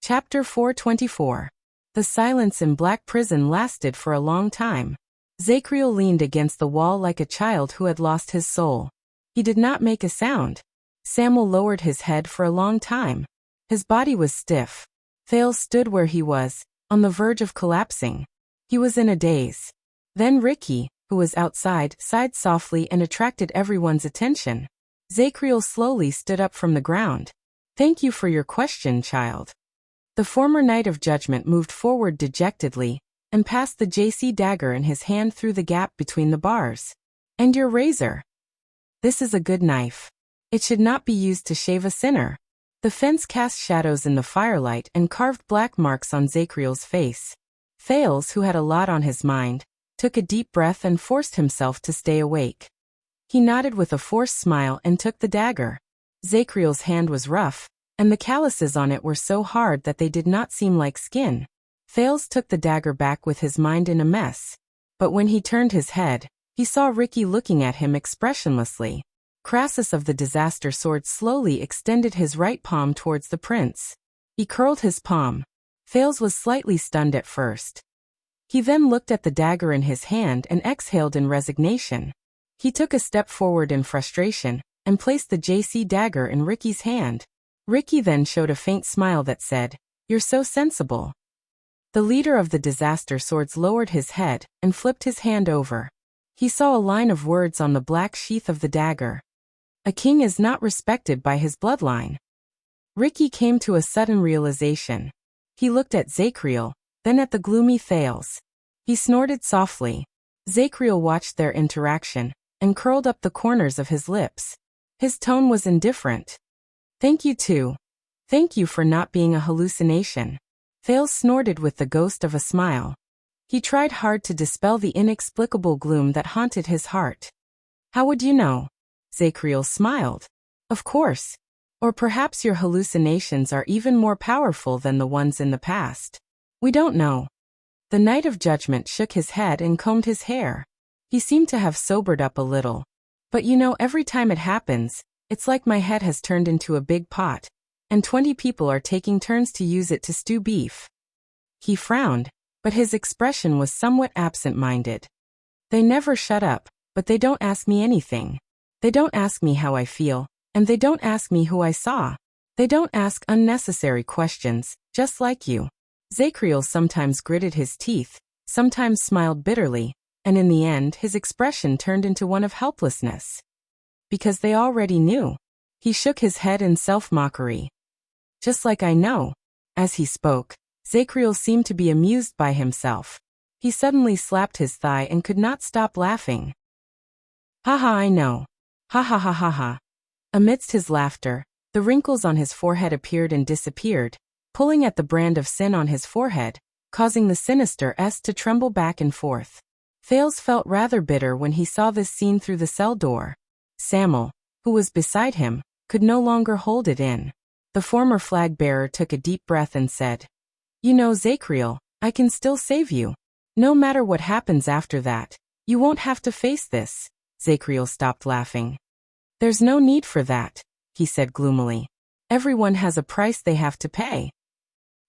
Chapter 424. The silence in Black Prison lasted for a long time. Zacriel leaned against the wall like a child who had lost his soul. He did not make a sound. Samuel lowered his head for a long time. His body was stiff. Thales stood where he was, on the verge of collapsing. He was in a daze. Then Ricky, who was outside, sighed softly and attracted everyone's attention. Zacriel slowly stood up from the ground. "Thank you for your question, child." The former Knight of Judgment moved forward dejectedly, and passed the JC dagger in his hand through the gap between the bars. "And your razor? This is a good knife. It should not be used to shave a sinner." The fence cast shadows in the firelight and carved black marks on Zacriel's face. Thales, who had a lot on his mind, took a deep breath and forced himself to stay awake. He nodded with a forced smile and took the dagger. Zacriel's hand was rough, and the calluses on it were so hard that they did not seem like skin. Thales took the dagger back with his mind in a mess. But when he turned his head, he saw Ricky looking at him expressionlessly. Crassus of the Disaster Sword slowly extended his right palm towards the prince. He curled his palm. Thales was slightly stunned at first. He then looked at the dagger in his hand and exhaled in resignation. He took a step forward in frustration, and placed the JC dagger in Ricky's hand. Ricky then showed a faint smile that said, "You're so sensible." The leader of the Disaster Swords lowered his head and flipped his hand over. He saw a line of words on the black sheath of the dagger. "A king is not respected by his bloodline." Ricky came to a sudden realization. He looked at Zacriel, then at the gloomy Thales. He snorted softly. Zacriel watched their interaction, and curled up the corners of his lips. His tone was indifferent. "Thank you too. Thank you for not being a hallucination." Thales snorted with the ghost of a smile. He tried hard to dispel the inexplicable gloom that haunted his heart. "How would you know?" Zacriel smiled. "Of course. Or perhaps your hallucinations are even more powerful than the ones in the past. We don't know." The Knight of Judgment shook his head and combed his hair. He seemed to have sobered up a little. "But you know, every time it happens, it's like my head has turned into a big pot, and 20 people are taking turns to use it to stew beef." He frowned, but his expression was somewhat absent-minded. "They never shut up, but they don't ask me anything. They don't ask me how I feel, and they don't ask me who I saw. They don't ask unnecessary questions, just like you." Zacriel sometimes gritted his teeth, sometimes smiled bitterly, and in the end his expression turned into one of helplessness. "Because they already knew." He shook his head in self-mockery. "Just like I know." As he spoke, Zacriel seemed to be amused by himself. He suddenly slapped his thigh and could not stop laughing. "Ha ha, I know. Ha ha ha ha ha." Amidst his laughter, the wrinkles on his forehead appeared and disappeared, pulling at the brand of sin on his forehead, causing the sinister S to tremble back and forth. Thales felt rather bitter when he saw this scene through the cell door. Samuel, who was beside him, could no longer hold it in. The former flag-bearer took a deep breath and said, "You know, Zacriel, I can still save you. No matter what happens after that, you won't have to face this." Zacriel stopped laughing. "There's no need for that," he said gloomily. "Everyone has a price they have to pay."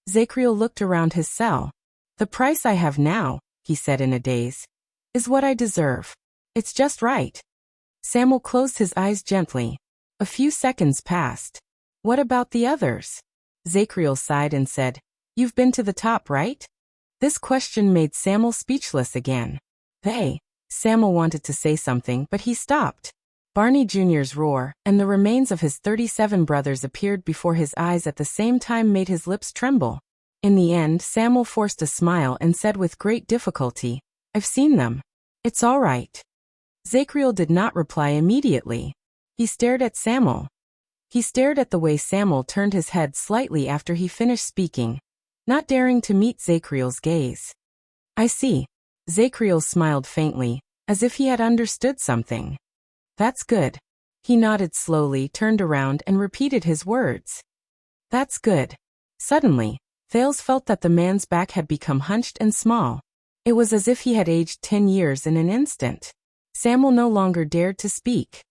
Zacriel looked around his cell. "The price I have now," he said in a daze, "is what I deserve. It's just right." Samuel closed his eyes gently. A few seconds passed. "What about the others?" Zacriel sighed and said, "You've been to the top, right?" This question made Samuel speechless again. Samuel wanted to say something, but he stopped. Barney Jr.'s roar, and the remains of his 37 brothers appeared before his eyes at the same time made his lips tremble. In the end, Samuel forced a smile and said with great difficulty, "I've seen them. It's all right." Zacriel did not reply immediately. He stared at Samuel. He stared at the way Samuel turned his head slightly after he finished speaking, not daring to meet Zacriel's gaze. "I see." Zacriel smiled faintly, as if he had understood something. "That's good." He nodded slowly, turned around and repeated his words. "That's good." Suddenly, Thales felt that the man's back had become hunched and small. It was as if he had aged 10 years in an instant. Samuel no longer dared to speak.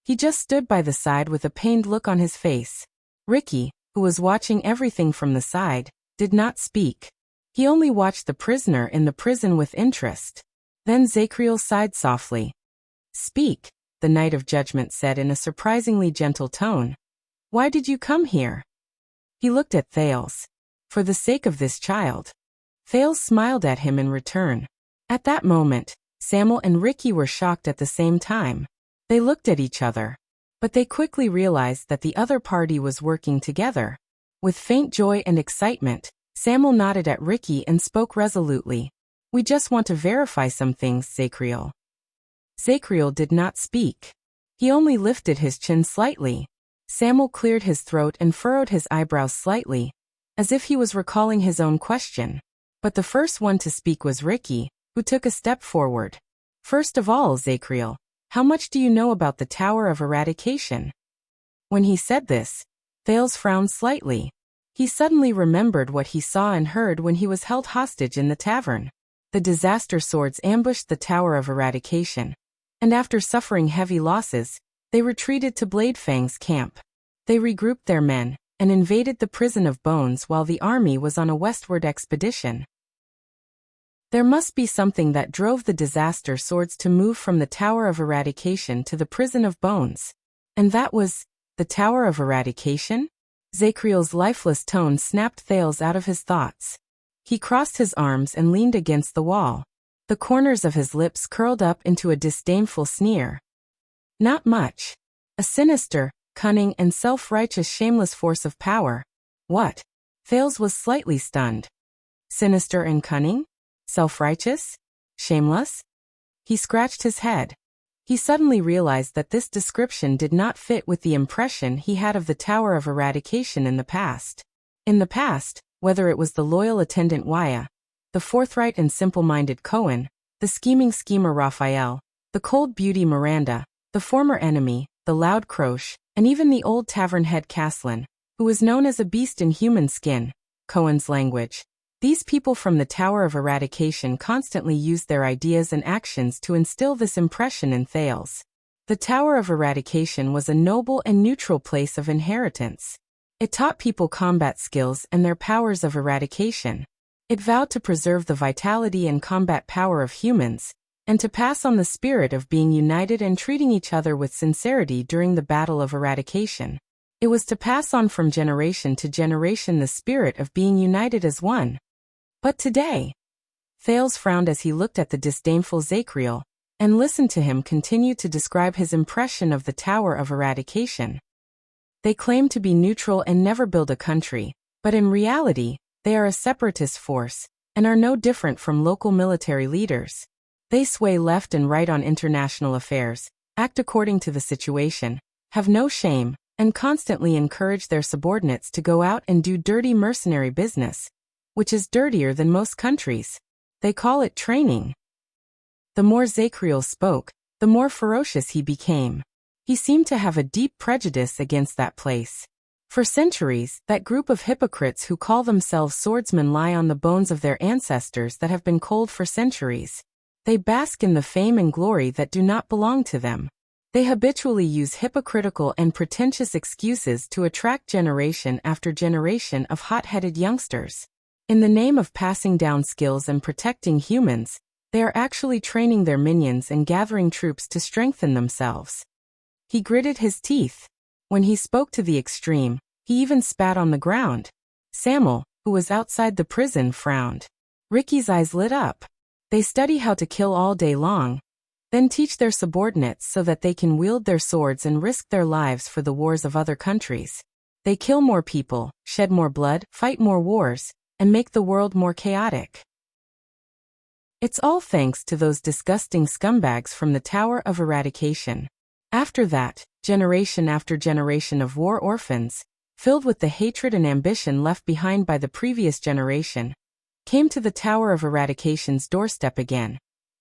He just stood by the side with a pained look on his face. Ricky, who was watching everything from the side, did not speak. He only watched the prisoner in the prison with interest. Then Zacriel sighed softly. "Speak," the Knight of Judgment said in a surprisingly gentle tone. "Why did you come here?" He looked at Thales. "For the sake of this child." Thales smiled at him in return. At that moment, Samuel and Ricky were shocked at the same time. They looked at each other. But they quickly realized that the other party was working together. With faint joy and excitement, Samuel nodded at Ricky and spoke resolutely. "We just want to verify some things, Zacriel." Zacriel did not speak. He only lifted his chin slightly. Samuel cleared his throat and furrowed his eyebrows slightly, as if he was recalling his own question. But the first one to speak was Ricky, who took a step forward. "First of all, Zacriel, how much do you know about the Tower of Eradication?" When he said this, Thales frowned slightly. He suddenly remembered what he saw and heard when he was held hostage in the tavern. The disaster swords ambushed the Tower of Eradication, and after suffering heavy losses, they retreated to Bladefang's camp. They regrouped their men and invaded the Prison of Bones while the army was on a westward expedition. There must be something that drove the disaster swords to move from the Tower of Eradication to the Prison of Bones. And that was the Tower of Eradication? Zacriel's lifeless tone snapped Thales out of his thoughts. He crossed his arms and leaned against the wall. The corners of his lips curled up into a disdainful sneer. "Not much. A sinister, cunning and self-righteous shameless force of power." "What?" Thales was slightly stunned. "Sinister and cunning? Self-righteous? Shameless?" He scratched his head. He suddenly realized that this description did not fit with the impression he had of the Tower of Eradication in the past. In the past, whether it was the loyal attendant Wuxia, the forthright and simple-minded Cohen, the scheming schemer Raphael, the cold beauty Miranda, the former enemy, the loud Croche, and even the old tavern head Caslin, who was known as a beast in human skin, Cohen's language. These people from the Tower of Eradication constantly used their ideas and actions to instill this impression in Thales. The Tower of Eradication was a noble and neutral place of inheritance. It taught people combat skills and their powers of eradication. It vowed to preserve the vitality and combat power of humans, and to pass on the spirit of being united and treating each other with sincerity during the Battle of Eradication. It was to pass on from generation to generation the spirit of being united as one. But today, Thales frowned as he looked at the disdainful Zacriel, and listened to him continue to describe his impression of the Tower of Eradication. They claim to be neutral and never build a country, but in reality, they are a separatist force, and are no different from local military leaders. They sway left and right on international affairs, act according to the situation, have no shame, and constantly encourage their subordinates to go out and do dirty mercenary business, which is dirtier than most countries. They call it training. The more Zacriel spoke, the more ferocious he became. He seemed to have a deep prejudice against that place. For centuries, that group of hypocrites who call themselves swordsmen lie on the bones of their ancestors that have been cold for centuries. They bask in the fame and glory that do not belong to them. They habitually use hypocritical and pretentious excuses to attract generation after generation of hot-headed youngsters. In the name of passing down skills and protecting humans, they are actually training their minions and gathering troops to strengthen themselves. He gritted his teeth. When he spoke to the extreme, he even spat on the ground. Samuel, who was outside the prison, frowned. Ricky's eyes lit up. They study how to kill all day long, then teach their subordinates so that they can wield their swords and risk their lives for the wars of other countries. They kill more people, shed more blood, fight more wars, and make the world more chaotic. It's all thanks to those disgusting scumbags from the Tower of Eradication. After that, generation after generation of war orphans, filled with the hatred and ambition left behind by the previous generation, came to the Tower of Eradication's doorstep again,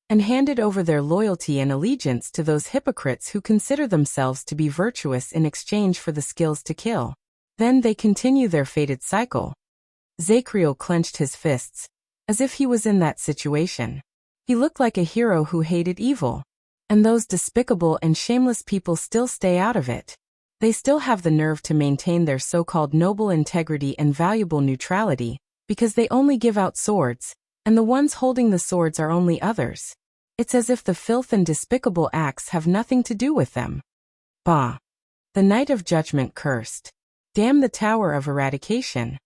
and handed over their loyalty and allegiance to those hypocrites who consider themselves to be virtuous in exchange for the skills to kill. Then they continue their fated cycle. Zacriel clenched his fists, as if he was in that situation. He looked like a hero who hated evil. And those despicable and shameless people still stay out of it. They still have the nerve to maintain their so-called noble integrity and valuable neutrality, because they only give out swords, and the ones holding the swords are only others. It's as if the filth and despicable acts have nothing to do with them. Bah! The Night of Judgment cursed. Damn the Tower of Eradication.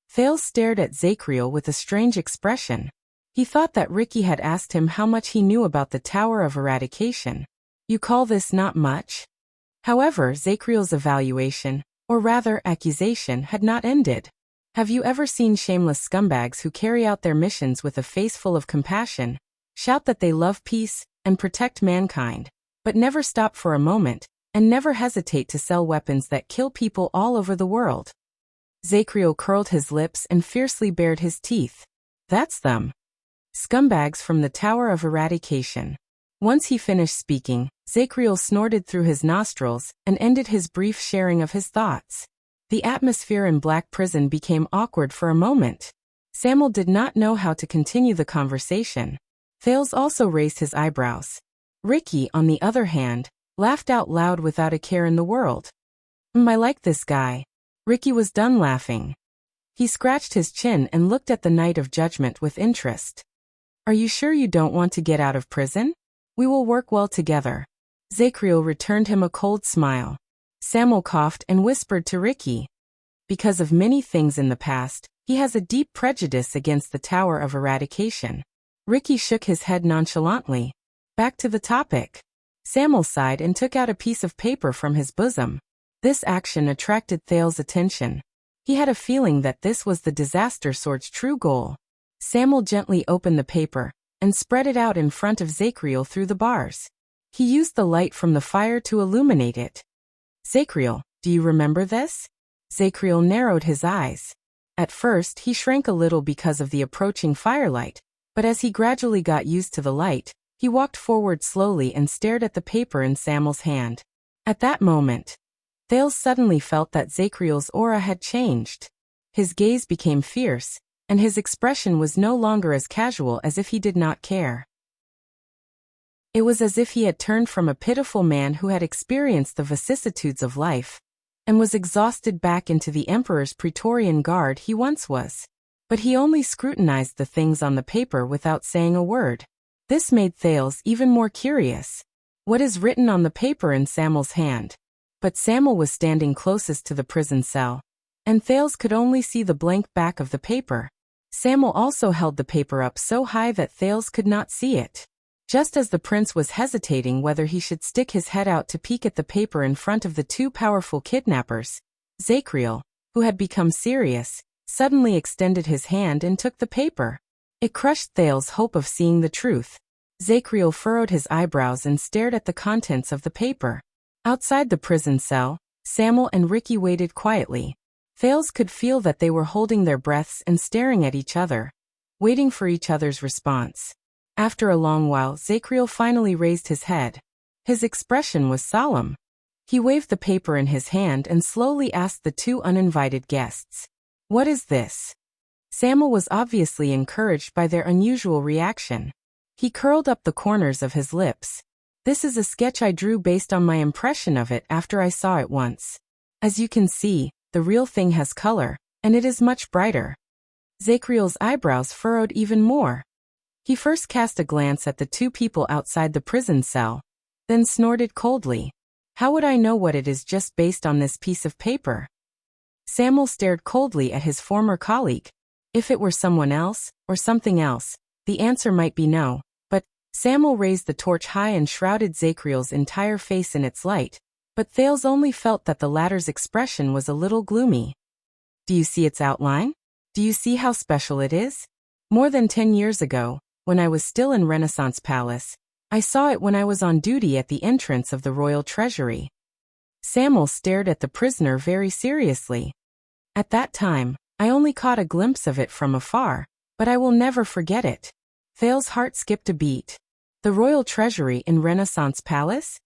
Thales stared at Zachriel with a strange expression. He thought that Ricky had asked him how much he knew about the Tower of Eradication. You call this not much? However, Zachriel's evaluation, or rather accusation, had not ended. Have you ever seen shameless scumbags who carry out their missions with a face full of compassion, shout that they love peace and protect mankind, but never stop for a moment, and never hesitate to sell weapons that kill people all over the world? Zachriel curled his lips and fiercely bared his teeth. That's them. Scumbags from the Tower of Eradication. Once he finished speaking, Zachriel snorted through his nostrils and ended his brief sharing of his thoughts. The atmosphere in Black Prison became awkward for a moment. Samuel did not know how to continue the conversation. Thales also raised his eyebrows. Ricky, on the other hand, laughed out loud without a care in the world. I like this guy. Ricky was done laughing. He scratched his chin and looked at the Night of Judgment with interest. Are you sure you don't want to get out of prison? We will work well together. Zachriel returned him a cold smile. Samuel coughed and whispered to Ricky. Because of many things in the past, he has a deep prejudice against the Tower of Eradication. Ricky shook his head nonchalantly. Back to the topic. Samuel sighed and took out a piece of paper from his bosom. This action attracted Thales' attention. He had a feeling that this was the disaster sword's true goal. Samuel gently opened the paper and spread it out in front of Zachriel through the bars. He used the light from the fire to illuminate it. Zachriel, do you remember this? Zachriel narrowed his eyes. At first he shrank a little because of the approaching firelight, but as he gradually got used to the light, he walked forward slowly and stared at the paper in Samuel's hand. At that moment, Thales suddenly felt that Zachriel's aura had changed. His gaze became fierce, and his expression was no longer as casual as if he did not care. It was as if he had turned from a pitiful man who had experienced the vicissitudes of life, and was exhausted back into the Emperor's Praetorian Guard he once was. But he only scrutinized the things on the paper without saying a word. This made Thales even more curious. What is written on the paper in Samuel's hand? But Samuel was standing closest to the prison cell, and Thales could only see the blank back of the paper. Samuel also held the paper up so high that Thales could not see it. Just as the prince was hesitating whether he should stick his head out to peek at the paper in front of the two powerful kidnappers, Zachriel, who had become serious, suddenly extended his hand and took the paper. It crushed Thales' hope of seeing the truth. Zachriel furrowed his eyebrows and stared at the contents of the paper. Outside the prison cell, Samuel and Ricky waited quietly. Thales could feel that they were holding their breaths and staring at each other, waiting for each other's response. After a long while, Zachriel finally raised his head. His expression was solemn. He waved the paper in his hand and slowly asked the two uninvited guests, "What is this?" Samuel was obviously encouraged by their unusual reaction. He curled up the corners of his lips. "This is a sketch I drew based on my impression of it after I saw it once. As you can see, the real thing has color, and it is much brighter." Zachriel's eyebrows furrowed even more. He first cast a glance at the two people outside the prison cell, then snorted coldly. "How would I know what it is just based on this piece of paper?" Samuel stared coldly at his former colleague. If it were someone else, or something else, the answer might be no, but Samuel raised the torch high and shrouded Zachriel's entire face in its light, but Thales only felt that the latter's expression was a little gloomy. "Do you see its outline? Do you see how special it is? More than 10 years ago, when I was still in Renaissance Palace, I saw it when I was on duty at the entrance of the royal treasury." Samuel stared at the prisoner very seriously. "At that time, I only caught a glimpse of it from afar, but I will never forget it." Thales' heart skipped a beat. The royal treasury in Renaissance Palace?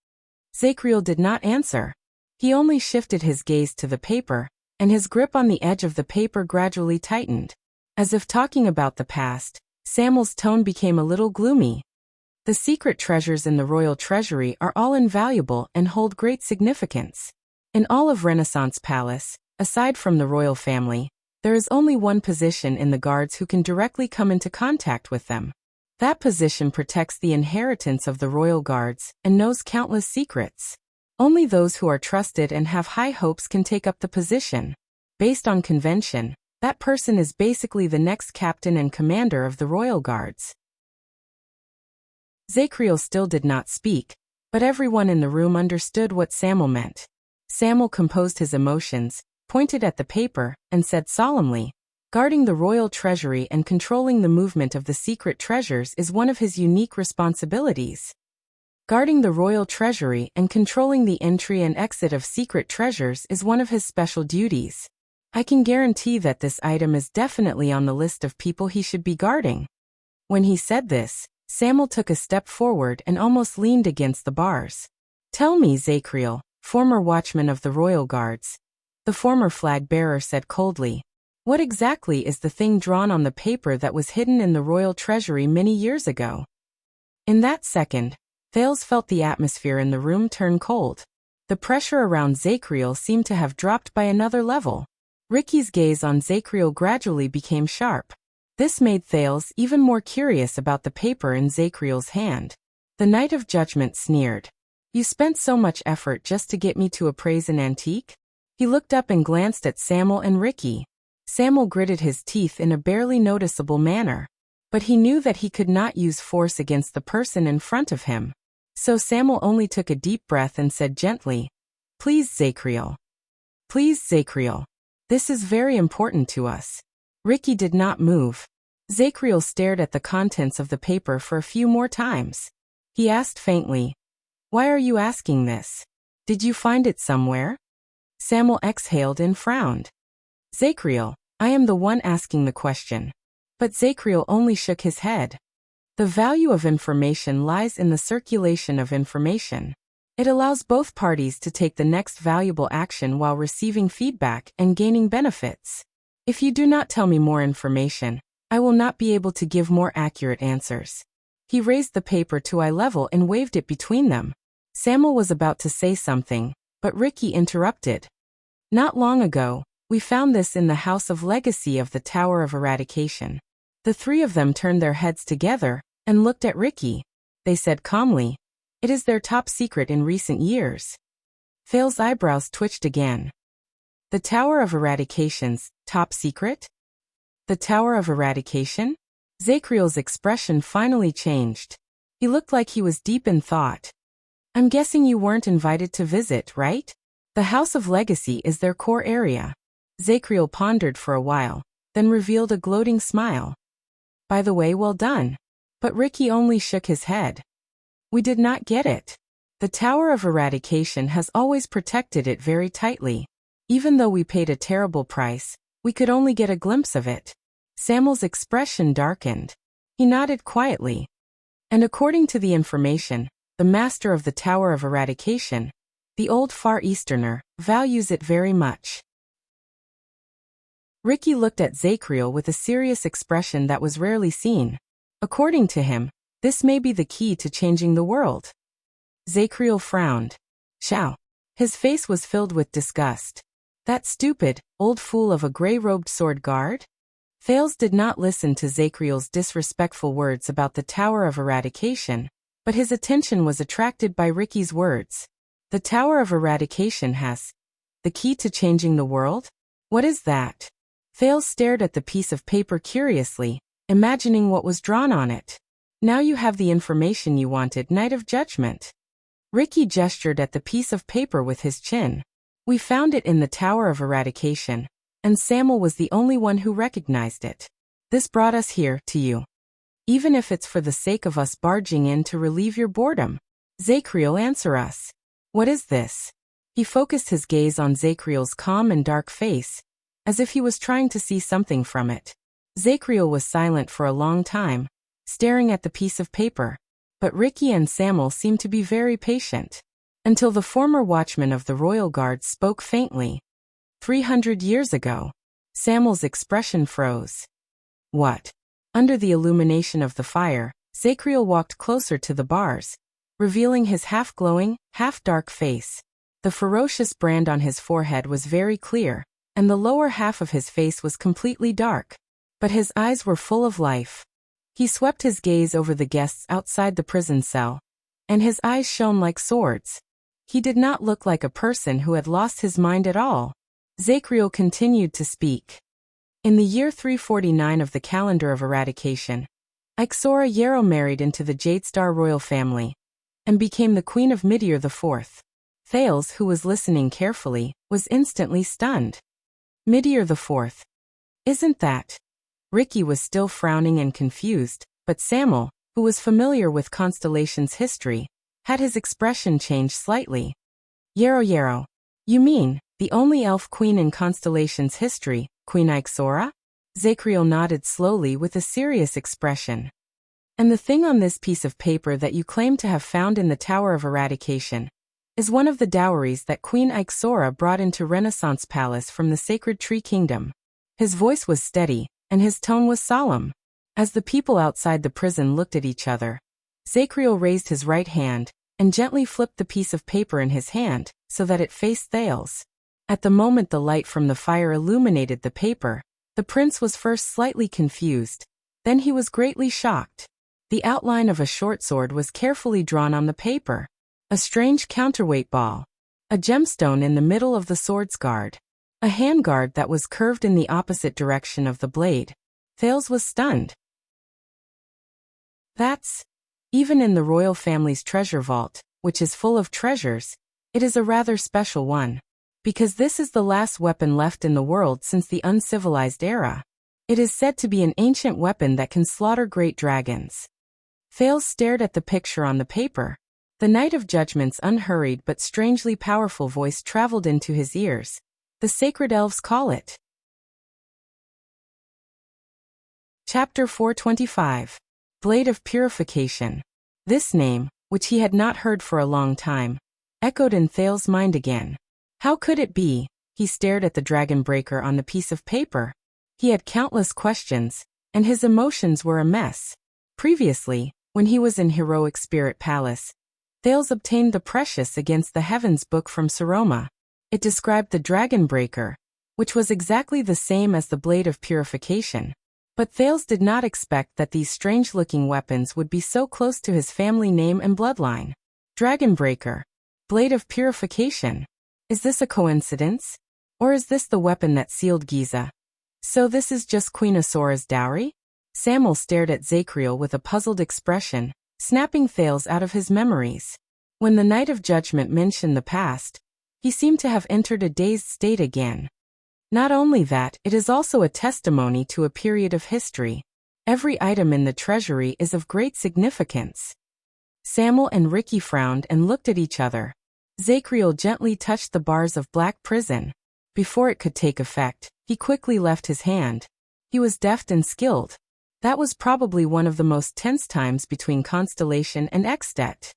Zachriel did not answer. He only shifted his gaze to the paper, and his grip on the edge of the paper gradually tightened. As if talking about the past, Samuel's tone became a little gloomy. "The secret treasures in the royal treasury are all invaluable and hold great significance. In all of Renaissance Palace, aside from the royal family, there is only one position in the guards who can directly come into contact with them. That position protects the inheritance of the royal guards and knows countless secrets. Only those who are trusted and have high hopes can take up the position. Based on convention, that person is basically the next captain and commander of the royal guards. Zachriel still did not speak, but everyone in the room understood what Samuel meant. Samuel composed his emotions, pointed at the paper, and said solemnly, "Guarding the royal treasury and controlling the movement of the secret treasures is one of his unique responsibilities. Guarding the royal treasury and controlling the entry and exit of secret treasures is one of his special duties. I can guarantee that this item is definitely on the list of people he should be guarding." When he said this, Samuel took a step forward and almost leaned against the bars. "Tell me, Zachriel, former watchman of the royal guards," the former flag-bearer said coldly, "what exactly is the thing drawn on the paper that was hidden in the royal treasury many years ago?" In that second, Thales felt the atmosphere in the room turn cold. The pressure around Zachriel seemed to have dropped by another level. Ricky's gaze on Zachriel gradually became sharp. This made Thales even more curious about the paper in Zachriel's hand. The Knight of Judgment sneered. "You spent so much effort just to get me to appraise an antique?" He looked up and glanced at Samuel and Ricky. Samuel gritted his teeth in a barely noticeable manner. But he knew that he could not use force against the person in front of him. So Samuel only took a deep breath and said gently, "Please, Zachriel. Please, Zachriel. This is very important to us." Ricky did not move. Zachriel stared at the contents of the paper for a few more times. He asked faintly, "Why are you asking this? Did you find it somewhere?" Samuel exhaled and frowned. "Zachriel, I am the one asking the question." But Zachriel only shook his head. The value of information lies in the circulation of information. It allows both parties to take the next valuable action while receiving feedback and gaining benefits. If you do not tell me more information, I will not be able to give more accurate answers. He raised the paper to eye level and waved it between them. Samuel was about to say something, but Ricky interrupted. "Not long ago, we found this in the House of Legacy of the Tower of Eradication." The three of them turned their heads together and looked at Ricky. They said calmly, "It is their top secret in recent years." Thales' eyebrows twitched again. "The Tower of Eradication's top secret? The Tower of Eradication?" Zachriel's expression finally changed. He looked like he was deep in thought. "I'm guessing you weren't invited to visit, right? The House of Legacy is their core area." Zachriel pondered for a while, then revealed a gloating smile. "By the way, well done." But Ricky only shook his head. "We did not get it. The Tower of Eradication has always protected it very tightly. Even though we paid a terrible price, we could only get a glimpse of it." Samuel's expression darkened. He nodded quietly. "And according to the information, the master of the Tower of Eradication, the old Far Easterner, values it very much." Ricky looked at Zachriel with a serious expression that was rarely seen. According to him, this may be the key to changing the world. Zachriel frowned. "Shao." His face was filled with disgust. "That stupid, old fool of a gray-robed sword guard?" Thales did not listen to Zachriel's disrespectful words about the Tower of Eradication, but his attention was attracted by Ricky's words. "The Tower of Eradication has the key to changing the world? What is that?" Thales stared at the piece of paper curiously, imagining what was drawn on it. "Now you have the information you wanted, Knight of Judgment." Ricky gestured at the piece of paper with his chin. "We found it in the Tower of Eradication, and Samuel was the only one who recognized it. This brought us here, to you. Even if it's for the sake of us barging in to relieve your boredom. Zachriel, answer us. What is this?" He focused his gaze on Zachriel's calm and dark face, as if he was trying to see something from it. Zachriel was silent for a long time, staring at the piece of paper, but Ricky and Samuel seemed to be very patient, until the former watchman of the royal guard spoke faintly. 300 years ago. Samuel's expression froze. "What?" Under the illumination of the fire, Zachriel walked closer to the bars, revealing his half-glowing, half-dark face. The ferocious brand on his forehead was very clear, and the lower half of his face was completely dark. But his eyes were full of life. He swept his gaze over the guests outside the prison cell, and his eyes shone like swords. He did not look like a person who had lost his mind at all. Zachriel continued to speak. In the year 349 of the calendar of eradication, Ixora Yarrow married into the Jadestar royal family and became the queen of Midir IV. Thales, who was listening carefully, was instantly stunned. Midir IV. Isn't that? Ricky was still frowning and confused, but Samuel, who was familiar with Constellation's history, had his expression change slightly. Yarrow. You mean, the only elf queen in Constellation's history, Queen Ixora? Zachriel nodded slowly with a serious expression. And the thing on this piece of paper that you claim to have found in the Tower of Eradication is one of the dowries that Queen Ixora brought into Renaissance Palace from the Sacred Tree Kingdom. His voice was steady, and his tone was solemn. As the people outside the prison looked at each other, Zachriel raised his right hand and gently flipped the piece of paper in his hand so that it faced Thales. At the moment the light from the fire illuminated the paper, the prince was first slightly confused, then he was greatly shocked. The outline of a short sword was carefully drawn on the paper. A strange counterweight ball. A gemstone in the middle of the sword's guard. A handguard that was curved in the opposite direction of the blade. Thales was stunned. That's... Even in the royal family's treasure vault, which is full of treasures, it is a rather special one. Because this is the last weapon left in the world since the uncivilized era. It is said to be an ancient weapon that can slaughter great dragons. Thales stared at the picture on the paper. The Knight of Judgment's unhurried but strangely powerful voice traveled into his ears. The sacred elves call it. Chapter 425. Blade of Purification. This name, which he had not heard for a long time, echoed in Thales' mind again. How could it be? He stared at the dragon breaker on the piece of paper. He had countless questions, and his emotions were a mess. Previously, when he was in Heroic Spirit Palace, Thales obtained the Precious Against the Heavens book from Saroma. It described the dragon breaker, which was exactly the same as the Blade of Purification. But Thales did not expect that these strange-looking weapons would be so close to his family name and bloodline. Dragon breaker. Blade of Purification. Is this a coincidence? Or is this the weapon that sealed Giza? So this is just Queen Ixora's dowry? Samuel stared at Zachriel with a puzzled expression, snapping Thales out of his memories. When the Knight of Judgment mentioned the past, he seemed to have entered a dazed state again. Not only that, it is also a testimony to a period of history. Every item in the treasury is of great significance. Samuel and Ricky frowned and looked at each other. Zachriel gently touched the bars of black prison. Before it could take effect, he quickly left his hand. He was deft and skilled. That was probably one of the most tense times between Constellation and Extet.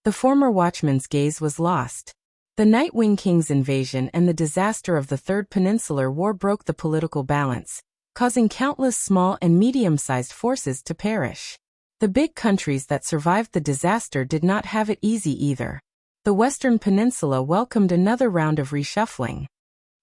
The former watchman's gaze was lost. The Night Wing King's invasion and the disaster of the Third Peninsular War broke the political balance, causing countless small and medium-sized forces to perish. The big countries that survived the disaster did not have it easy either. The Western Peninsula welcomed another round of reshuffling.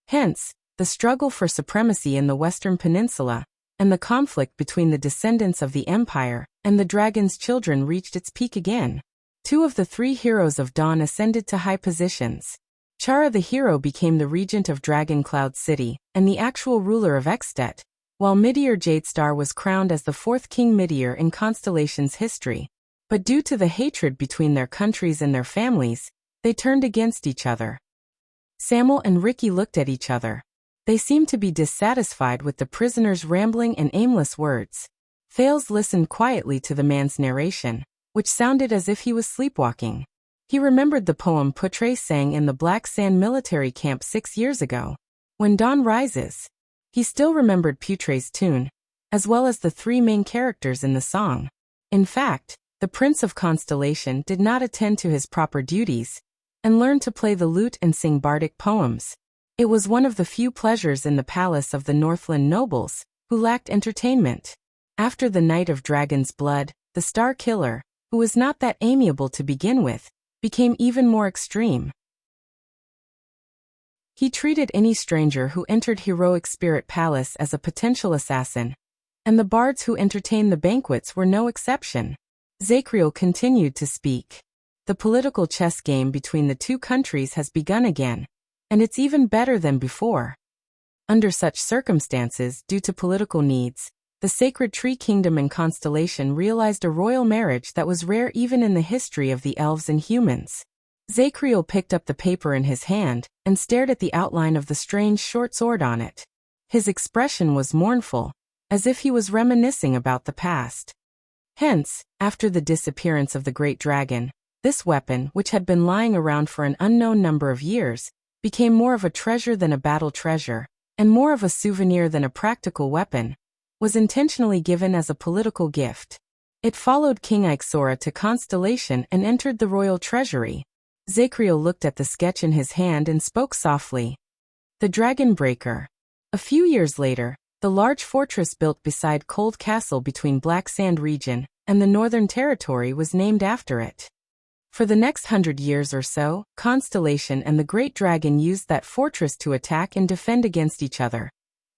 Hence, the struggle for supremacy in the Western Peninsula, and the conflict between the descendants of the Empire and the Dragon's children reached its peak again. Two of the three heroes of Dawn ascended to high positions. Chara the hero became the regent of Dragon Cloud City and the actual ruler of Extet, while Midir Jadestar was crowned as the fourth King Midir in Constellation's history. But due to the hatred between their countries and their families, they turned against each other. Samuel and Ricky looked at each other. They seemed to be dissatisfied with the prisoner's rambling and aimless words. Thales listened quietly to the man's narration, which sounded as if he was sleepwalking. He remembered the poem Putre sang in the Black Sand military camp 6 years ago. When dawn rises. He still remembered Putre's tune, as well as the three main characters in the song. In fact, the Prince of Constellation did not attend to his proper duties, and learned to play the lute and sing bardic poems. It was one of the few pleasures in the palace of the Northland nobles, who lacked entertainment. After the Night of Dragon's Blood, the Star Killer, who was not that amiable to begin with, became even more extreme. He treated any stranger who entered Heroic Spirit Palace as a potential assassin, and the bards who entertained the banquets were no exception. Zachriel continued to speak. The political chess game between the two countries has begun again, and it's even better than before. Under such circumstances, due to political needs, the Sacred Tree Kingdom and Constellation realized a royal marriage that was rare even in the history of the elves and humans. Zachriel picked up the paper in his hand and stared at the outline of the strange short sword on it. His expression was mournful, as if he was reminiscing about the past. Hence, after the disappearance of the great dragon, this weapon, which had been lying around for an unknown number of years, became more of a treasure than a battle treasure, and more of a souvenir than a practical weapon, was intentionally given as a political gift. It followed King Ixora to Constellation and entered the royal treasury. Zachriel looked at the sketch in his hand and spoke softly. The Dragon Breaker. A few years later, the large fortress built beside Cold Castle between Black Sand region and the Northern Territory was named after it. For the next 100 years or so, Constellation and the Great Dragon used that fortress to attack and defend against each other,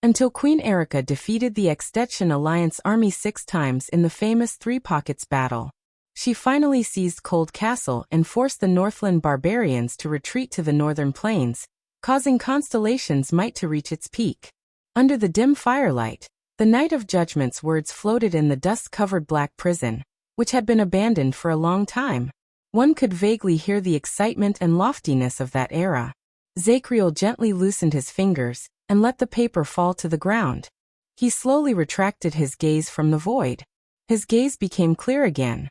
until Queen Erica defeated the Extension Alliance army 6 times in the famous Three Pockets battle. She finally seized Cold Castle and forced the Northland barbarians to retreat to the northern plains, causing Constellation's might to reach its peak. Under the dim firelight, the Night of Judgment's words floated in the dust-covered black prison, which had been abandoned for a long time. One could vaguely hear the excitement and loftiness of that era. Zachriel gently loosened his fingers and let the paper fall to the ground. He slowly retracted his gaze from the void. His gaze became clear again.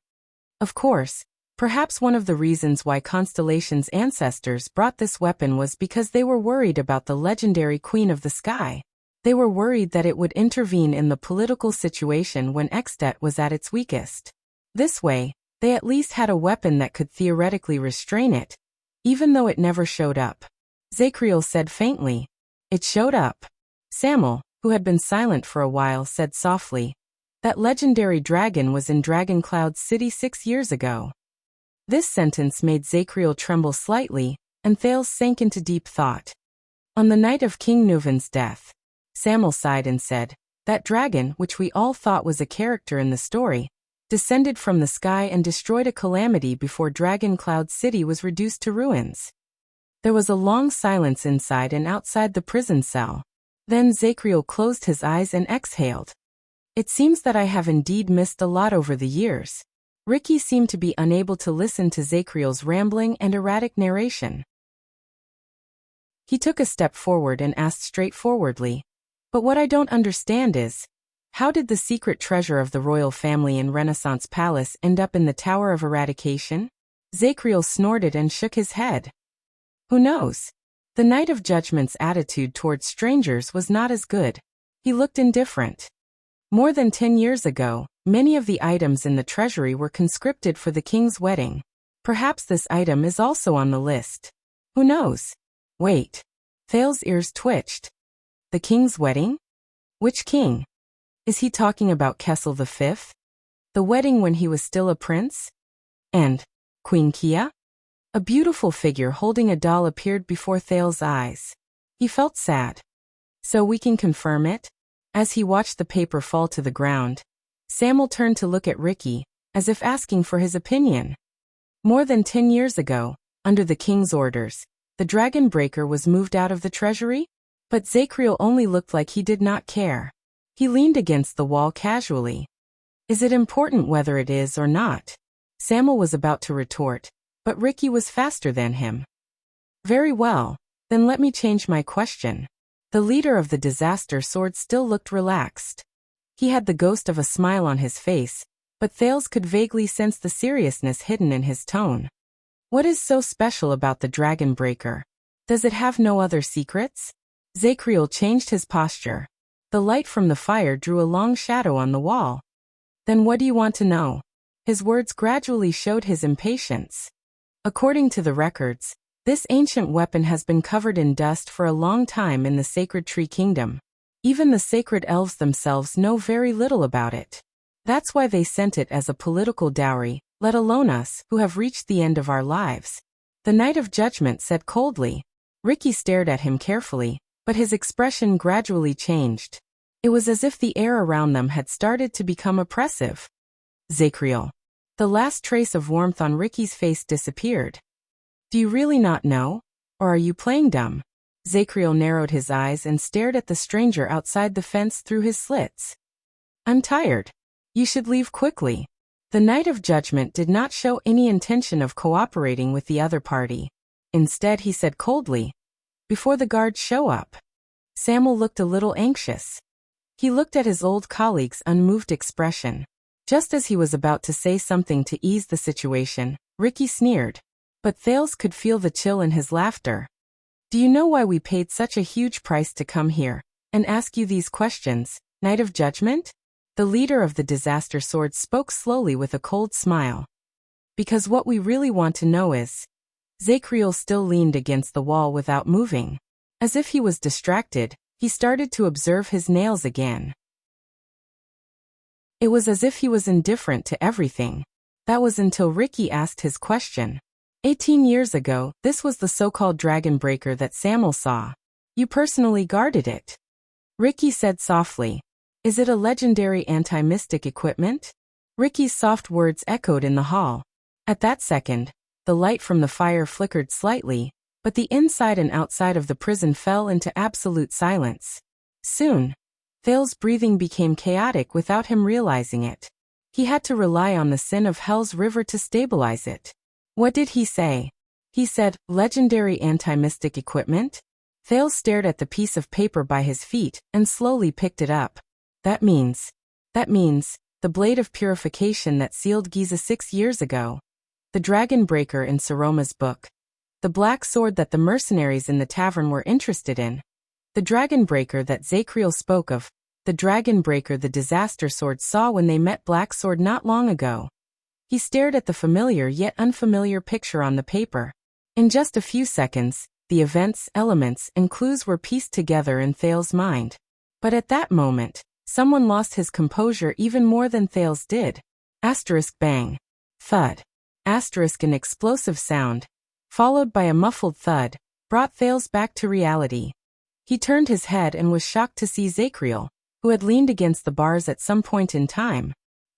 Of course, perhaps one of the reasons why Constellation's ancestors brought this weapon was because they were worried about the legendary Queen of the Sky. They were worried that it would intervene in the political situation when Extet was at its weakest. This way, they at least had a weapon that could theoretically restrain it, even though it never showed up. Zachriel said faintly, "It showed up." Samuel, who had been silent for a while, said softly, "That legendary dragon was in Dragoncloud City 6 years ago." This sentence made Zachriel tremble slightly, and Thales sank into deep thought. On the night of King Nuven's death, Samuel sighed and said, "That dragon, which we all thought was a character in the story, descended from the sky and destroyed a calamity before Dragoncloud City was reduced to ruins." There was a long silence inside and outside the prison cell. Then Zachriel closed his eyes and exhaled. "It seems that I have indeed missed a lot over the years." Ricky seemed to be unable to listen to Zachriel's rambling and erratic narration. He took a step forward and asked straightforwardly, "But what I don't understand is, how did the secret treasure of the royal family in Renaissance Palace end up in the Tower of Eradication?" Zachriel snorted and shook his head. "Who knows?" The Night of Judgment's attitude towards strangers was not as good. He looked indifferent. More than 10 years ago, many of the items in the treasury were conscripted for the king's wedding. Perhaps this item is also on the list. Who knows? Wait. Thales' ears twitched. The king's wedding? Which king? Is he talking about Kessel V? The wedding when he was still a prince? And Queen Kia? A beautiful figure holding a doll appeared before Thales' eyes. He felt sad. "So we can confirm it?" As he watched the paper fall to the ground, Samuel turned to look at Ricky, as if asking for his opinion. More than 10 years ago, under the king's orders, the Dragon Breaker was moved out of the treasury? But Zachriel only looked like he did not care. He leaned against the wall casually. "Is it important whether it is or not?" Samuel was about to retort, but Ricky was faster than him. "Very well, then let me change my question." The leader of the disaster sword still looked relaxed. He had the ghost of a smile on his face, but Thales could vaguely sense the seriousness hidden in his tone. "What is so special about the Dragon Breaker? Does it have no other secrets?" Zachriel changed his posture. The light from the fire drew a long shadow on the wall. "Then what do you want to know?" His words gradually showed his impatience. According to the records, this ancient weapon has been covered in dust for a long time in the Sacred Tree Kingdom. Even the sacred elves themselves know very little about it. That's why they sent it as a political dowry, let alone us, who have reached the end of our lives. The Night of Judgment said coldly. Ricky stared at him carefully, but his expression gradually changed. It was as if the air around them had started to become oppressive. Zachriel. The last trace of warmth on Ricky's face disappeared. Do you really not know? Or are you playing dumb? Zachriel narrowed his eyes and stared at the stranger outside the fence through his slits. I'm tired. You should leave quickly. The Knight of Judgment did not show any intention of cooperating with the other party. Instead, he said coldly, before the guards show up. Samuel looked a little anxious. He looked at his old colleague's unmoved expression. Just as he was about to say something to ease the situation, Ricky sneered. But Thales could feel the chill in his laughter. Do you know why we paid such a huge price to come here and ask you these questions, Knight of Judgment? The leader of the Disaster Sword spoke slowly with a cold smile. Because what we really want to know is... Zachriel still leaned against the wall without moving. As if he was distracted, he started to observe his nails again. It was as if he was indifferent to everything. That was until Ricky asked his question. 18 years ago, this was the so-called Dragon Breaker that Samuel saw. You personally guarded it. Ricky said softly. Is it a legendary anti-mystic equipment? Ricky's soft words echoed in the hall. At that second, the light from the fire flickered slightly, but the inside and outside of the prison fell into absolute silence. Soon, Thales' breathing became chaotic without him realizing it. He had to rely on the sin of Hell's River to stabilize it. What did he say? He said, legendary anti-mystic equipment? Thales stared at the piece of paper by his feet and slowly picked it up. That means, the blade of purification that sealed Giza 6 years ago. The Dragon Breaker in Saroma's book. The black sword that the mercenaries in the tavern were interested in. The Dragon Breaker that Zachriel spoke of. The Dragon Breaker the Disaster Sword saw when they met Black Sword not long ago. He stared at the familiar yet unfamiliar picture on the paper. In just a few seconds, the events, elements, and clues were pieced together in Thales' mind. But at that moment, someone lost his composure even more than Thales did. Asterisk bang. Thud. Asterisk an explosive sound, followed by a muffled thud, brought Thales back to reality. He turned his head and was shocked to see Zachriel, who had leaned against the bars at some point in time.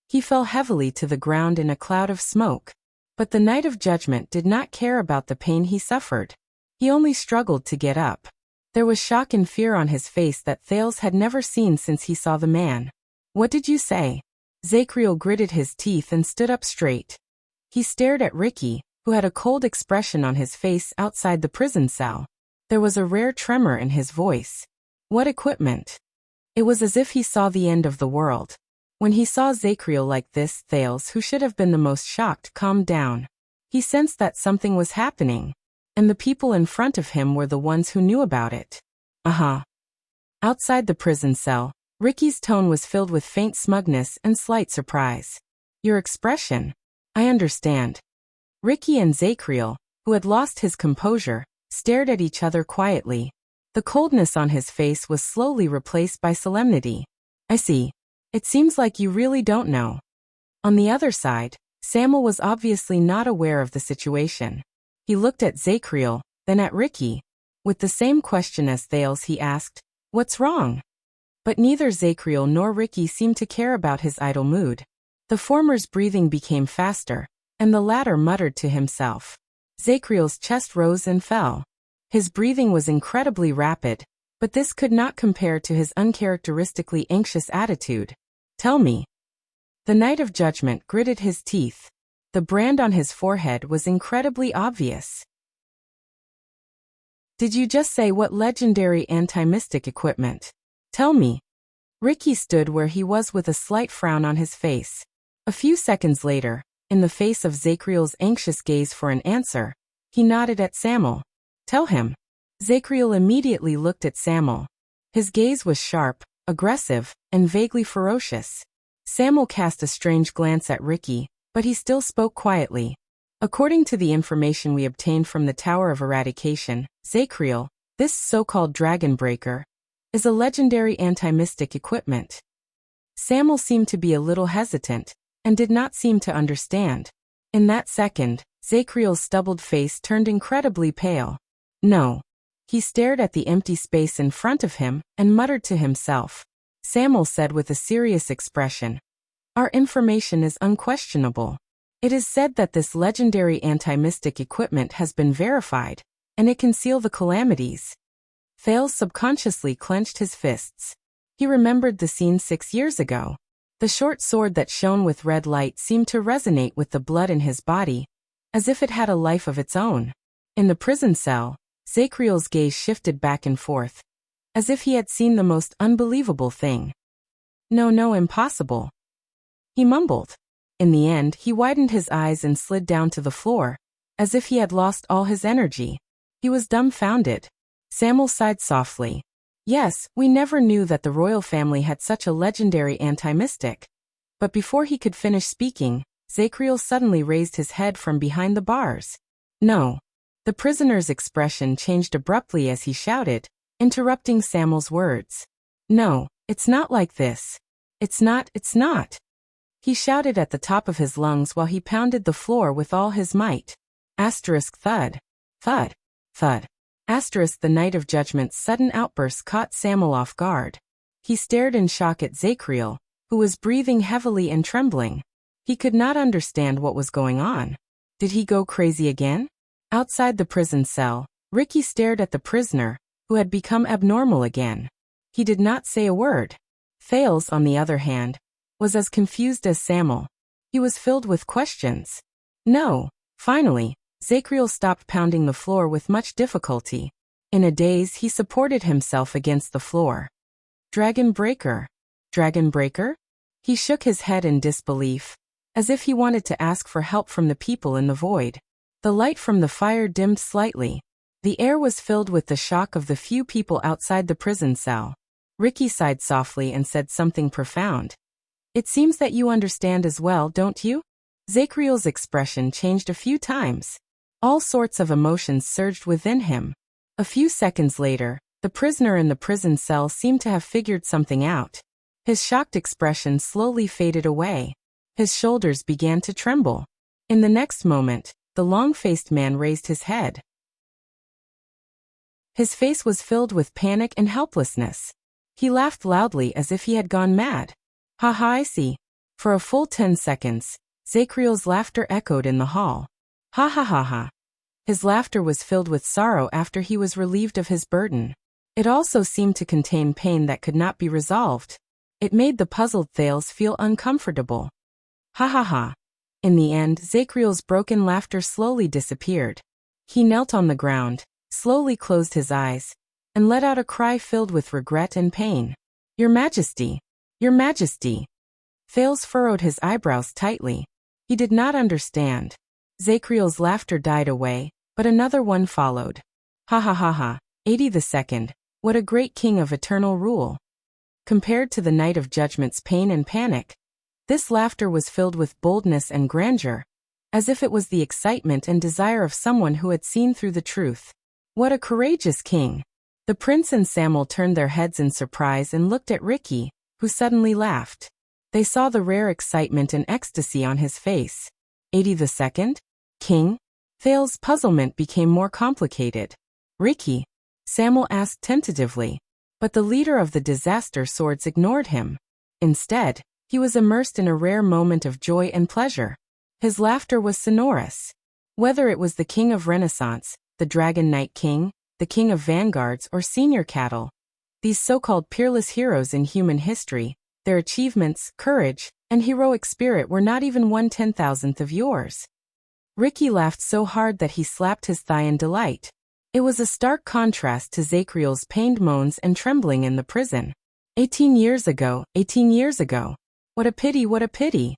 He fell heavily to the ground in a cloud of smoke. But the Knight of Judgment did not care about the pain he suffered. He only struggled to get up. There was shock and fear on his face that Thales had never seen since he saw the man. What did you say? Zachriel gritted his teeth and stood up straight. He stared at Ricky, who had a cold expression on his face outside the prison cell. There was a rare tremor in his voice. What equipment? It was as if he saw the end of the world. When he saw Zachriel like this, Thales, who should have been the most shocked, calmed down. He sensed that something was happening. And the people in front of him were the ones who knew about it. Outside the prison cell, Ricky's tone was filled with faint smugness and slight surprise. Your expression? I understand. Ricky and Zachriel, who had lost his composure, stared at each other quietly. The coldness on his face was slowly replaced by solemnity. I see. It seems like you really don't know. On the other side, Samuel was obviously not aware of the situation. He looked at Zachriel, then at Ricky. With the same question as Thales, he asked, "What's wrong?" But neither Zachriel nor Ricky seemed to care about his idle mood. The former's breathing became faster, and the latter muttered to himself. Zachriel's chest rose and fell. His breathing was incredibly rapid, but this could not compare to his uncharacteristically anxious attitude. Tell me. The Knight of Judgment gritted his teeth. The brand on his forehead was incredibly obvious. Did you just say what legendary anti-mystic equipment? Tell me. Ricky stood where he was with a slight frown on his face. A few seconds later, in the face of Zachriel's anxious gaze for an answer, he nodded at Samuel. Tell him. Zachriel immediately looked at Samuel. His gaze was sharp, aggressive, and vaguely ferocious. Samuel cast a strange glance at Ricky, but he still spoke quietly. According to the information we obtained from the Tower of Eradication, Zachriel, this so-called Dragon Breaker, is a legendary anti-mystic equipment. Samuel seemed to be a little hesitant, and did not seem to understand. In that second, Zachriel's stubbled face turned incredibly pale. No. He stared at the empty space in front of him and muttered to himself. Samuel said with a serious expression, "Our information is unquestionable. It is said that this legendary anti-mystic equipment has been verified, and it can seal the calamities." Thales subconsciously clenched his fists. He remembered the scene 6 years ago. The short sword that shone with red light seemed to resonate with the blood in his body, as if it had a life of its own. In the prison cell, Zachriel's gaze shifted back and forth, as if he had seen the most unbelievable thing. No, impossible," he mumbled. In the end, he widened his eyes and slid down to the floor, as if he had lost all his energy. He was dumbfounded. Samuel sighed softly. "Yes, we never knew that the royal family had such a legendary anti-mystic." But before he could finish speaking, Zachriel suddenly raised his head from behind the bars. "No." The prisoner's expression changed abruptly as he shouted, interrupting Samuel's words. "No, it's not like this. It's not. He shouted at the top of his lungs while he pounded the floor with all his might. Asterisk thud. Thud. Thud. Asterisk the Night of Judgment's sudden outburst caught Samuel off guard. He stared in shock at Zachriel, who was breathing heavily and trembling. He could not understand what was going on. Did he go crazy again? Outside the prison cell, Ricky stared at the prisoner, who had become abnormal again. He did not say a word. Thales, on the other hand, was as confused as Samuel. He was filled with questions. "No." Finally, Zachriel stopped pounding the floor with much difficulty. In a daze, he supported himself against the floor. "Dragon Breaker? Dragon Breaker?" He shook his head in disbelief, as if he wanted to ask for help from the people in the void. The light from the fire dimmed slightly. The air was filled with the shock of the few people outside the prison cell. Ricky sighed softly and said something profound. "It seems that you understand as well, don't you?" Zachriel's expression changed a few times. All sorts of emotions surged within him. A few seconds later, the prisoner in the prison cell seemed to have figured something out. His shocked expression slowly faded away. His shoulders began to tremble. In the next moment, the long-faced man raised his head. His face was filled with panic and helplessness. He laughed loudly as if he had gone mad. "Ha ha, I see." For a full 10 seconds, Zachriel's laughter echoed in the hall. "Ha ha ha ha." His laughter was filled with sorrow after he was relieved of his burden. It also seemed to contain pain that could not be resolved. It made the puzzled Thales feel uncomfortable. "Ha ha ha." In the end, Zachriel's broken laughter slowly disappeared. He knelt on the ground, slowly closed his eyes, and let out a cry filled with regret and pain. "Your Majesty! Your Majesty!" Thales furrowed his eyebrows tightly. He did not understand. Zachriel's laughter died away, but another one followed. "Ha ha ha ha, 82nd, what a great king of eternal rule." Compared to the Night of Judgment's pain and panic, this laughter was filled with boldness and grandeur, as if it was the excitement and desire of someone who had seen through the truth. What a courageous king! The prince and Samuel turned their heads in surprise and looked at Ricky, who suddenly laughed. They saw the rare excitement and ecstasy on his face. 82nd? King? Thales' puzzlement became more complicated. "Ricky?" Samuel asked tentatively, but the leader of the disaster swords ignored him. Instead, he was immersed in a rare moment of joy and pleasure. His laughter was sonorous. Whether it was the King of Renaissance, the Dragon Knight King, the King of Vanguards, or Senior Cattle, these so-called peerless heroes in human history, their achievements, courage, and heroic spirit were not even 1/10,000th of yours. Ricky laughed so hard that he slapped his thigh in delight. It was a stark contrast to Zachriel's pained moans and trembling in the prison. 18 years ago, 18 years ago. What a pity, what a pity.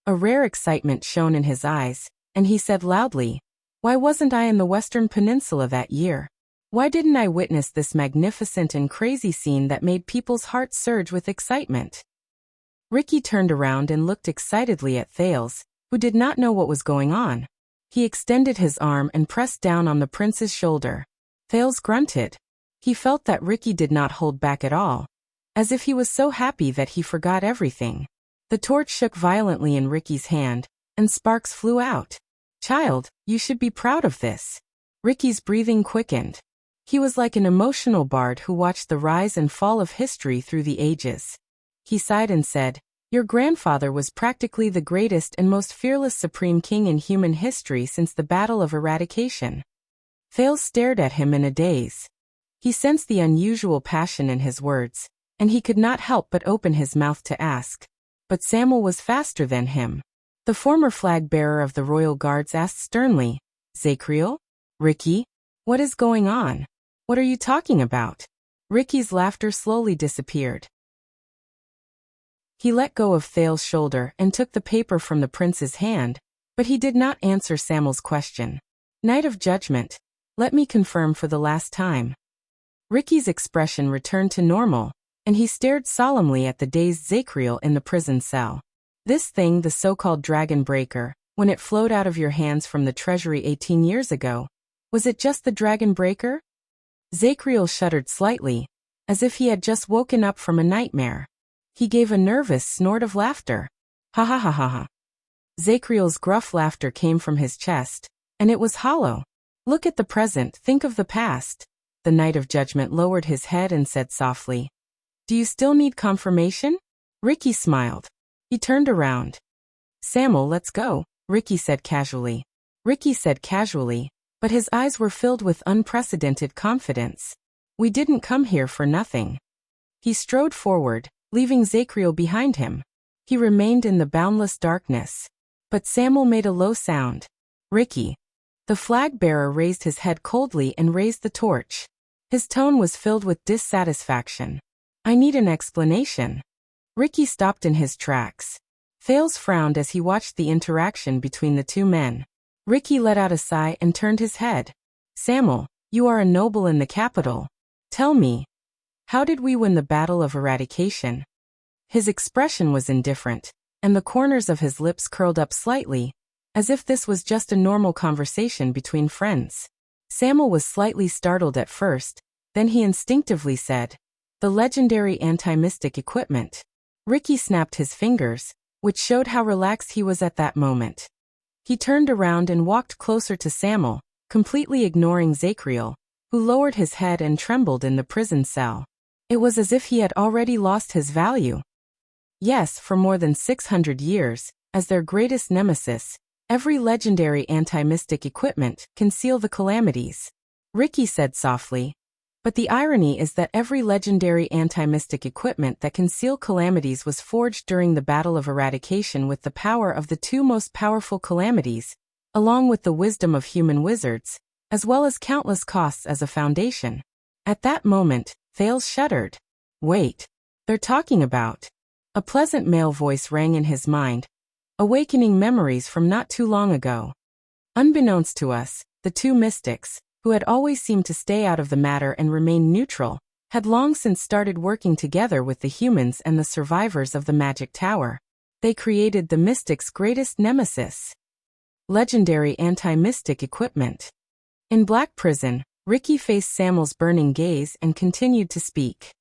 A rare excitement shone in his eyes, and he said loudly, "Why wasn't I in the Western Peninsula that year? Why didn't I witness this magnificent and crazy scene that made people's hearts surge with excitement?" Ricky turned around and looked excitedly at Thales, who did not know what was going on. He extended his arm and pressed down on the prince's shoulder. Thales grunted. He felt that Ricky did not hold back at all, as if he was so happy that he forgot everything. The torch shook violently in Ricky's hand, and sparks flew out. "Child, you should be proud of this." Ricky's breathing quickened. He was like an emotional bard who watched the rise and fall of history through the ages. He sighed and said, "Your grandfather was practically the greatest and most fearless supreme king in human history since the Battle of Eradication." Thales stared at him in a daze. He sensed the unusual passion in his words, and he could not help but open his mouth to ask. But Samuel was faster than him. The former flag-bearer of the royal guards asked sternly, "Zachriel? Ricky? What is going on? What are you talking about?" Ricky's laughter slowly disappeared. He let go of Thales' shoulder and took the paper from the prince's hand, but he did not answer Samuel's question. "Night of Judgment, let me confirm for the last time." Ricky's expression returned to normal, and he stared solemnly at the dazed Zachriel in the prison cell. "This thing, the so-called Dragon Breaker, when it flowed out of your hands from the treasury 18 years ago, was it just the Dragon Breaker?" Zachriel shuddered slightly, as if he had just woken up from a nightmare. He gave a nervous snort of laughter. "Ha ha ha ha ha." Zachriel's gruff laughter came from his chest, and it was hollow. "Look at the present, think of the past." The Knight of Judgment lowered his head and said softly, "Do you still need confirmation?" Ricky smiled. He turned around. "Samuel, let's go," Ricky said casually. But his eyes were filled with unprecedented confidence. "We didn't come here for nothing." He strode forward, leaving Zachriel behind him. He remained in the boundless darkness. But Samuel made a low sound. "Ricky." The flag-bearer raised his head coldly and raised the torch. His tone was filled with dissatisfaction. "I need an explanation." Ricky stopped in his tracks. Thales frowned as he watched the interaction between the two men. Ricky let out a sigh and turned his head. "Samuel, you are a noble in the capital. Tell me, how did we win the Battle of Eradication?" His expression was indifferent, and the corners of his lips curled up slightly, as if this was just a normal conversation between friends. Samuel was slightly startled at first, then he instinctively said, "The legendary anti-mystic equipment." Ricky snapped his fingers, which showed how relaxed he was at that moment. He turned around and walked closer to Samuel, completely ignoring Zachriel, who lowered his head and trembled in the prison cell. It was as if he had already lost his value. Yes, for more than 600 years, as their greatest nemesis, every legendary anti-mystic equipment concealed the calamities. Ricky said softly, "But the irony is that every legendary anti-mystic equipment that conceal calamities was forged during the Battle of Eradication with the power of the two most powerful calamities, along with the wisdom of human wizards, as well as countless costs as a foundation." At that moment, Thales shuddered. "Wait. They're talking about..." A pleasant male voice rang in his mind, awakening memories from not too long ago. Unbeknownst to us, the two mystics, who had always seemed to stay out of the matter and remain neutral, had long since started working together with the humans and the survivors of the Magic Tower. They created the mystics' greatest nemesis. Legendary anti-mystic equipment. In Black Prison, Ricky faced Samuel's burning gaze and continued to speak.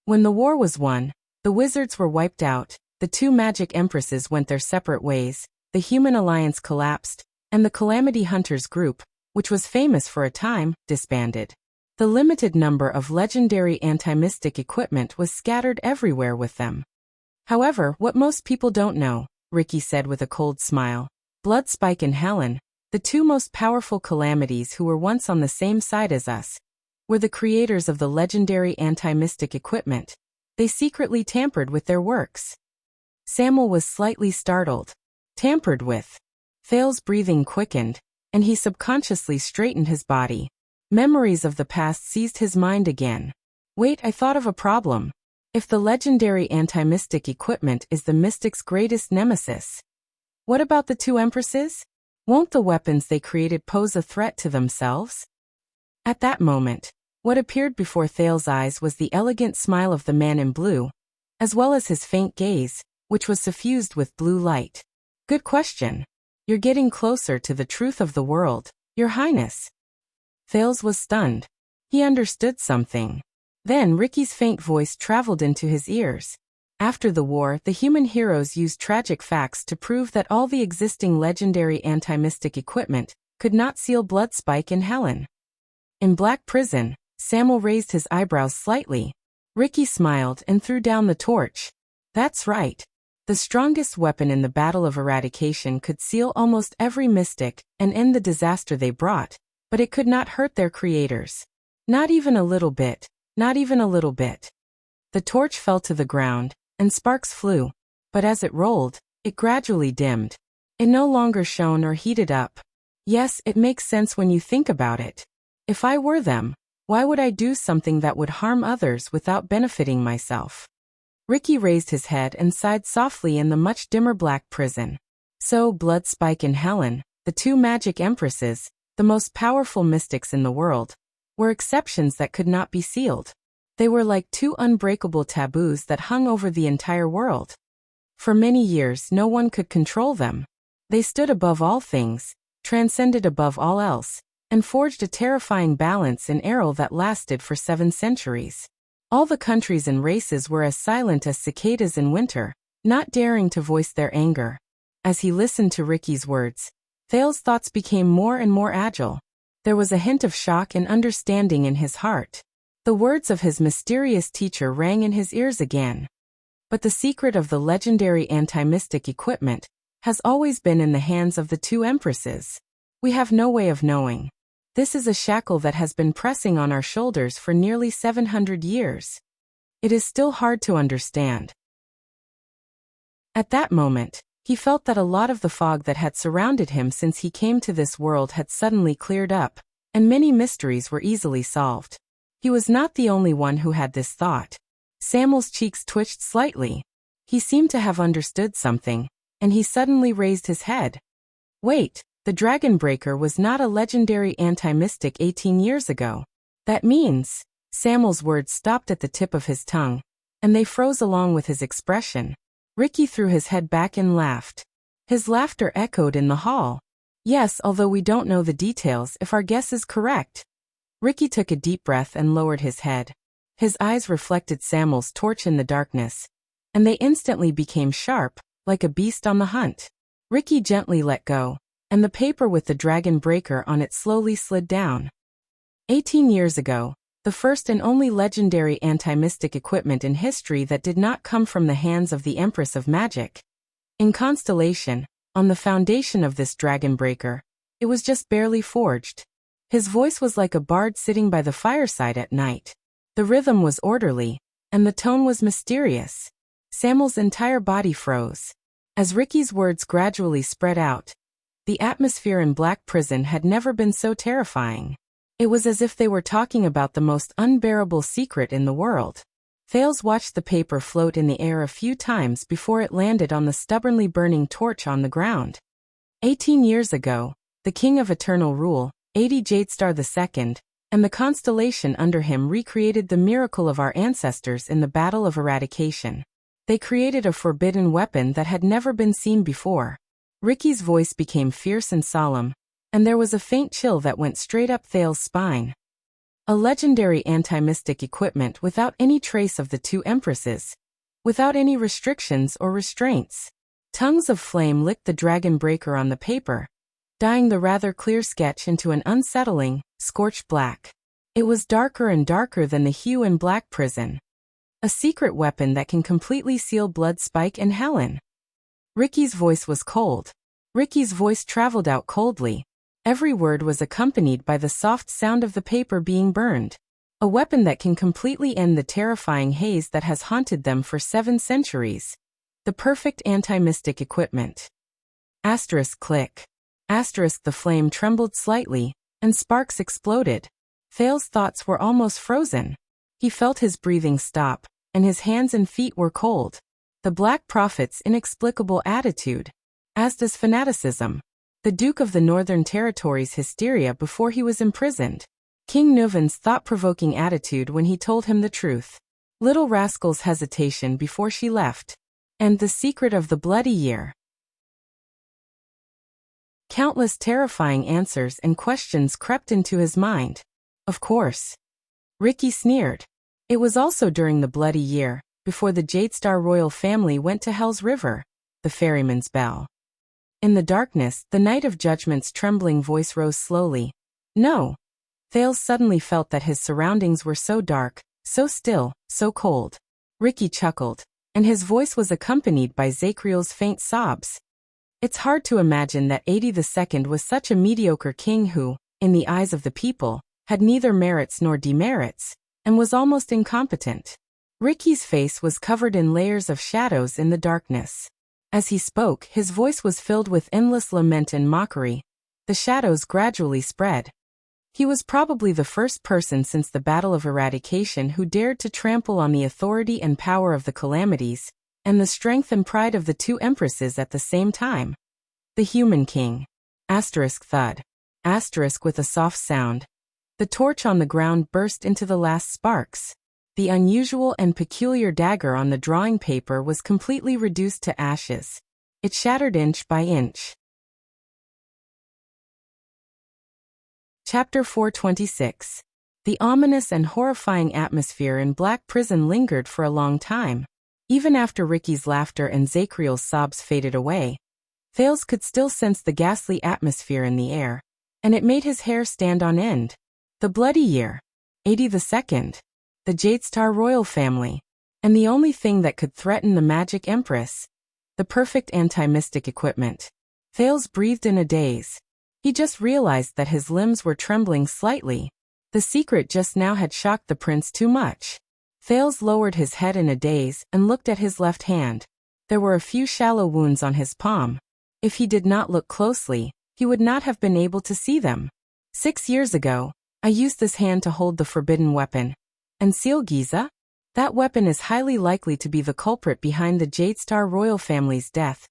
When the war was won, the wizards were wiped out, the two magic empresses went their separate ways, the human alliance collapsed, and the Calamity Hunters group, which was famous for a time, disbanded. The limited number of legendary anti-mystic equipment was scattered everywhere with them. However, what most people don't know, Ricky said with a cold smile, Bloodspike and Helen, the two most powerful calamities who were once on the same side as us, were the creators of the legendary anti-mystic equipment. They secretly tampered with their works. Samuel was slightly startled. Tampered with? Thales' breathing quickened, and he subconsciously straightened his body. Memories of the past seized his mind again. Wait, I thought of a problem. If the legendary anti-mystic equipment is the mystic's greatest nemesis, what about the two empresses? Won't the weapons they created pose a threat to themselves? At that moment, what appeared before Thales' eyes was the elegant smile of the man in blue, as well as his faint gaze, which was suffused with blue light. Good question. You're getting closer to the truth of the world, Your Highness. Thales was stunned. He understood something. Then Ricky's faint voice traveled into his ears. After the war, the human heroes used tragic facts to prove that all the existing legendary anti-mystic equipment could not seal blood spike in Helen. In Black Prison, Samuel raised his eyebrows slightly. Ricky smiled and threw down the torch. That's right. The strongest weapon in the Battle of Eradication could seal almost every mystic and end the disaster they brought, but it could not hurt their creators. Not even a little bit, not even a little bit. The torch fell to the ground, and sparks flew, but as it rolled, it gradually dimmed. It no longer shone or heated up. Yes, it makes sense when you think about it. If I were them, why would I do something that would harm others without benefiting myself? Ricky raised his head and sighed softly in the much dimmer Black Prison. So, Blood Spike and Helen, the two magic empresses, the most powerful mystics in the world, were exceptions that could not be sealed. They were like two unbreakable taboos that hung over the entire world. For many years no one could control them. They stood above all things, transcended above all else, and forged a terrifying balance in Errol that lasted for 7 centuries. All the countries and races were as silent as cicadas in winter, not daring to voice their anger. As he listened to Ricky's words, Thales's thoughts became more and more agile. There was a hint of shock and understanding in his heart. The words of his mysterious teacher rang in his ears again. But the secret of the legendary anti-mystic equipment has always been in the hands of the two empresses. We have no way of knowing. This is a shackle that has been pressing on our shoulders for nearly 700 years. It is still hard to understand. At that moment, he felt that a lot of the fog that had surrounded him since he came to this world had suddenly cleared up, and many mysteries were easily solved. He was not the only one who had this thought. Samuel's cheeks twitched slightly. He seemed to have understood something, and he suddenly raised his head. Wait, the Dragon Breaker was not a legendary anti-mystic 18 years ago. That means, Samuel's words stopped at the tip of his tongue, and they froze along with his expression. Ricky threw his head back and laughed. His laughter echoed in the hall. Yes, although we don't know the details if our guess is correct. Ricky took a deep breath and lowered his head. His eyes reflected Samuel's torch in the darkness, and they instantly became sharp, like a beast on the hunt. Ricky gently let go, and the paper with the Dragon Breaker on it slowly slid down. 18 years ago, the first and only legendary anti-mystic equipment in history that did not come from the hands of the Empress of Magic. In Constellation, on the foundation of this Dragon Breaker, it was just barely forged. His voice was like a bard sitting by the fireside at night. The rhythm was orderly, and the tone was mysterious. Samuel's entire body froze. As Ricky's words gradually spread out, the atmosphere in Black Prison had never been so terrifying. It was as if they were talking about the most unbearable secret in the world. Thales watched the paper float in the air a few times before it landed on the stubbornly burning torch on the ground. 18 years ago, the King of Eternal Rule, 80 Jadestar II, and the constellation under him recreated the miracle of our ancestors in the Battle of Eradication. They created a forbidden weapon that had never been seen before. Ricky's voice became fierce and solemn, and there was a faint chill that went straight up Thales's spine. A legendary anti-mystic equipment without any trace of the two empresses, without any restrictions or restraints. Tongues of flame licked the Dragon Breaker on the paper, dyeing the rather clear sketch into an unsettling, scorched black. It was darker and darker than the hue in Black Prison. A secret weapon that can completely seal Blood Spike and Helen. Ricky's voice was cold. Ricky's voice traveled out coldly. Every word was accompanied by the soft sound of the paper being burned. A weapon that can completely end the terrifying haze that has haunted them for 7 centuries. The perfect anti-mystic equipment. Asterisk click. Asterisk the flame trembled slightly, and sparks exploded. Thales's thoughts were almost frozen. He felt his breathing stop, and his hands and feet were cold. The Black Prophet's inexplicable attitude. Asda's fanaticism. The Duke of the Northern Territory's hysteria before he was imprisoned. King Nuvan's thought-provoking attitude when he told him the truth. Little Rascal's hesitation before she left. And the secret of the bloody year. Countless terrifying answers and questions crept into his mind. Of course. Ricky sneered. It was also during the bloody year, before the Jadestar royal family went to Hell's River, the ferryman's bell. In the darkness, the Knight of Judgment's trembling voice rose slowly. No. Thales suddenly felt that his surroundings were so dark, so still, so cold. Ricky chuckled, and his voice was accompanied by Zachriel's faint sobs. It's hard to imagine that 82nd was such a mediocre king who, in the eyes of the people, had neither merits nor demerits, and was almost incompetent. Ricky's face was covered in layers of shadows in the darkness. As he spoke, his voice was filled with endless lament and mockery. The shadows gradually spread. He was probably the first person since the Battle of Eradication who dared to trample on the authority and power of the Calamities, and the strength and pride of the two empresses at the same time. The Human King. Asterisk thud. Asterisk with a soft sound. The torch on the ground burst into the last sparks. The unusual and peculiar dagger on the drawing paper was completely reduced to ashes. It shattered inch by inch. Chapter 426. The ominous and horrifying atmosphere in Black Prison lingered for a long time. Even after Ricky's laughter and Zachriel's sobs faded away, Thales could still sense the ghastly atmosphere in the air, and it made his hair stand on end. The bloody year. 82nd. The Jadestar royal family. And the only thing that could threaten the Magic Empress. The perfect anti-mystic equipment. Thales breathed in a daze. He just realized that his limbs were trembling slightly. The secret just now had shocked the prince too much. Thales lowered his head in a daze and looked at his left hand. There were a few shallow wounds on his palm. If he did not look closely, he would not have been able to see them. 6 years ago, I used this hand to hold the forbidden weapon. And Seal Giza? That weapon is highly likely to be the culprit behind the Jadestar royal family's death.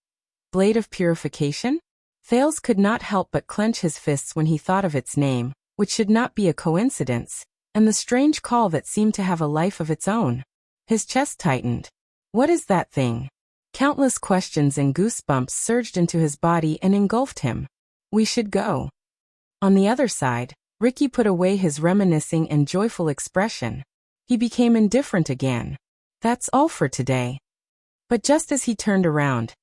Blade of Purification? Thales could not help but clench his fists when he thought of its name, which should not be a coincidence, and the strange call that seemed to have a life of its own. His chest tightened. What is that thing? Countless questions and goosebumps surged into his body and engulfed him. We should go. On the other side, Ricky put away his reminiscing and joyful expression. He became indifferent again. That's all for today. But just as he turned around.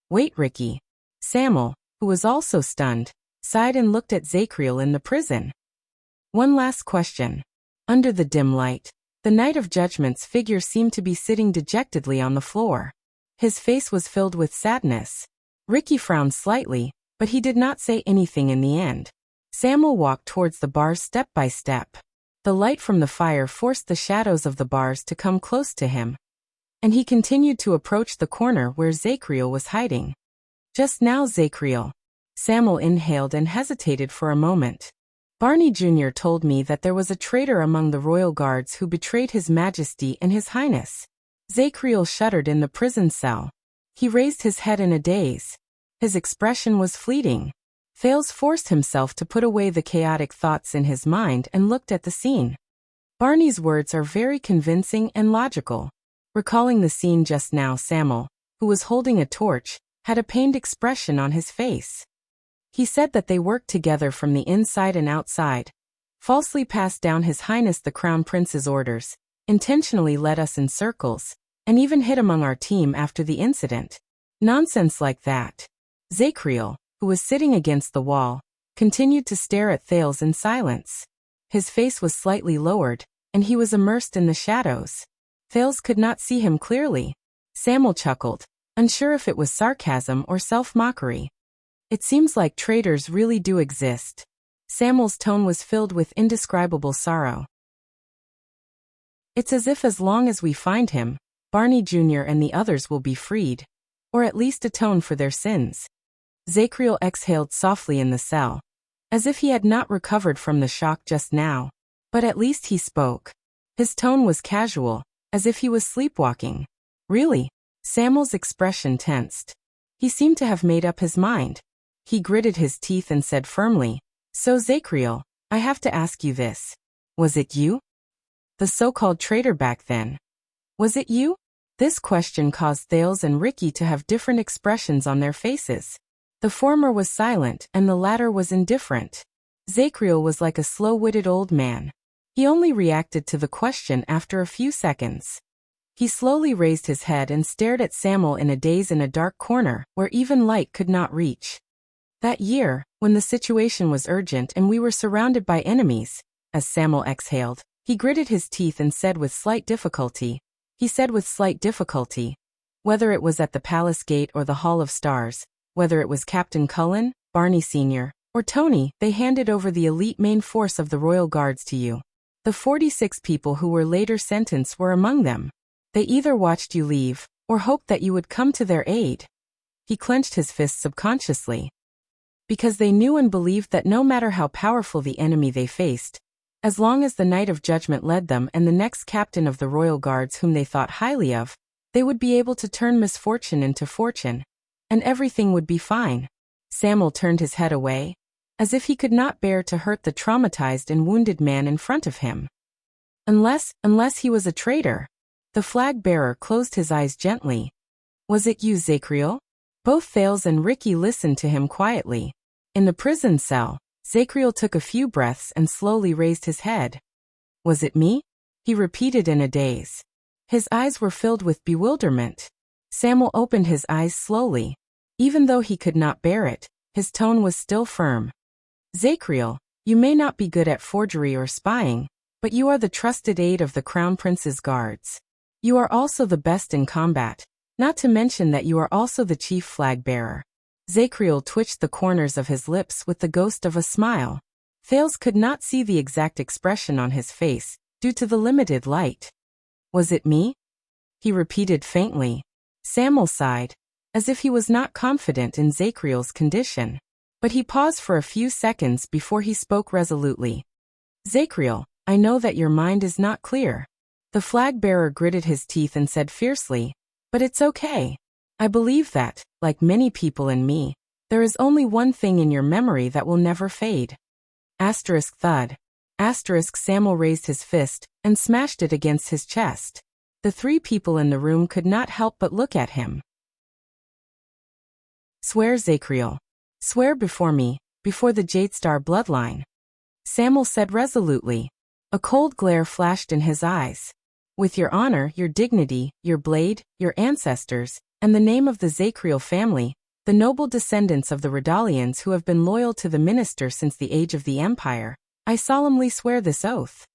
Wait, Ricky. Samuel, who was also stunned, sighed and looked at Zachriel in the prison. One last question. Under the dim light, the Knight of Judgment's figure seemed to be sitting dejectedly on the floor. His face was filled with sadness. Ricky frowned slightly, but he did not say anything in the end. Samuel walked towards the bars step by step. The light from the fire forced the shadows of the bars to come close to him. And he continued to approach the corner where Zachriel was hiding. Just now, Zachriel. Samuel inhaled and hesitated for a moment. Barney Jr. told me that there was a traitor among the royal guards who betrayed His Majesty and His Highness. Zachriel shuddered in the prison cell. He raised his head in a daze. His expression was fleeting. Thales forced himself to put away the chaotic thoughts in his mind and looked at the scene. Barney's words are very convincing and logical. Recalling the scene just now, Samuel, who was holding a torch, had a pained expression on his face. He said that they worked together from the inside and outside, falsely passed down His Highness the Crown Prince's orders, intentionally led us in circles, and even hid among our team after the incident. Nonsense like that. Zachriel, who was sitting against the wall, continued to stare at Thales in silence. His face was slightly lowered, and he was immersed in the shadows. Thales could not see him clearly. Samuel chuckled, unsure if it was sarcasm or self-mockery. It seems like traitors really do exist. Samuel's tone was filled with indescribable sorrow. It's as if as long as we find him, Barney Jr. and the others will be freed, or at least atone for their sins. Zachriel exhaled softly in the cell, as if he had not recovered from the shock just now, but at least he spoke. His tone was casual, as if he was sleepwalking. Really? Samuel's expression tensed. He seemed to have made up his mind. He gritted his teeth and said firmly, So Zachriel, I have to ask you this. Was it you? The so-called traitor back then. Was it you? This question caused Thales and Ricky to have different expressions on their faces. The former was silent and the latter was indifferent. Zachriel was like a slow-witted old man. He only reacted to the question after a few seconds. He slowly raised his head and stared at Samuel in a daze in a dark corner, where even light could not reach. That year, when the situation was urgent and we were surrounded by enemies, as Samuel exhaled, he gritted his teeth and said with slight difficulty, whether it was at the palace gate or the Hall of Stars, whether it was Captain Cullen, Barney Sr., or Tony, they handed over the elite main force of the Royal Guards to you. The 46 people who were later sentenced were among them. They either watched you leave, or hoped that you would come to their aid. He clenched his fists subconsciously. Because they knew and believed that no matter how powerful the enemy they faced, as long as the Knight of Judgment led them and the next captain of the Royal Guards whom they thought highly of, they would be able to turn misfortune into fortune, and everything would be fine. Samuel turned his head away, as if he could not bear to hurt the traumatized and wounded man in front of him. Unless he was a traitor. The flag-bearer closed his eyes gently. Was it you, Zachriel? Both Thales and Ricky listened to him quietly. In the prison cell, Zachriel took a few breaths and slowly raised his head. Was it me? He repeated in a daze. His eyes were filled with bewilderment. Samuel opened his eyes slowly. Even though he could not bear it, his tone was still firm. Zachriel, you may not be good at forgery or spying, but you are the trusted aide of the Crown Prince's guards. You are also the best in combat, not to mention that you are also the chief flag-bearer. Zachriel twitched the corners of his lips with the ghost of a smile. Thales could not see the exact expression on his face, due to the limited light. Was it me? He repeated faintly. Samuel sighed, as if he was not confident in Zachriel's condition. But he paused for a few seconds before he spoke resolutely. Zachriel, I know that your mind is not clear. The flag-bearer gritted his teeth and said fiercely, but it's okay. I believe that, like many people and me, there is only one thing in your memory that will never fade. Thud. Samuel raised his fist and smashed it against his chest. The three people in the room could not help but look at him. Swear, Zachriel. Swear before me, before the Jadestar bloodline. Samuel said resolutely. A cold glare flashed in his eyes. With your honor, your dignity, your blade, your ancestors, and the name of the Zachriel family, the noble descendants of the Redalians who have been loyal to the minister since the age of the Empire, I solemnly swear this oath.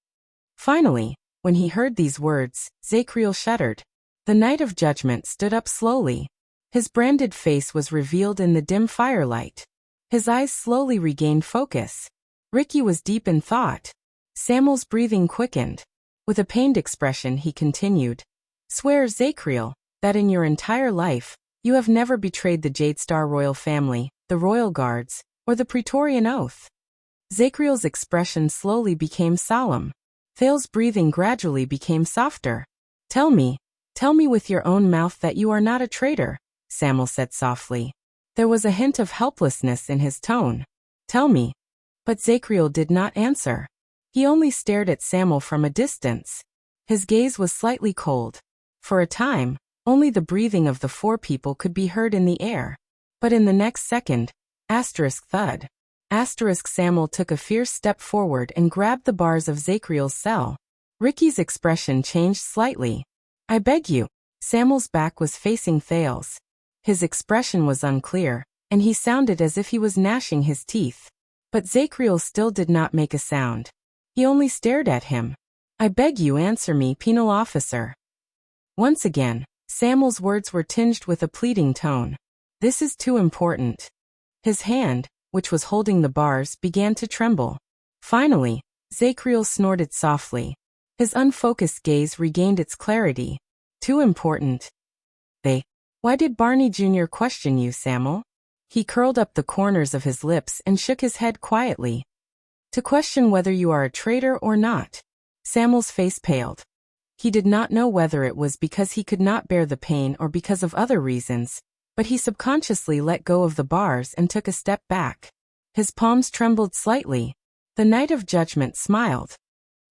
Finally, when he heard these words, Zachriel shuddered. The Knight of Judgment stood up slowly. His branded face was revealed in the dim firelight. His eyes slowly regained focus. Ricky was deep in thought. Samuel's breathing quickened. With a pained expression he continued. Swear, Zachriel, that in your entire life, you have never betrayed the Jadestar royal family, the Royal Guards, or the Praetorian Oath. Zachriel's expression slowly became solemn. Thale's breathing gradually became softer. Tell me with your own mouth that you are not a traitor, Samuel said softly. There was a hint of helplessness in his tone. Tell me. But Zachriel did not answer. He only stared at Samuel from a distance. His gaze was slightly cold. For a time, only the breathing of the four people could be heard in the air. But in the next second, thud. Samuel took a fierce step forward and grabbed the bars of Zachriel's cell. Ricky's expression changed slightly. I beg you. Samuel's back was facing Thales. His expression was unclear, and he sounded as if he was gnashing his teeth. But Zachriel still did not make a sound. He only stared at him. I beg you, answer me, penal officer. Once again, Samuel's words were tinged with a pleading tone. This is too important. His hand, which was holding the bars, began to tremble. Finally, Zachriel snorted softly. His unfocused gaze regained its clarity. Too important. Why did Barney Jr. question you, Samuel? He curled up the corners of his lips and shook his head quietly. To question whether you are a traitor or not. Samuel's face paled. He did not know whether it was because he could not bear the pain or because of other reasons, but he subconsciously let go of the bars and took a step back. His palms trembled slightly. The Knight of Judgment smiled.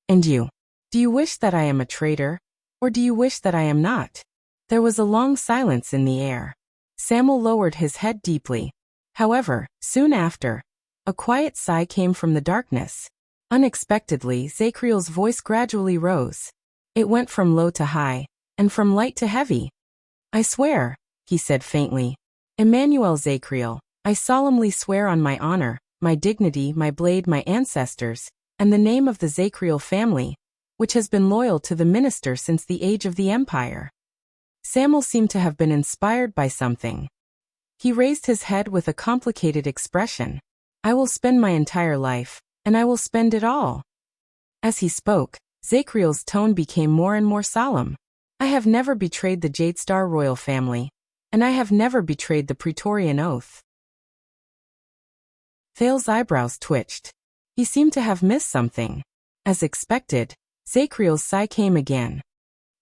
And you? Do you wish that I am a traitor? Or do you wish that I am not? There was a long silence in the air. Samuel lowered his head deeply. However, soon after, a quiet sigh came from the darkness. Unexpectedly, Zachriel's voice gradually rose. It went from low to high, and from light to heavy. I swear, he said faintly. Emmanuel Zachriel, I solemnly swear on my honor, my dignity, my blade, my ancestors, and the name of the Zachriel family, which has been loyal to the minister since the age of the empire. Samuel seemed to have been inspired by something. He raised his head with a complicated expression. I will spend my entire life, and I will spend it all. As he spoke, Zachriel's tone became more and more solemn. I have never betrayed the Jadestar royal family, and I have never betrayed the Praetorian oath. Thales's eyebrows twitched. He seemed to have missed something. As expected, Zachriel's sigh came again.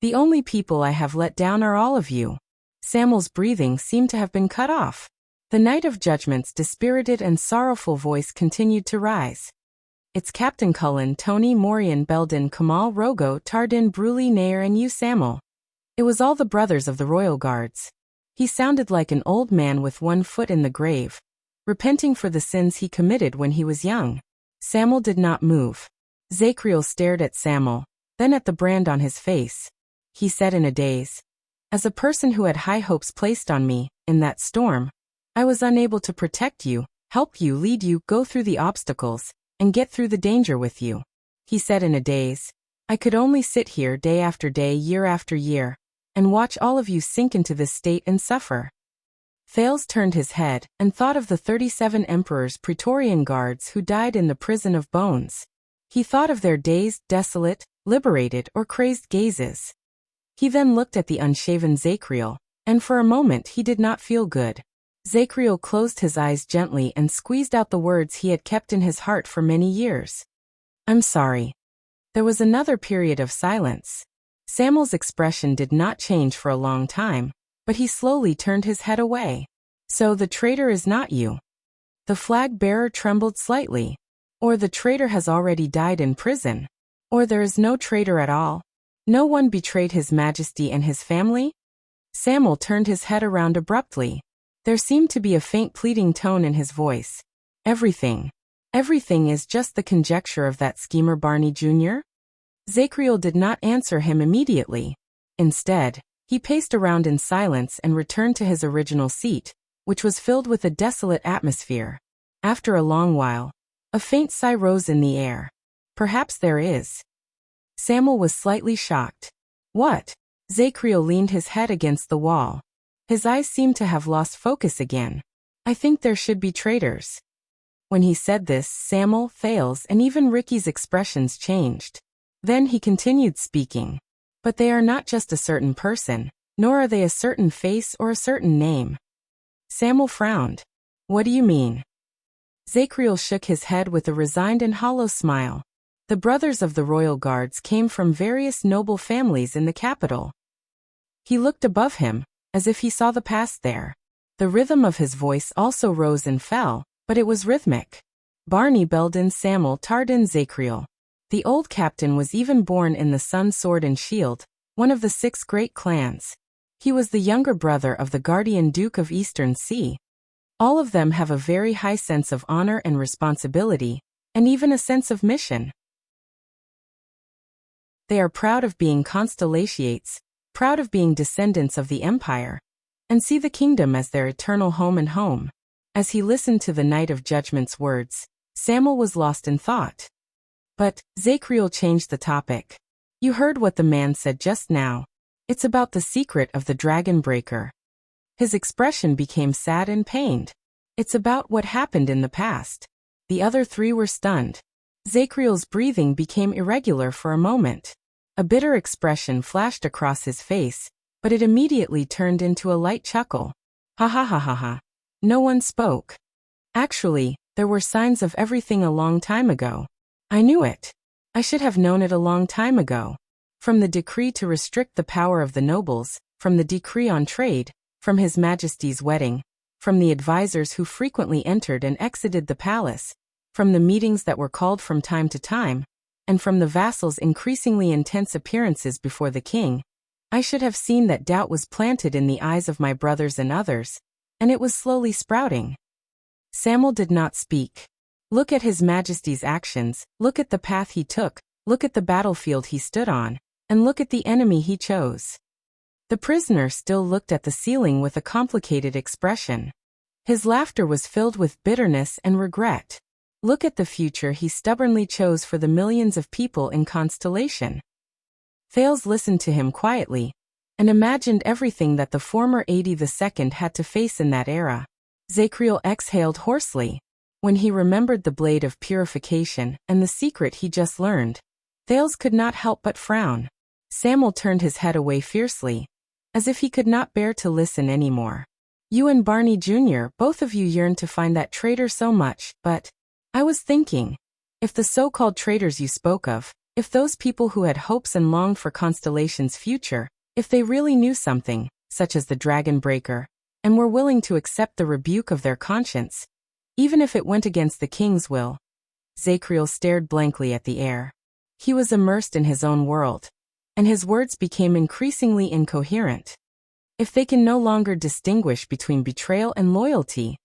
The only people I have let down are all of you. Samuel's breathing seemed to have been cut off. The Knight of Judgment's dispirited and sorrowful voice continued to rise. It's Captain Cullen, Tony, Morian, Belden, Kamal, Rogo, Tardin, Bruley, Nair, and you, Samuel. It was all the brothers of the Royal Guards. He sounded like an old man with one foot in the grave, repenting for the sins he committed when he was young. Samuel did not move. Zachriel stared at Samuel, then at the brand on his face. He said in a daze, as a person who had high hopes placed on me, in that storm, I was unable to protect you, help you, lead you, go through the obstacles, and get through the danger with you. He said in a daze, I could only sit here day after day, year after year, and watch all of you sink into this state and suffer. Thales turned his head and thought of the 37 emperors' Praetorian guards who died in the prison of bones. He thought of their dazed, desolate, liberated, or crazed gazes. He then looked at the unshaven Zachriel, and for a moment he did not feel good. Zachriel closed his eyes gently and squeezed out the words he had kept in his heart for many years. I'm sorry. There was another period of silence. Samuel's expression did not change for a long time, but he slowly turned his head away. So the traitor is not you. The flag-bearer trembled slightly. Or the traitor has already died in prison. Or there is no traitor at all. No one betrayed His Majesty and his family? Samuel turned his head around abruptly. There seemed to be a faint pleading tone in his voice. Everything is just the conjecture of that schemer Barney Jr.? Zachriel did not answer him immediately. Instead, he paced around in silence and returned to his original seat, which was filled with a desolate atmosphere. After a long while, a faint sigh rose in the air. Perhaps there is. Samuel was slightly shocked. What? Zachriel leaned his head against the wall. His eyes seemed to have lost focus again. I think there should be traitors. When he said this, Samuel, Thales, and even Ricky's expressions changed. Then he continued speaking. But they are not just a certain person, nor are they a certain face or a certain name. Samuel frowned. What do you mean? Zachriel shook his head with a resigned and hollow smile. The brothers of the royal guards came from various noble families in the capital. He looked above him, as if he saw the past there. The rhythm of his voice also rose and fell, but it was rhythmic. Barney, Belden, Samuel, Tardin, Zachriel. The old captain was even born in the Sun, Sword and Shield, one of the 6 great clans. He was the younger brother of the guardian Duke of Eastern Sea. All of them have a very high sense of honor and responsibility, and even a sense of mission. They are proud of being constellations, proud of being descendants of the empire, and see the kingdom as their eternal home and home. As he listened to the Knight of Judgment's words, Samuel was lost in thought. But Zachriel changed the topic. You heard what the man said just now. It's about the secret of the dragon breaker. His expression became sad and pained. It's about what happened in the past. The other 3 were stunned. Zachriel's breathing became irregular for a moment. A bitter expression flashed across his face, but it immediately turned into a light chuckle. Ha ha ha ha ha. No one spoke. Actually, there were signs of everything a long time ago. I knew it. I should have known it a long time ago. From the decree to restrict the power of the nobles, from the decree on trade, from His Majesty's wedding, from the advisors who frequently entered and exited the palace, from the meetings that were called from time to time, and from the vassals' increasingly intense appearances before the king, I should have seen that doubt was planted in the eyes of my brothers and others, and it was slowly sprouting. Samuel did not speak. Look at His Majesty's actions, look at the path he took, look at the battlefield he stood on, and look at the enemy he chose. The prisoner still looked at the ceiling with a complicated expression. His laughter was filled with bitterness and regret. Look at the future he stubbornly chose for the millions of people in Constellation. Thales listened to him quietly, and imagined everything that the former 82nd had to face in that era. Zachriel exhaled hoarsely. When he remembered the blade of purification and the secret he just learned, Thales could not help but frown. Samuel turned his head away fiercely, as if he could not bear to listen anymore. You and Barney Jr., both of you yearn to find that traitor so much, but I was thinking, if the so-called traitors you spoke of, if those people who had hopes and longed for Constellation's future, if they really knew something, such as the Dragon Breaker, and were willing to accept the rebuke of their conscience, even if it went against the king's will. Zachriel stared blankly at the air. He was immersed in his own world, and his words became increasingly incoherent. If they can no longer distinguish between betrayal and loyalty,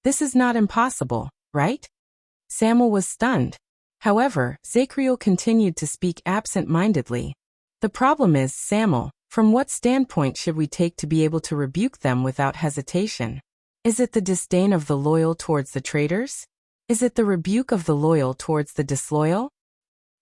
this is not impossible, right? Samuel was stunned. However, Zachriel continued to speak absent-mindedly. The problem is, Samuel, from what standpoint should we take to be able to rebuke them without hesitation? Is it the disdain of the loyal towards the traitors? Is it the rebuke of the loyal towards the disloyal?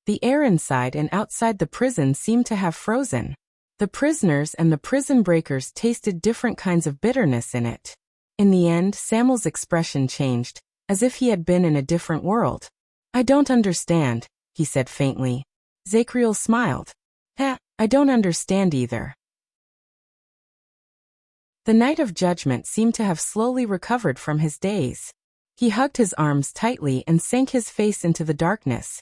The air inside and outside the prison seemed to have frozen. The prisoners and the prison breakers tasted different kinds of bitterness in it. In the end, Samuel's expression changed, as if he had been in a different world. I don't understand, he said faintly. Zachriel smiled. I don't understand either. The Knight of Judgment seemed to have slowly recovered from his daze. He hugged his arms tightly and sank his face into the darkness.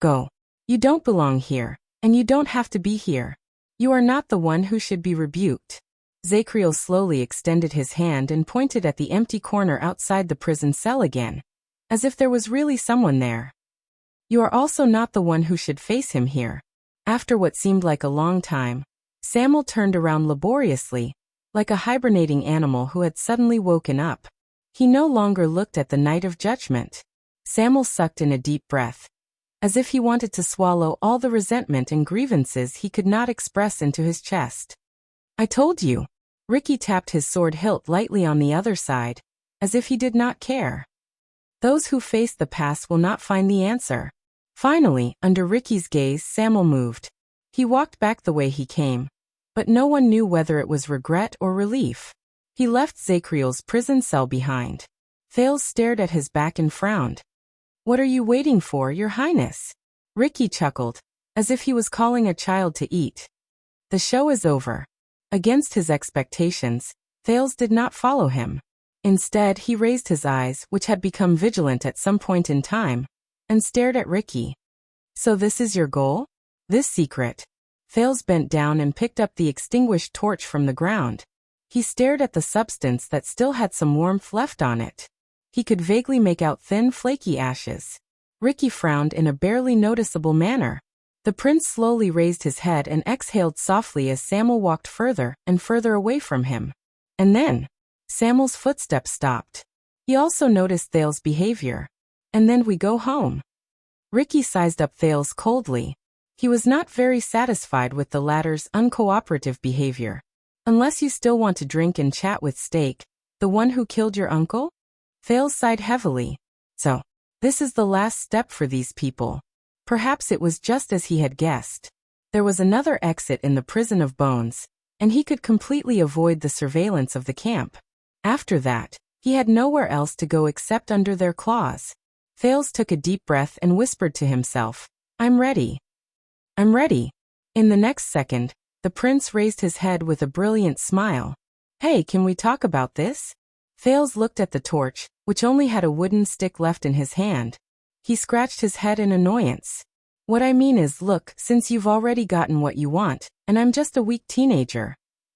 Go. You don't belong here, and you don't have to be here. You are not the one who should be rebuked. Zachriel slowly extended his hand and pointed at the empty corner outside the prison cell again, as if there was really someone there. You are also not the one who should face him here. After what seemed like a long time, Samuel turned around laboriously, like a hibernating animal who had suddenly woken up. He no longer looked at the Knight of Judgment. Samuel sucked in a deep breath, as if he wanted to swallow all the resentment and grievances he could not express into his chest. I told you. Ricky tapped his sword hilt lightly on the other side, as if he did not care. Those who face the past will not find the answer. Finally, under Ricky's gaze, Samuel moved. He walked back the way he came, but no one knew whether it was regret or relief. He left Zachriel's prison cell behind. Thales stared at his back and frowned. What are you waiting for, Your Highness? Ricky chuckled, as if he was calling a child to eat. The show is over. Against his expectations, Thales did not follow him. Instead, he raised his eyes, which had become vigilant at some point in time, and stared at Ricky. So this is your goal? This secret? Thales bent down and picked up the extinguished torch from the ground. He stared at the substance that still had some warmth left on it. He could vaguely make out thin, flaky ashes. Ricky frowned in a barely noticeable manner. The prince slowly raised his head and exhaled softly as Samuel walked further and further away from him. And then, Samuel's footsteps stopped. He also noticed Thales' behavior. And then we go home. Ricky sized up Thales coldly. He was not very satisfied with the latter's uncooperative behavior. Unless you still want to drink and chat with Stake, the one who killed your uncle? Thales sighed heavily. So, this is the last step for these people. Perhaps it was just as he had guessed. There was another exit in the prison of bones, and he could completely avoid the surveillance of the camp. After that, he had nowhere else to go except under their claws. Thales took a deep breath and whispered to himself, I'm ready. I'm ready. In the next second, the prince raised his head with a brilliant smile. Hey, can we talk about this? Thales looked at the torch, which only had a wooden stick left in his hand. He scratched his head in annoyance. What I mean is, look, since you've already gotten what you want, and I'm just a weak teenager.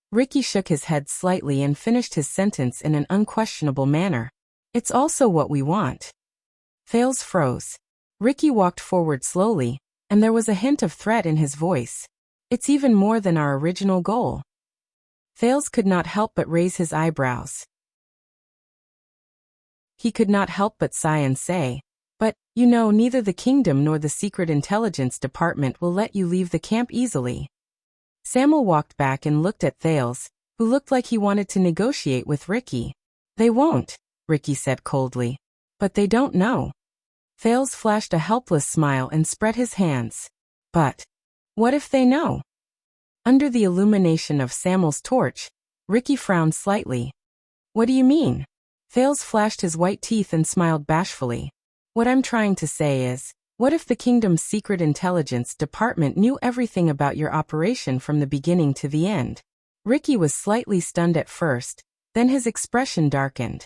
Ricky shook his head slightly and finished his sentence in an unquestionable manner. It's also what we want. Thales froze. Ricky walked forward slowly, and there was a hint of threat in his voice. It's even more than our original goal. Thales could not help but raise his eyebrows. He could not help but sigh and say, but, you know, neither the kingdom nor the Secret Intelligence Department will let you leave the camp easily. Samuel walked back and looked at Thales, who looked like he wanted to negotiate with Ricky. They won't, Ricky said coldly. But they don't know. Thales flashed a helpless smile and spread his hands. But what if they know? Under the illumination of Samuel's torch, Ricky frowned slightly. What do you mean? Thales flashed his white teeth and smiled bashfully. What I'm trying to say is, what if the kingdom's secret intelligence department knew everything about your operation from the beginning to the end? Ricky was slightly stunned at first, then his expression darkened.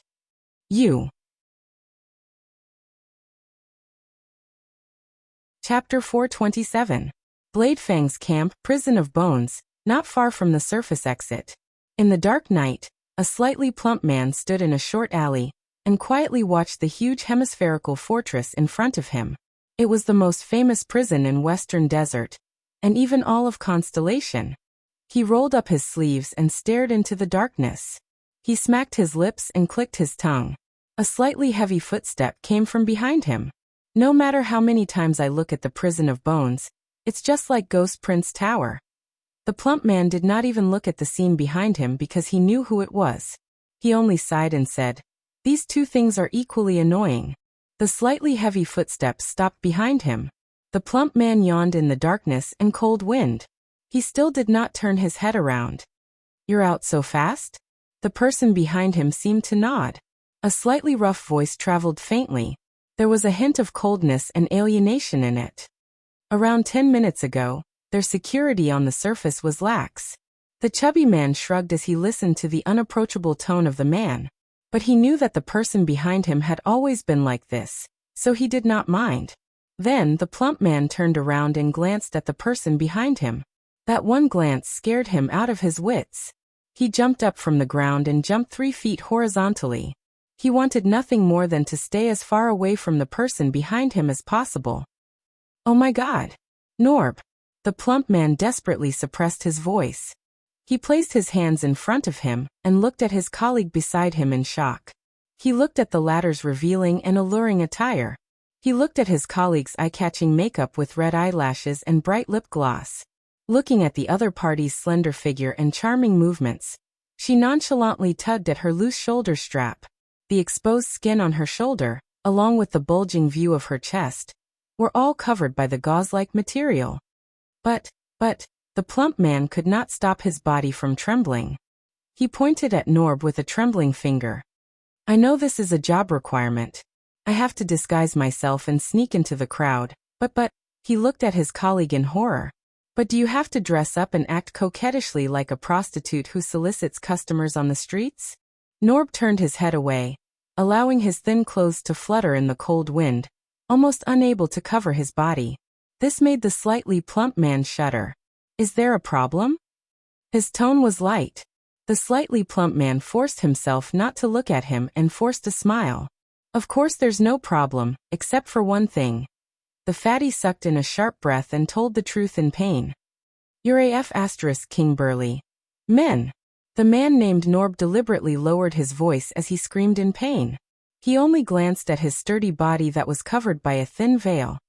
You. Chapter 427. Bladefang's camp, prison of bones, not far from the surface exit. In the dark night, a slightly plump man stood in a short alley and quietly watched the huge hemispherical fortress in front of him. It was the most famous prison in Western Desert, and even all of Constellation. He rolled up his sleeves and stared into the darkness. He smacked his lips and clicked his tongue. A slightly heavy footstep came from behind him. No matter how many times I look at the prison of bones, it's just like Ghost Prince Tower. The plump man did not even look at the scene behind him because he knew who it was. He only sighed and said, "These two things are equally annoying." The slightly heavy footsteps stopped behind him. The plump man yawned in the darkness and cold wind. He still did not turn his head around. "You're out so fast?" The person behind him seemed to nod. A slightly rough voice traveled faintly. There was a hint of coldness and alienation in it. Around 10 minutes ago, their security on the surface was lax. The chubby man shrugged as he listened to the unapproachable tone of the man. But he knew that the person behind him had always been like this, so he did not mind. Then the plump man turned around and glanced at the person behind him. That one glance scared him out of his wits. He jumped up from the ground and jumped 3 feet horizontally. He wanted nothing more than to stay as far away from the person behind him as possible. "Oh my God! Norb!" The plump man desperately suppressed his voice. He placed his hands in front of him and looked at his colleague beside him in shock. He looked at the latter's revealing and alluring attire. He looked at his colleague's eye-catching makeup with red eyelashes and bright lip gloss. Looking at the other party's slender figure and charming movements, she nonchalantly tugged at her loose shoulder strap. The exposed skin on her shoulder, along with the bulging view of her chest, were all covered by the gauze-like material. But, the plump man could not stop his body from trembling. He pointed at Norb with a trembling finger. "I know this is a job requirement. I have to disguise myself and sneak into the crowd, but, he looked at his colleague in horror. "But do you have to dress up and act coquettishly like a prostitute who solicits customers on the streets?" Norb turned his head away, allowing his thin clothes to flutter in the cold wind, almost unable to cover his body. This made the slightly plump man shudder. "Is there a problem?" His tone was light. The slightly plump man forced himself not to look at him and forced a smile. "Of course there's no problem, except for one thing." The fatty sucked in a sharp breath and told the truth in pain. "You're AF * King Burley. Men." The man named Norb deliberately lowered his voice as he screamed in pain. He only glanced at his sturdy body that was covered by a thin veil.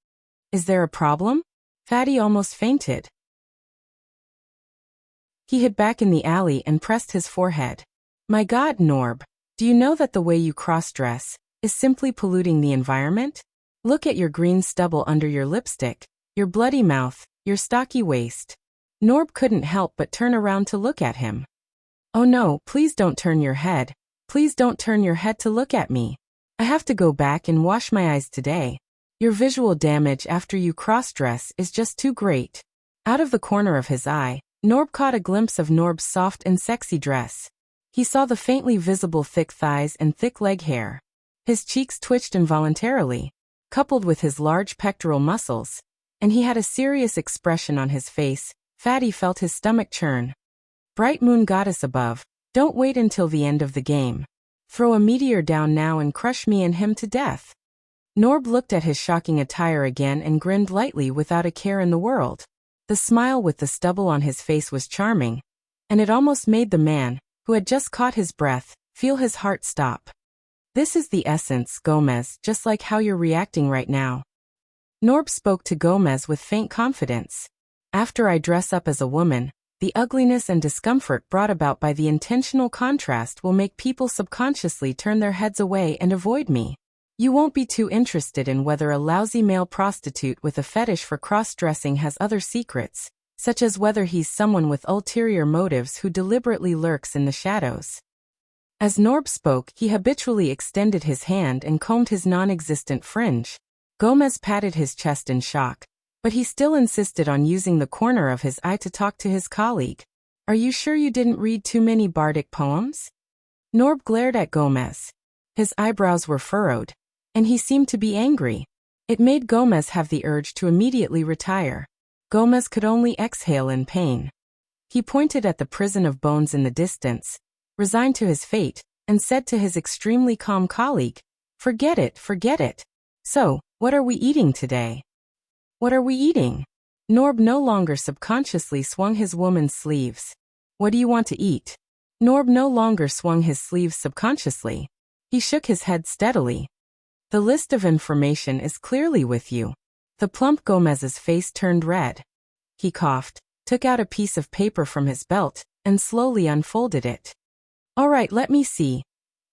"Is there a problem?" Fatty almost fainted. He hid back in the alley and pressed his forehead. "My God, Norb, do you know that the way you cross-dress is simply polluting the environment? Look at your green stubble under your lipstick, your bloody mouth, your stocky waist." Norb couldn't help but turn around to look at him. "Oh no, please don't turn your head. Please don't turn your head to look at me. I have to go back and wash my eyes today. Your visual damage after you cross-dress is just too great." Out of the corner of his eye, Norb caught a glimpse of Norb's soft and sexy dress. He saw the faintly visible thick thighs and thick leg hair. His cheeks twitched involuntarily, coupled with his large pectoral muscles, and he had a serious expression on his face. Fatty felt his stomach churn. "Bright moon goddess above, don't wait until the end of the game. Throw a meteor down now and crush me and him to death." Norb looked at his shocking attire again and grinned lightly without a care in the world. The smile with the stubble on his face was charming, and it almost made the man, who had just caught his breath, feel his heart stop. "This is the essence, Gomez, just like how you're reacting right now." Norb spoke to Gomez with faint confidence. "After I dress up as a woman, The ugliness and discomfort brought about by the intentional contrast will make people subconsciously turn their heads away and avoid me. You won't be too interested in whether a lousy male prostitute with a fetish for cross-dressing has other secrets, such as whether he's someone with ulterior motives who deliberately lurks in the shadows. As Norb spoke, he habitually extended his hand and combed his non-existent fringe. Gomez patted his chest in shock, but he still insisted on using the corner of his eye to talk to his colleague. Are you sure you didn't read too many bardic poems? Norb glared at Gomez. His eyebrows were furrowed, and he seemed to be angry. It made Gomez have the urge to immediately retire. Gomez could only exhale in pain. He pointed at the prison of bones in the distance, resigned to his fate, and said to his extremely calm colleague, forget it, forget it. So, what are we eating today? What are we eating? Norb no longer subconsciously swung his woman's sleeves. What do you want to eat? Norb no longer swung his sleeves subconsciously. He shook his head steadily. The list of information is clearly with you. The plump Gomez's face turned red. He coughed, took out a piece of paper from his belt, and slowly unfolded it. All right, let me see.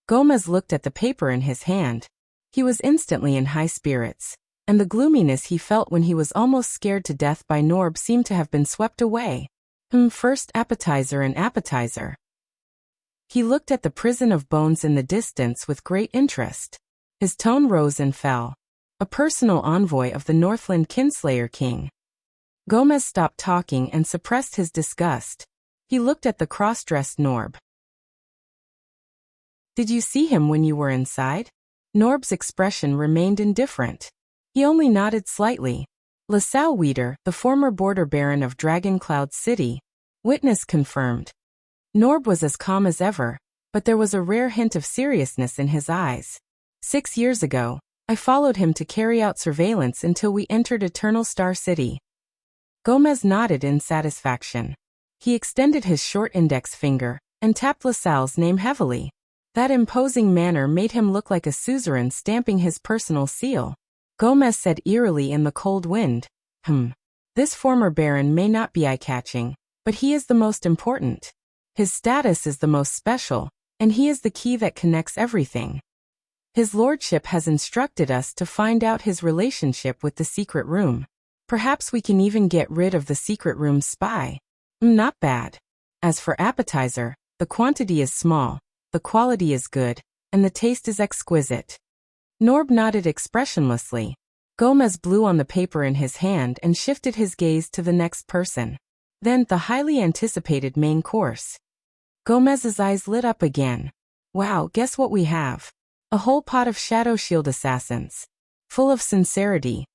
Gomez looked at the paper in his hand. He was instantly in high spirits, and the gloominess he felt when he was almost scared to death by Norb seemed to have been swept away. First appetizer and appetizer. He looked at the prison of bones in the distance with great interest. His tone rose and fell. A personal envoy of the Northland Kinslayer King. Gomez stopped talking and suppressed his disgust. He looked at the cross-dressed Norb. Did you see him when you were inside? Norb's expression remained indifferent. He only nodded slightly. LaSalle Weeder, the former border baron of Dragoncloud City. Witness confirmed. Norb was as calm as ever, but there was a rare hint of seriousness in his eyes. 6 years ago, I followed him to carry out surveillance until we entered Eternal Star City. Gomez nodded in satisfaction. He extended his short index finger and tapped LaSalle's name heavily. That imposing manner made him look like a suzerain stamping his personal seal. Gomez said eerily in the cold wind, This former baron may not be eye-catching, but he is the most important. His status is the most special, and he is the key that connects everything. His lordship has instructed us to find out his relationship with the secret room. Perhaps we can even get rid of the secret room's spy. Not bad. As for appetizer, the quantity is small, the quality is good, and the taste is exquisite. Norb nodded expressionlessly. Gomez blew on the paper in his hand and shifted his gaze to the next person. Then the highly anticipated main course. Gomez's eyes lit up again. Wow, guess what we have? A whole pot of Shadow Shield assassins. Full of sincerity.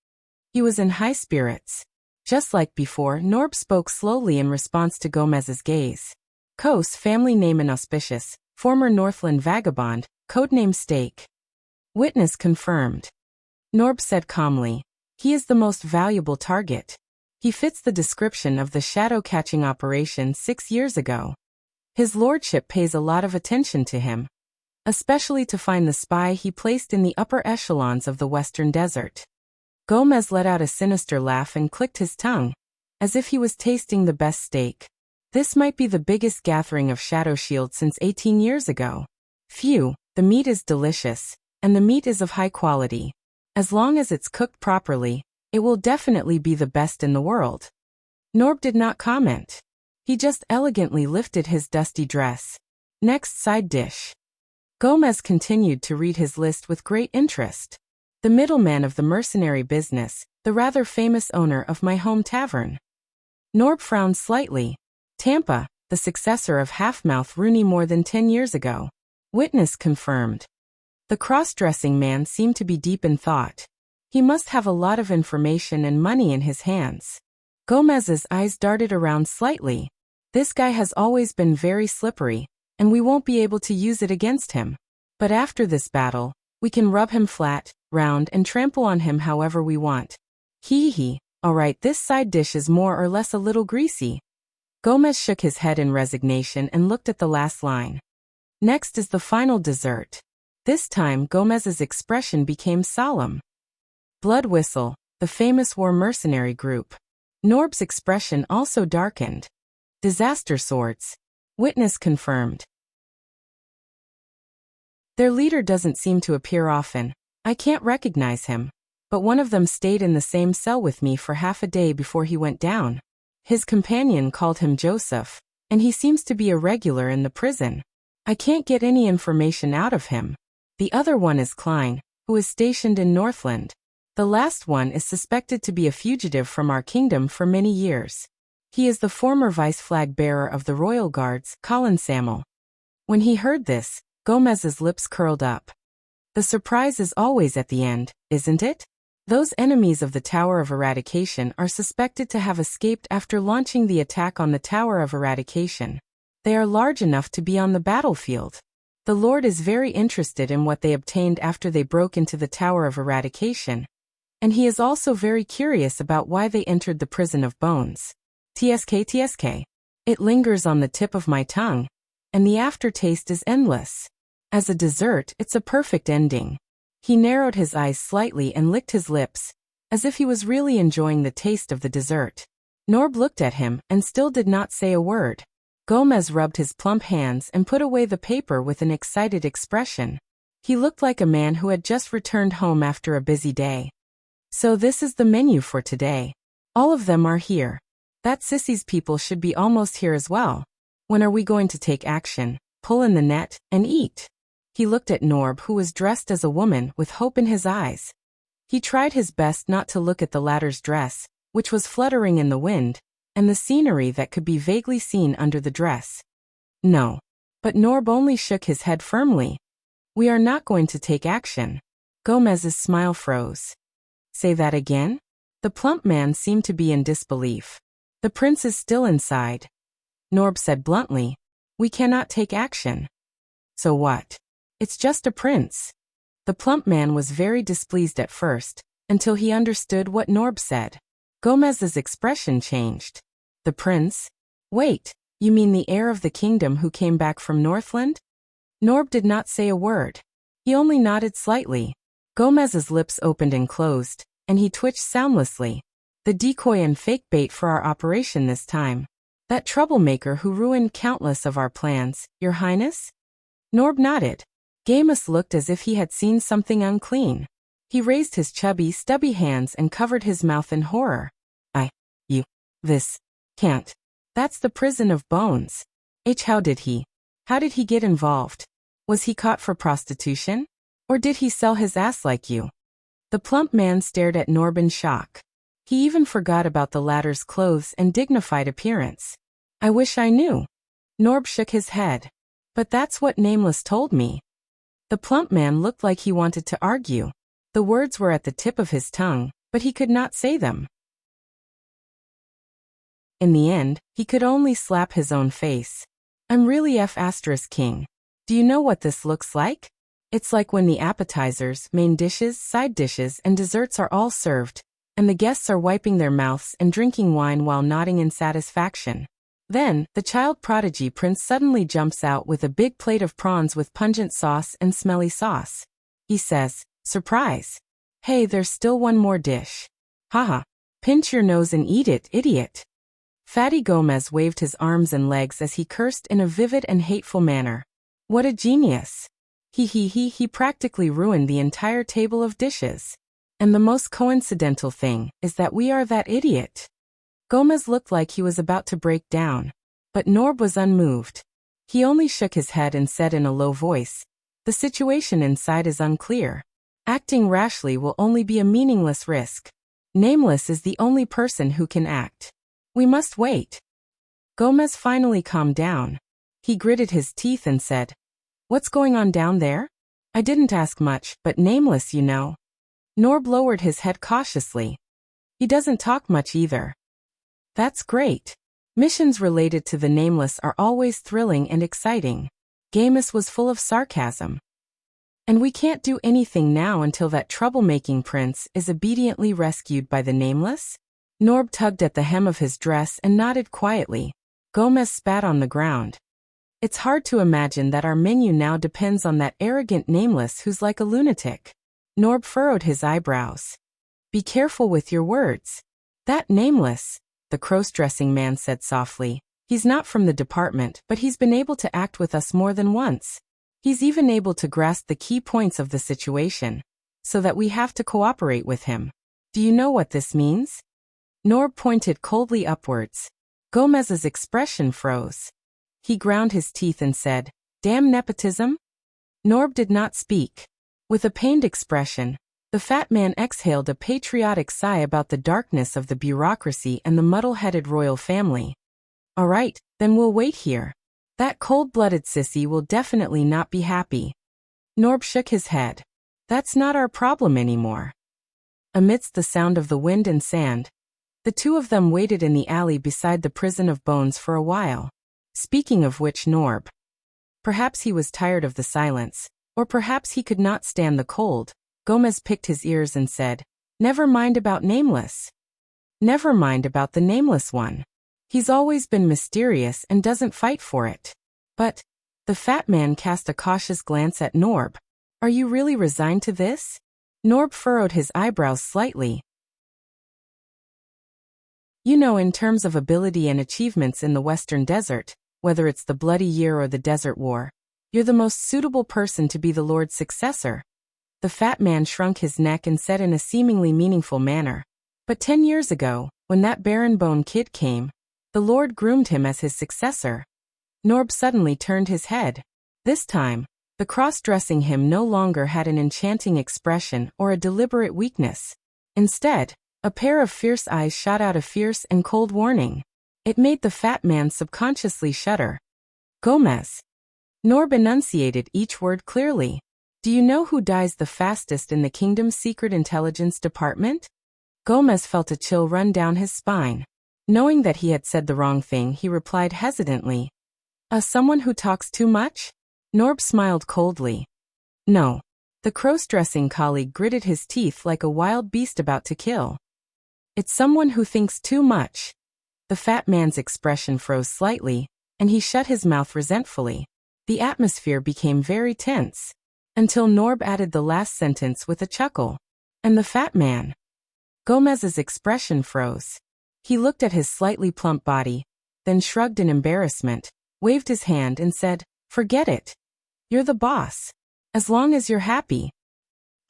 He was in high spirits. Just like before, Norb spoke slowly in response to Gomez's gaze. Kos, family name inauspicious, former Northland vagabond, codename Stake. Witness confirmed. Norb said calmly, he is the most valuable target. He fits the description of the shadow-catching operation 6 years ago. His lordship pays a lot of attention to him, especially to find the spy he placed in the upper echelons of the Western Desert. Gomez let out a sinister laugh and clicked his tongue, as if he was tasting the best steak. This might be the biggest gathering of Shadow Shield since 18 years ago. Phew, the meat is delicious, and the meat is of high quality. As long as it's cooked properly, it will definitely be the best in the world. Norb did not comment. He just elegantly lifted his dusty dress. Next side dish. Gomez continued to read his list with great interest. The middleman of the mercenary business, the rather famous owner of my home tavern. Norb frowned slightly. Tampa, the successor of Half-Mouth Rooney more than 10 years ago. Witness confirmed. The cross-dressing man seemed to be deep in thought. He must have a lot of information and money in his hands. Gomez's eyes darted around slightly. This guy has always been very slippery, and we won't be able to use it against him. But after this battle, we can rub him flat, round, and trample on him however we want. Hee. Alright, this side dish is more or less a little greasy. Gomez shook his head in resignation and looked at the last line. Next is the final dessert. This time Gomez's expression became solemn. Blood Whistle, the famous war mercenary group. Norb's expression also darkened. Disaster swords. Witness confirmed. Their leader doesn't seem to appear often. I can't recognize him. But one of them stayed in the same cell with me for half a day before he went down. His companion called him Joseph, and he seems to be a regular in the prison. I can't get any information out of him. The other one is Klein, who is stationed in Northland. The last one is suspected to be a fugitive from our kingdom for many years. He is the former vice flag bearer of the Royal Guards, Colin Samuel. When he heard this, Gomez's lips curled up. The surprise is always at the end, isn't it? Those enemies of the Tower of Eradication are suspected to have escaped after launching the attack on the Tower of Eradication. They are large enough to be on the battlefield. The Lord is very interested in what they obtained after they broke into the Tower of Eradication. And he is also very curious about why they entered the Prison of Bones. TSK. It lingers on the tip of my tongue, and the aftertaste is endless. As a dessert, it's a perfect ending. He narrowed his eyes slightly and licked his lips, as if he was really enjoying the taste of the dessert. Norb looked at him and still did not say a word. Gomez rubbed his plump hands and put away the paper with an excited expression. He looked like a man who had just returned home after a busy day. So this is the menu for today. All of them are here. That Sissy's people should be almost here as well. When are we going to take action, pull in the net, and eat? He looked at Norb, who was dressed as a woman, with hope in his eyes. He tried his best not to look at the latter's dress, which was fluttering in the wind, and the scenery that could be vaguely seen under the dress. No. But Norb only shook his head firmly. We are not going to take action. Gomez's smile froze. Say that again? The plump man seemed to be in disbelief. The prince is still inside. Norb said bluntly, we cannot take action. So what? It's just a prince. The plump man was very displeased at first, until he understood what Norb said. Gomez's expression changed. The prince? Wait, you mean the heir of the kingdom who came back from Northland? Norb did not say a word. He only nodded slightly. Gomez's lips opened and closed, and he twitched soundlessly. The decoy and fake bait for our operation this time. That troublemaker who ruined countless of our plans, Your Highness? Norb nodded. Gamus looked as if he had seen something unclean. He raised his chubby, stubby hands and covered his mouth in horror. This can't. That's the Prison of Bones. How did he get involved? Was he caught for prostitution? Or did he sell his ass like you? The plump man stared at Norb in shock. He even forgot about the latter's clothes and dignified appearance. I wish I knew. Norb shook his head. But that's what Nameless told me. The plump man looked like he wanted to argue. The words were at the tip of his tongue, but he could not say them. In the end, he could only slap his own face. I'm really King. Do you know what this looks like? It's like when the appetizers, main dishes, side dishes, and desserts are all served, and the guests are wiping their mouths and drinking wine while nodding in satisfaction. Then, the child prodigy prince suddenly jumps out with a big plate of prawns with pungent sauce and smelly sauce. He says, surprise. Hey, there's still one more dish. Haha. Pinch your nose and eat it, idiot. Fatty Gomez waved his arms and legs as he cursed in a vivid and hateful manner. What a genius. He practically ruined the entire table of dishes. And the most coincidental thing is that we are that idiot. Gomez looked like he was about to break down. But Norb was unmoved. He only shook his head and said in a low voice, the situation inside is unclear. Acting rashly will only be a meaningless risk. Nameless is the only person who can act. We must wait. Gomez finally calmed down. He gritted his teeth and said, what's going on down there? I didn't ask much, but Nameless, you know. Norb lowered his head cautiously. He doesn't talk much either. That's great. Missions related to the Nameless are always thrilling and exciting. Gamus was full of sarcasm. And we can't do anything now until that troublemaking prince is obediently rescued by the Nameless? Norb tugged at the hem of his dress and nodded quietly. Gomez spat on the ground. It's hard to imagine that our menu now depends on that arrogant Nameless who's like a lunatic. Norb furrowed his eyebrows. Be careful with your words. That Nameless, the cross-dressing man said softly. He's not from the department, but he's been able to act with us more than once. He's even able to grasp the key points of the situation, so that we have to cooperate with him. Do you know what this means? Norb pointed coldly upwards. Gomez's expression froze. He ground his teeth and said, "Damn nepotism?" Norb did not speak. With a pained expression, the fat man exhaled a patriotic sigh about the darkness of the bureaucracy and the muddle-headed royal family. "All right, then we'll wait here. That cold-blooded sissy will definitely not be happy." Norb shook his head. "That's not our problem anymore." Amidst the sound of the wind and sand, the two of them waited in the alley beside the prison of bones for a while. Speaking of which, Norb. Perhaps he was tired of the silence, or perhaps he could not stand the cold. Gomez picked his ears and said, "Never mind about Nameless. Never mind about the nameless one. He's always been mysterious and doesn't fight for it." "But," the fat man cast a cautious glance at Norb, "are you really resigned to this?" Norb furrowed his eyebrows slightly. "You know, in terms of ability and achievements in the Western Desert, whether it's the Bloody Year or the Desert War, you're the most suitable person to be the Lord's successor." The fat man shrunk his neck and said in a seemingly meaningful manner, "But 10 years ago, when that Baron Bone kid came, the Lord groomed him as his successor." Norb suddenly turned his head. This time, the cross-dressing him no longer had an enchanting expression or a deliberate weakness. Instead, a pair of fierce eyes shot out a fierce and cold warning. It made the fat man subconsciously shudder. "Gomez." Norb enunciated each word clearly. "Do you know who dies the fastest in the kingdom's secret intelligence department?" Gomez felt a chill run down his spine. Knowing that he had said the wrong thing, he replied hesitantly, Someone who talks too much?" Norb smiled coldly. "No." The cross-dressing colleague gritted his teeth like a wild beast about to kill. "It's someone who thinks too much." The fat man's expression froze slightly, and he shut his mouth resentfully. The atmosphere became very tense, until Norb added the last sentence with a chuckle. "And the fat man." Gomez's expression froze. He looked at his slightly plump body, then shrugged in embarrassment, waved his hand and said, "Forget it. You're the boss. As long as you're happy."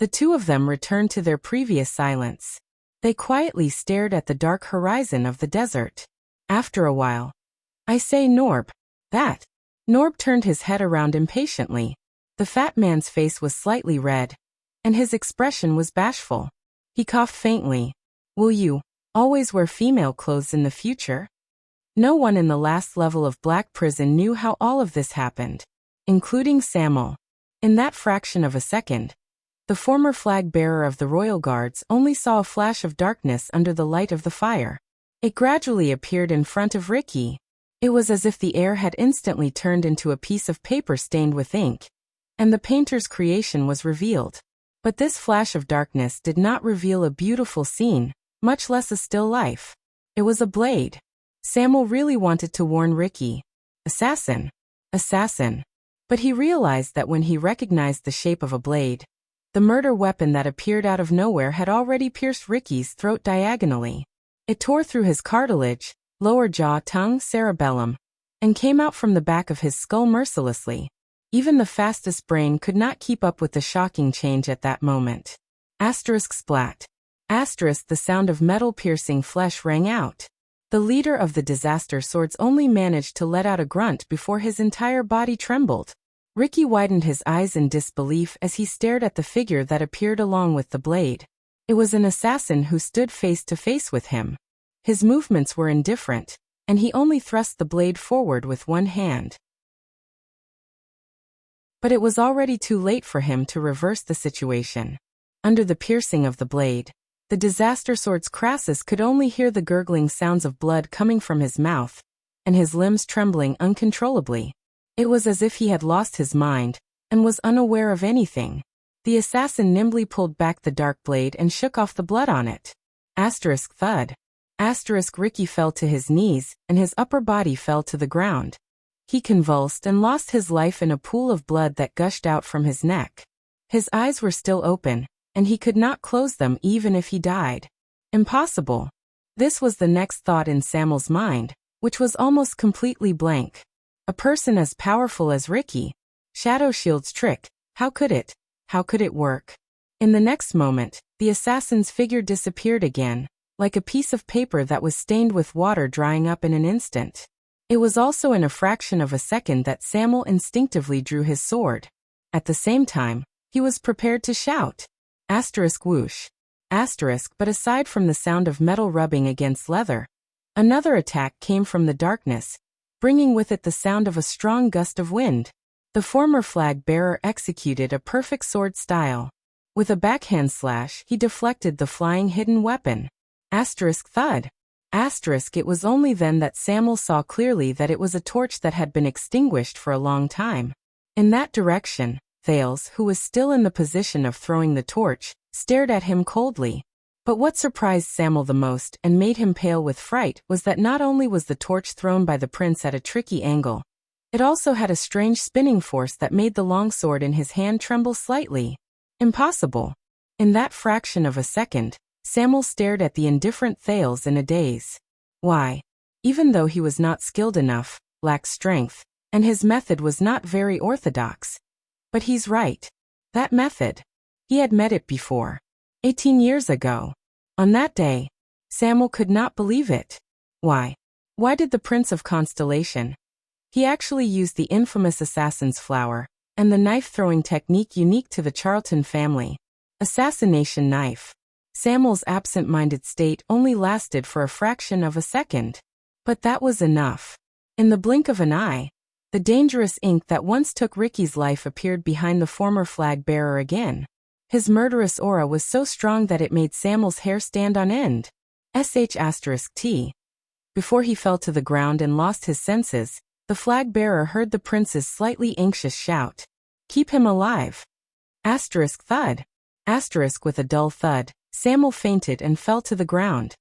The two of them returned to their previous silence. They quietly stared at the dark horizon of the desert. After a while, "I say, Norb, that." Norb turned his head around impatiently. The fat man's face was slightly red, and his expression was bashful. He coughed faintly. "Will you always wear female clothes in the future?" No one in the last level of Black Prison knew how all of this happened, including Samuel. In that fraction of a second, the former flag-bearer of the Royal Guards only saw a flash of darkness under the light of the fire. It gradually appeared in front of Ricky. It was as if the air had instantly turned into a piece of paper stained with ink, and the painter's creation was revealed. But this flash of darkness did not reveal a beautiful scene, much less a still life. It was a blade. Samuel really wanted to warn Ricky. Assassin. Assassin. But he realized that when he recognized the shape of a blade, the murder weapon that appeared out of nowhere had already pierced Ricky's throat diagonally. It tore through his cartilage, lower jaw, tongue, cerebellum, and came out from the back of his skull mercilessly. Even the fastest brain could not keep up with the shocking change at that moment. Asterisk splat. Asterisk, the sound of metal piercing flesh rang out. The leader of the disaster swords only managed to let out a grunt before his entire body trembled. Ricky widened his eyes in disbelief as he stared at the figure that appeared along with the blade. It was an assassin who stood face to face with him. His movements were indifferent, and he only thrust the blade forward with one hand. But it was already too late for him to reverse the situation. Under the piercing of the blade, the disaster sword's Crassus could only hear the gurgling sounds of blood coming from his mouth, and his limbs trembling uncontrollably. It was as if he had lost his mind, and was unaware of anything. The assassin nimbly pulled back the dark blade and shook off the blood on it. Asterisk thud. Asterisk Ricky fell to his knees, and his upper body fell to the ground. He convulsed and lost his life in a pool of blood that gushed out from his neck. His eyes were still open, and he could not close them even if he died. Impossible. This was the next thought in Samuel's mind, which was almost completely blank. A person as powerful as Ricky. Shadow Shield's trick. How could it work? In the next moment, the assassin's figure disappeared again, like a piece of paper that was stained with water drying up in an instant. It was also in a fraction of a second that Samuel instinctively drew his sword. At the same time, he was prepared to shout. Asterisk whoosh. Asterisk, but aside from the sound of metal rubbing against leather, another attack came from the darkness, bringing with it the sound of a strong gust of wind. The former flag bearer executed a perfect sword style. With a backhand slash, he deflected the flying hidden weapon. Asterisk thud. Asterisk, it was only then that Samuel saw clearly that it was a torch that had been extinguished for a long time. In that direction, Thales, who was still in the position of throwing the torch, stared at him coldly. But what surprised Samuel the most and made him pale with fright was that not only was the torch thrown by the prince at a tricky angle, it also had a strange spinning force that made the longsword in his hand tremble slightly. Impossible. In that fraction of a second, Samuel stared at the indifferent Thales in a daze. Why? Even though he was not skilled enough, lacked strength, and his method was not very orthodox. But he's right. That method. He had met it before. 18 years ago. On that day, Samuel could not believe it. Why? Why did the Prince of Constellation? He actually used the infamous assassin's flower, and the knife-throwing technique unique to the Charlton family. Assassination knife. Samuel's absent-minded state only lasted for a fraction of a second. But that was enough. In the blink of an eye, the dangerous ink that once took Ricky's life appeared behind the former flag-bearer again. His murderous aura was so strong that it made Samuel's hair stand on end. *T. Before he fell to the ground and lost his senses, the flag-bearer heard the prince's slightly anxious shout. Keep him alive. *Thud. With a dull thud, Samuel fainted and fell to the ground.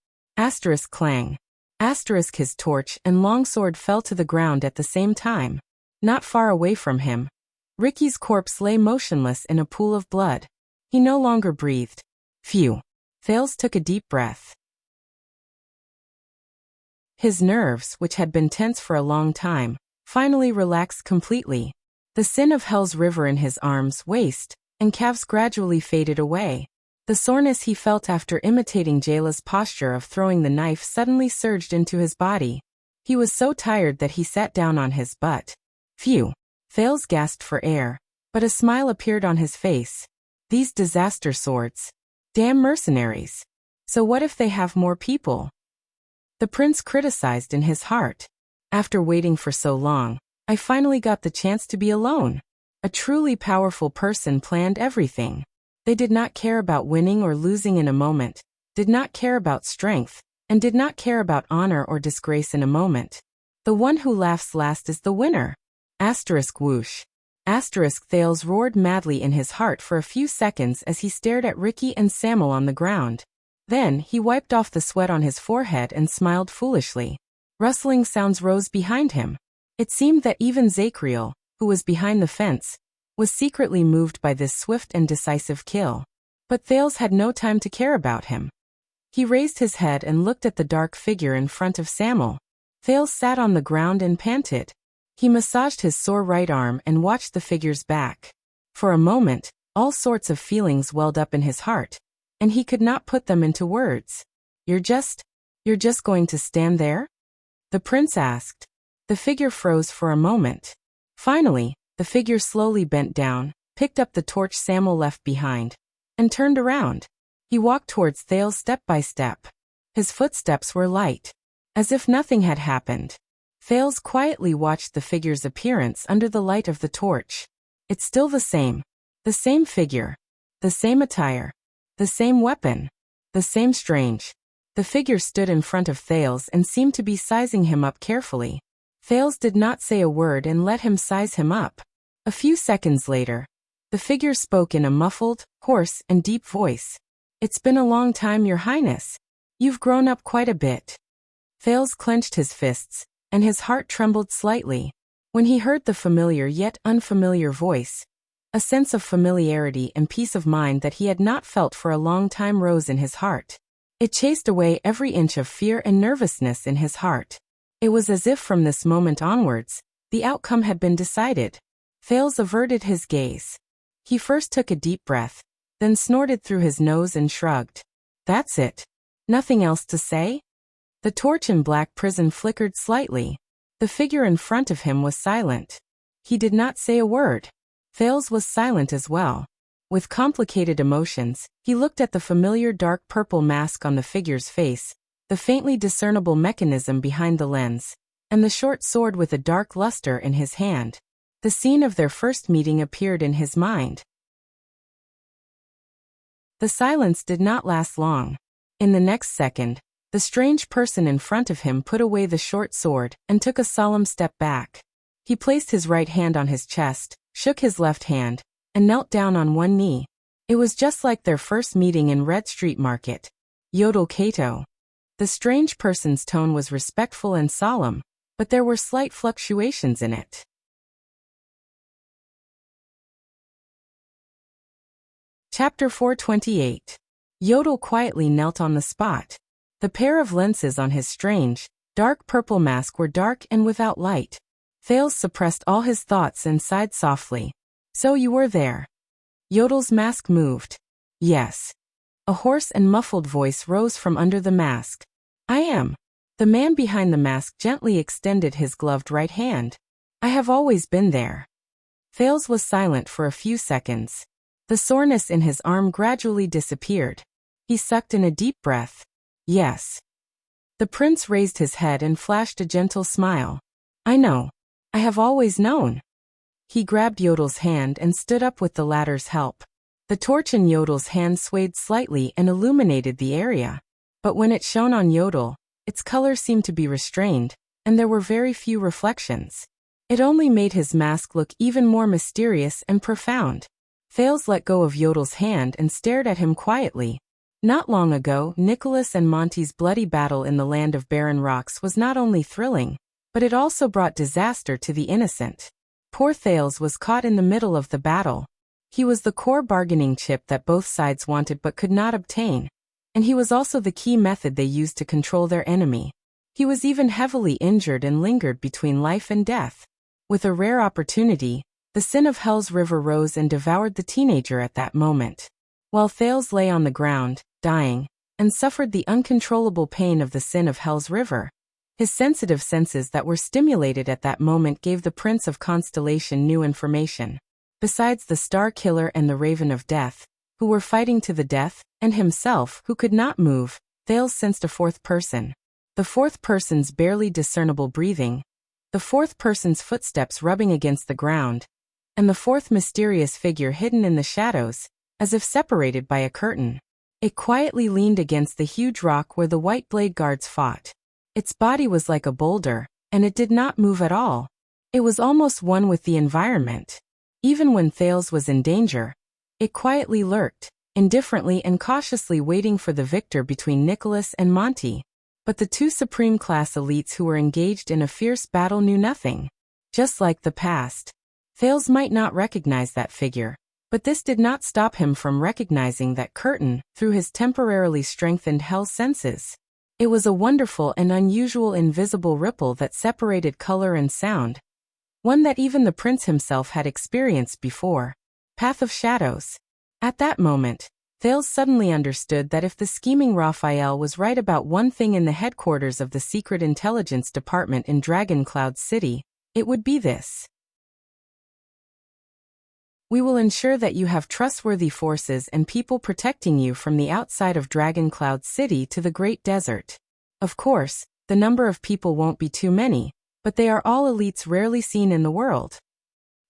Clang. His torch and longsword fell to the ground at the same time. Not far away from him, Ricky's corpse lay motionless in a pool of blood. He no longer breathed. Phew. Thales took a deep breath. His nerves, which had been tense for a long time, finally relaxed completely. The sin of hell's river in his arms, waist, and calves gradually faded away. The soreness he felt after imitating Jayla's posture of throwing the knife suddenly surged into his body. He was so tired that he sat down on his butt. Phew. Thales gasped for air, but a smile appeared on his face. These disaster swords. Damn mercenaries. So what if they have more people? The prince criticized in his heart. After waiting for so long, I finally got the chance to be alone. A truly powerful person planned everything. They did not care about winning or losing in a moment, did not care about strength, and did not care about honor or disgrace in a moment. The one who laughs last is the winner. Whoosh. Thales roared madly in his heart for a few seconds as he stared at Ricky and Samuel on the ground. Then, he wiped off the sweat on his forehead and smiled foolishly. Rustling sounds rose behind him. It seemed that even Zachriel, who was behind the fence, was secretly moved by this swift and decisive kill. But Thales had no time to care about him. He raised his head and looked at the dark figure in front of Samuel. Thales sat on the ground and panted. He massaged his sore right arm and watched the figure's back. For a moment, all sorts of feelings welled up in his heart, and he could not put them into words. You're just going to stand there? The prince asked. The figure froze for a moment. Finally, the figure slowly bent down, picked up the torch Samuel left behind, and turned around. He walked towards Thales step by step. His footsteps were light, as if nothing had happened. Thales quietly watched the figure's appearance under the light of the torch. It's still the same figure, the same attire, the same weapon, the same strange. The figure stood in front of Thales and seemed to be sizing him up carefully. Thales did not say a word and let him size him up. A few seconds later, the figure spoke in a muffled, hoarse, and deep voice. It's been a long time, Your Highness. You've grown up quite a bit. Thales clenched his fists, and his heart trembled slightly. When he heard the familiar yet unfamiliar voice, a sense of familiarity and peace of mind that he had not felt for a long time rose in his heart. It chased away every inch of fear and nervousness in his heart. It was as if from this moment onwards, the outcome had been decided. Thales averted his gaze. He first took a deep breath, then snorted through his nose and shrugged. That's it. Nothing else to say? The torch in Black Prison flickered slightly. The figure in front of him was silent. He did not say a word. Thales was silent as well. With complicated emotions, he looked at the familiar dark purple mask on the figure's face, the faintly discernible mechanism behind the lens, and the short sword with a dark luster in his hand. The scene of their first meeting appeared in his mind. The silence did not last long. In the next second, the strange person in front of him put away the short sword and took a solemn step back. He placed his right hand on his chest, shook his left hand, and knelt down on one knee. It was just like their first meeting in Red Street Market. Yodel Kato. The strange person's tone was respectful and solemn, but there were slight fluctuations in it. Chapter 428. Yodel quietly knelt on the spot. The pair of lenses on his strange, dark purple mask were dark and without light. Thales suppressed all his thoughts and sighed softly. So you were there. Yodel's mask moved. Yes. A hoarse and muffled voice rose from under the mask. I am. The man behind the mask gently extended his gloved right hand. I have always been there. Thales was silent for a few seconds. The soreness in his arm gradually disappeared. He sucked in a deep breath. Yes. The prince raised his head and flashed a gentle smile. I know. I have always known. He grabbed Yodel's hand and stood up with the latter's help. The torch in Yodel's hand swayed slightly and illuminated the area. But when it shone on Yodel, its color seemed to be restrained, and there were very few reflections. It only made his mask look even more mysterious and profound. Thales let go of Yodel's hand and stared at him quietly. Not long ago, Nicholas and Monty's bloody battle in the land of barren rocks was not only thrilling, but it also brought disaster to the innocent. Poor Thales was caught in the middle of the battle. He was the core bargaining chip that both sides wanted but could not obtain, and he was also the key method they used to control their enemy. He was even heavily injured and lingered between life and death. With a rare opportunity, the sin of Hell's River rose and devoured the teenager at that moment. While Thales lay on the ground, dying, and suffered the uncontrollable pain of the sin of Hell's River, his sensitive senses that were stimulated at that moment gave the Prince of Constellation new information. Besides the Star Killer and the Raven of Death, who were fighting to the death, and himself, who could not move, Thales sensed a fourth person. The fourth person's barely discernible breathing, the fourth person's footsteps rubbing against the ground, and the fourth mysterious figure hidden in the shadows, as if separated by a curtain. It quietly leaned against the huge rock where the White Blade Guards fought. Its body was like a boulder, and it did not move at all. It was almost one with the environment. Even when Thales was in danger, it quietly lurked, indifferently and cautiously waiting for the victor between Nicholas and Monty. But the two supreme-class elites who were engaged in a fierce battle knew nothing. Just like the past. Thales might not recognize that figure, but this did not stop him from recognizing that curtain through his temporarily strengthened hell senses. It was a wonderful and unusual invisible ripple that separated color and sound, one that even the prince himself had experienced before. Path of Shadows. At that moment, Thales suddenly understood that if the scheming Raphael was right about one thing in the headquarters of the Secret Intelligence Department in Dragon Cloud City, it would be this. We will ensure that you have trustworthy forces and people protecting you from the outside of Dragon Cloud City to the Great Desert. Of course, the number of people won't be too many, but they are all elites rarely seen in the world.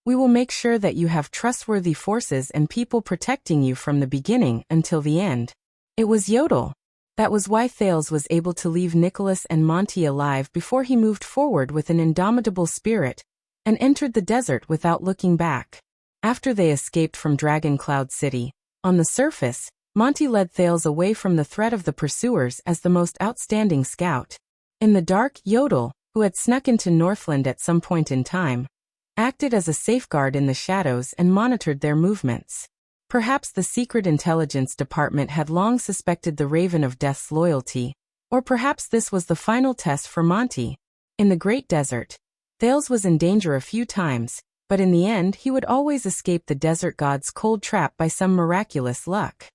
We will make sure that you have trustworthy forces and people protecting you from the beginning until the end. It was Yodel. That was why Thales was able to leave Nicholas and Monty alive before he moved forward with an indomitable spirit and entered the desert without looking back. After they escaped from Dragon Cloud City, on the surface, Monty led Thales away from the threat of the pursuers as the most outstanding scout. In the dark, Yodel, who had snuck into Northland at some point in time, acted as a safeguard in the shadows and monitored their movements. Perhaps the Secret Intelligence Department had long suspected the Raven of Death's loyalty, or perhaps this was the final test for Monty. In the Great Desert, Thales was in danger a few times, but in the end he would always escape the desert god's cold trap by some miraculous luck.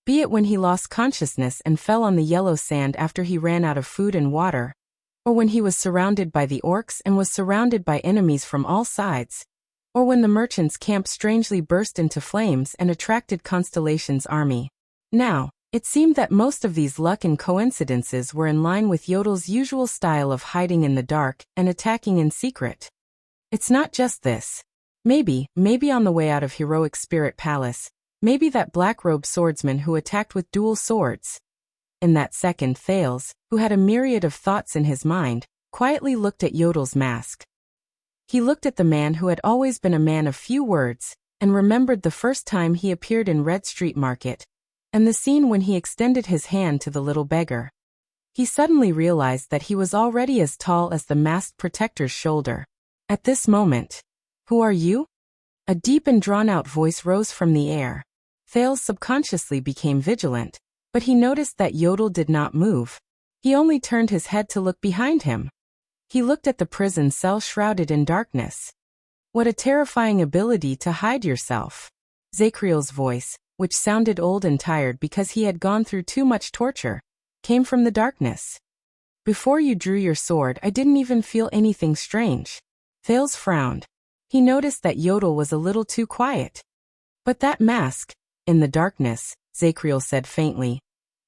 Be it when he lost consciousness and fell on the yellow sand after he ran out of food and water, or when he was surrounded by the orcs and was surrounded by enemies from all sides, or when the merchant's camp strangely burst into flames and attracted Constellation's army. Now, it seemed that most of these luck and coincidences were in line with Yodel's usual style of hiding in the dark and attacking in secret. It's not just this. Maybe on the way out of Heroic Spirit Palace, maybe that black-robed swordsman who attacked with dual swords. In that second, Thales, who had a myriad of thoughts in his mind, quietly looked at Yodel's mask. He looked at the man who had always been a man of few words, and remembered the first time he appeared in Red Street Market, and the scene when he extended his hand to the little beggar. He suddenly realized that he was already as tall as the masked protector's shoulder. At this moment, "Who are you?" A deep and drawn-out voice rose from the air. Thales subconsciously became vigilant, but he noticed that Yodel did not move. He only turned his head to look behind him. He looked at the prison cell shrouded in darkness. What a terrifying ability to hide yourself. Zakriel's voice, which sounded old and tired because he had gone through too much torture, came from the darkness. "Before you drew your sword, I didn't even feel anything strange." Thales frowned. He noticed that Yodel was a little too quiet. "But that mask," in the darkness, Zakriel said faintly.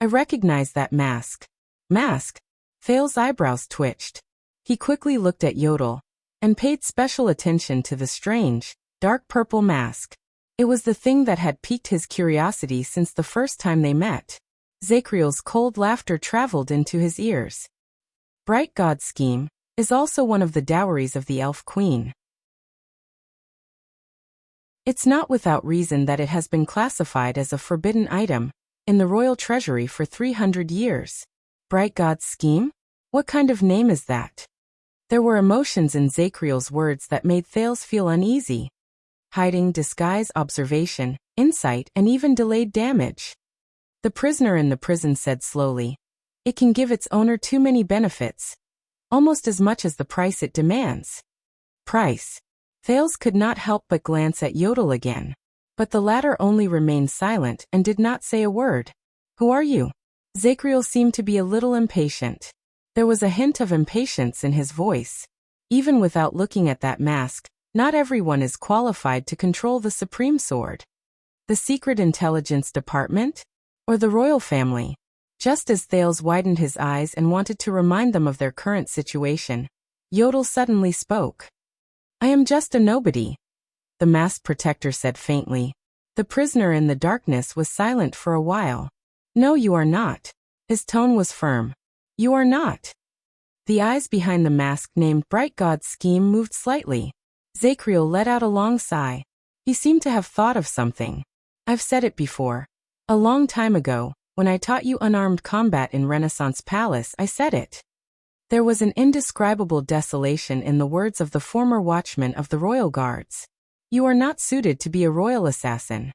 "I recognize that mask." "Mask?" Thales' eyebrows twitched. He quickly looked at Yodel, and paid special attention to the strange, dark purple mask. It was the thing that had piqued his curiosity since the first time they met. Zakriel's cold laughter traveled into his ears. "Bright God scheme is also one of the dowries of the Elf Queen. It's not without reason that it has been classified as a forbidden item in the royal treasury for 300 years. Bright God's scheme? What kind of name is that?" There were emotions in Zakriel's words that made Thales feel uneasy. Hiding, disguise, observation, insight, and even delayed damage. The prisoner in the prison said slowly, "It can give its owner too many benefits, almost as much as the price it demands." Price. Thales could not help but glance at Yodel again. But the latter only remained silent and did not say a word. "Who are you?" Zakriel seemed to be a little impatient. There was a hint of impatience in his voice. Even without looking at that mask, not everyone is qualified to control the Supreme Sword. The Secret Intelligence Department? Or the royal family? Just as Thales widened his eyes and wanted to remind them of their current situation, Yodel suddenly spoke. "I am just a nobody," the masked protector said faintly. The prisoner in the darkness was silent for a while. "No, you are not." His tone was firm. "You are not." The eyes behind the mask named Bright God's scheme moved slightly. Zakriel let out a long sigh. He seemed to have thought of something. "I've said it before. A long time ago, when I taught you unarmed combat in Renaissance Palace, I said it." There was an indescribable desolation in the words of the former watchman of the royal guards. "You are not suited to be a royal assassin."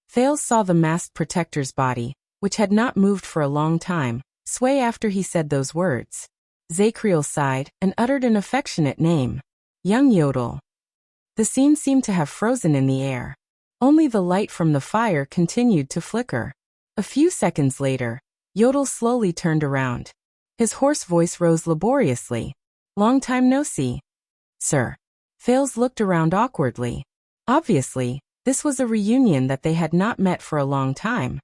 Thales saw the masked protector's body, which had not moved for a long time, sway after he said those words. Zakriel sighed and uttered an affectionate name. "Young Yodel." The scene seemed to have frozen in the air. Only the light from the fire continued to flicker. A few seconds later, Yodel slowly turned around. His hoarse voice rose laboriously. "Long time no see." "Sir." Thales looked around awkwardly. Obviously, this was a reunion that they had not met for a long time.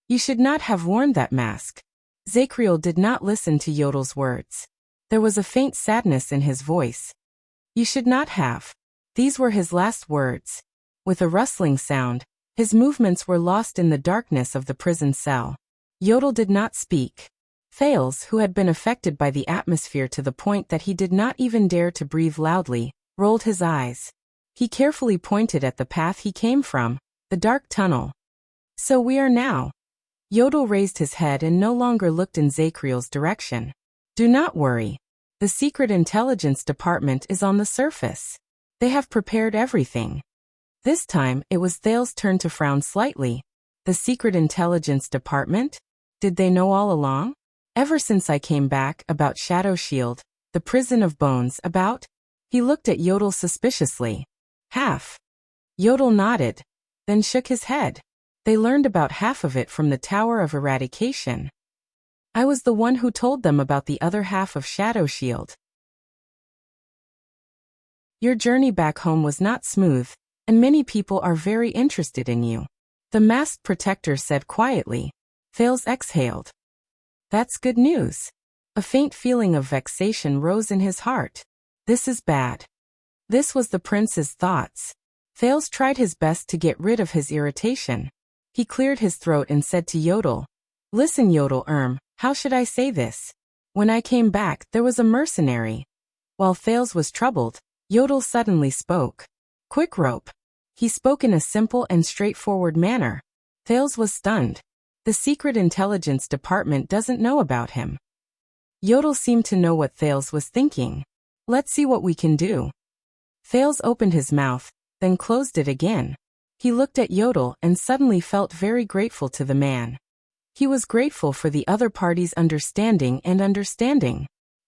"You should not have worn that mask." Zakriel did not listen to Yodel's words. There was a faint sadness in his voice. "You should not have." These were his last words. With a rustling sound, his movements were lost in the darkness of the prison cell. Yodel did not speak. Thales, who had been affected by the atmosphere to the point that he did not even dare to breathe loudly, rolled his eyes. He carefully pointed at the path he came from, the dark tunnel. "So we are now." Yodel raised his head and no longer looked in Zakriel's direction. "Do not worry. The Secret Intelligence Department is on the surface. They have prepared everything." This time, it was Thales' turn to frown slightly. "The Secret Intelligence Department? Did they know all along?" "Ever since I came back about Shadow Shield, The prison of bones, about? He looked at Yodel suspiciously. Half. Yodel nodded, then shook his head. They learned about half of it from the Tower of Eradication. I was the one who told them about the other half of Shadow Shield. Your journey back home was not smooth, and many people are very interested in you. The masked protector said quietly. Thales exhaled. That's good news. A faint feeling of vexation rose in his heart. This is bad. This was the prince's thoughts. Thales tried his best to get rid of his irritation. He cleared his throat and said to Yodel, Listen, Yodel, how should I say this? When I came back, there was a mercenary. While Thales was troubled, Yodel suddenly spoke. Quick rope. He spoke in a simple and straightforward manner. Thales was stunned. The Secret Intelligence Department doesn't know about him. Yodel seemed to know what Thales was thinking. Let's see what we can do. Thales opened his mouth, then closed it again. He looked at Yodel and suddenly felt very grateful to the man. He was grateful for the other party's understanding.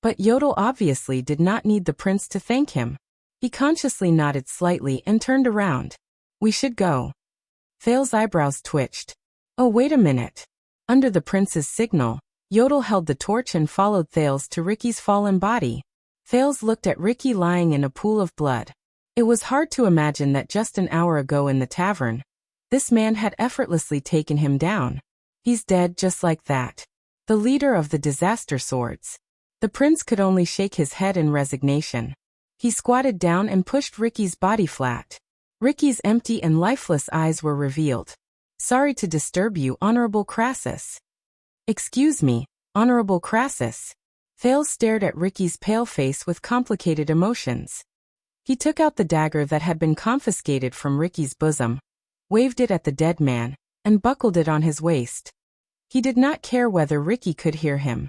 But Yodel obviously did not need the prince to thank him. He consciously nodded slightly and turned around. We should go. Thales' eyebrows twitched. Oh, wait a minute. Under the prince's signal, Yodel held the torch and followed Thales to Ricky's fallen body. Thales looked at Ricky lying in a pool of blood. It was hard to imagine that just an hour ago in the tavern, this man had effortlessly taken him down. He's dead just like that. The leader of the disaster swords. The prince could only shake his head in resignation. He squatted down and pushed Ricky's body flat. Ricky's empty and lifeless eyes were revealed. Sorry to disturb you, Honorable Crassus. Excuse me, Honorable Crassus. Thales stared at Ricky's pale face with complicated emotions. He took out the dagger that had been confiscated from Ricky's bosom, waved it at the dead man, and buckled it on his waist. He did not care whether Ricky could hear him.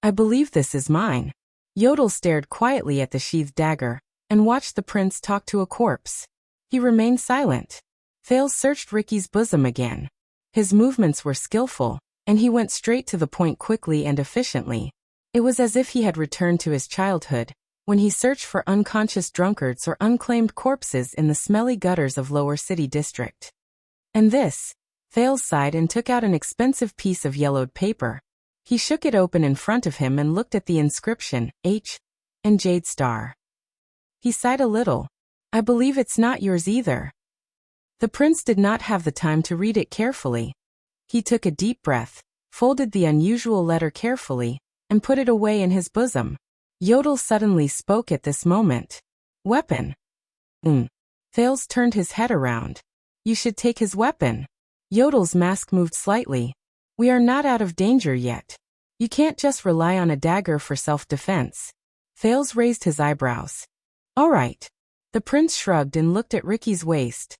I believe this is mine. Yodel stared quietly at the sheathed dagger, and watched the prince talk to a corpse. He remained silent. Thales searched Ricky's bosom again. His movements were skillful, and he went straight to the point quickly and efficiently. It was as if he had returned to his childhood, when he searched for unconscious drunkards or unclaimed corpses in the smelly gutters of Lower City District. And this? Thales sighed and took out an expensive piece of yellowed paper. He shook it open in front of him and looked at the inscription, H, and Jade Star. He sighed a little. I believe it's not yours either. The prince did not have the time to read it carefully. He took a deep breath, folded the unusual letter carefully, and put it away in his bosom. Yodel suddenly spoke at this moment. Weapon. Thales turned his head around. You should take his weapon. Yodel's mask moved slightly. We are not out of danger yet. You can't just rely on a dagger for self-defense. Thales raised his eyebrows. All right. The prince shrugged and looked at Ricky's waist.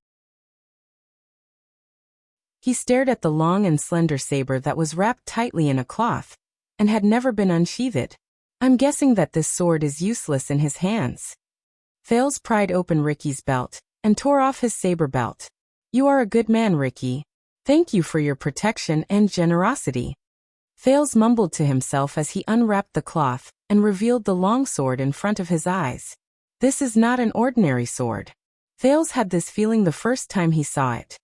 He stared at the long and slender saber that was wrapped tightly in a cloth, and had never been unsheathed. I'm guessing that this sword is useless in his hands. Thales pried open Ricky's belt, and tore off his saber belt. You are a good man, Ricky. Thank you for your protection and generosity. Thales mumbled to himself as he unwrapped the cloth, and revealed the long sword in front of his eyes. This is not an ordinary sword. Thales had this feeling the first time he saw it.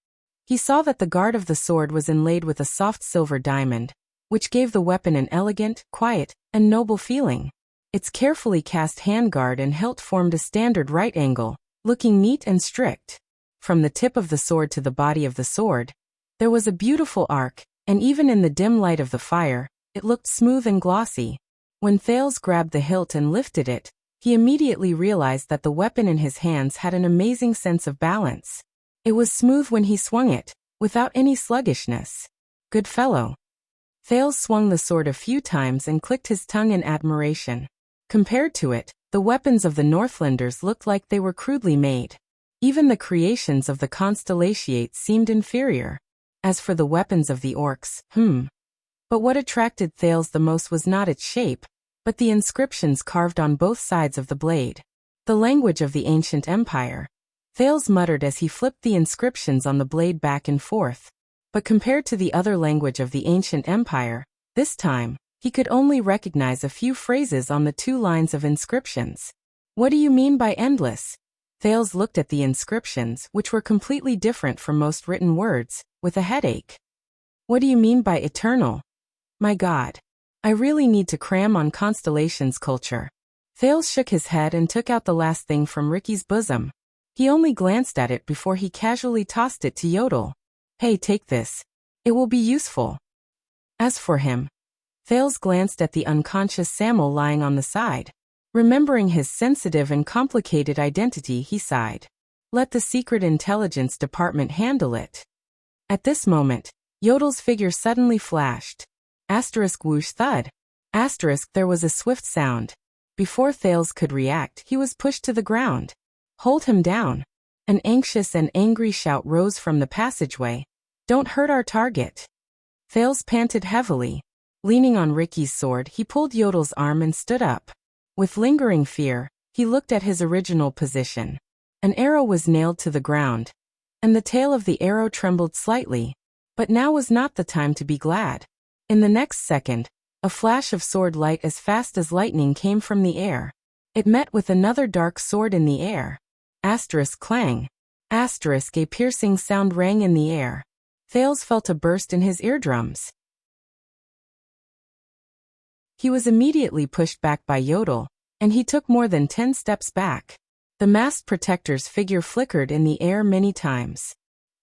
He saw that the guard of the sword was inlaid with a soft silver diamond, which gave the weapon an elegant, quiet, and noble feeling. Its carefully cast handguard and hilt formed a standard right angle, looking neat and strict. From the tip of the sword to the body of the sword, there was a beautiful arc, and even in the dim light of the fire, it looked smooth and glossy. When Thales grabbed the hilt and lifted it, he immediately realized that the weapon in his hands had an amazing sense of balance. It was smooth when he swung it, without any sluggishness. Good fellow. Thales swung the sword a few times and clicked his tongue in admiration. Compared to it, the weapons of the Northlanders looked like they were crudely made. Even the creations of the Constellatiates seemed inferior. As for the weapons of the orcs, But what attracted Thales the most was not its shape, but the inscriptions carved on both sides of the blade. The language of the ancient empire. Thales muttered as he flipped the inscriptions on the blade back and forth. But compared to the other language of the ancient empire, this time, He could only recognize a few phrases on the 2 lines of inscriptions. What do you mean by endless? Thales looked at the inscriptions, which were completely different from most written words, with a headache. What do you mean by eternal? My God. I really need to cram on constellations culture. Thales shook his head and took out the last thing from Ricky's bosom. He only glanced at it before he casually tossed it to Yodel. Hey, take this. It will be useful. As for him, Thales glanced at the unconscious Samuel lying on the side. Remembering his sensitive and complicated identity, he sighed. Let the Secret Intelligence Department handle it. At this moment, Yodel's figure suddenly flashed. Asterisk whoosh thud. Asterisk there was a swift sound. Before Thales could react, he was pushed to the ground. Hold him down. An anxious and angry shout rose from the passageway. Don't hurt our target. Thales panted heavily. Leaning on Ricky's sword, he pulled Yodel's arm and stood up. With lingering fear, he looked at his original position. An arrow was nailed to the ground, and the tail of the arrow trembled slightly. But now was not the time to be glad. In the next second, a flash of sword light as fast as lightning came from the air. It met with another dark sword in the air. Asterisk clang. Asterisk a piercing sound rang in the air. Thales felt a burst in his eardrums. He was immediately pushed back by Yodel, and he took more than 10 steps back. The masked protector's figure flickered in the air many times.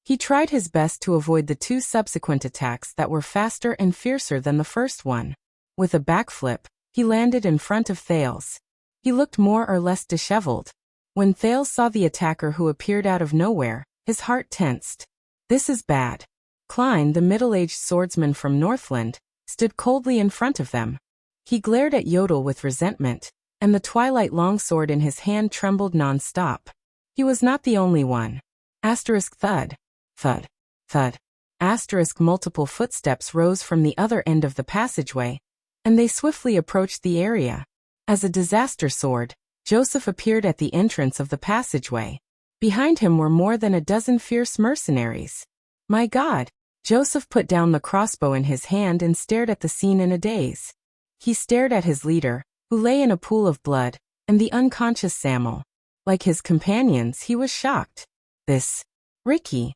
He tried his best to avoid the 2 subsequent attacks that were faster and fiercer than the first one. With a backflip, he landed in front of Thales. He looked more or less disheveled. When Thales saw the attacker who appeared out of nowhere, his heart tensed. This is bad. Klein, the middle-aged swordsman from Northland, stood coldly in front of them. He glared at Yodel with resentment, and the twilight longsword in his hand trembled non-stop. He was not the only one. Asterisk thud. Thud. Thud. Asterisk multiple footsteps rose from the other end of the passageway, and they swiftly approached the area. As a disaster sword, Joseph appeared at the entrance of the passageway. Behind him were more than a dozen fierce mercenaries. My God! Joseph put down the crossbow in his hand and stared at the scene in a daze. He stared at his leader, who lay in a pool of blood, and the unconscious Samuel. Like his companions, he was shocked. This. Ricky.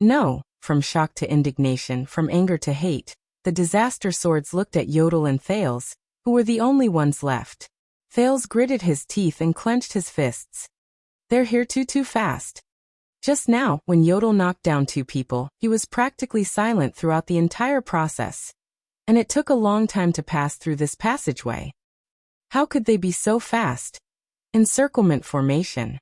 No. From shock to indignation, from anger to hate, the disaster swords looked at Yodel and Thales, who were the only ones left. Thales gritted his teeth and clenched his fists. They're here too fast. Just now, when Yodel knocked down 2 people, he was practically silent throughout the entire process. And it took a long time to pass through this passageway. How could they be so fast? Encirclement formation.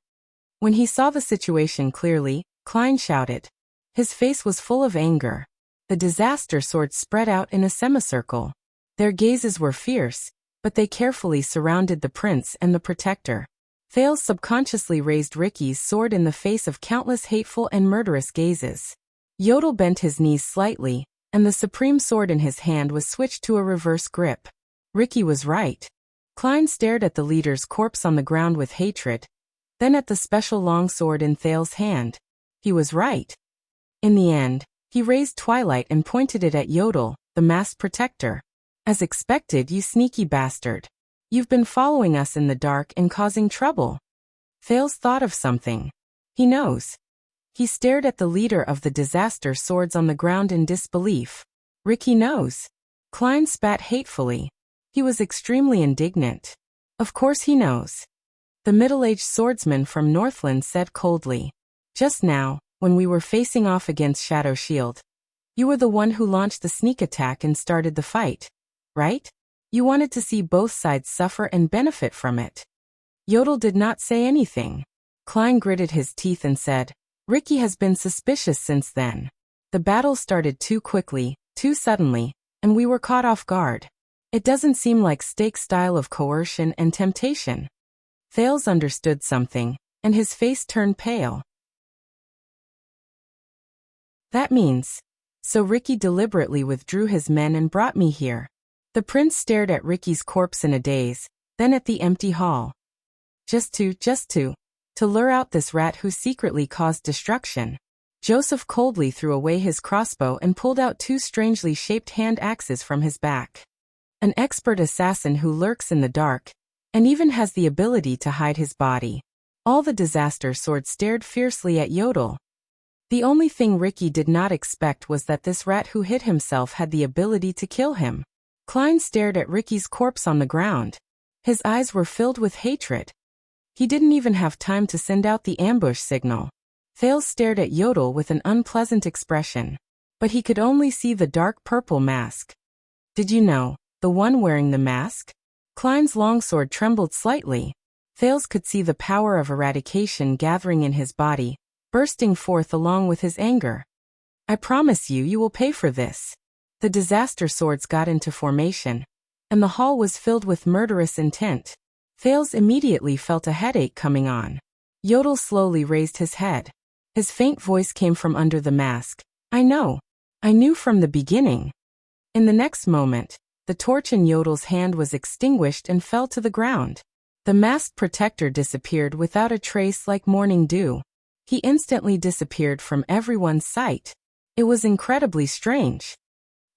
When he saw the situation clearly, Klein shouted. His face was full of anger. The disaster swords spread out in a semicircle. Their gazes were fierce, but they carefully surrounded the prince and the protector. Thales subconsciously raised Ricky's sword in the face of countless hateful and murderous gazes. Yodel bent his knees slightly, and the supreme sword in his hand was switched to a reverse grip. Ricky was right. Klein stared at the leader's corpse on the ground with hatred, then at the special longsword in Thales' hand. He was right. In the end, he raised Twilight and pointed it at Yodel, the masked protector. As expected, you sneaky bastard. You've been following us in the dark and causing trouble. Thales thought of something. He knows. He stared at the leader of the disaster swords on the ground in disbelief. Ricky knows. Klein spat hatefully. He was extremely indignant. Of course he knows. The middle-aged swordsman from Northland said coldly. Just now, when we were facing off against Shadow Shield, you were the one who launched the sneak attack and started the fight, right? You wanted to see both sides suffer and benefit from it. Yodel did not say anything. Klein gritted his teeth and said, Ricky has been suspicious since then. The battle started too quickly, too suddenly, and we were caught off guard. It doesn't seem like Stake's style of coercion and temptation. Thales understood something, and his face turned pale. That means. So Ricky deliberately withdrew his men and brought me here. The prince stared at Ricky's corpse in a daze, then at the empty hall. Just to lure out this rat who secretly caused destruction. Joseph coldly threw away his crossbow and pulled out 2 strangely shaped hand axes from his back. An expert assassin who lurks in the dark, and even has the ability to hide his body. All the disaster swords stared fiercely at Yodel. The only thing Ricky did not expect was that this rat who hid himself had the ability to kill him. Klein stared at Ricky's corpse on the ground. His eyes were filled with hatred. He didn't even have time to send out the ambush signal. Thales stared at Yodel with an unpleasant expression. But he could only see the dark purple mask. Did you know, the one wearing the mask? Klein's longsword trembled slightly. Thales could see the power of eradication gathering in his body, bursting forth along with his anger. I promise you, you will pay for this. The disaster swords got into formation, and the hall was filled with murderous intent. Thales immediately felt a headache coming on. Yodel slowly raised his head. His faint voice came from under the mask. I know. I knew from the beginning. In the next moment, the torch in Yodel's hand was extinguished and fell to the ground. The masked protector disappeared without a trace like morning dew. He instantly disappeared from everyone's sight. It was incredibly strange.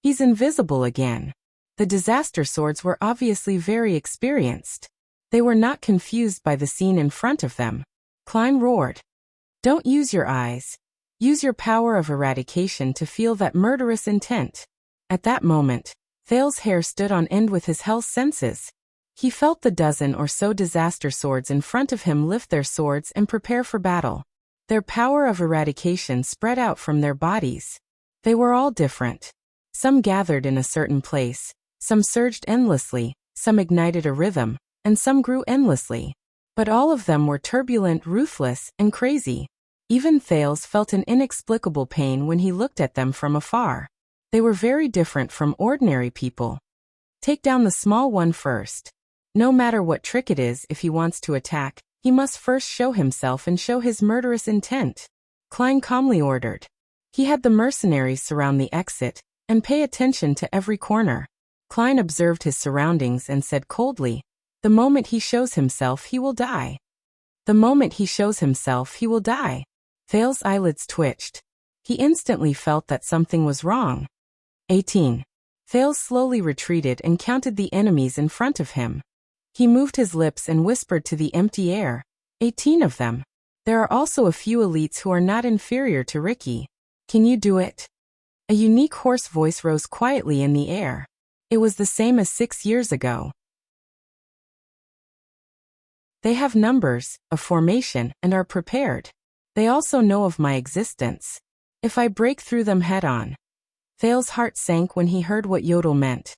He's invisible again. The disaster swords were obviously very experienced. They were not confused by the scene in front of them. Klein roared. Don't use your eyes. Use your power of eradication to feel that murderous intent. At that moment, Thales' hair stood on end with his hell's senses. He felt the dozen or so disaster swords in front of him lift their swords and prepare for battle. Their power of eradication spread out from their bodies. They were all different. Some gathered in a certain place, some surged endlessly, some ignited a rhythm, and some grew endlessly. But all of them were turbulent, ruthless, and crazy. Even Thales felt an inexplicable pain when he looked at them from afar. They were very different from ordinary people. Take down the small one first. No matter what trick it is, if he wants to attack, he must first show himself and show his murderous intent. Klein calmly ordered. He had the mercenaries surround the exit, and pay attention to every corner. Klein observed his surroundings and said coldly, the moment he shows himself, he will die. The moment he shows himself, he will die. Thales' eyelids twitched. He instantly felt that something was wrong. 18. Thales slowly retreated and counted the enemies in front of him. He moved his lips and whispered to the empty air, 18 of them. There are also a few elites who are not inferior to Ricky. Can you do it? A unique hoarse voice rose quietly in the air. It was the same as 6 years ago. They have numbers, a formation, and are prepared. They also know of my existence. If I break through them head-on. Thales' heart sank when he heard what Yodel meant.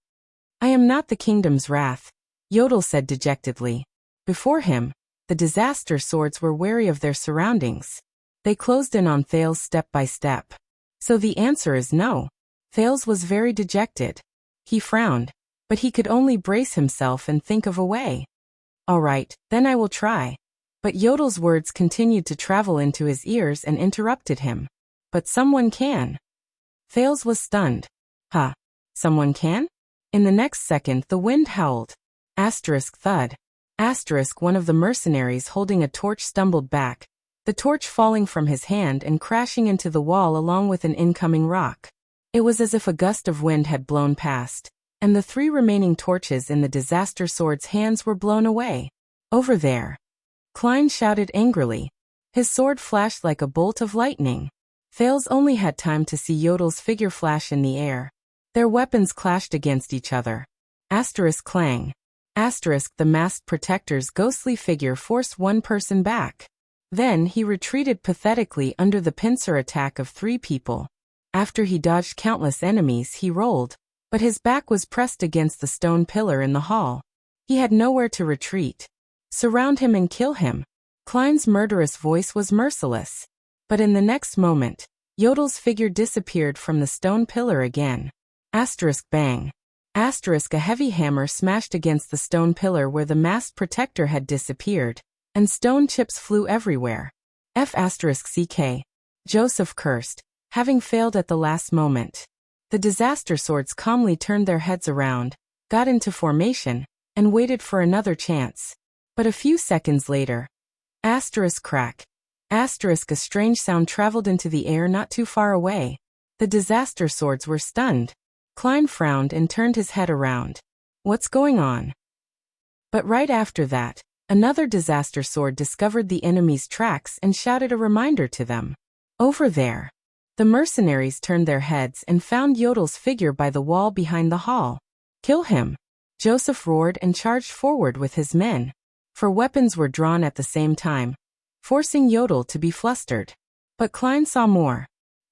I am not the kingdom's wrath, Yodel said dejectedly. Before him, the disaster swords were wary of their surroundings. They closed in on Thales step by step. So the answer is no. Thales was very dejected. He frowned, but he could only brace himself and think of a way. All right, then I will try. But Yodel's words continued to travel into his ears and interrupted him. But someone can. Thales was stunned. Huh? Someone can? In the next second the wind howled. Asterisk thud. Asterisk one of the mercenaries holding a torch stumbled back, the torch falling from his hand and crashing into the wall along with an incoming rock. It was as if a gust of wind had blown past, and the 3 remaining torches in the disaster sword's hands were blown away. Over there. Klein shouted angrily. His sword flashed like a bolt of lightning. Thales only had time to see Yodel's figure flash in the air. Their weapons clashed against each other. Asterisk clang. Asterisk the masked protector's ghostly figure forced one person back. Then he retreated pathetically under the pincer attack of 3 people. After he dodged countless enemies, he rolled, but his back was pressed against the stone pillar in the hall. He had nowhere to retreat. Surround him and kill him. Klein's murderous voice was merciless. But in the next moment, Yodel's figure disappeared from the stone pillar again. Asterisk bang. Asterisk a heavy hammer smashed against the stone pillar where the masked protector had disappeared, and stone chips flew everywhere. F***ck. Joseph cursed, having failed at the last moment. The disaster swords calmly turned their heads around, got into formation, and waited for another chance. But a few seconds later, asterisk crack. Asterisk a strange sound traveled into the air not too far away. The disaster swords were stunned. Klein frowned and turned his head around. What's going on? But right after that, another disaster sword discovered the enemy's tracks and shouted a reminder to them. Over there. The mercenaries turned their heads and found Yodel's figure by the wall behind the hall. Kill him! Joseph roared and charged forward with his men. For weapons were drawn at the same time, forcing Yodel to be flustered. But Klein saw more.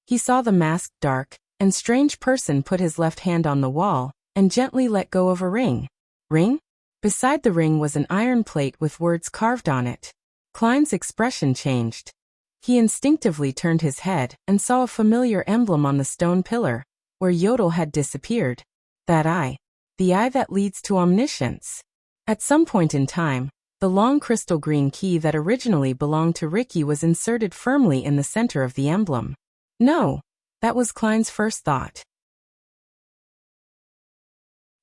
He saw the masked, dark, and strange person put his left hand on the wall and gently let go of a ring. Ring? Beside the ring was an iron plate with words carved on it. Klein's expression changed. He instinctively turned his head and saw a familiar emblem on the stone pillar, where Yodel had disappeared. That eye. The eye that leads to omniscience. At some point in time, the long crystal green key that originally belonged to Ricky was inserted firmly in the center of the emblem. No, that was Klein's first thought.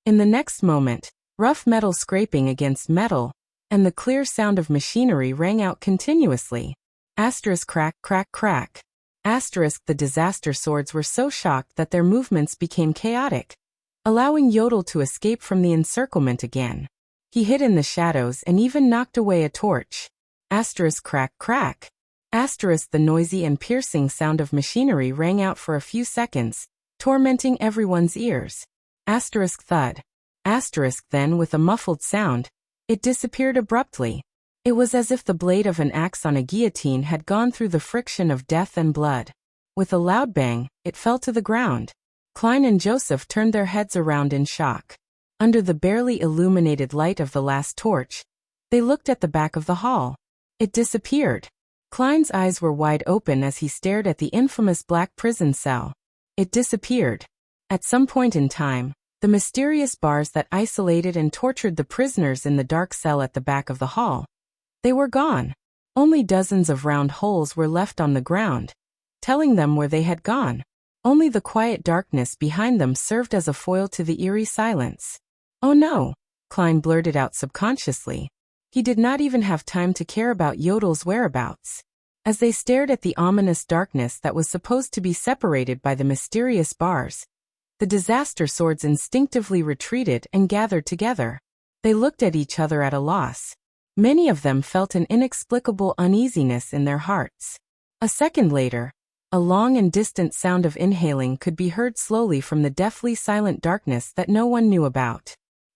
In the next moment, rough metal scraping against metal, and the clear sound of machinery rang out continuously. Asterisk crack, crack, crack. Asterisk the disaster swords were so shocked that their movements became chaotic, allowing Yodel to escape from the encirclement again. He hid in the shadows and even knocked away a torch. Asterisk crack, crack. Asterisk the noisy and piercing sound of machinery rang out for a few seconds, tormenting everyone's ears. Asterisk thud. Asterisk then with a muffled sound, it disappeared abruptly. It was as if the blade of an axe on a guillotine had gone through the friction of death and blood. With a loud bang, it fell to the ground. Klein and Joseph turned their heads around in shock. Under the barely illuminated light of the last torch, they looked at the back of the hall. It disappeared. Klein's eyes were wide open as he stared at the infamous black prison cell. It disappeared. At some point in time, the mysterious bars that isolated and tortured the prisoners in the dark cell at the back of the hall, they were gone. Only dozens of round holes were left on the ground, telling them where they had gone. Only the quiet darkness behind them served as a foil to the eerie silence. Oh no, Klein blurted out subconsciously. He did not even have time to care about Yodel's whereabouts. As they stared at the ominous darkness that was supposed to be separated by the mysterious bars, the disaster swords instinctively retreated and gathered together. They looked at each other at a loss. Many of them felt an inexplicable uneasiness in their hearts. A second later, a long and distant sound of inhaling could be heard slowly from the deathly silent darkness that no one knew about.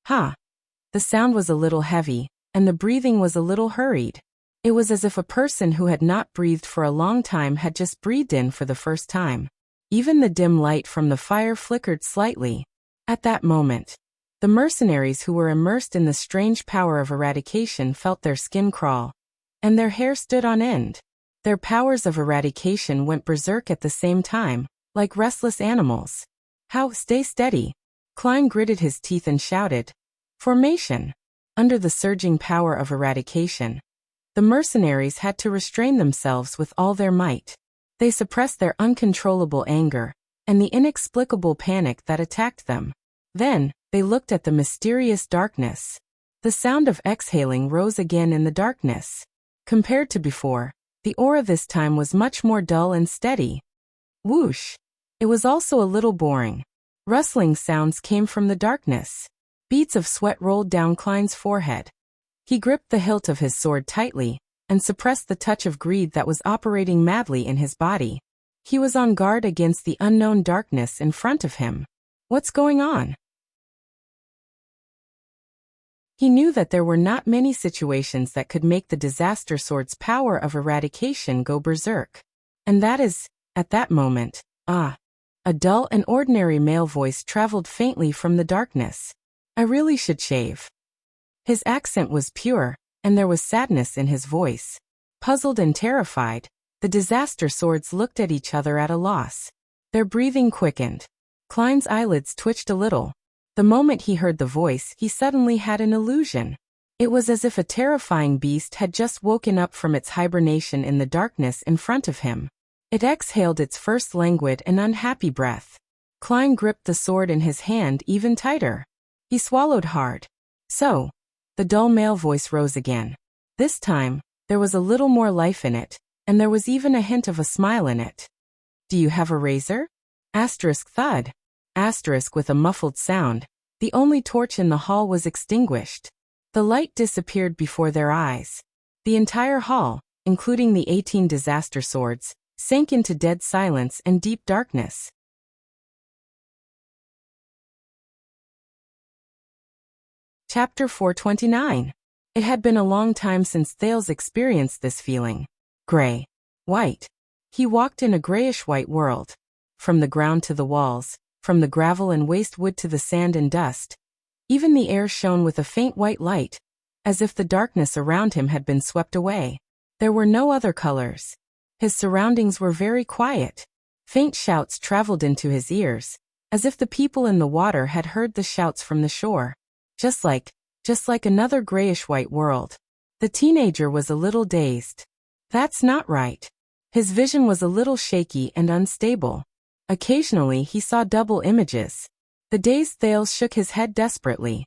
The sound was a little heavy, and the breathing was a little hurried. It was as if a person who had not breathed for a long time had just breathed in for the first time. Even the dim light from the fire flickered slightly. At that moment, the mercenaries who were immersed in the strange power of eradication felt their skin crawl, and their hair stood on end. Their powers of eradication went berserk at the same time, like restless animals. Stay steady. Klein gritted his teeth and shouted. Formation. Under the surging power of eradication, the mercenaries had to restrain themselves with all their might. They suppressed their uncontrollable anger and the inexplicable panic that attacked them. Then, they looked at the mysterious darkness. The sound of exhaling rose again in the darkness. Compared to before, the aura this time was much more dull and steady. Whoosh! It was also a little boring. Rustling sounds came from the darkness. Beads of sweat rolled down Klein's forehead. He gripped the hilt of his sword tightly and suppressed the touch of greed that was operating madly in his body. He was on guard against the unknown darkness in front of him. What's going on? He knew that there were not many situations that could make the disaster sword's power of eradication go berserk. And that is, at that moment, a dull and ordinary male voice traveled faintly from the darkness. I really should shave. His accent was pure, and there was sadness in his voice. Puzzled and terrified, the disaster swords looked at each other at a loss. Their breathing quickened. Klein's eyelids twitched a little. The moment he heard the voice, he suddenly had an illusion. It was as if a terrifying beast had just woken up from its hibernation in the darkness in front of him. It exhaled its first languid and unhappy breath. Klein gripped the sword in his hand even tighter. He swallowed hard. So, the dull male voice rose again. This time, there was a little more life in it, and there was even a hint of a smile in it. Do you have a razor? Asterisk thud. Asterisk with a muffled sound. The only torch in the hall was extinguished. The light disappeared before their eyes. The entire hall, including the 18 disaster swords, sank into dead silence and deep darkness. Chapter 429. It had been a long time since Thales experienced this feeling. Gray. White. He walked in a grayish-white world. From the ground to the walls, from the gravel and waste wood to the sand and dust. Even the air shone with a faint white light, as if the darkness around him had been swept away. There were no other colors. His surroundings were very quiet. Faint shouts traveled into his ears, as if the people in the water had heard the shouts from the shore. Just like another grayish-white world. The teenager was a little dazed. That's not right. His vision was a little shaky and unstable. Occasionally he saw double images. The dazed Thales shook his head desperately.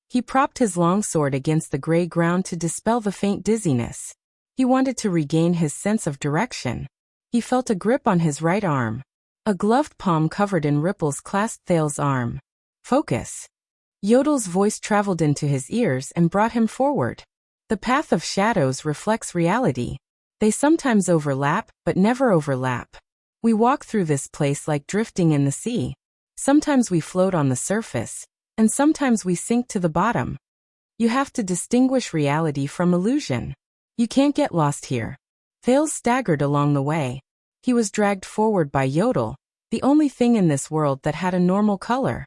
He propped his long sword against the gray ground to dispel the faint dizziness. He wanted to regain his sense of direction. He felt a grip on his right arm. A gloved palm covered in ripples clasped Thales' arm. Focus. Yodel's voice traveled into his ears and brought him forward. The path of shadows reflects reality. They sometimes overlap, but never overlap. We walk through this place like drifting in the sea. Sometimes we float on the surface, and sometimes we sink to the bottom. You have to distinguish reality from illusion. You can't get lost here. Thales staggered along the way. He was dragged forward by Yodel, the only thing in this world that had a normal color.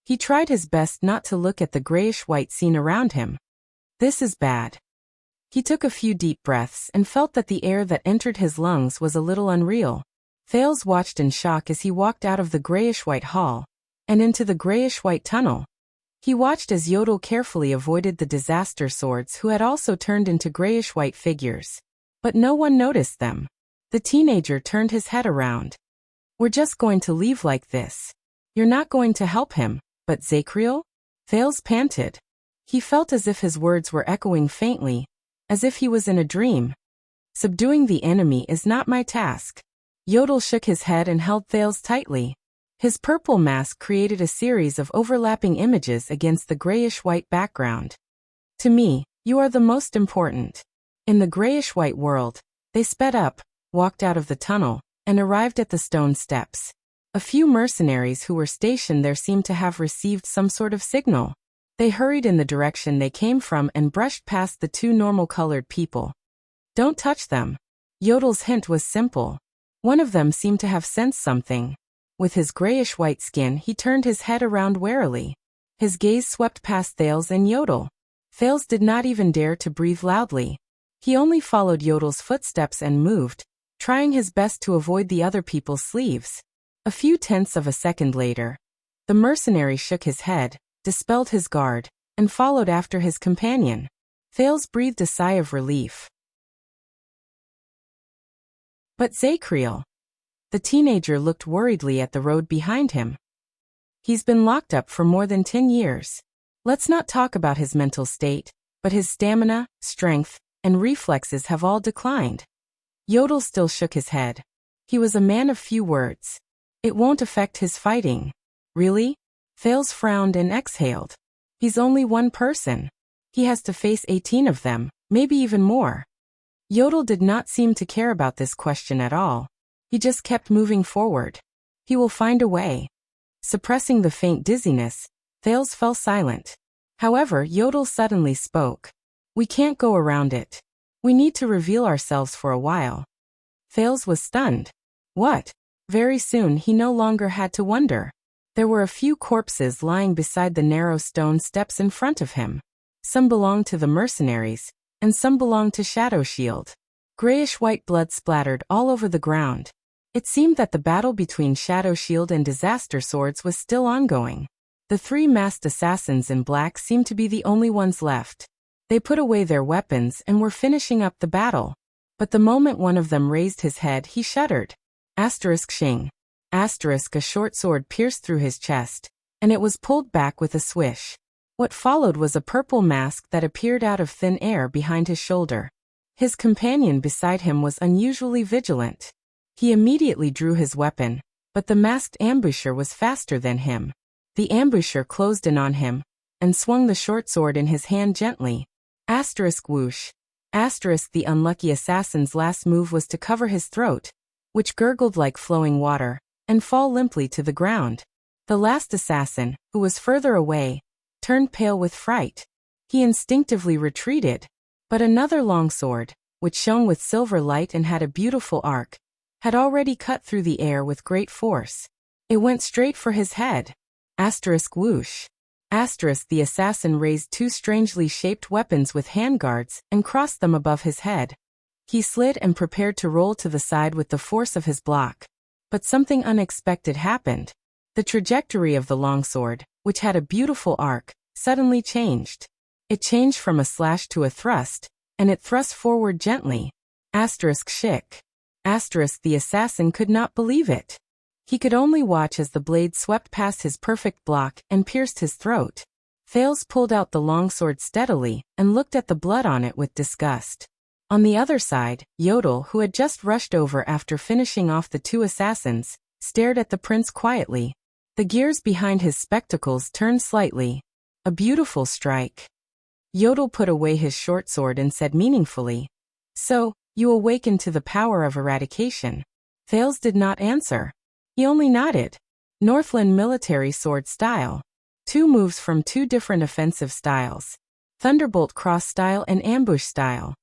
He tried his best not to look at the grayish-white scene around him. This is bad. He took a few deep breaths and felt that the air that entered his lungs was a little unreal. Thales watched in shock as he walked out of the grayish-white hall and into the grayish-white tunnel. He watched as Yodel carefully avoided the disaster swords who had also turned into grayish-white figures. But no one noticed them. The teenager turned his head around. We're just going to leave like this. You're not going to help him. But Zachriel? Thales panted. He felt as if his words were echoing faintly, as if he was in a dream. Subduing the enemy is not my task. Yodel shook his head and held Thales tightly. His purple mask created a series of overlapping images against the grayish-white background. To me, you are the most important. In the grayish-white world, they sped up, walked out of the tunnel, and arrived at the stone steps. A few mercenaries who were stationed there seemed to have received some sort of signal. They hurried in the direction they came from and brushed past the two normal-colored people. Don't touch them. Yodel's hint was simple. One of them seemed to have sensed something. With his grayish-white skin, he turned his head around warily. His gaze swept past Thales and Yodel. Thales did not even dare to breathe loudly. He only followed Yodel's footsteps and moved, trying his best to avoid the other people's sleeves. A few tenths of a second later, the mercenary shook his head, dispelled his guard, and followed after his companion. Thales breathed a sigh of relief. But Zachriel. The teenager looked worriedly at the road behind him. He's been locked up for more than 10 years. Let's not talk about his mental state, but his stamina, strength, and reflexes have all declined. Yodel still shook his head. He was a man of few words. It won't affect his fighting. Really? Thales frowned and exhaled. He's only one person. He has to face 18 of them, maybe even more. Yodel did not seem to care about this question at all. He just kept moving forward. He will find a way. Suppressing the faint dizziness, Thales fell silent. However, Yodel suddenly spoke. We can't go around it. We need to reveal ourselves for a while. Thales was stunned. What? Very soon he no longer had to wonder. There were a few corpses lying beside the narrow stone steps in front of him. Some belonged to the mercenaries, and some belonged to Shadow Shield. Grayish-white blood splattered all over the ground. It seemed that the battle between Shadow Shield and Disaster Swords was still ongoing. The three masked assassins in black seemed to be the only ones left. They put away their weapons and were finishing up the battle. But the moment one of them raised his head, he shuddered. Shing. A short sword pierced through his chest, and it was pulled back with a swish. What followed was a purple mask that appeared out of thin air behind his shoulder. His companion beside him was unusually vigilant. He immediately drew his weapon, but the masked ambusher was faster than him. The ambusher closed in on him and swung the short sword in his hand gently. Whoosh. The unlucky assassin's last move was to cover his throat, which gurgled like flowing water, and fall limply to the ground. The last assassin, who was further away, turned pale with fright. He instinctively retreated. But another longsword, which shone with silver light and had a beautiful arc, had already cut through the air with great force. It went straight for his head. Whoosh. The assassin raised two strangely shaped weapons with handguards and crossed them above his head. He slid and prepared to roll to the side with the force of his block. But something unexpected happened. The trajectory of the longsword, which had a beautiful arc, suddenly changed. It changed from a slash to a thrust, and it thrust forward gently. Shick. The assassin could not believe it. He could only watch as the blade swept past his perfect block and pierced his throat. Thales pulled out the longsword steadily and looked at the blood on it with disgust. On the other side, Yodel, who had just rushed over after finishing off the two assassins, stared at the prince quietly. The gears behind his spectacles turned slightly. A beautiful strike. Yodel put away his short sword and said meaningfully, "So, you awakened to the power of eradication." Thales did not answer. He only nodded. Northland military sword style. Two moves from two different offensive styles. Thunderbolt cross style and ambush style.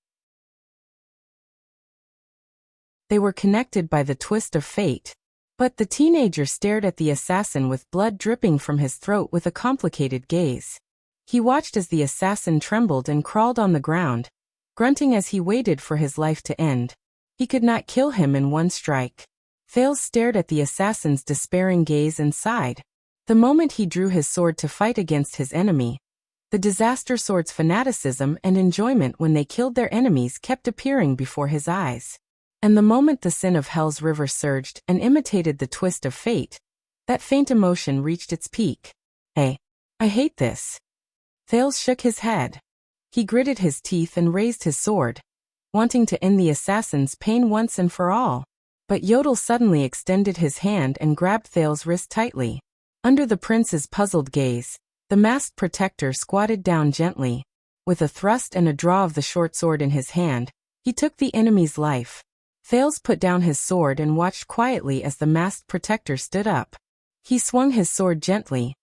They were connected by the twist of fate. But the teenager stared at the assassin with blood dripping from his throat with a complicated gaze. He watched as the assassin trembled and crawled on the ground, grunting as he waited for his life to end. He could not kill him in one strike. Thales stared at the assassin's despairing gaze and sighed. The moment he drew his sword to fight against his enemy, the disaster sword's fanaticism and enjoyment when they killed their enemies kept appearing before his eyes. And the moment the sin of Hell's river surged and imitated the twist of fate, that faint emotion reached its peak. I hate this. Thales shook his head. He gritted his teeth and raised his sword, wanting to end the assassin's pain once and for all. But Yodel suddenly extended his hand and grabbed Thales' wrist tightly. Under the prince's puzzled gaze, the masked protector squatted down gently. With a thrust and a draw of the short sword in his hand, he took the enemy's life. Thales put down his sword and watched quietly as the masked protector stood up. He swung his sword gently,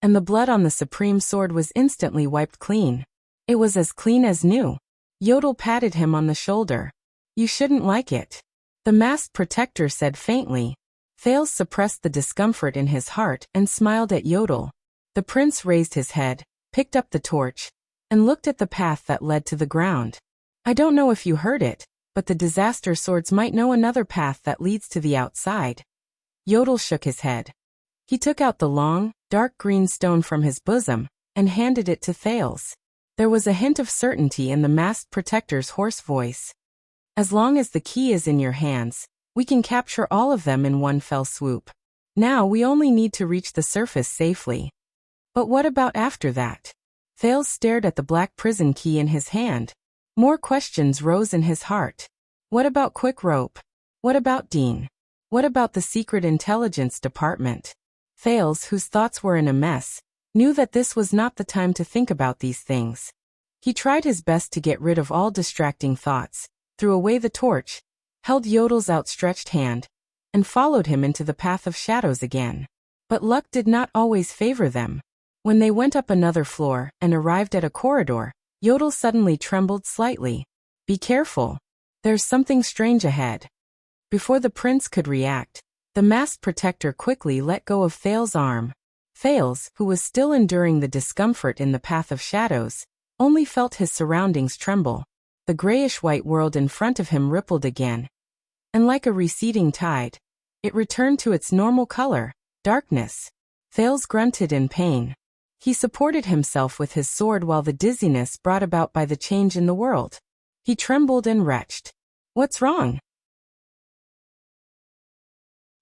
and the blood on the supreme sword was instantly wiped clean. It was as clean as new. Yodel patted him on the shoulder. "You shouldn't like it," the masked protector said faintly. Thales suppressed the discomfort in his heart and smiled at Yodel. The prince raised his head, picked up the torch, and looked at the path that led to the ground. "I don't know if you heard it, but the disaster swords might know another path that leads to the outside." Yodel shook his head. He took out the long, dark green stone from his bosom and handed it to Thales. There was a hint of certainty in the masked protector's hoarse voice. "As long as the key is in your hands, we can capture all of them in one fell swoop. Now we only need to reach the surface safely." "But what about after that?" Thales stared at the black prison key in his hand. More questions rose in his heart. What about Quick Rope? What about Dean? What about the Secret Intelligence Department? Thales, whose thoughts were in a mess, knew that this was not the time to think about these things. He tried his best to get rid of all distracting thoughts, threw away the torch, held Yodel's outstretched hand, and followed him into the path of shadows again. But luck did not always favor them. When they went up another floor and arrived at a corridor, Yodel suddenly trembled slightly. "Be careful. There's something strange ahead." Before the prince could react, the masked protector quickly let go of Thales' arm. Thales, who was still enduring the discomfort in the path of shadows, only felt his surroundings tremble. The grayish-white world in front of him rippled again. And like a receding tide, it returned to its normal color, darkness. Thales grunted in pain. He supported himself with his sword while the dizziness brought about by the change in the world. He trembled and retched. "What's wrong?"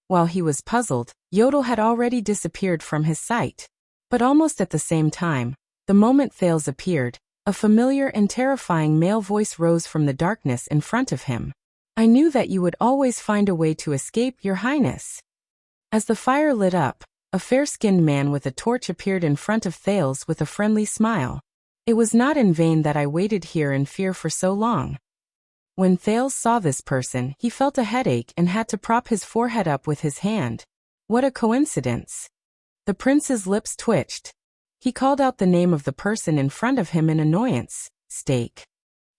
While he was puzzled, Yodel had already disappeared from his sight. But almost at the same time, the moment Thales appeared, a familiar and terrifying male voice rose from the darkness in front of him. "I knew that you would always find a way to escape, Your Highness." As the fire lit up, A fair-skinned man with a torch appeared in front of Thales with a friendly smile. It was not in vain that I waited here in fear for so long. When Thales saw this person, he felt a headache and had to prop his forehead up with his hand. What a coincidence. The prince's lips twitched. He called out the name of the person in front of him in annoyance. Steak.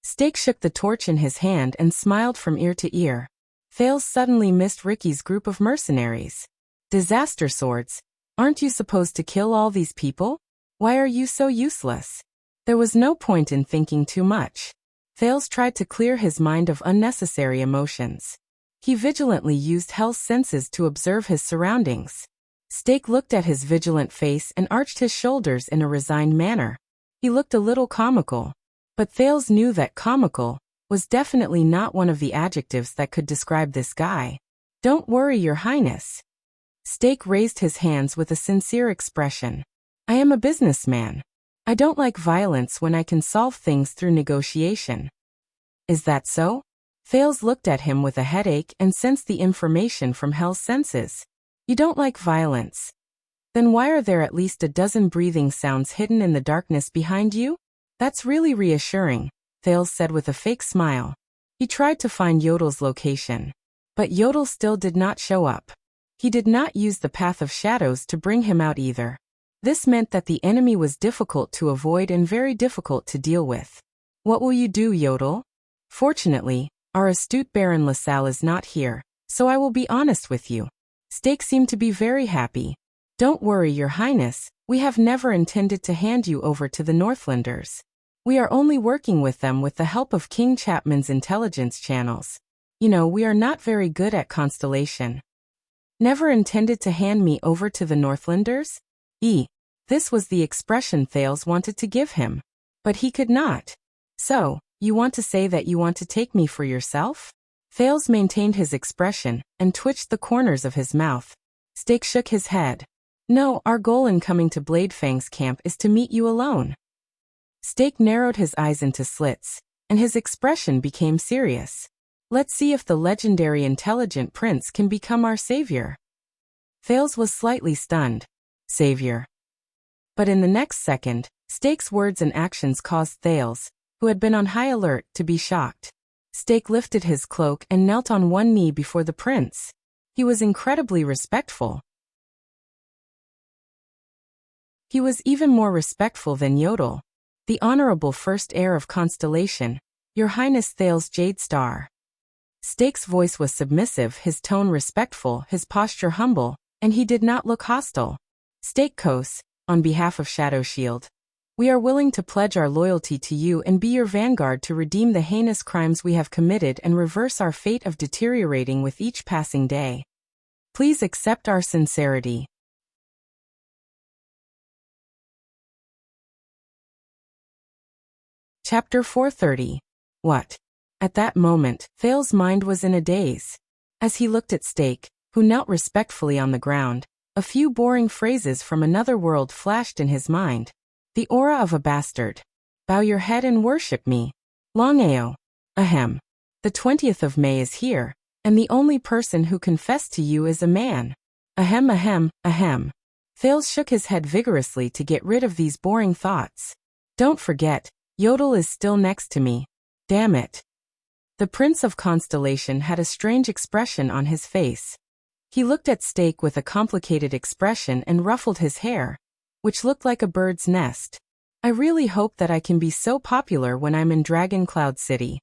Steak shook the torch in his hand and smiled from ear to ear. Thales suddenly missed Ricky's group of mercenaries. Disaster swords. Aren't you supposed to kill all these people? Why are you so useless? There was no point in thinking too much. Thales tried to clear his mind of unnecessary emotions. He vigilantly used Hell's senses to observe his surroundings. Steak looked at his vigilant face and arched his shoulders in a resigned manner. He looked a little comical. But Thales knew that comical was definitely not one of the adjectives that could describe this guy. Don't worry, Your Highness. Steak raised his hands with a sincere expression. I am a businessman. I don't like violence when I can solve things through negotiation. Is that so? Thales looked at him with a headache and sensed the information from Hell's senses. You don't like violence. Then why are there at least a dozen breathing sounds hidden in the darkness behind you? That's really reassuring, Thales said with a fake smile. He tried to find Yodel's location. But Yodel still did not show up. He did not use the path of shadows to bring him out either. This meant that the enemy was difficult to avoid and very difficult to deal with. What will you do, Yodel? Fortunately, our astute Baron LaSalle is not here, so I will be honest with you. Steak seemed to be very happy. Don't worry, Your Highness, we have never intended to hand you over to the Northlanders. We are only working with them with the help of King Chapman's intelligence channels. You know, we are not very good at constellation. Never intended to hand me over to the Northlanders? This was the expression Thales wanted to give him. But he could not. So, you want to say that you want to take me for yourself? Thales maintained his expression and twitched the corners of his mouth. Steak shook his head. No, our goal in coming to Bladefang's camp is to meet you alone. Steak narrowed his eyes into slits, and his expression became serious. Let's see if the legendary intelligent prince can become our savior. Thales was slightly stunned. Savior. But in the next second, Steak's words and actions caused Thales, who had been on high alert, to be shocked. Steak lifted his cloak and knelt on one knee before the prince. He was incredibly respectful. He was even more respectful than Yodel, the honorable first heir of Constellation, Your Highness Thales Jadestar. Steak's voice was submissive, his tone respectful, his posture humble, and he did not look hostile. Steak Kos, on behalf of Shadow Shield, we are willing to pledge our loyalty to you and be your vanguard to redeem the heinous crimes we have committed and reverse our fate of deteriorating with each passing day. Please accept our sincerity. Chapter 430. What? At that moment, Thales' mind was in a daze. As he looked at Steak, who knelt respectfully on the ground, a few boring phrases from another world flashed in his mind. The aura of a bastard. Bow your head and worship me. Long-ao. Ahem. The 20th of May is here, and the only person who confessed to you is a man. Ahem, ahem, ahem. Thales shook his head vigorously to get rid of these boring thoughts. Don't forget, Yodel is still next to me. Damn it. The Prince of Constellation had a strange expression on his face. He looked at Steak with a complicated expression and ruffled his hair, which looked like a bird's nest. I really hope that I can be so popular when I'm in Dragon Cloud City.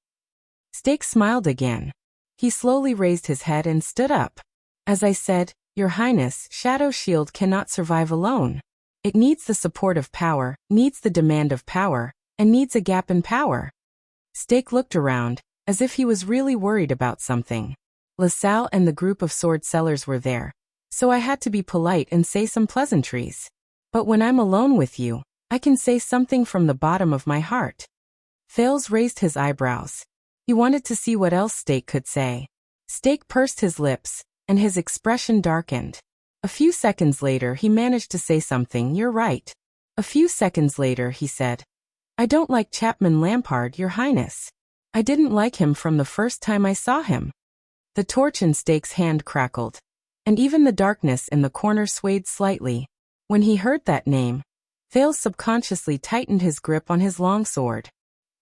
Steak smiled again. He slowly raised his head and stood up. As I said, Your Highness, Shadow Shield cannot survive alone. It needs the support of power, needs the demand of power, and needs a gap in power. Steak looked around, as if he was really worried about something. LaSalle and the group of sword sellers were there, so I had to be polite and say some pleasantries. But when I'm alone with you, I can say something from the bottom of my heart. Thales raised his eyebrows. He wanted to see what else Steak could say. Steak pursed his lips, and his expression darkened. A few seconds later he managed to say something. You're right. A few seconds later he said, I don't like Chapman Lampard, Your Highness. I didn't like him from the first time I saw him. The torch in Steak's hand crackled. and even the darkness in the corner swayed slightly. When he heard that name, Thales subconsciously tightened his grip on his longsword.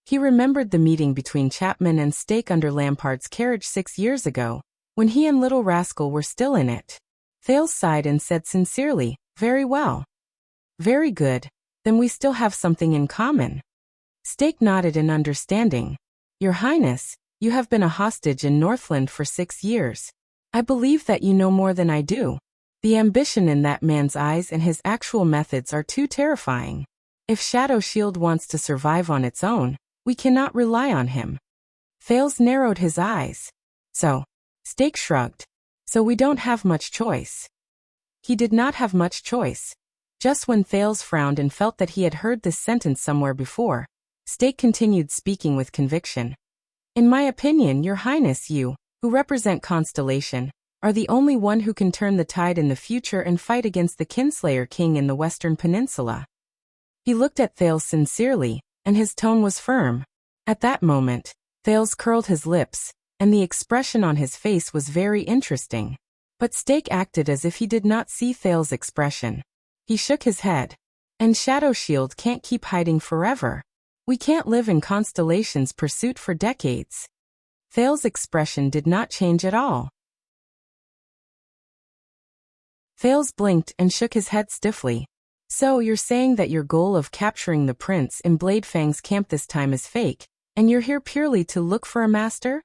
He remembered the meeting between Chapman and Stake under Lampard's carriage 6 years ago, when he and Little Rascal were still in it. Thales sighed and said sincerely, "Very well. Very good, then we still have something in common." Stake nodded in understanding. "Your Highness, you have been a hostage in Northland for 6 years. I believe that you know more than I do. The ambition in that man's eyes and his actual methods are too terrifying. If Shadow Shield wants to survive on its own, we cannot rely on him." Thales narrowed his eyes. "So?" Stake shrugged. "So we don't have much choice." He did not have much choice. Just when Thales frowned and felt that he had heard this sentence somewhere before, Stake continued speaking with conviction. "In my opinion, Your Highness, you, who represent Constellation, are the only one who can turn the tide in the future and fight against the Kinslayer King in the Western Peninsula." He looked at Thales sincerely, and his tone was firm. At that moment, Thales curled his lips, and the expression on his face was very interesting. But Stake acted as if he did not see Thales' expression. He shook his head. "And Shadow Shield can't keep hiding forever. We can't live in Constellation's pursuit for decades." Thales' expression did not change at all. Thales blinked and shook his head stiffly. "So you're saying that your goal of capturing the prince in Bladefang's camp this time is fake, and you're here purely to look for a master?"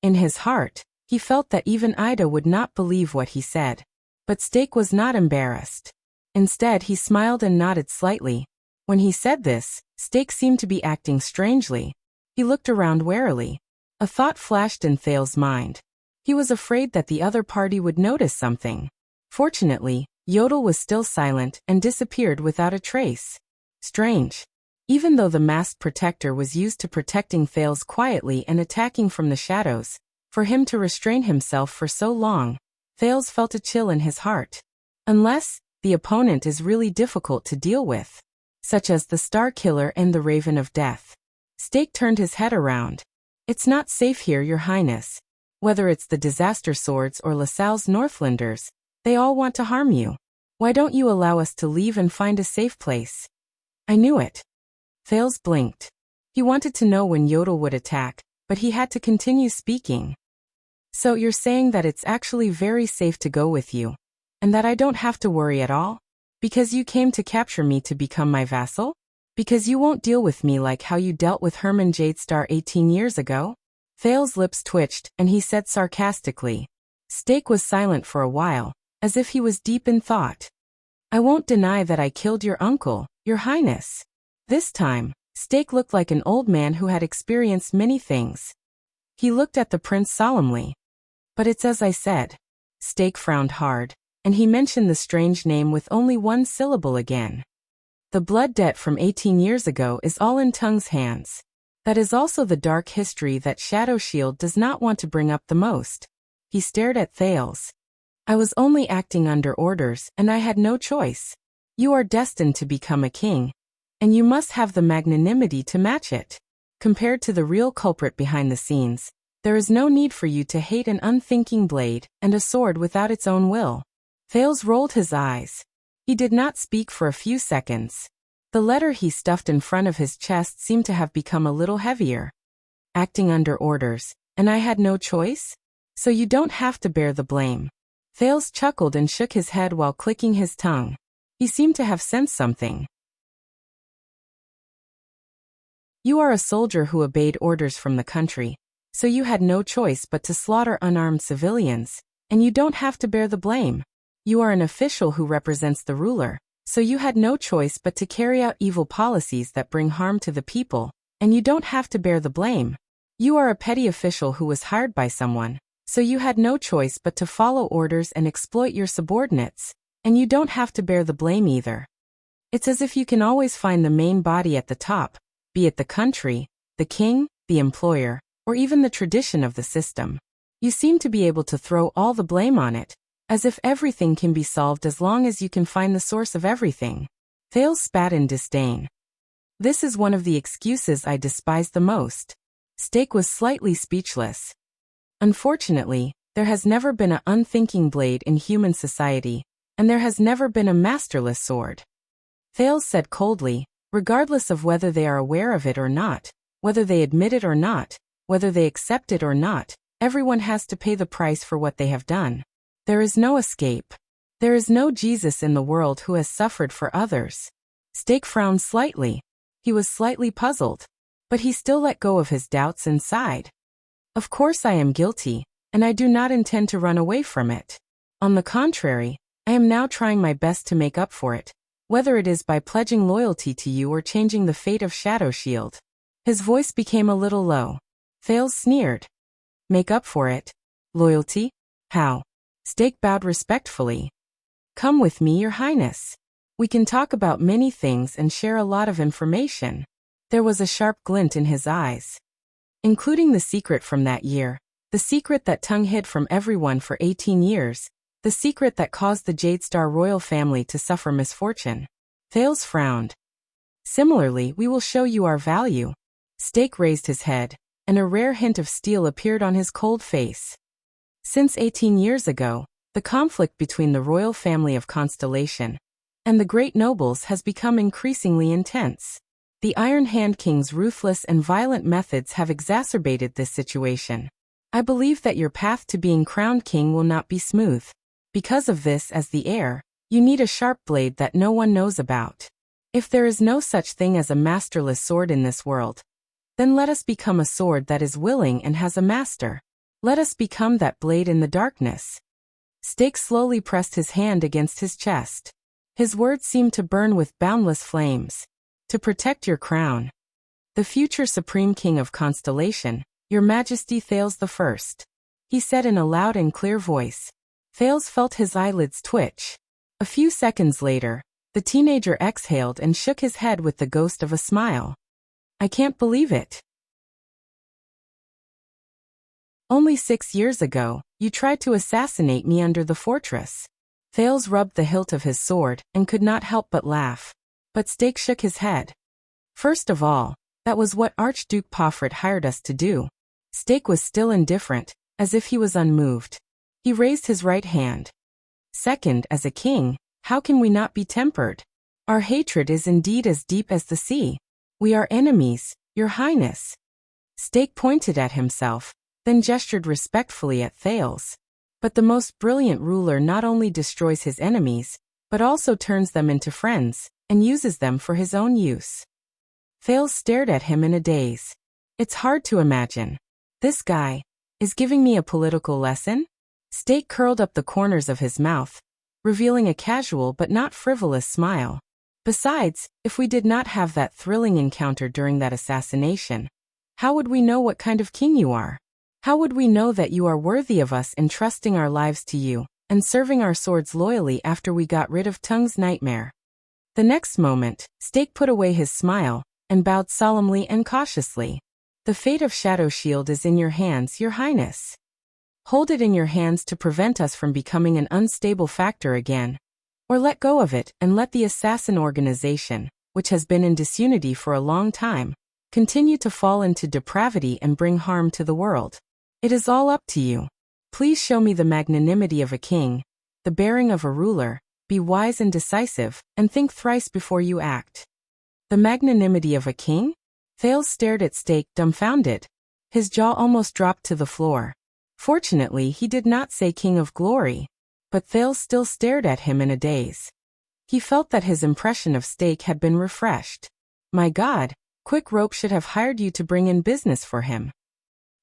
In his heart, he felt that even Ida would not believe what he said. But Stake was not embarrassed. Instead, he smiled and nodded slightly. When he said this, Stake seemed to be acting strangely. He looked around warily. A thought flashed in Thales' mind. He was afraid that the other party would notice something. Fortunately, Yodel was still silent and disappeared without a trace. Strange. Even though the masked protector was used to protecting Thales quietly and attacking from the shadows, for him to restrain himself for so long, Thales felt a chill in his heart. Unless the opponent is really difficult to deal with, such as the Star Killer and the Raven of Death. Stake turned his head around. "It's not safe here, Your Highness. Whether it's the Disaster Swords or LaSalle's Northlanders, they all want to harm you. Why don't you allow us to leave and find a safe place?" "I knew it." Thales blinked. He wanted to know when Yodel would attack, but he had to continue speaking. "So you're saying that it's actually very safe to go with you, and that I don't have to worry at all? Because you came to capture me to become my vassal? Because you won't deal with me like how you dealt with Herman Jadestar 18 years ago?" Thales' lips twitched, and he said sarcastically. Stake was silent for a while, as if he was deep in thought. "I won't deny that I killed your uncle, Your Highness." This time, Stake looked like an old man who had experienced many things. He looked at the prince solemnly. "But it's as I said." Stake frowned hard, and he mentioned the strange name with only one syllable again. "The blood debt from 18 years ago is all in Tung's hands. That is also the dark history that Shadow Shield does not want to bring up the most." He stared at Thales. "I was only acting under orders, and I had no choice. You are destined to become a king, and you must have the magnanimity to match it. Compared to the real culprit behind the scenes, there is no need for you to hate an unthinking blade and a sword without its own will." Thales rolled his eyes. He did not speak for a few seconds. The letter he stuffed in front of his chest seemed to have become a little heavier. "Acting under orders, and I had no choice? So you don't have to bear the blame." Thales chuckled and shook his head while clicking his tongue. He seemed to have sensed something. "You are a soldier who obeyed orders from the country, so you had no choice but to slaughter unarmed civilians, and you don't have to bear the blame. You are an official who represents the ruler, so you had no choice but to carry out evil policies that bring harm to the people, and you don't have to bear the blame. You are a petty official who was hired by someone, so you had no choice but to follow orders and exploit your subordinates, and you don't have to bear the blame either. It's as if you can always find the main body at the top, be it the country, the king, the employer, or even the tradition of the system. You seem to be able to throw all the blame on it, as if everything can be solved as long as you can find the source of everything." Thales spat in disdain. "This is one of the excuses I despise the most." Stake was slightly speechless. "Unfortunately, There has never been an unthinking blade in human society, and there has never been a masterless sword. Thales said coldly, regardless of whether they are aware of it or not, whether they admit it or not, whether they accept it or not, everyone has to pay the price for what they have done. There is no escape. There is no Jesus in the world who has suffered for others. Stake frowned slightly. He was slightly puzzled, but he still let go of his doubts and sighed. Of course I am guilty, and I do not intend to run away from it. On the contrary, I am now trying my best to make up for it, whether it is by pledging loyalty to you or changing the fate of Shadow Shield. His voice became a little low. Thales sneered. Make up for it? Loyalty? How? Stake bowed respectfully. Come with me, Your Highness. We can talk about many things and share a lot of information. There was a sharp glint in his eyes. Including the secret from that year, the secret that Tung hid from everyone for 18 years, the secret that caused the Jadestar royal family to suffer misfortune. Thales frowned. Similarly, we will show you our value. Stake raised his head, and a rare hint of steel appeared on his cold face. Since 18 years ago, the conflict between the royal family of Constellation and the great nobles has become increasingly intense. The Iron Hand King's ruthless and violent methods have exacerbated this situation. I believe that your path to being crowned king will not be smooth. Because of this, as the heir, you need a sharp blade that no one knows about. If there is no such thing as a masterless sword in this world, then let us become a sword that is willing and has a master. Let us become that blade in the darkness. Stake slowly pressed his hand against his chest. His words seemed to burn with boundless flames. To protect your crown. The future Supreme King of Constellation, Your Majesty Thales I, he said in a loud and clear voice. Thales felt his eyelids twitch. A few seconds later, the teenager exhaled and shook his head with the ghost of a smile. I can't believe it. Only 6 years ago, you tried to assassinate me under the fortress. Thales rubbed the hilt of his sword and could not help but laugh. But Stake shook his head. First of all, that was what Archduke Pofrit hired us to do. Stake was still indifferent, as if he was unmoved. He raised his right hand. Second, as a king, how can we not be tempered? Our hatred is indeed as deep as the sea. We are enemies, Your Highness. Stake pointed at himself, then gestured respectfully at Thales. But the most brilliant ruler not only destroys his enemies, but also turns them into friends, and uses them for his own use. Thales stared at him in a daze. It's hard to imagine. This guy is giving me a political lesson? Stake curled up the corners of his mouth, revealing a casual but not frivolous smile. Besides, if we did not have that thrilling encounter during that assassination, how would we know what kind of king you are? How would we know that you are worthy of us entrusting our lives to you, and serving our swords loyally after we got rid of Tung's nightmare? The next moment, Stake put away his smile, and bowed solemnly and cautiously. The fate of Shadow Shield is in your hands, Your Highness. Hold it in your hands to prevent us from becoming an unstable factor again. Or let go of it and let the assassin organization, which has been in disunity for a long time, continue to fall into depravity and bring harm to the world. It is all up to you. Please show me the magnanimity of a king, the bearing of a ruler, be wise and decisive, and think thrice before you act. The magnanimity of a king? Thales stared at Stake, dumbfounded. His jaw almost dropped to the floor. Fortunately, he did not say King of Glory. But Thales still stared at him in a daze. He felt that his impression of Stake had been refreshed. My God, Quick Rope should have hired you to bring in business for him.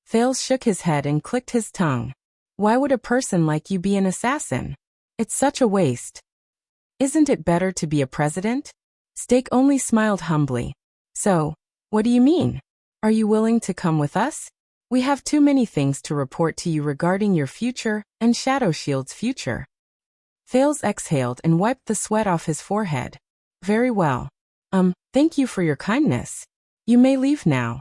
Thales shook his head and clicked his tongue. Why would a person like you be an assassin? It's such a waste. Isn't it better to be a president? Stake only smiled humbly. So, what do you mean? Are you willing to come with us? We have too many things to report to you regarding your future and Shadow Shield's future. Thales exhaled and wiped the sweat off his forehead. Very well. Thank you for your kindness. You may leave now.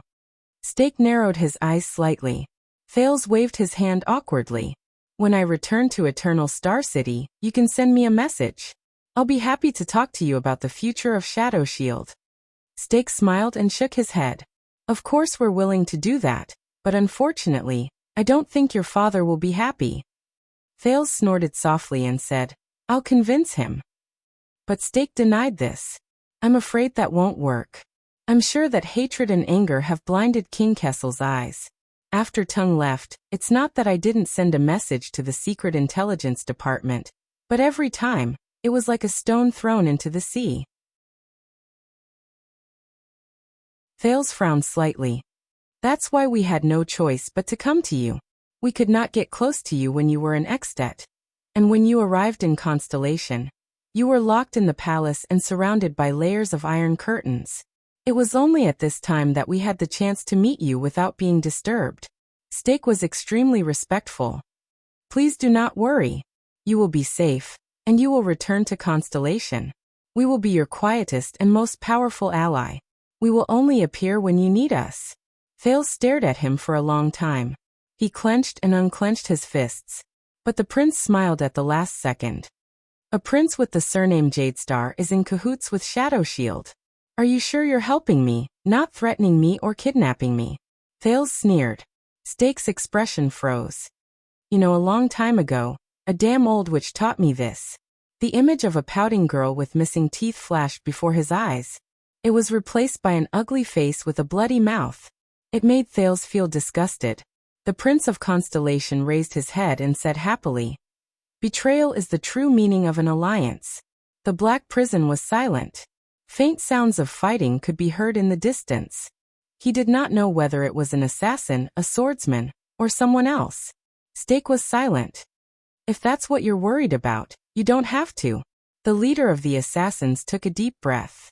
Stake narrowed his eyes slightly. Thales waved his hand awkwardly. When I return to Eternal Star City, you can send me a message. I'll be happy to talk to you about the future of Shadow Shield. Stake smiled and shook his head. Of course we're willing to do that, but unfortunately, I don't think your father will be happy. Thales snorted softly and said, I'll convince him. But Stake denied this. I'm afraid that won't work. I'm sure that hatred and anger have blinded King Kessel's eyes. After Tung left, it's not that I didn't send a message to the Secret Intelligence Department, but every time, it was like a stone thrown into the sea. Thales frowned slightly. That's why we had no choice but to come to you. We could not get close to you when you were in Extet. And when you arrived in Constellation, you were locked in the palace and surrounded by layers of iron curtains. It was only at this time that we had the chance to meet you without being disturbed. Stake was extremely respectful. Please do not worry. You will be safe, and you will return to Constellation. We will be your quietest and most powerful ally. We will only appear when you need us. Thales stared at him for a long time. He clenched and unclenched his fists. But the prince smiled at the last second. A prince with the surname Jadestar is in cahoots with Shadow Shield. Are you sure you're helping me, not threatening me or kidnapping me? Thales sneered. Stake's expression froze. You know, a long time ago, a damn old witch taught me this. The image of a pouting girl with missing teeth flashed before his eyes. It was replaced by an ugly face with a bloody mouth. It made Thales feel disgusted. The Prince of Constellation raised his head and said happily, Betrayal is the true meaning of an alliance. The black prison was silent. Faint sounds of fighting could be heard in the distance. He did not know whether it was an assassin, a swordsman, or someone else. Stake was silent. If that's what you're worried about, you don't have to. The leader of the assassins took a deep breath.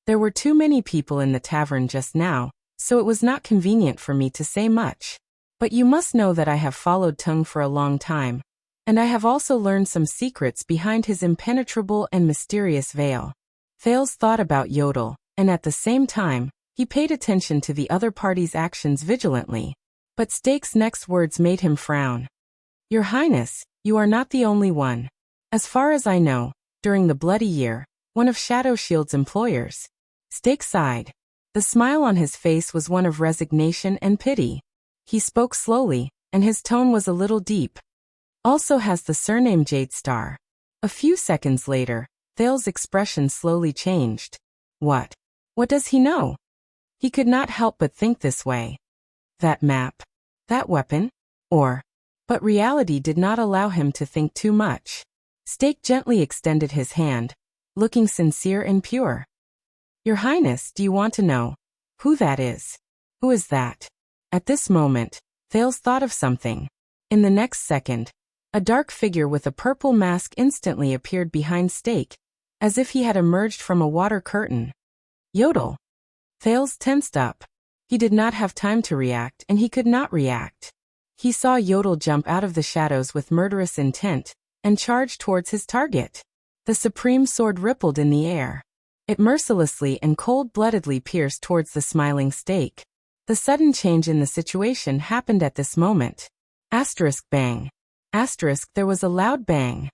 There were too many people in the tavern just now, so it was not convenient for me to say much. But you must know that I have followed Tung for a long time, and I have also learned some secrets behind his impenetrable and mysterious veil. Thales thought about Yodel, and at the same time, he paid attention to the other party's actions vigilantly. But Stake's next words made him frown. Your Highness, you are not the only one. As far as I know, during the Bloody Year, one of Shadow Shield's employers. Stake sighed. The smile on his face was one of resignation and pity. He spoke slowly, and his tone was a little deep. Also has the surname Jadestar. A few seconds later, Thales' expression slowly changed. What? What does he know? He could not help but think this way. That map? That weapon? But reality did not allow him to think too much. Stake gently extended his hand, looking sincere and pure. Your Highness, do you want to know who that is? Who is that? At this moment, Thales thought of something. In the next second, a dark figure with a purple mask instantly appeared behind Stake, as if he had emerged from a water curtain. Yodel. Thales tensed up. He did not have time to react, and he could not react. He saw Yodel jump out of the shadows with murderous intent, and charge towards his target. The supreme sword rippled in the air. It mercilessly and cold-bloodedly pierced towards the smiling Stake. The sudden change in the situation happened at this moment. Asterisk bang. Asterisk there was a loud bang.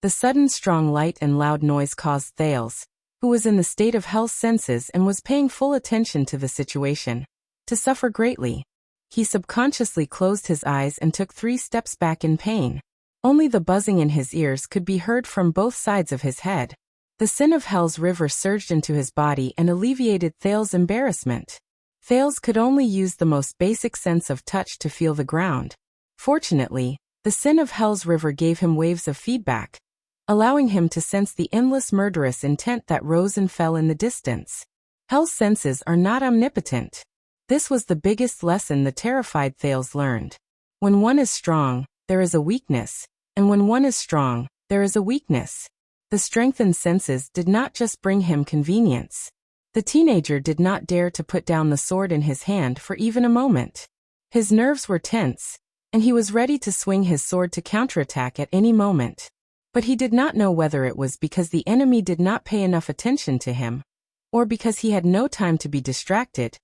The sudden strong light and loud noise caused Thales, who was in the state of hell's senses and was paying full attention to the situation, to suffer greatly. He subconsciously closed his eyes and took 3 steps back in pain. Only the buzzing in his ears could be heard from both sides of his head. The sin of hell's river surged into his body and alleviated Thales' embarrassment. Thales could only use the most basic sense of touch to feel the ground. Fortunately, the sin of hell's river gave him waves of feedback, allowing him to sense the endless murderous intent that rose and fell in the distance. Hell's senses are not omnipotent. This was the biggest lesson the terrified Thales learned. When one is strong, there is a weakness, and when one is strong, there is a weakness. The strengthened senses did not just bring him convenience. The teenager did not dare to put down the sword in his hand for even a moment. His nerves were tense, and he was ready to swing his sword to counterattack at any moment. But he did not know whether it was because the enemy did not pay enough attention to him, or because he had no time to be distracted.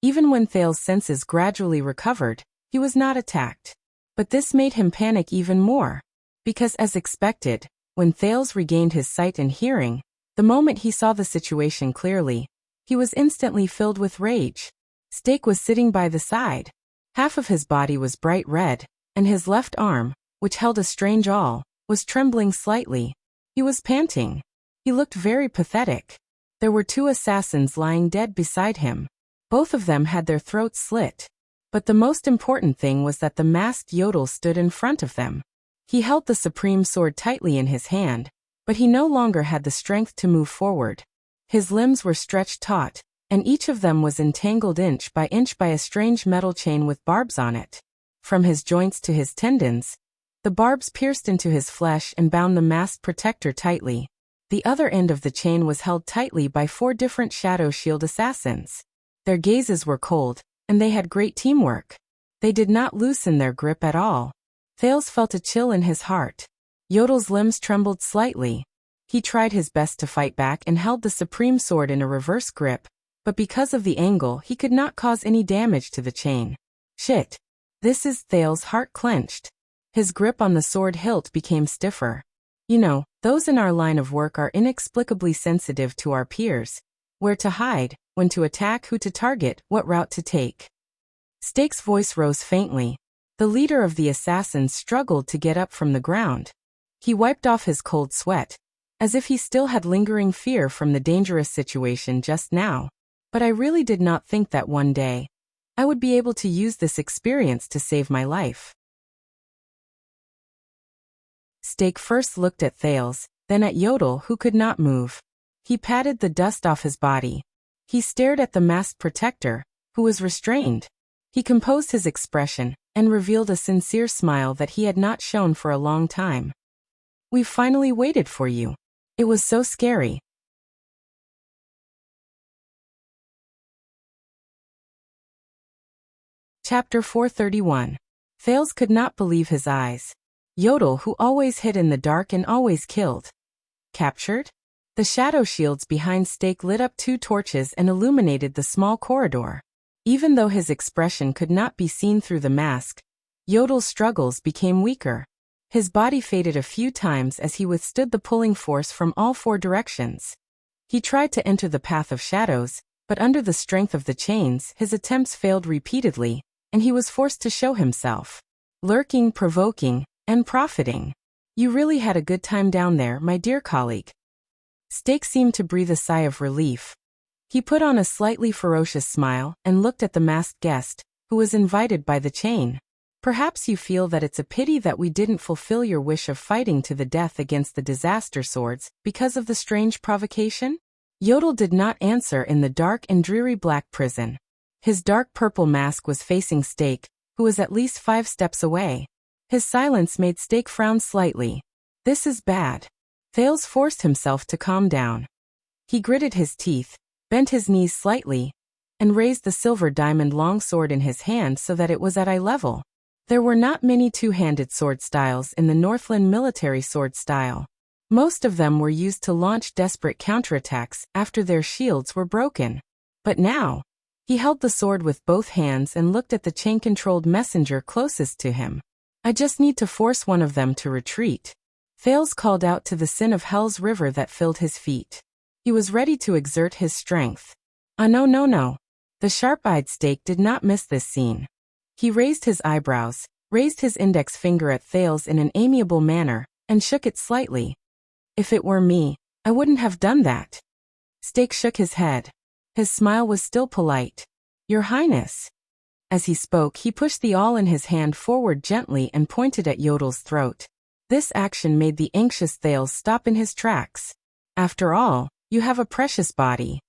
Even when Thales' senses gradually recovered, he was not attacked. But this made him panic even more, because as expected, when Thales regained his sight and hearing, the moment he saw the situation clearly, he was instantly filled with rage. Steak was sitting by the side. Half of his body was bright red, and his left arm, which held a strange awl, was trembling slightly. He was panting. He looked very pathetic. There were 2 assassins lying dead beside him. Both of them had their throats slit. But the most important thing was that the masked Yodel stood in front of them. He held the supreme sword tightly in his hand, but he no longer had the strength to move forward. His limbs were stretched taut, and each of them was entangled inch by a strange metal chain with barbs on it. From his joints to his tendons, the barbs pierced into his flesh and bound the masked protector tightly. The other end of the chain was held tightly by 4 different Shadow Shield assassins. Their gazes were cold, and they had great teamwork. They did not loosen their grip at all. Thales felt a chill in his heart. Yodel's limbs trembled slightly. He tried his best to fight back and held the supreme sword in a reverse grip, but because of the angle he could not cause any damage to the chain. Shit. Thales' heart clenched. His grip on the sword hilt became stiffer. You know, those in our line of work are inexplicably sensitive to our peers. Where to hide, when to attack, who to target, what route to take. Steak's voice rose faintly. The leader of the assassins struggled to get up from the ground. He wiped off his cold sweat, as if he still had lingering fear from the dangerous situation just now. But I really did not think that one day I would be able to use this experience to save my life. Steak first looked at Thales, then at Yodel, who could not move. He patted the dust off his body. He stared at the masked protector, who was restrained. He composed his expression and revealed a sincere smile that he had not shown for a long time. "We've finally waited for you. It was so scary." Chapter 431. Thales could not believe his eyes. Yodel, who always hid in the dark and always killed. Captured? The shadow shields behind Steak lit up 2 torches and illuminated the small corridor. Even though his expression could not be seen through the mask, Yodel's struggles became weaker. His body faded a few times as he withstood the pulling force from all 4 directions. He tried to enter the path of shadows, but under the strength of the chains his attempts failed repeatedly, and he was forced to show himself. Lurking, provoking, and profiting. "You really had a good time down there, my dear colleague." Steak seemed to breathe a sigh of relief. He put on a slightly ferocious smile and looked at the masked guest, who was invited by the chain. "Perhaps you feel that it's a pity that we didn't fulfill your wish of fighting to the death against the disaster swords because of the strange provocation?" Yodel did not answer in the dark and dreary black prison. His dark purple mask was facing Steak, who was at least 5 steps away. His silence made Steak frown slightly. "This is bad." Thales forced himself to calm down. He gritted his teeth, bent his knees slightly, and raised the silver diamond longsword in his hand so that it was at eye level. There were not many 2-handed sword styles in the Northland military sword style. Most of them were used to launch desperate counterattacks after their shields were broken. But now, he held the sword with both hands and looked at the chain-controlled messenger closest to him. "I just need to force one of them to retreat." Thales called out to the sin of Hell's river that filled his feet. He was ready to exert his strength. No. The sharp-eyed Steak did not miss this scene. He raised his eyebrows, raised his index finger at Thales in an amiable manner, and shook it slightly. "If it were me, I wouldn't have done that." Steak shook his head. His smile was still polite. "Your Highness." As he spoke, he pushed the awl in his hand forward gently and pointed at Yodel's throat. This action made the anxious Thales stop in his tracks. "After all, you have a precious body."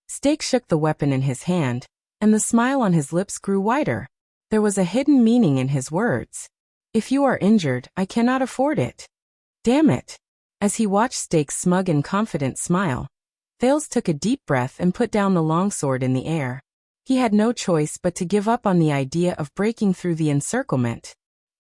Steak shook the weapon in his hand, and the smile on his lips grew wider. There was a hidden meaning in his words. "If you are injured, I cannot afford it." Damn it. As he watched Steak's smug and confident smile, Thales took a deep breath and put down the longsword in the air. He had no choice but to give up on the idea of breaking through the encirclement.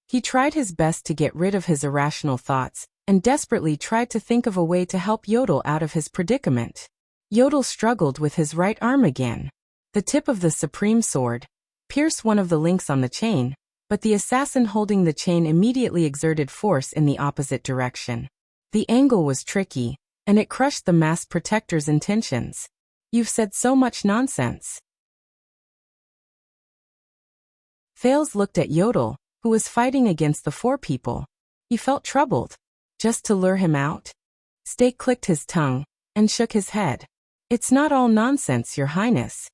He tried his best to get rid of his irrational thoughts, and desperately tried to think of a way to help Yodel out of his predicament. Yodel struggled with his right arm again. The tip of the supreme sword pierced one of the links on the chain, but the assassin holding the chain immediately exerted force in the opposite direction. The angle was tricky, and it crushed the masked protector's intentions. "You've said so much nonsense." Thales looked at Yodel, who was fighting against the four people. He felt troubled. Just to lure him out? Stake clicked his tongue and shook his head. It's not all nonsense, Your Highness.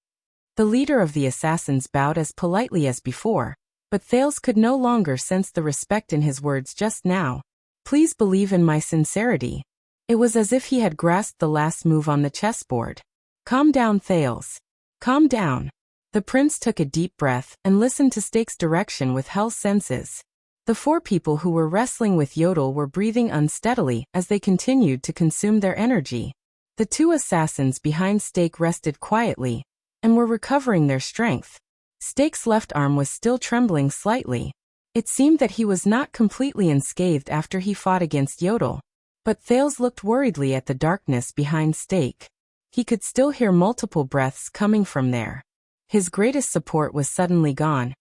The leader of the assassins bowed as politely as before, but Thales could no longer sense the respect in his words just now. Please believe in my sincerity. It was as if he had grasped the last move on the chessboard. Calm down, Thales. Calm down. The prince took a deep breath and listened to Stake's direction with held senses. The four people who were wrestling with Yodel were breathing unsteadily as they continued to consume their energy. The two assassins behind Stake rested quietly and were recovering their strength. Stake's left arm was still trembling slightly. It seemed that he was not completely unscathed after he fought against Yodel. But Thales looked worriedly at the darkness behind Stake. He could still hear multiple breaths coming from there. His greatest support was suddenly gone,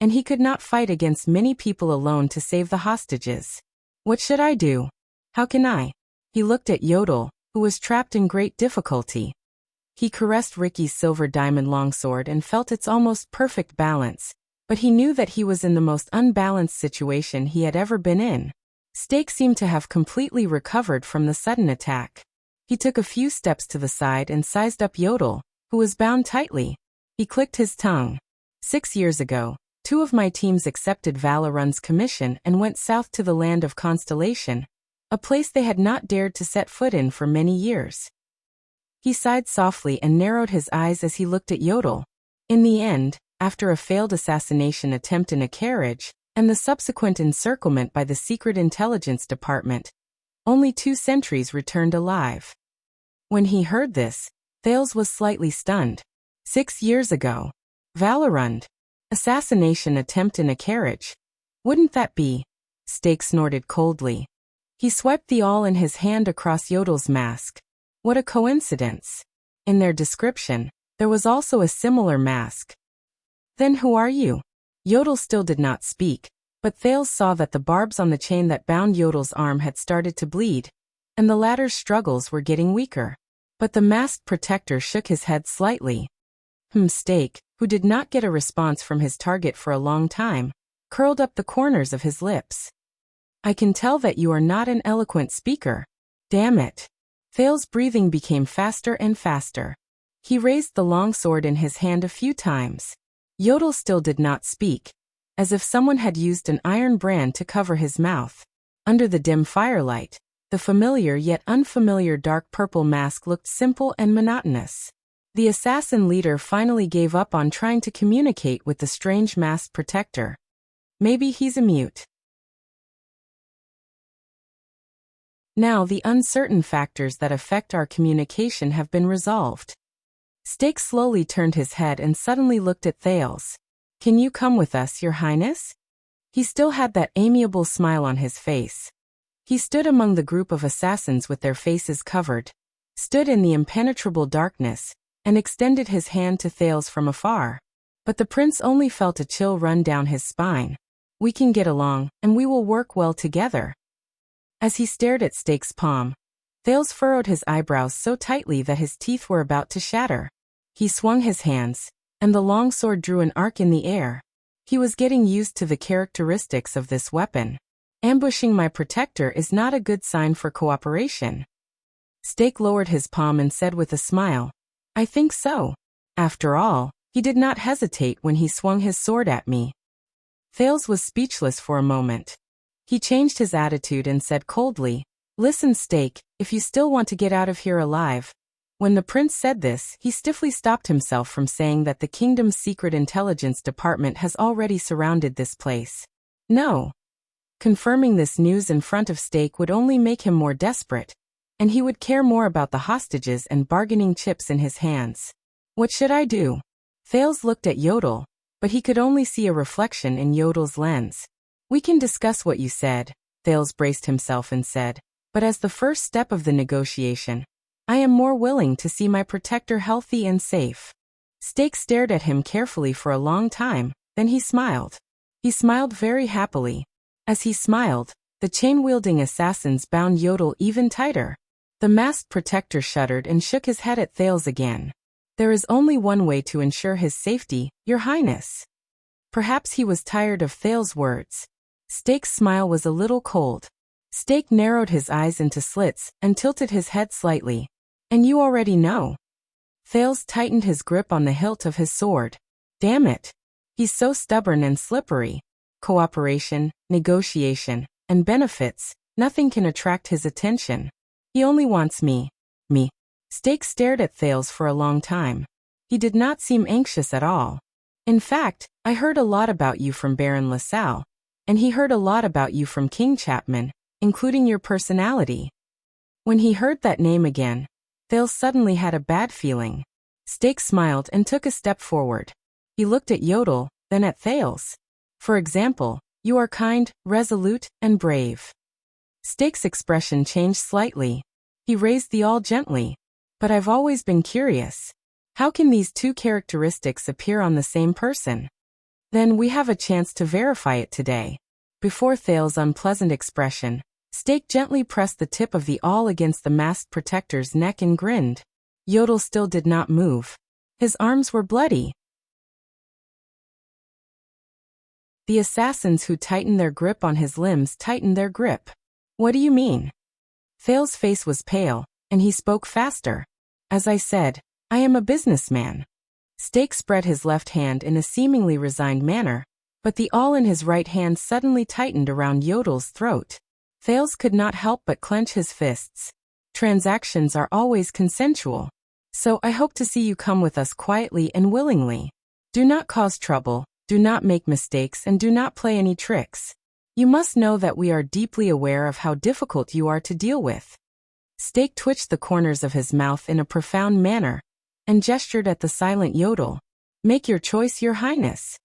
and he could not fight against many people alone to save the hostages. What should I do? How can I? He looked at Yodel, who was trapped in great difficulty. He caressed Ricky's silver diamond longsword and felt its almost perfect balance, but he knew that he was in the most unbalanced situation he had ever been in. Stake seemed to have completely recovered from the sudden attack. He took a few steps to the side and sized up Yodel, who was bound tightly. He clicked his tongue. 6 years ago, 2 of my teams accepted Valorun's commission and went south to the land of Constellation, a place they had not dared to set foot in for many years. He sighed softly and narrowed his eyes as he looked at Yodel. In the end, after a failed assassination attempt in a carriage, and the subsequent encirclement by the Secret Intelligence Department, only 2 sentries returned alive. When he heard this, Thales was slightly stunned. 6 years ago. Valorund. Assassination attempt in a carriage. Wouldn't that be? Stake snorted coldly. He swiped the awl in his hand across Yodel's mask. What a coincidence. In their description, there was also a similar mask. Then who are you? Yodel still did not speak, but Thales saw that the barbs on the chain that bound Yodel's arm had started to bleed, and the latter's struggles were getting weaker. But the masked protector shook his head slightly. Stake, who did not get a response from his target for a long time, curled up the corners of his lips. I can tell that you are not an eloquent speaker. Damn it. Thales' breathing became faster and faster. He raised the long sword in his hand a few times. Yodel still did not speak, as if someone had used an iron brand to cover his mouth. Under the dim firelight, the familiar yet unfamiliar dark purple mask looked simple and monotonous. The assassin leader finally gave up on trying to communicate with the strange masked protector. Maybe he's a mute. Now the uncertain factors that affect our communication have been resolved. Stake slowly turned his head and suddenly looked at Thales. Can you come with us, Your Highness? He still had that amiable smile on his face. He stood among the group of assassins with their faces covered, stood in the impenetrable darkness, and extended his hand to Thales from afar. But the prince only felt a chill run down his spine. We can get along, and we will work well together. As he stared at Stake's palm, Thales furrowed his eyebrows so tightly that his teeth were about to shatter. He swung his hands, and the long sword drew an arc in the air. He was getting used to the characteristics of this weapon. Ambushing my protector is not a good sign for cooperation. Stake lowered his palm and said with a smile, I think so. After all, he did not hesitate when he swung his sword at me. Thales was speechless for a moment. He changed his attitude and said coldly, Listen, Stake, if you still want to get out of here alive. When the prince said this, he stiffly stopped himself from saying that the kingdom's secret intelligence department has already surrounded this place. No. Confirming this news in front of Stake would only make him more desperate, and he would care more about the hostages and bargaining chips in his hands. What should I do? Thales looked at Yodel, but he could only see a reflection in Yodel's lens. We can discuss what you said, Thales braced himself and said, but as the first step of the negotiation, I am more willing to see my protector healthy and safe. Stake stared at him carefully for a long time, then he smiled. He smiled very happily. As he smiled, the chain-wielding assassins bound Yodel even tighter. The masked protector shuddered and shook his head at Thales again. There is only one way to ensure his safety, Your Highness. Perhaps he was tired of Thales's words. Steak's smile was a little cold. Steak narrowed his eyes into slits and tilted his head slightly. And you already know. Thales tightened his grip on the hilt of his sword. Damn it. He's so stubborn and slippery. Cooperation, negotiation, and benefits, nothing can attract his attention. He only wants me. Me. Steak stared at Thales for a long time. He did not seem anxious at all. In fact, I heard a lot about you from Baron LaSalle, and he heard a lot about you from King Chapman, including your personality. When he heard that name again, Thales suddenly had a bad feeling. Steak smiled and took a step forward. He looked at Yodel, then at Thales. For example, you are kind, resolute, and brave. Steak's expression changed slightly. He raised the awl gently. But I've always been curious. How can these two characteristics appear on the same person? Then we have a chance to verify it today. Before Thales' unpleasant expression, Steak gently pressed the tip of the awl against the masked protector's neck and grinned. Yodel still did not move. His arms were bloody. The assassins who tightened their grip on his limbs tightened their grip. What do you mean? Thales' face was pale, and he spoke faster. As I said, I am a businessman. Steak spread his left hand in a seemingly resigned manner, but the awl in his right hand suddenly tightened around Yodel's throat. Thales could not help but clench his fists. Transactions are always consensual. So I hope to see you come with us quietly and willingly. Do not cause trouble, do not make mistakes, and do not play any tricks. You must know that we are deeply aware of how difficult you are to deal with. Steak twitched the corners of his mouth in a profound manner, and gestured at the silent Yodel. Make your choice, Your Highness.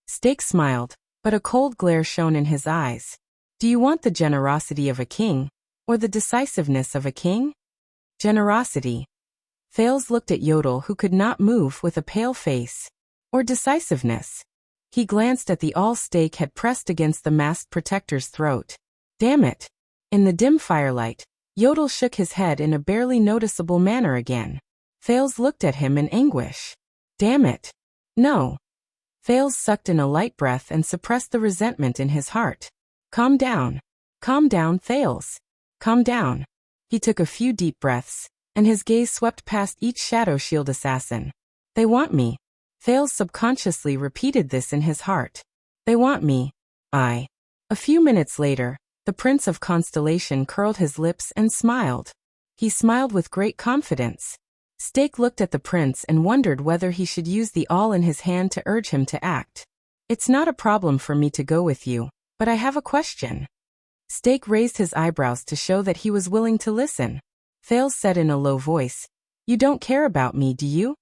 Steak smiled, but a cold glare shone in his eyes. Do you want the generosity of a king, or the decisiveness of a king? Generosity. Thales looked at Yodel, who could not move, with a pale face. Or decisiveness. He glanced at the awl Steak had pressed against the masked protector's throat. Damn it. In the dim firelight, Yodel shook his head in a barely noticeable manner again. Thales looked at him in anguish. Damn it. No. Thales sucked in a light breath and suppressed the resentment in his heart. Calm down. Calm down, Thales. Calm down. He took a few deep breaths, and his gaze swept past each shadow shield assassin. They want me. Thales subconsciously repeated this in his heart. They want me. I. A few minutes later, the Prince of Constellation curled his lips and smiled. He smiled with great confidence. Steak looked at the prince and wondered whether he should use the awl in his hand to urge him to act. It's not a problem for me to go with you, but I have a question. Steak raised his eyebrows to show that he was willing to listen. Thales said in a low voice, You don't care about me, do you?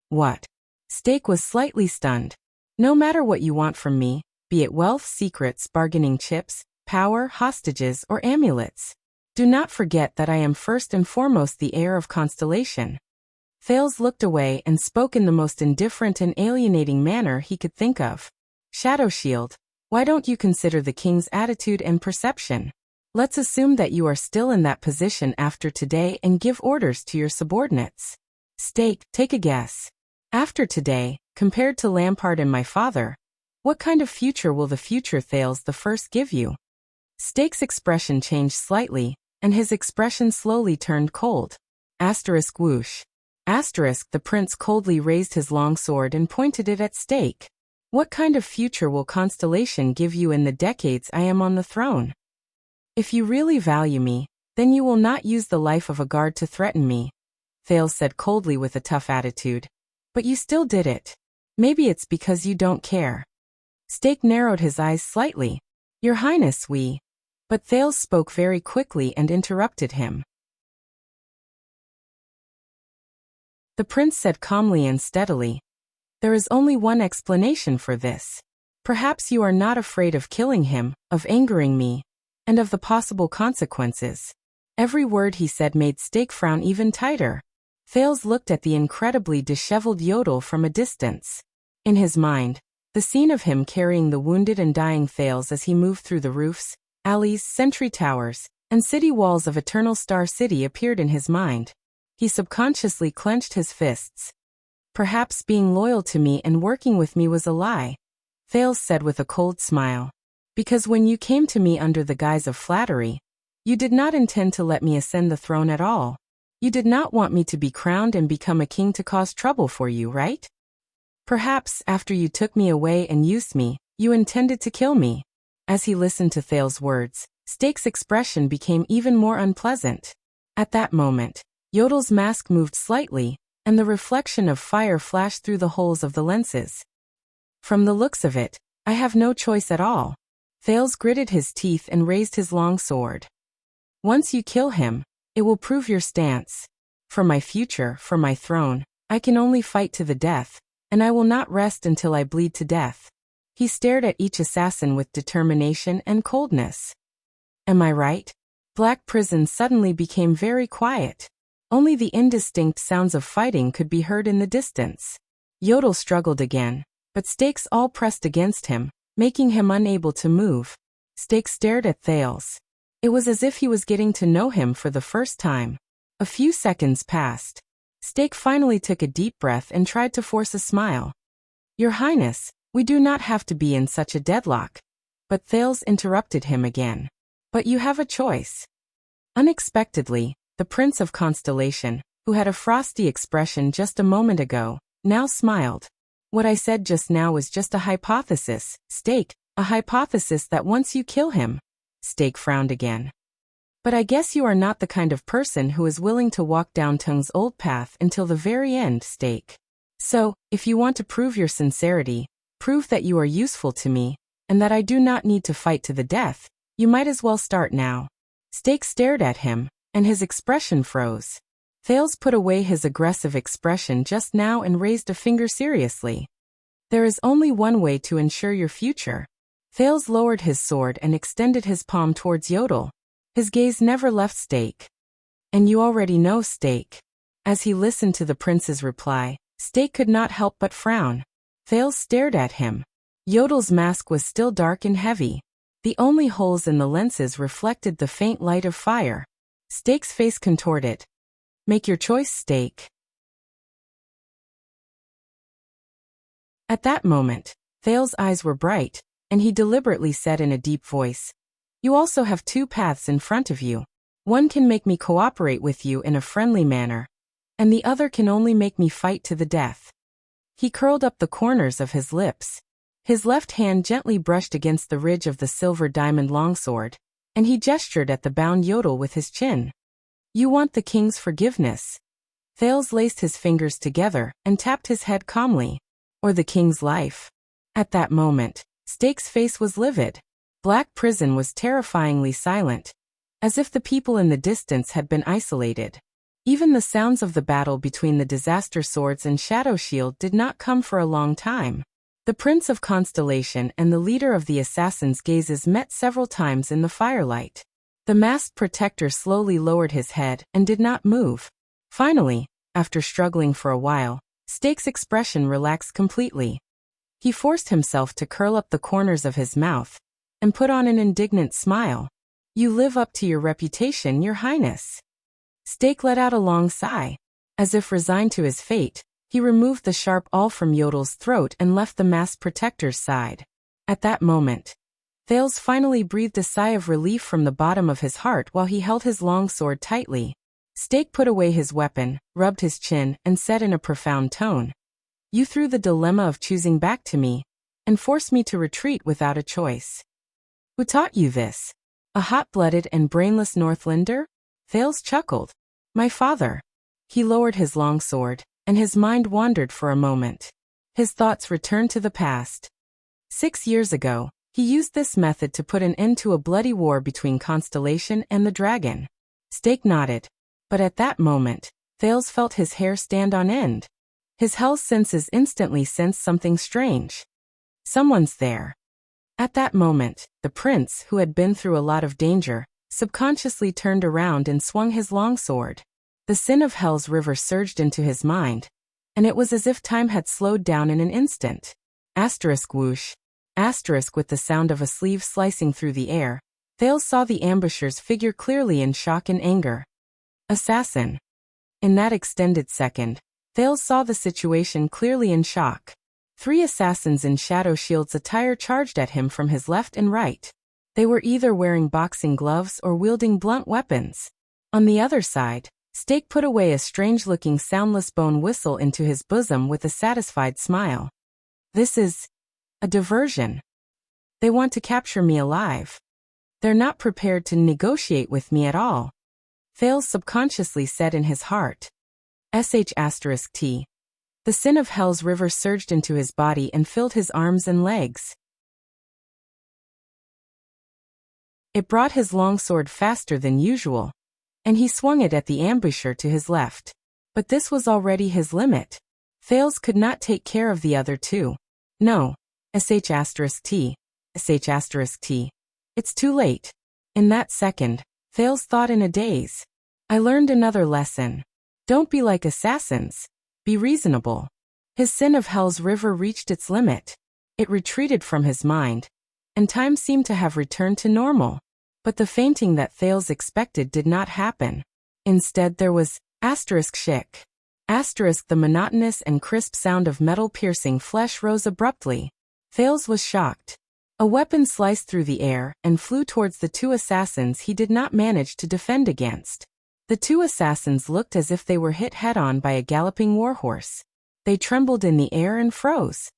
What? Steak was slightly stunned. No matter what you want from me, be it wealth, secrets, bargaining chips, power, hostages, or amulets. Do not forget that I am first and foremost the heir of Constellation. Thales looked away and spoke in the most indifferent and alienating manner he could think of. Shadow Shield, why don't you consider the king's attitude and perception? Let's assume that you are still in that position after today and give orders to your subordinates. Steak, take a guess. After today, compared to Lampard and my father, what kind of future will the future Thales the First give you? Steak's expression changed slightly, and his expression slowly turned cold. Asterisk whoosh. Asterisk, the prince coldly raised his long sword and pointed it at Steak. What kind of future will Constellation give you in the decades I am on the throne? If you really value me, then you will not use the life of a guard to threaten me, Thales said coldly with a tough attitude. But you still did it. Maybe it's because you don't care. Steak narrowed his eyes slightly. Your Highness, we. But Thales spoke very quickly and interrupted him. The prince said calmly and steadily, There is only one explanation for this. Perhaps you are not afraid of killing him, of angering me, and of the possible consequences. Every word he said made Steak frown even tighter. Thales looked at the incredibly disheveled Yodel from a distance. In his mind, the scene of him carrying the wounded and dying Thales as he moved through the roofs, alleys, sentry towers, and city walls of Eternal Star City appeared in his mind. He subconsciously clenched his fists. Perhaps being loyal to me and working with me was a lie. Thales said with a cold smile. Because when you came to me under the guise of flattery, you did not intend to let me ascend the throne at all. You did not want me to be crowned and become a king to cause trouble for you, right? Perhaps, after you took me away and used me, you intended to kill me. As he listened to Thales' words, Steak's expression became even more unpleasant. At that moment, Yodel's mask moved slightly, and the reflection of fire flashed through the holes of the lenses. From the looks of it, I have no choice at all. Thales gritted his teeth and raised his long sword. Once you kill him, it will prove your stance. For my future, for my throne, I can only fight to the death, and I will not rest until I bleed to death. He stared at each assassin with determination and coldness. Am I right? Black Prison suddenly became very quiet. Only the indistinct sounds of fighting could be heard in the distance. Yodel struggled again, but Stakes all pressed against him, making him unable to move. Stakes stared at Thales. It was as if he was getting to know him for the first time. A few seconds passed. Stake finally took a deep breath and tried to force a smile. Your Highness, we do not have to be in such a deadlock. But Thales interrupted him again. But you have a choice. Unexpectedly, the Prince of Constellation, who had a frosty expression just a moment ago, now smiled. What I said just now was just a hypothesis, Stake, a hypothesis that once you kill him. Stake frowned again. But I guess you are not the kind of person who is willing to walk down Tung's old path until the very end, Stake. So, if you want to prove your sincerity, prove that you are useful to me, and that I do not need to fight to the death, you might as well start now. Stake stared at him, and his expression froze. Thales put away his aggressive expression just now and raised a finger seriously. There is only one way to ensure your future. Thales lowered his sword and extended his palm towards Yodel. His gaze never left Stake. And you already know, Stake. As he listened to the prince's reply, Stake could not help but frown. Thales stared at him. Yodel's mask was still dark and heavy. The only holes in the lenses reflected the faint light of fire. Stake's face contorted. Make your choice, Stake. At that moment, Thales' eyes were bright, and he deliberately said in a deep voice, You also have two paths in front of you. One can make me cooperate with you in a friendly manner, and the other can only make me fight to the death. He curled up the corners of his lips. His left hand gently brushed against the ridge of the silver diamond longsword, and he gestured at the bound Yodel with his chin. You want the king's forgiveness. Thales laced his fingers together and tapped his head calmly. Or the king's life. At that moment, Stake's face was livid. Black Prison was terrifyingly silent, as if the people in the distance had been isolated. Even the sounds of the battle between the disaster swords and Shadow Shield did not come for a long time. The Prince of Constellation and the leader of the assassins' gazes met several times in the firelight. The masked protector slowly lowered his head and did not move. Finally, after struggling for a while, Stake's expression relaxed completely. He forced himself to curl up the corners of his mouth and put on an indignant smile. You live up to your reputation, Your Highness. Stake let out a long sigh. As if resigned to his fate, he removed the sharp awl from Yodel's throat and left the masked protector's side. At that moment, Thales finally breathed a sigh of relief from the bottom of his heart while he held his long sword tightly. Stake put away his weapon, rubbed his chin, and said in a profound tone, You threw the dilemma of choosing back to me, and forced me to retreat without a choice. Who taught you this? A hot-blooded and brainless Northlander? Thales chuckled. My father. He lowered his long sword, and his mind wandered for a moment. His thoughts returned to the past. 6 years ago, he used this method to put an end to a bloody war between Constellation and the dragon. Stake nodded. But at that moment, Thales felt his hair stand on end. His hell's senses instantly sensed something strange. Someone's there. At that moment, the prince, who had been through a lot of danger, subconsciously turned around and swung his longsword. The sin of Hell's river surged into his mind, and it was as if time had slowed down in an instant. Asterisk whoosh. Asterisk with the sound of a sleeve slicing through the air. Thales saw the ambusher's figure clearly in shock and anger. Assassin. In that extended second, Thales saw the situation clearly in shock. 3 assassins in shadow shields attire charged at him from his left and right. They were either wearing boxing gloves or wielding blunt weapons. On the other side, Stake put away a strange-looking soundless bone whistle into his bosom with a satisfied smile. This is a diversion. They want to capture me alive. They're not prepared to negotiate with me at all. Thales subconsciously said in his heart. *T. The sin of Hell's river surged into his body and filled his arms and legs. It brought his longsword faster than usual, and he swung it at the ambusher to his left. But this was already his limit. Thales could not take care of the other two. No. *T. It's too late. In that second, Thales thought in a daze. I learned another lesson. Don't be like assassins. Be reasonable. His sin of Hell's river reached its limit. It retreated from his mind, and time seemed to have returned to normal. But the fainting that Thales expected did not happen. Instead there was *shik. The monotonous and crisp sound of metal piercing flesh rose abruptly. Thales was shocked. A weapon sliced through the air and flew towards the 2 assassins he did not manage to defend against. The 2 assassins looked as if they were hit head-on by a galloping warhorse. They trembled in the air and froze.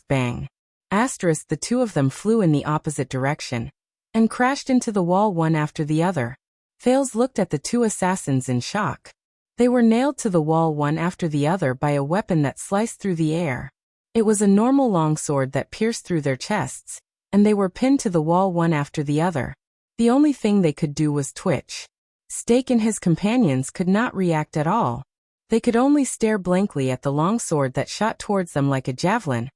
*bang. The 2 of them flew in the opposite direction and crashed into the wall one after the other. Thales looked at the 2 assassins in shock. They were nailed to the wall one after the other by a weapon that sliced through the air. It was a normal longsword that pierced through their chests, and they were pinned to the wall one after the other. The only thing they could do was twitch. Stake and his companions could not react at all. They could only stare blankly at the longsword that shot towards them like a javelin,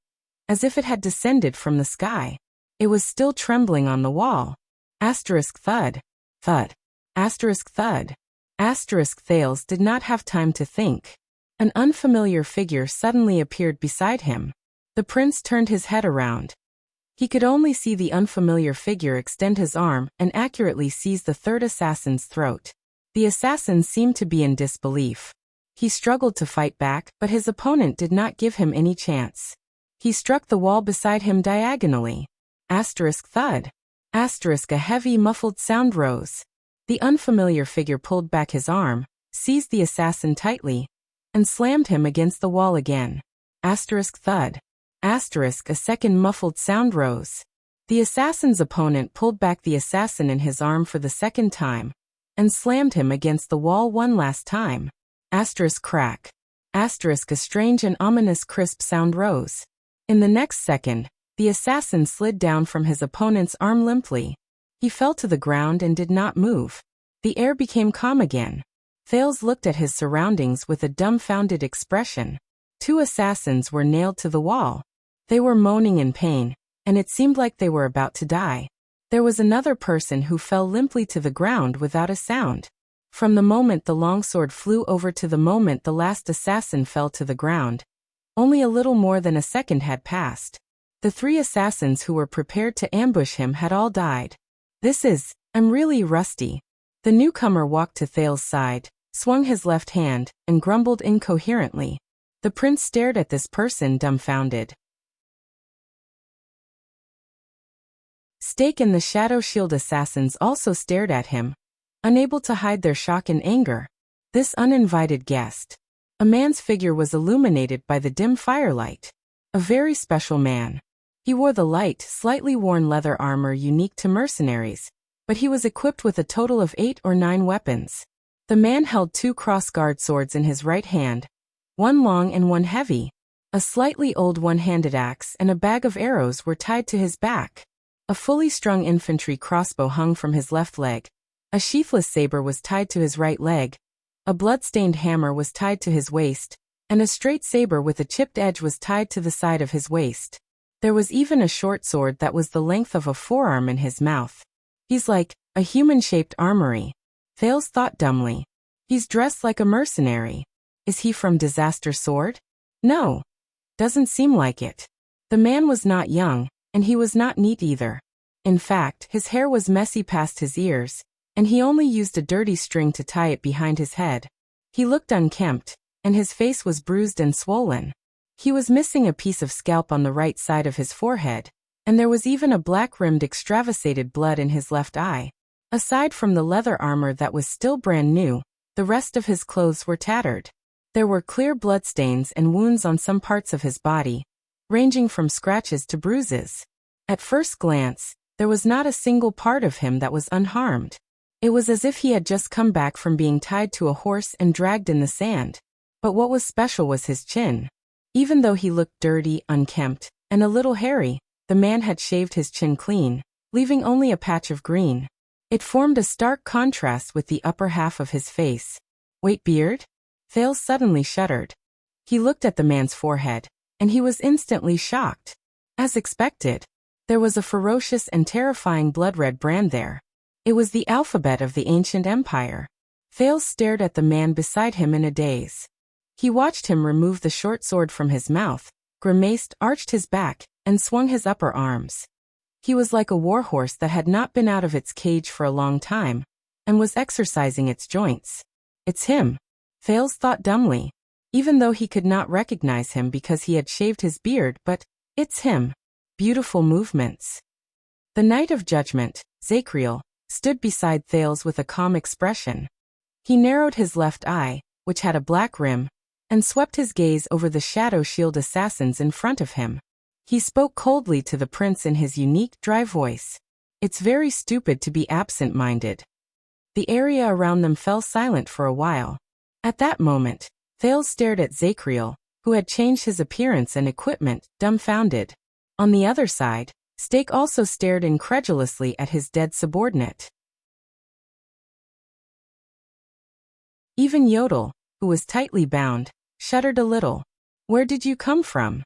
as if it had descended from the sky. It was still trembling on the wall. *thud. Thud. *thud. Thales did not have time to think. An unfamiliar figure suddenly appeared beside him. The prince turned his head around. He could only see the unfamiliar figure extend his arm and accurately seize the 3rd assassin's throat. The assassin seemed to be in disbelief. He struggled to fight back, but his opponent did not give him any chance. He struck the wall beside him diagonally. *thud. A heavy, muffled sound rose. The unfamiliar figure pulled back his arm, seized the assassin tightly, and slammed him against the wall again. *thud. A second muffled sound rose. The assassin's opponent pulled back the assassin in his arm for the second time, and slammed him against the wall one last time. *crack. A strange and ominous crisp sound rose. In the next second, the assassin slid down from his opponent's arm limply. He fell to the ground and did not move. The air became calm again. Thales looked at his surroundings with a dumbfounded expression. 2 assassins were nailed to the wall. They were moaning in pain, and it seemed like they were about to die. There was another person who fell limply to the ground without a sound. From the moment the longsword flew over to the moment the last assassin fell to the ground, only a little more than a second had passed. The 3 assassins who were prepared to ambush him had all died. I'm really rusty. The newcomer walked to Thales' side, swung his left hand, and grumbled incoherently. The prince stared at this person dumbfounded. Stake and the Shadow Shield assassins also stared at him, unable to hide their shock and anger. This uninvited guest. A man's figure was illuminated by the dim firelight. A very special man. He wore the light, slightly worn leather armor unique to mercenaries, but he was equipped with a total of 8 or 9 weapons. The man held 2 cross-guard swords in his right hand, one long and one heavy. A slightly old one-handed axe and a bag of arrows were tied to his back. A fully strung infantry crossbow hung from his left leg. A sheathless saber was tied to his right leg. A blood-stained hammer was tied to his waist, and a straight saber with a chipped edge was tied to the side of his waist. There was even a short sword that was the length of a forearm in his mouth. He's like a human-shaped armory. Thales thought dumbly. He's dressed like a mercenary. Is he from Disaster Sword? No. Doesn't seem like it. The man was not young, and he was not neat either. In fact, his hair was messy past his ears, and he only used a dirty string to tie it behind his head. He looked unkempt, and his face was bruised and swollen. He was missing a piece of scalp on the right side of his forehead, and there was even a black-rimmed extravasated blood in his left eye. Aside from the leather armor that was still brand new, the rest of his clothes were tattered. There were clear bloodstains and wounds on some parts of his body, ranging from scratches to bruises. At first glance, there was not a single part of him that was unharmed. It was as if he had just come back from being tied to a horse and dragged in the sand. But what was special was his chin. Even though he looked dirty, unkempt, and a little hairy, the man had shaved his chin clean, leaving only a patch of green. It formed a stark contrast with the upper half of his face. Wait, beard? Thales suddenly shuddered. He looked at the man's forehead, and he was instantly shocked. As expected, there was a ferocious and terrifying blood-red brand there. It was the alphabet of the ancient empire. Thales stared at the man beside him in a daze. He watched him remove the short sword from his mouth, grimaced, arched his back, and swung his upper arms. He was like a warhorse that had not been out of its cage for a long time, and was exercising its joints. It's him, Thales thought dumbly, even though he could not recognize him because he had shaved his beard, but it's him. Beautiful movements. The Knight of Judgment, Zachriel, stood beside Thales with a calm expression. He narrowed his left eye, which had a black rim, and swept his gaze over the shadow shield assassins in front of him. He spoke coldly to the prince in his unique, dry voice. It's very stupid to be absent-minded. The area around them fell silent for a while. At that moment, Thales stared at Zachriel, who had changed his appearance and equipment, dumbfounded. On the other side, Stake also stared incredulously at his dead subordinate. Even Yodel, who was tightly bound, shuddered a little. Where did you come from?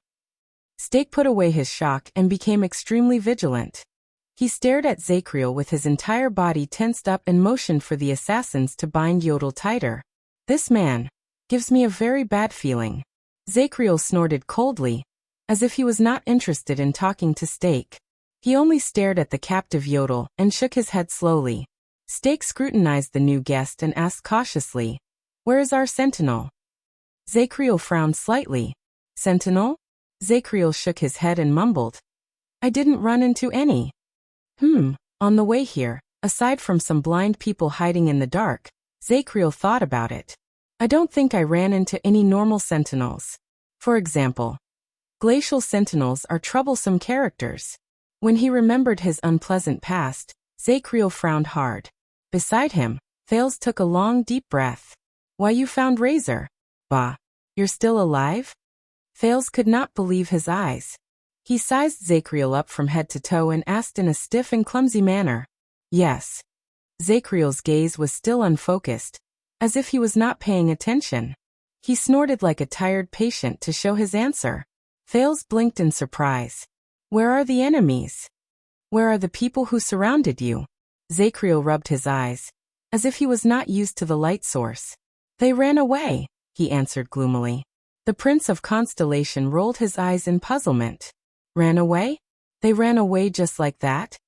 Stake put away his shock and became extremely vigilant. He stared at Zachriel with his entire body tensed up and motioned for the assassins to bind Yodel tighter. This man gives me a very bad feeling. Zachriel snorted coldly, as if he was not interested in talking to Stake. He only stared at the captive Yodel and shook his head slowly. Stake scrutinized the new guest and asked cautiously, "Where is our sentinel?" Zachriel frowned slightly. "Sentinel?" Zachriel shook his head and mumbled, "I didn't run into any." On the way here, aside from some blind people hiding in the dark, Zachriel thought about it. "I don't think I ran into any normal sentinels. For example, glacial sentinels are troublesome characters." When he remembered his unpleasant past, Zachriel frowned hard. Beside him, Thales took a long, deep breath. "Why, you found Razor? Bah, you're still alive?" Thales could not believe his eyes. He sized Zachriel up from head to toe and asked in a stiff and clumsy manner, "Yes." Zachriel's gaze was still unfocused, as if he was not paying attention. He snorted like a tired patient to show his answer. Thales blinked in surprise. "Where are the enemies? Where are the people who surrounded you?" Zachriel rubbed his eyes, as if he was not used to the light source. "They ran away," he answered gloomily. The Prince of Constellation rolled his eyes in puzzlement. "Ran away? They ran away just like that?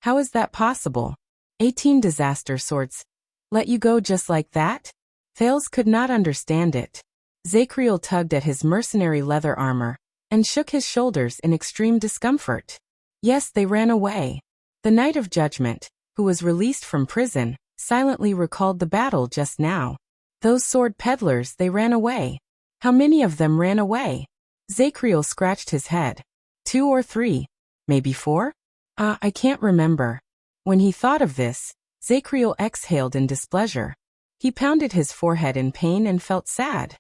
How is that possible? 18 disaster swords let you go just like that?" Thales could not understand it. Zachriel tugged at his mercenary leather armor and shook his shoulders in extreme discomfort. "Yes, they ran away." The Knight of Judgment, who was released from prison, silently recalled the battle just now. "Those sword peddlers, they ran away. How many of them ran away?" Zachriel scratched his head. 2 or 3, maybe 4? I can't remember." When he thought of this, Zachriel exhaled in displeasure. He pounded his forehead in pain and felt sad.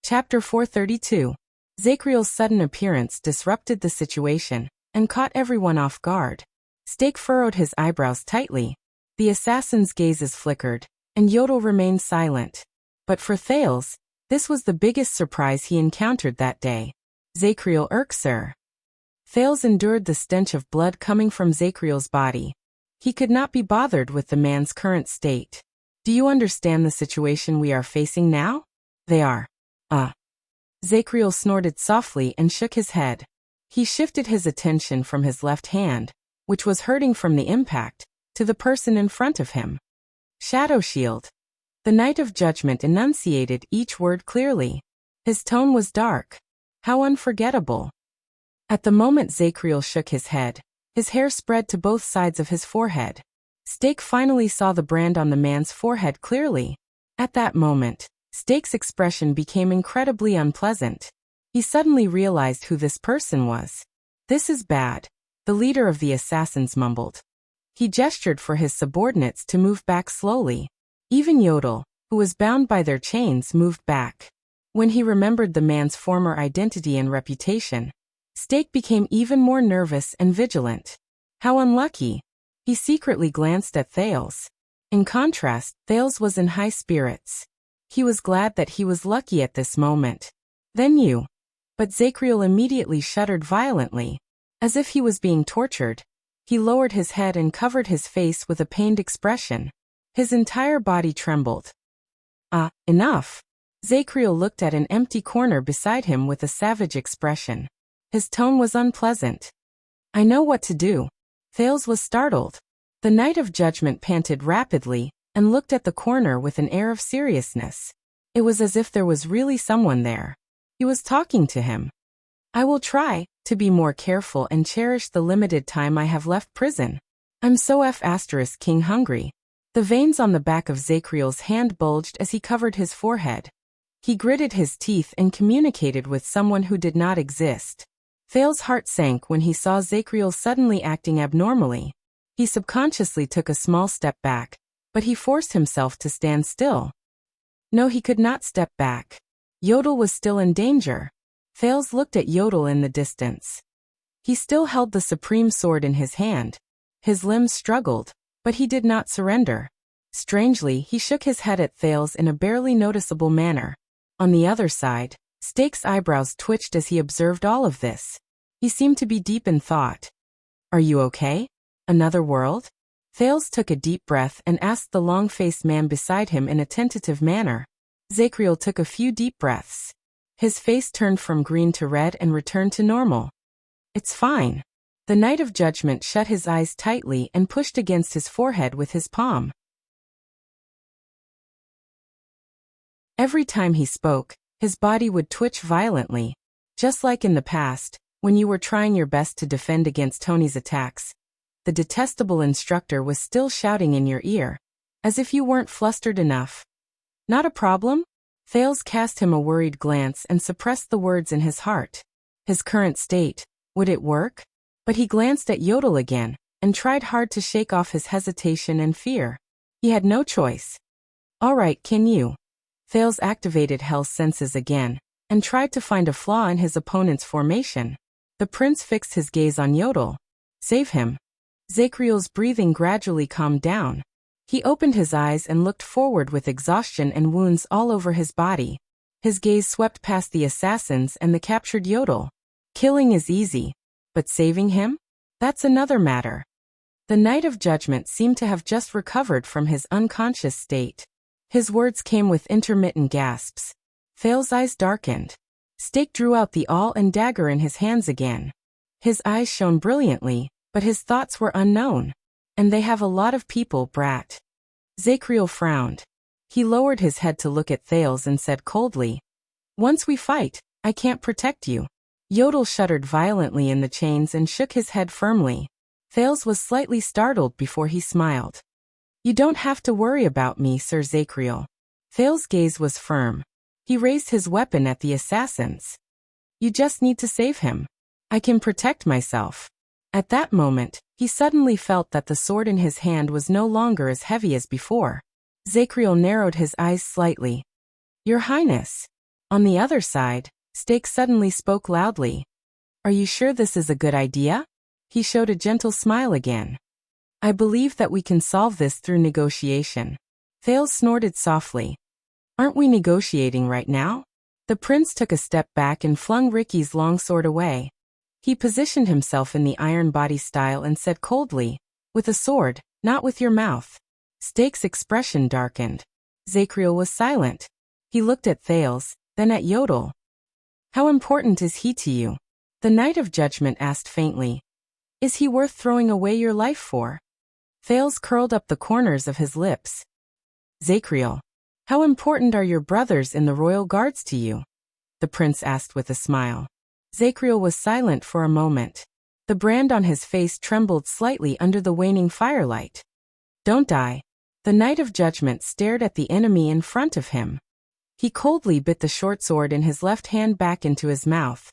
Chapter 432. Zachriel's sudden appearance disrupted the situation and caught everyone off guard. Stake furrowed his eyebrows tightly. The assassins' gazes flickered, and Yodel remained silent. But for Thales, this was the biggest surprise he encountered that day. "Zachriel sir." Thales endured the stench of blood coming from Zachriel's body. He could not be bothered with the man's current state. "Do you understand the situation we are facing now?" "They are." Zachriel snorted softly and shook his head. He shifted his attention from his left hand, which was hurting from the impact, to the person in front of him. Shadow Shield. The Knight of Judgment enunciated each word clearly. His tone was dark. How unforgettable. At the moment Zachriel shook his head, his hair spread to both sides of his forehead. Stake finally saw the brand on the man's forehead clearly. At that moment, Stake's expression became incredibly unpleasant. He suddenly realized who this person was. This is bad, the leader of the assassins mumbled. He gestured for his subordinates to move back slowly. Even Yodel, who was bound by their chains, moved back. When he remembered the man's former identity and reputation, Stake became even more nervous and vigilant. How unlucky. He secretly glanced at Thales. In contrast, Thales was in high spirits. He was glad that he was lucky at this moment. Then you. But Zachriel immediately shuddered violently. As if he was being tortured, he lowered his head and covered his face with a pained expression. His entire body trembled. Enough. Zachriel looked at an empty corner beside him with a savage expression. His tone was unpleasant. I know what to do. Thales was startled. The Knight of Judgment panted rapidly and looked at the corner with an air of seriousness. It was as if there was really someone there. He was talking to him. I will try to be more careful and cherish the limited time I have left prison. I'm so King hungry. The veins on the back of Zachriel's hand bulged as he covered his forehead. He gritted his teeth and communicated with someone who did not exist. Thales' heart sank when he saw Zachriel suddenly acting abnormally. He subconsciously took a small step back, but he forced himself to stand still. No, he could not step back. Yodel was still in danger. Thales looked at Yodel in the distance. He still held the supreme sword in his hand. His limbs struggled, but he did not surrender. Strangely, he shook his head at Thales in a barely noticeable manner. On the other side, Stake's eyebrows twitched as he observed all of this. He seemed to be deep in thought. Are you okay? Another world? Thales took a deep breath and asked the long-faced man beside him in a tentative manner. Zachriel took a few deep breaths. His face turned from green to red and returned to normal. It's fine. The Knight of Judgment shut his eyes tightly and pushed against his forehead with his palm. Every time he spoke, his body would twitch violently. Just like in the past, when you were trying your best to defend against Tony's attacks, the detestable instructor was still shouting in your ear, as if you weren't flustered enough. Not a problem? Thales cast him a worried glance and suppressed the words in his heart. His current state, would it work? But he glanced at Yodel again, and tried hard to shake off his hesitation and fear. He had no choice. All right, can you? Thales activated Hell's senses again, and tried to find a flaw in his opponent's formation. The prince fixed his gaze on Yodel. Save him. Zachriel's breathing gradually calmed down. He opened his eyes and looked forward with exhaustion and wounds all over his body. His gaze swept past the assassins and the captured Yodel. Killing is easy, but saving him? That's another matter. The Knight of Judgment seemed to have just recovered from his unconscious state. His words came with intermittent gasps. Thales' eyes darkened. Stake drew out the awl and dagger in his hands again. His eyes shone brilliantly, but his thoughts were unknown. And they have a lot of people, brat. Zachriel frowned. He lowered his head to look at Thales and said coldly, Once we fight, I can't protect you. Yodel shuddered violently in the chains and shook his head firmly. Thales was slightly startled before he smiled. You don't have to worry about me, Sir Zachriel. Thales' gaze was firm. He raised his weapon at the assassins. You just need to save him. I can protect myself. At that moment, he suddenly felt that the sword in his hand was no longer as heavy as before. Zachriel narrowed his eyes slightly. Your Highness. On the other side, Stake suddenly spoke loudly. Are you sure this is a good idea? He showed a gentle smile again. I believe that we can solve this through negotiation. Thales snorted softly. Aren't we negotiating right now? The prince took a step back and flung Ricky's longsword away. He positioned himself in the iron body style and said coldly, With a sword, not with your mouth. Stake's expression darkened. Zachriel was silent. He looked at Thales, then at Yodel. How important is he to you? The Knight of Judgment asked faintly. Is he worth throwing away your life for? Thales curled up the corners of his lips. Zachriel, how important are your brothers in the royal guards to you? The prince asked with a smile. Zachriel was silent for a moment. The brand on his face trembled slightly under the waning firelight. Don't die. The Knight of Judgment stared at the enemy in front of him. He coldly bit the short sword in his left hand back into his mouth.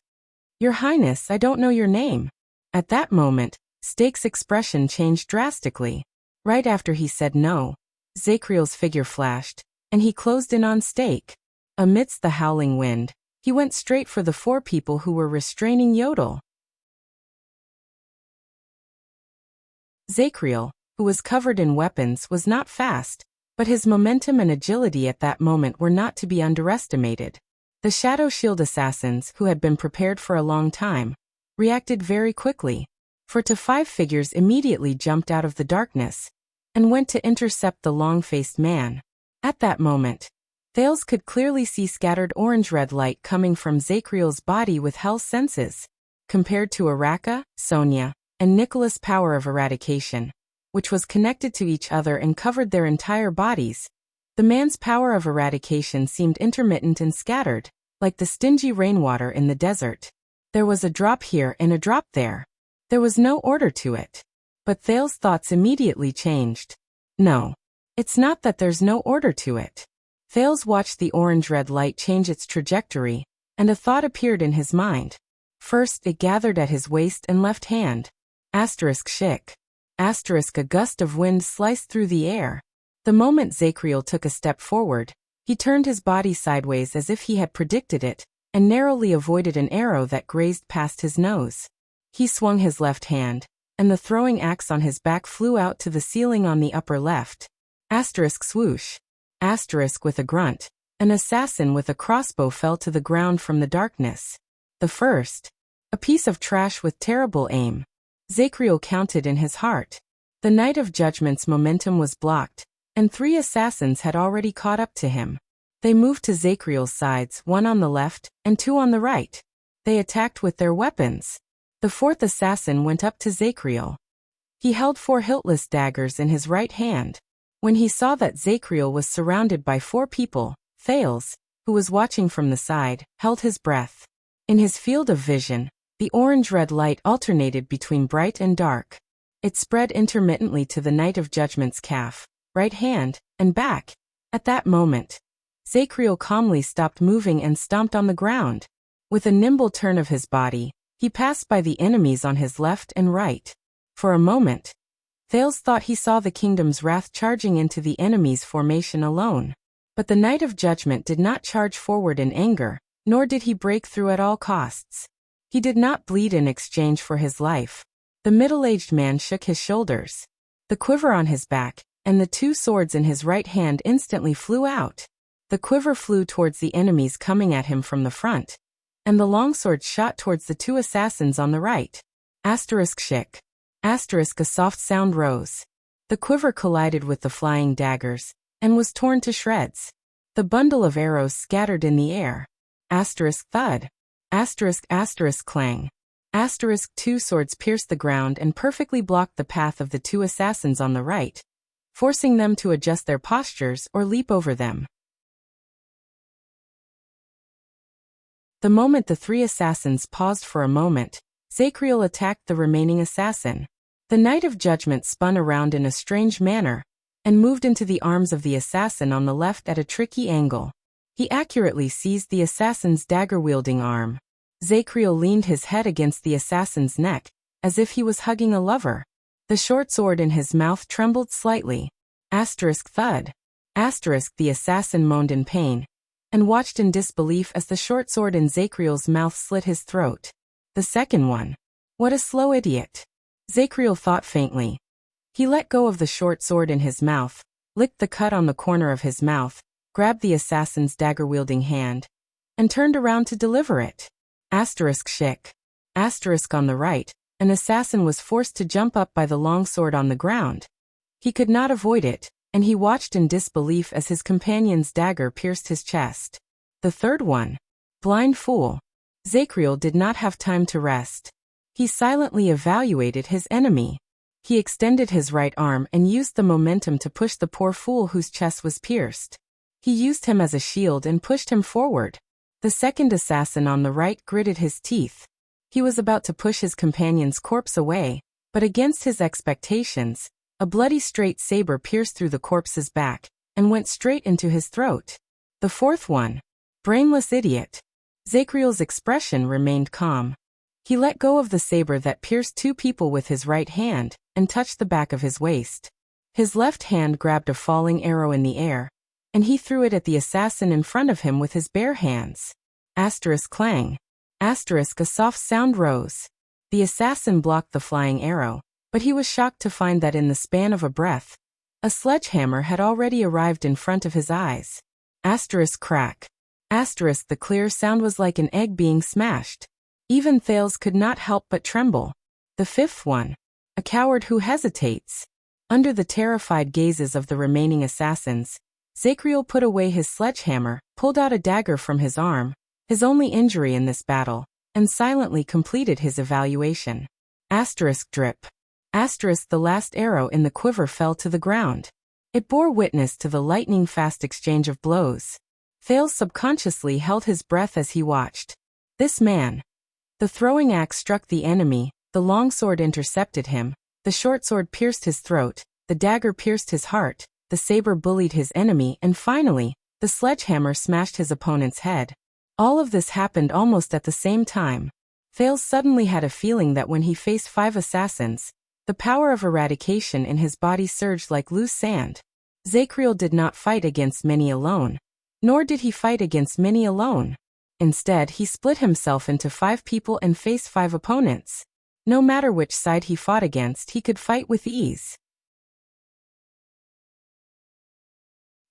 Your Highness, I don't know your name. At that moment, Stake's expression changed drastically. Right after he said no, Zachriel's figure flashed, and he closed in on Stake. Amidst the howling wind, he went straight for the 4 people who were restraining Yodel. Zachriel, who was covered in weapons, was not fast, but his momentum and agility at that moment were not to be underestimated. The Shadow Shield assassins, who had been prepared for a long time, reacted very quickly, for 5 figures immediately jumped out of the darkness and went to intercept the long-faced man. At that moment, Thales could clearly see scattered orange-red light coming from Zachriel's body with Hell's senses. Compared to Araka, Sonia, and Nicholas' power of eradication, which was connected to each other and covered their entire bodies, the man's power of eradication seemed intermittent and scattered, like the stingy rainwater in the desert. There was a drop here and a drop there. There was no order to it. But Thales' thoughts immediately changed. No. It's not that there's no order to it. Thales watched the orange-red light change its trajectory, and a thought appeared in his mind. First, it gathered at his waist and left hand. Shik. A gust of wind sliced through the air. The moment Zachriel took a step forward, he turned his body sideways as if he had predicted it, and narrowly avoided an arrow that grazed past his nose. He swung his left hand, and the throwing axe on his back flew out to the ceiling on the upper left. Swoosh. With a grunt, an assassin with a crossbow fell to the ground from the darkness. The first. A piece of trash with terrible aim. Zachriel counted in his heart. The Knight of Judgment's momentum was blocked, and 3 assassins had already caught up to him. They moved to Zachriel's sides, 1 on the left and 2 on the right. They attacked with their weapons. The 4th assassin went up to Zachriel. He held 4 hiltless daggers in his right hand. When he saw that Zachriel was surrounded by 4 people, Thales, who was watching from the side, held his breath. In his field of vision, the orange-red light alternated between bright and dark. It spread intermittently to the Knight of Judgment's calf, right hand, and back. At that moment, Zachriel calmly stopped moving and stomped on the ground. With a nimble turn of his body, he passed by the enemies on his left and right. For a moment, Thales thought he saw the Kingdom's Wrath charging into the enemy's formation alone. But the Knight of Judgment did not charge forward in anger, nor did he break through at all costs. He did not bleed in exchange for his life. The middle-aged man shook his shoulders. The quiver on his back, and the 2 swords in his right hand instantly flew out. The quiver flew towards the enemies coming at him from the front, and the longsword shot towards the 2 assassins on the right. Shik. A soft sound rose. The quiver collided with the flying daggers, and was torn to shreds. The bundle of arrows scattered in the air. Thud. Clang. 2 swords pierced the ground and perfectly blocked the path of the 2 assassins on the right, forcing them to adjust their postures or leap over them. The moment the 3 assassins paused for a moment, Zachriel attacked the remaining assassin. The Knight of Judgment spun around in a strange manner, and moved into the arms of the assassin on the left at a tricky angle. He accurately seized the assassin's dagger-wielding arm. Zachriel leaned his head against the assassin's neck, as if he was hugging a lover. The short sword in his mouth trembled slightly. Thud. The assassin moaned in pain, and watched in disbelief as the short sword in Zachriel's mouth slit his throat. The second one. What a slow idiot. Zachriel thought faintly. He let go of the short sword in his mouth, licked the cut on the corner of his mouth, grabbed the assassin's dagger-wielding hand, and turned around to deliver it. Shik. On the right, an assassin was forced to jump up by the long sword on the ground. He could not avoid it, and he watched in disbelief as his companion's dagger pierced his chest. The third one. Blind fool. Zachriel did not have time to rest. He silently evaluated his enemy. He extended his right arm and used the momentum to push the poor fool whose chest was pierced. He used him as a shield and pushed him forward. The second assassin on the right gritted his teeth. He was about to push his companion's corpse away, but against his expectations, a bloody straight saber pierced through the corpse's back and went straight into his throat. The fourth one. Brainless idiot. Zakriel's expression remained calm. He let go of the saber that pierced two people with his right hand and touched the back of his waist. His left hand grabbed a falling arrow in the air, and he threw it at the assassin in front of him with his bare hands. Asterisk clang. Asterisk a soft sound rose. The assassin blocked the flying arrow, but he was shocked to find that in the span of a breath, a sledgehammer had already arrived in front of his eyes. Asterisk crack. Asterisk the clear sound was like an egg being smashed. Even Thales could not help but tremble. The fifth one. A coward who hesitates. Under the terrified gazes of the remaining assassins, Zakriel put away his sledgehammer, pulled out a dagger from his arm, his only injury in this battle, and silently completed his evaluation. Asterisk drip. Asterisk the last arrow in the quiver fell to the ground. It bore witness to the lightning-fast exchange of blows. Thales subconsciously held his breath as he watched. This man. The throwing axe struck the enemy, the longsword intercepted him, the short sword pierced his throat, the dagger pierced his heart, the saber bullied his enemy, and finally, the sledgehammer smashed his opponent's head. All of this happened almost at the same time. Thales suddenly had a feeling that when he faced 5 assassins, the power of eradication in his body surged like loose sand. Zakriel did not fight against many alone. Nor did he fight against many alone. Instead, he split himself into 5 people and faced 5 opponents. No matter which side he fought against, he could fight with ease.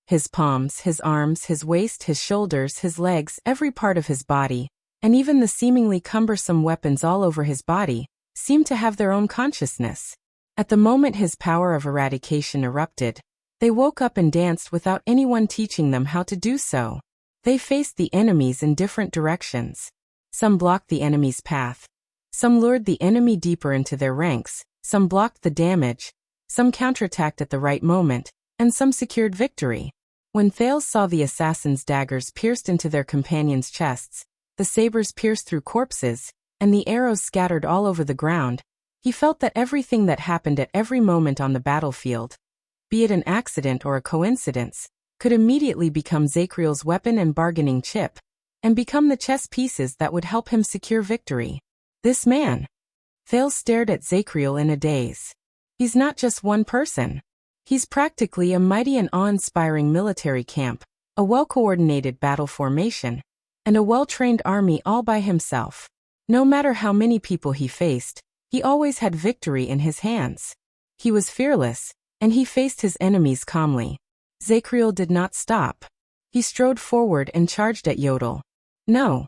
His palms, his arms, his waist, his shoulders, his legs, every part of his body, and even the seemingly cumbersome weapons all over his body, seemed to have their own consciousness. At the moment his power of eradication erupted, they woke up and danced without anyone teaching them how to do so. They faced the enemies in different directions. Some blocked the enemy's path. Some lured the enemy deeper into their ranks. Some blocked the damage. Some counterattacked at the right moment, and some secured victory. When Thales saw the assassins' daggers pierced into their companions' chests, the sabers pierced through corpses, and the arrows scattered all over the ground, he felt that everything that happened at every moment on the battlefield, be it an accident or a coincidence, could immediately become Zakriel's weapon and bargaining chip, and become the chess pieces that would help him secure victory. This man. Thales stared at Zakriel in a daze. He's not just one person. He's practically a mighty and awe-inspiring military camp, a well-coordinated battle formation, and a well-trained army all by himself. No matter how many people he faced, he always had victory in his hands. He was fearless, and he faced his enemies calmly. Zakriel did not stop. He strode forward and charged at Yodel. No.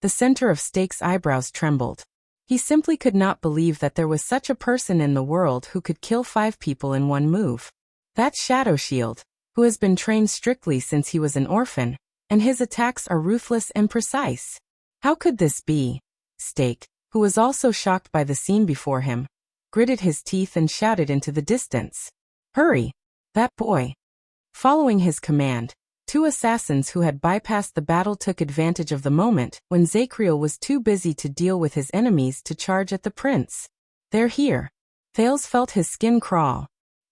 The center of Stake's eyebrows trembled. He simply could not believe that there was such a person in the world who could kill 5 people in one move. That's Shadow Shield, who has been trained strictly since he was an orphan, and his attacks are ruthless and precise. How could this be? Stake, who was also shocked by the scene before him, gritted his teeth and shouted into the distance. Hurry! That boy! Following his command, 2 assassins who had bypassed the battle took advantage of the moment when Zakriel was too busy to deal with his enemies to charge at the prince. They're here. Thales felt his skin crawl.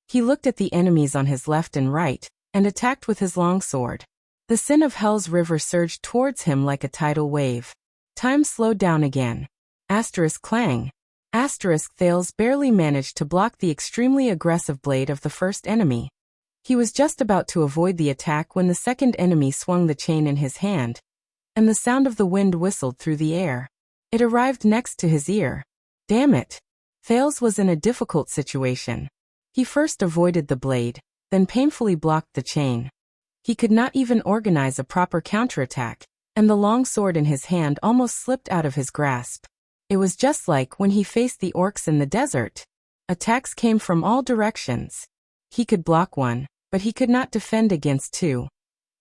He looked at the enemies on his left and right, and attacked with his longsword. The sin of Hell's river surged towards him like a tidal wave. Time slowed down again. Asterisk clang. Asterisk Thales barely managed to block the extremely aggressive blade of the first enemy. He was just about to avoid the attack when the second enemy swung the chain in his hand, and the sound of the wind whistled through the air. It arrived next to his ear. Damn it! Thales was in a difficult situation. He first avoided the blade, then painfully blocked the chain. He could not even organize a proper counterattack, and the long sword in his hand almost slipped out of his grasp. It was just like when he faced the orcs in the desert. Attacks came from all directions. He could block one, but he could not defend against 2.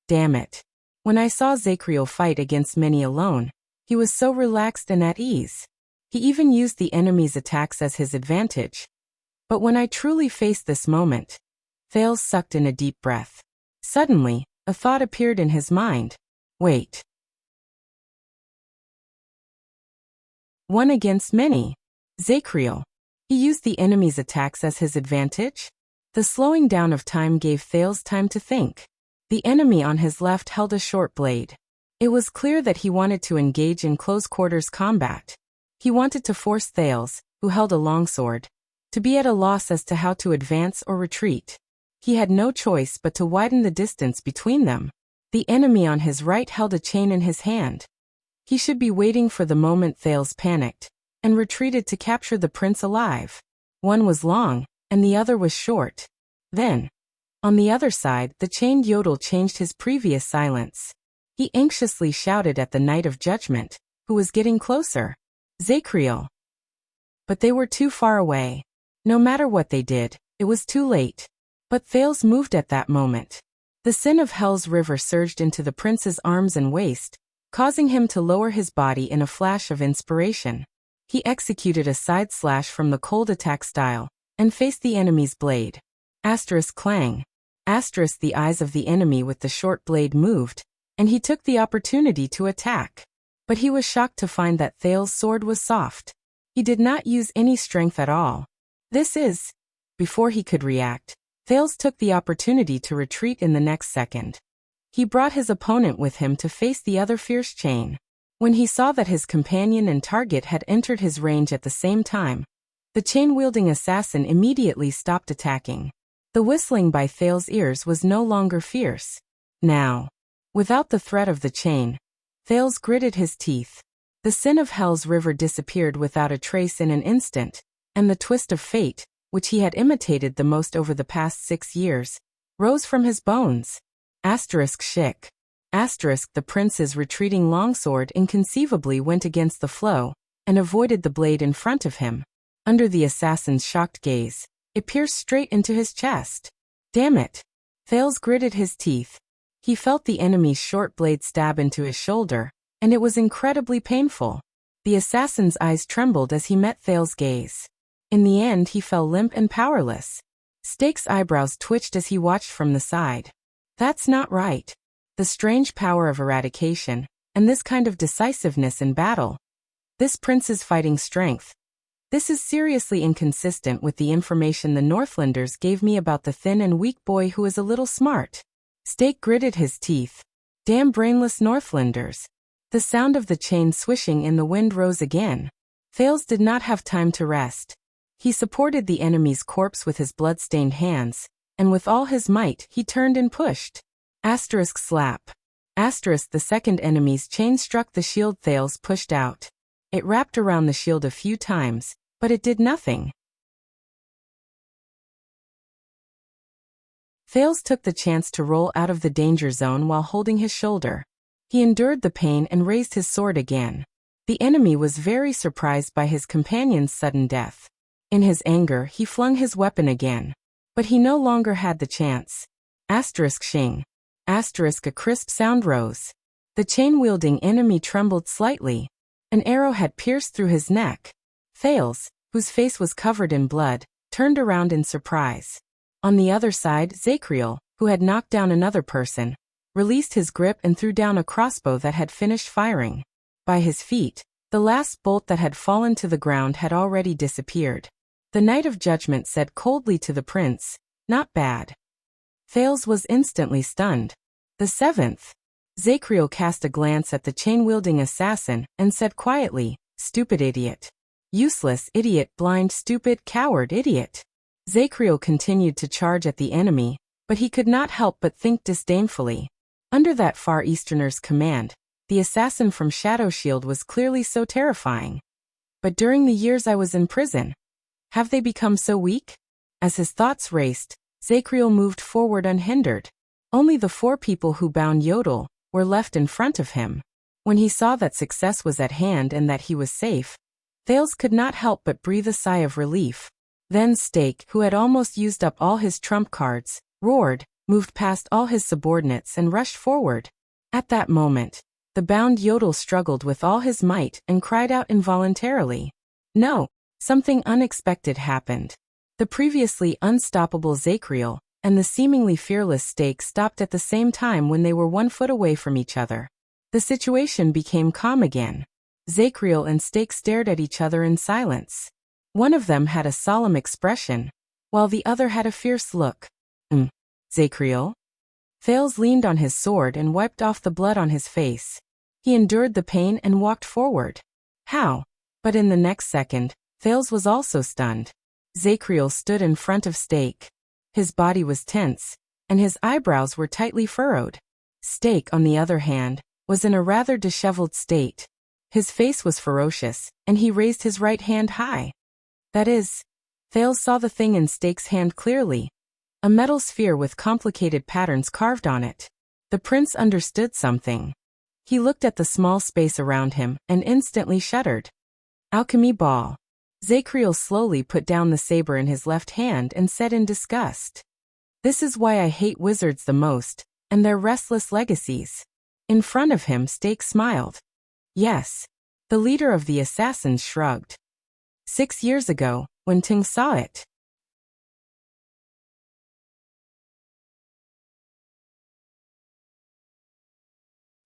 Damn it. When I saw Zakriel fight against many alone, he was so relaxed and at ease. He even used the enemy's attacks as his advantage. But when I truly face this moment, Thales sucked in a deep breath. Suddenly, a thought appeared in his mind. Wait. One against many. Zachriel. He used the enemy's attacks as his advantage? The slowing down of time gave Thales time to think. The enemy on his left held a short blade. It was clear that he wanted to engage in close-quarters combat. He wanted to force Thales, who held a longsword, to be at a loss as to how to advance or retreat. He had no choice but to widen the distance between them. The enemy on his right held a chain in his hand. He should be waiting for the moment Thales panicked and retreated to capture the prince alive. One was long, and the other was short. Then, on the other side, the chained yodel changed his previous silence. He anxiously shouted at the Knight of Judgment, who was getting closer. Zachriel. But they were too far away. No matter what they did, it was too late. But Thales moved at that moment. The sin of Hell's river surged into the prince's arms and waist, causing him to lower his body in a flash of inspiration. He executed a side slash from the cold attack style, and faced the enemy's blade. Asterisk clang. Asterisk the eyes of the enemy with the short blade moved, and he took the opportunity to attack. But he was shocked to find that Thales' sword was soft. He did not use any strength at all. Before he could react, Thales took the opportunity to retreat in the next second. He brought his opponent with him to face the other fierce chain. When he saw that his companion and target had entered his range at the same time, the chain-wielding assassin immediately stopped attacking. The whistling by Thales' ears was no longer fierce. Now, without the threat of the chain, Thales gritted his teeth. The sin of Hell's river disappeared without a trace in an instant, and the twist of fate, which he had imitated the most over the past 6 years, rose from his bones. Asterisk shik. Asterisk the prince's retreating longsword inconceivably went against the flow, and avoided the blade in front of him. Under the assassin's shocked gaze, it pierced straight into his chest. Damn it! Thales gritted his teeth. He felt the enemy's short blade stab into his shoulder, and it was incredibly painful. The assassin's eyes trembled as he met Thales' gaze. In the end he fell limp and powerless. Stake's eyebrows twitched as he watched from the side. That's not right. The strange power of eradication, and this kind of decisiveness in battle. This prince's fighting strength. This is seriously inconsistent with the information the Northlanders gave me about the thin and weak boy who is a little smart. Stake gritted his teeth. Damn brainless Northlanders. The sound of the chain swishing in the wind rose again. Thales did not have time to rest. He supported the enemy's corpse with his blood-stained hands, and with all his might he turned and pushed. Asterisk slap. Asterisk the second enemy's chain struck the shield Thales pushed out. It wrapped around the shield a few times, but it did nothing. Thales took the chance to roll out of the danger zone while holding his shoulder. He endured the pain and raised his sword again. The enemy was very surprised by his companion's sudden death. In his anger he flung his weapon again. But he no longer had the chance. Asterisk shing. Asterisk a crisp sound rose. The chain-wielding enemy trembled slightly. An arrow had pierced through his neck. Thales, whose face was covered in blood, turned around in surprise. On the other side, Zachriel, who had knocked down another person, released his grip and threw down a crossbow that had finished firing. By his feet, the last bolt that had fallen to the ground had already disappeared. The Knight of Judgment said coldly to the prince, "Not bad." Thales was instantly stunned. The seventh. Zachriel cast a glance at the chain-wielding assassin and said quietly, "Stupid idiot. Useless idiot, blind, stupid, coward, idiot." Zachriel continued to charge at the enemy, but he could not help but think disdainfully. Under that Far Easterner's command, the assassin from Shadow Shield was clearly so terrifying. But during the years I was in prison, have they become so weak? As his thoughts raced, Zachriel moved forward unhindered. Only the 4 people who bound Yodel were left in front of him. When he saw that success was at hand and that he was safe, Thales could not help but breathe a sigh of relief. Then Stake, who had almost used up all his trump cards, roared, moved past all his subordinates and rushed forward. At that moment, the bound Yodel struggled with all his might and cried out involuntarily. No, something unexpected happened. The previously unstoppable Zachriel and the seemingly fearless Stake stopped at the same time when they were 1 foot away from each other. The situation became calm again. Zachriel and Stake stared at each other in silence. One of them had a solemn expression, while the other had a fierce look. Zachriel? Thales leaned on his sword and wiped off the blood on his face. He endured the pain and walked forward. How? But in the next second, Thales was also stunned. Zachriel stood in front of Stake. His body was tense, and his eyebrows were tightly furrowed. Stake, on the other hand, was in a rather disheveled state. His face was ferocious, and he raised his right hand high. That is, Thales saw the thing in Stake's hand clearly. A metal sphere with complicated patterns carved on it. The prince understood something. He looked at the small space around him and instantly shuddered. Alchemy ball. Zachriel slowly put down the saber in his left hand and said in disgust. This is why I hate wizards the most, and their restless legacies. In front of him Stake smiled. Yes. The leader of the assassins shrugged. 6 years ago, when Ting saw it.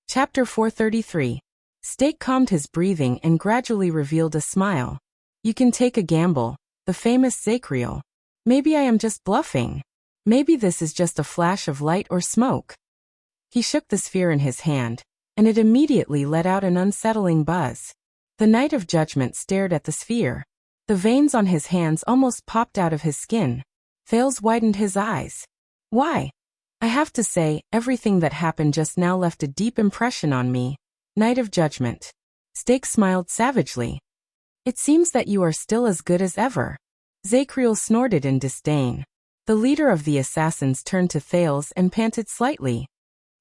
Chapter 433. Stake calmed his breathing and gradually revealed a smile. You can take a gamble, the famous Zachriel. Maybe I am just bluffing. Maybe this is just a flash of light or smoke. He shook the sphere in his hand, and it immediately let out an unsettling buzz. The Knight of Judgment stared at the sphere. The veins on his hands almost popped out of his skin. Thales widened his eyes. Why? I have to say, everything that happened just now left a deep impression on me. Knight of Judgment. Stake smiled savagely. It seems that you are still as good as ever. Zachriel snorted in disdain. The leader of the assassins turned to Thales and panted slightly.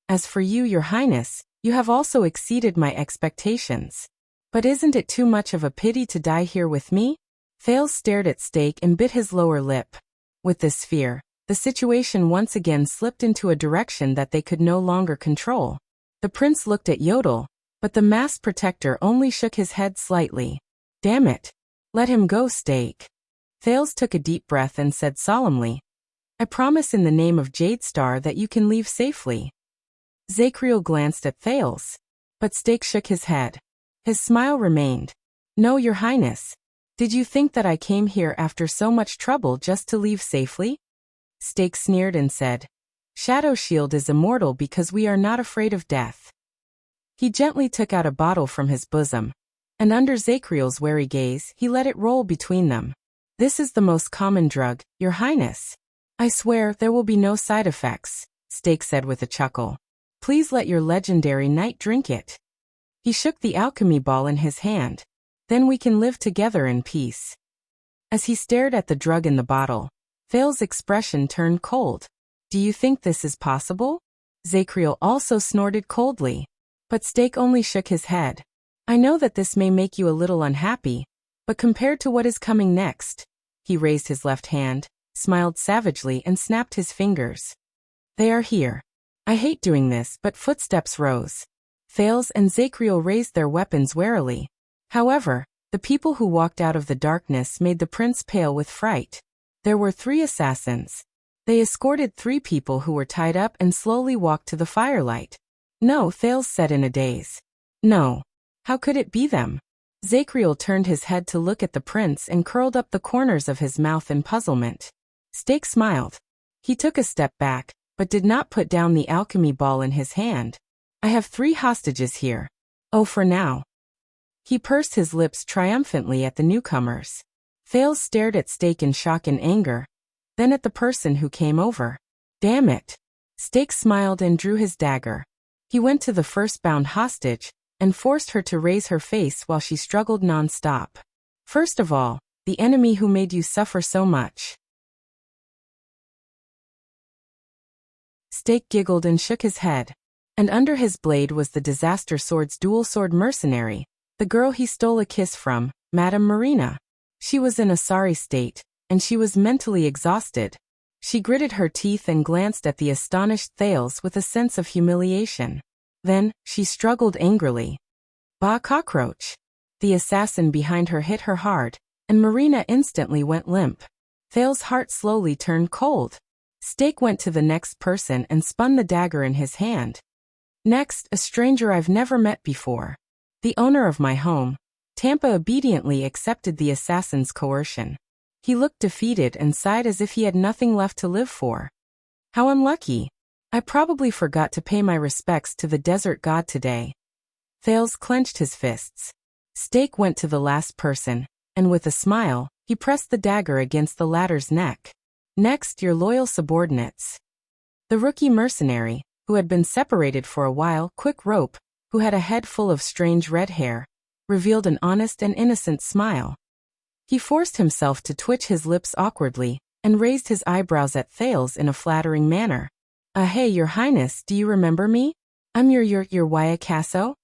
As for you, your highness, you have also exceeded my expectations. But isn't it too much of a pity to die here with me? Thales stared at Stake and bit his lower lip. With this sphere, the situation once again slipped into a direction that they could no longer control. The prince looked at Yodel, but the masked protector only shook his head slightly. Damn it. Let him go, Stake. Thales took a deep breath and said solemnly, I promise in the name of Jadestar that you can leave safely. Zachriel glanced at Thales, but Stake shook his head. His smile remained. No, your highness. Did you think that I came here after so much trouble just to leave safely? Stake sneered and said, Shadow Shield is immortal because we are not afraid of death. He gently took out a bottle from his bosom, and under Zachriel's wary gaze, he let it roll between them. This is the most common drug, your highness. I swear there will be no side effects, Stake said with a chuckle. Please let your legendary knight drink it. He shook the alchemy ball in his hand. Then we can live together in peace. As he stared at the drug in the bottle, Thales' expression turned cold. Do you think this is possible? Zachriel also snorted coldly. But Stake only shook his head. I know that this may make you a little unhappy, but compared to what is coming next, he raised his left hand, smiled savagely and snapped his fingers. They are here. I hate doing this, but footsteps rose. Thales and Zachriel raised their weapons warily. However, the people who walked out of the darkness made the prince pale with fright. There were 3 assassins. They escorted 3 people who were tied up and slowly walked to the firelight. No, Thales said in a daze. No. How could it be them? Zachriel turned his head to look at the prince and curled up the corners of his mouth in puzzlement. Stake smiled. He took a step back, but did not put down the alchemy ball in his hand. I have 3 hostages here. Oh, for now. He pursed his lips triumphantly at the newcomers. Thales stared at Stake in shock and anger, then at the person who came over. Damn it. Stake smiled and drew his dagger. He went to the first bound hostage, and forced her to raise her face while she struggled non-stop. First of all, the enemy who made you suffer so much. Stake giggled and shook his head. And under his blade was the Disaster Sword's dual-sword mercenary, the girl he stole a kiss from, Madame Marina. She was in a sorry state, and she was mentally exhausted. She gritted her teeth and glanced at the astonished Thales with a sense of humiliation. Then, she struggled angrily. Bah, cockroach! The assassin behind her hit her hard, and Marina instantly went limp. Thail's heart slowly turned cold. Steak went to the next person and spun the dagger in his hand. Next, a stranger I've never met before. The owner of my home. Tampa obediently accepted the assassin's coercion. He looked defeated and sighed as if he had nothing left to live for. How unlucky. I probably forgot to pay my respects to the desert god today. Thales clenched his fists. Steak went to the last person, and with a smile, he pressed the dagger against the latter's neck. Next, your loyal subordinates. The rookie mercenary, who had been separated for a while, Quick Rope, who had a head full of strange red hair, revealed an honest and innocent smile. He forced himself to twitch his lips awkwardly, and raised his eyebrows at Thales in a flattering manner. Hey, your highness, do you remember me? I'm your Wuxia Casso?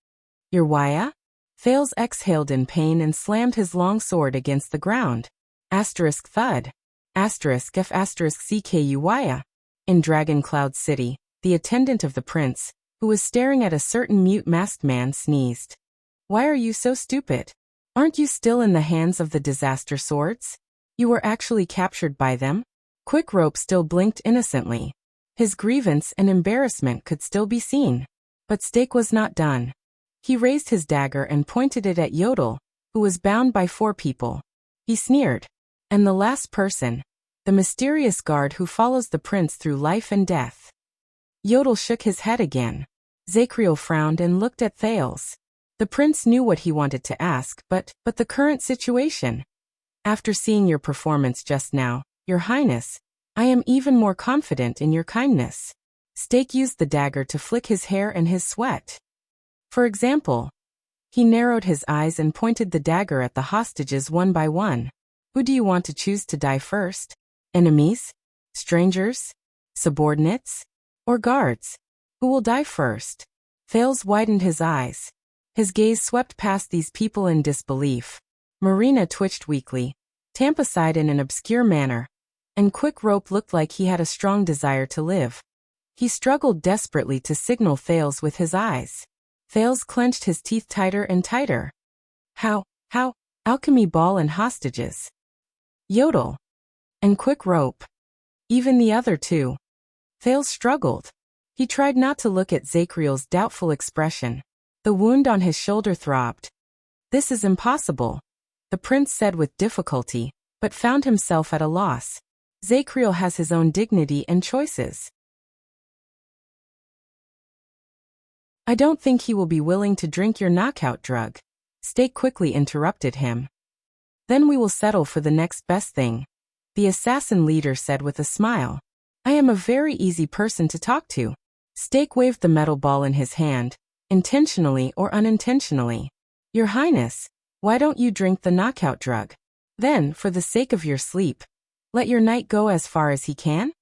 Your Wuxia? Thales exhaled in pain and slammed his long sword against the ground. Asterisk thud. Asterisk F asterisk CKU Wuxia. In Dragon Cloud City, the attendant of the prince, who was staring at a certain mute masked man, sneezed. Why are you so stupid? Aren't you still in the hands of the disaster swords? You were actually captured by them? Quick Rope still blinked innocently. His grievance and embarrassment could still be seen. But Steak was not done. He raised his dagger and pointed it at Yodel, who was bound by 4 people. He sneered. And the last person, the mysterious guard who follows the prince through life and death. Yodel shook his head again. Zacriel frowned and looked at Thales. The prince knew what he wanted to ask, but the current situation. After seeing your performance just now, your highness, I am even more confident in your kindness. Steak used the dagger to flick his hair and his sweat. For example, he narrowed his eyes and pointed the dagger at the hostages one by one. Who do you want to choose to die first? Enemies? Strangers? Subordinates? Or guards? Who will die first? Thales widened his eyes. His gaze swept past these people in disbelief. Marina twitched weakly. Tampa sighed in an obscure manner. And Quick Rope looked like he had a strong desire to live. He struggled desperately to signal Thales with his eyes. Thales clenched his teeth tighter and tighter. How? Alchemy ball and hostages. Yodel. And Quick Rope. Even the other 2. Thales struggled. He tried not to look at Zacriel's doubtful expression. The wound on his shoulder throbbed. This is impossible, the prince said with difficulty, but found himself at a loss. Zacriel has his own dignity and choices. I don't think he will be willing to drink your knockout drug. Steak quickly interrupted him. Then we will settle for the next best thing, the assassin leader said with a smile. I am a very easy person to talk to. Steak waved the metal ball in his hand, intentionally or unintentionally. Your highness, why don't you drink the knockout drug? Then, for the sake of your sleep, let your knight go as far as he can?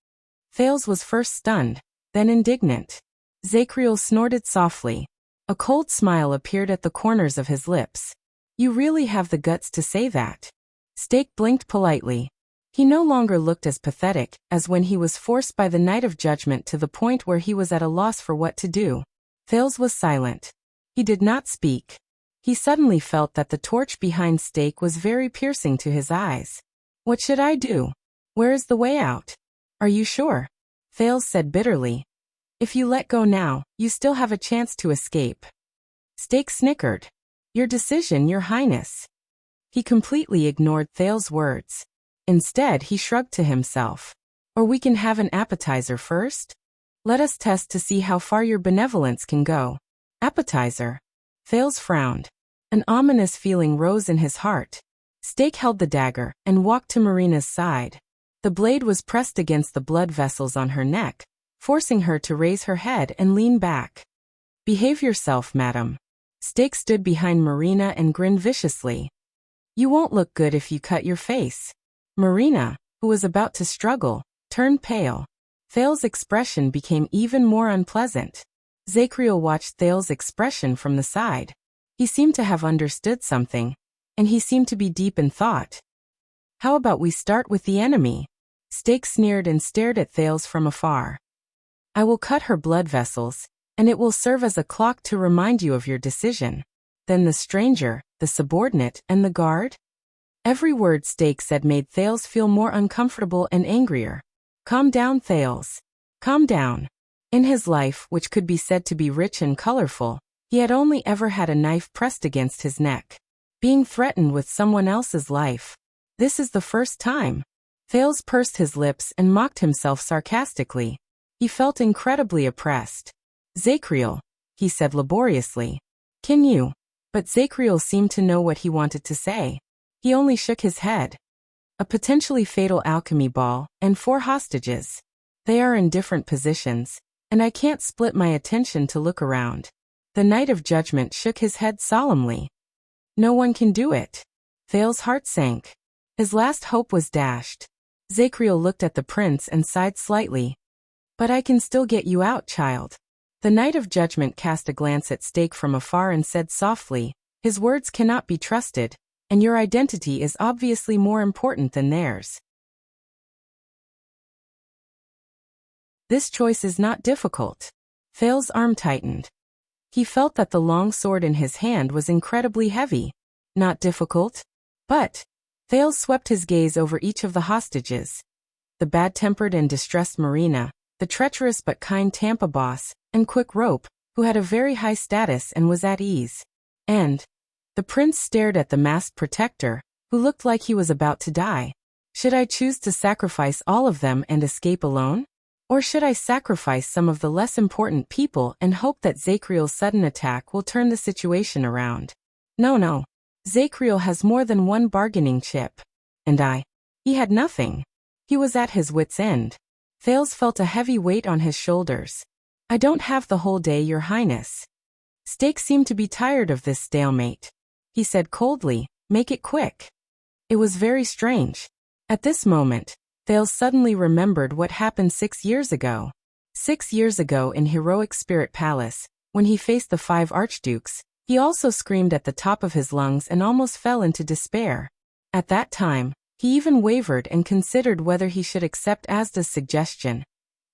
Thales was first stunned, then indignant. Zacriel snorted softly. A cold smile appeared at the corners of his lips. You really have the guts to say that. Steak blinked politely. He no longer looked as pathetic as when he was forced by the Knight of Judgment to the point where he was at a loss for what to do. Thales was silent. He did not speak. He suddenly felt that the torch behind Steak was very piercing to his eyes. What should I do? Where is the way out? Are you sure? Thales said bitterly. If you let go now, you still have a chance to escape. Steak snickered. Your decision, your highness. He completely ignored Thales' words. Instead, he shrugged to himself. Or we can have an appetizer first? Let us test to see how far your benevolence can go. Appetizer. Thales frowned. An ominous feeling rose in his heart. Steak held the dagger and walked to Marina's side. The blade was pressed against the blood vessels on her neck, forcing her to raise her head and lean back. Behave yourself, madam. Steak stood behind Marina and grinned viciously. You won't look good if you cut your face. Marina, who was about to struggle, turned pale. Thales' expression became even more unpleasant. Zacriel watched Thales' expression from the side. He seemed to have understood something, and he seemed to be deep in thought. How about we start with the enemy? Steak sneered and stared at Thales from afar. I will cut her blood vessels, and it will serve as a clock to remind you of your decision. Then the stranger, the subordinate, and the guard? Every word Stake said made Thales feel more uncomfortable and angrier. Calm down, Thales. Calm down. In his life, which could be said to be rich and colorful, he had only ever had a knife pressed against his neck. Being threatened with someone else's life. This is the first time. Thales pursed his lips and mocked himself sarcastically. He felt incredibly oppressed. Zachriel, he said laboriously. Can you? But Zachriel seemed to know what he wanted to say. He only shook his head. A potentially fatal alchemy ball, and 4 hostages. They are in different positions, and I can't split my attention to look around. The Knight of Judgment shook his head solemnly. No one can do it. Thales' heart sank. His last hope was dashed. Zachriel looked at the prince and sighed slightly. But I can still get you out, child. The Knight of Judgment cast a glance at Stake from afar and said softly, his words cannot be trusted, and your identity is obviously more important than theirs. This choice is not difficult. Thales' arm tightened. He felt that the long sword in his hand was incredibly heavy. Not difficult? But Thales swept his gaze over each of the hostages. The bad-tempered and distressed Marina, the treacherous but kind Tampa boss, and Quick Rope, who had a very high status and was at ease. And the prince stared at the masked protector, who looked like he was about to die. Should I choose to sacrifice all of them and escape alone? Or should I sacrifice some of the less important people and hope that Zachriel's sudden attack will turn the situation around? No. Zachriel has more than one bargaining chip. And he had nothing. He was at his wit's end. Thales felt a heavy weight on his shoulders. I don't have the whole day, Your Highness. Stake seemed to be tired of this stalemate. He said coldly, make it quick. It was very strange. At this moment, Thales suddenly remembered what happened 6 years ago. 6 years ago in Heroic Spirit Palace, when he faced the 5 archdukes, he also screamed at the top of his lungs and almost fell into despair. At that time, he even wavered and considered whether he should accept Asda's suggestion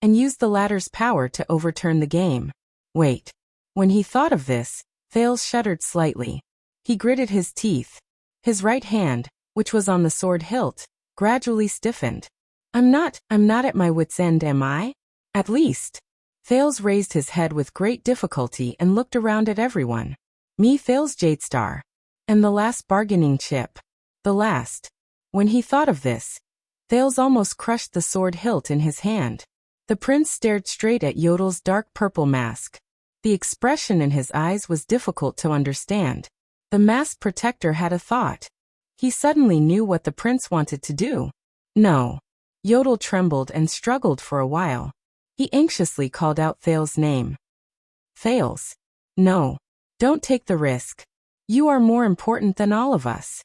and use the latter's power to overturn the game. Wait. When he thought of this, Thales shuddered slightly. He gritted his teeth. His right hand, which was on the sword hilt, gradually stiffened. I'm not at my wit's end, am I? At least. Thales raised his head with great difficulty and looked around at everyone. Me, Thales Jadestar. And the last bargaining chip. The last. When he thought of this, Thales almost crushed the sword hilt in his hand. The prince stared straight at Yodel's dark purple mask. The expression in his eyes was difficult to understand. The masked protector had a thought. He suddenly knew what the prince wanted to do. No. Yodel trembled and struggled for a while. He anxiously called out Thales' name. Thales. No. Don't take the risk. You are more important than all of us.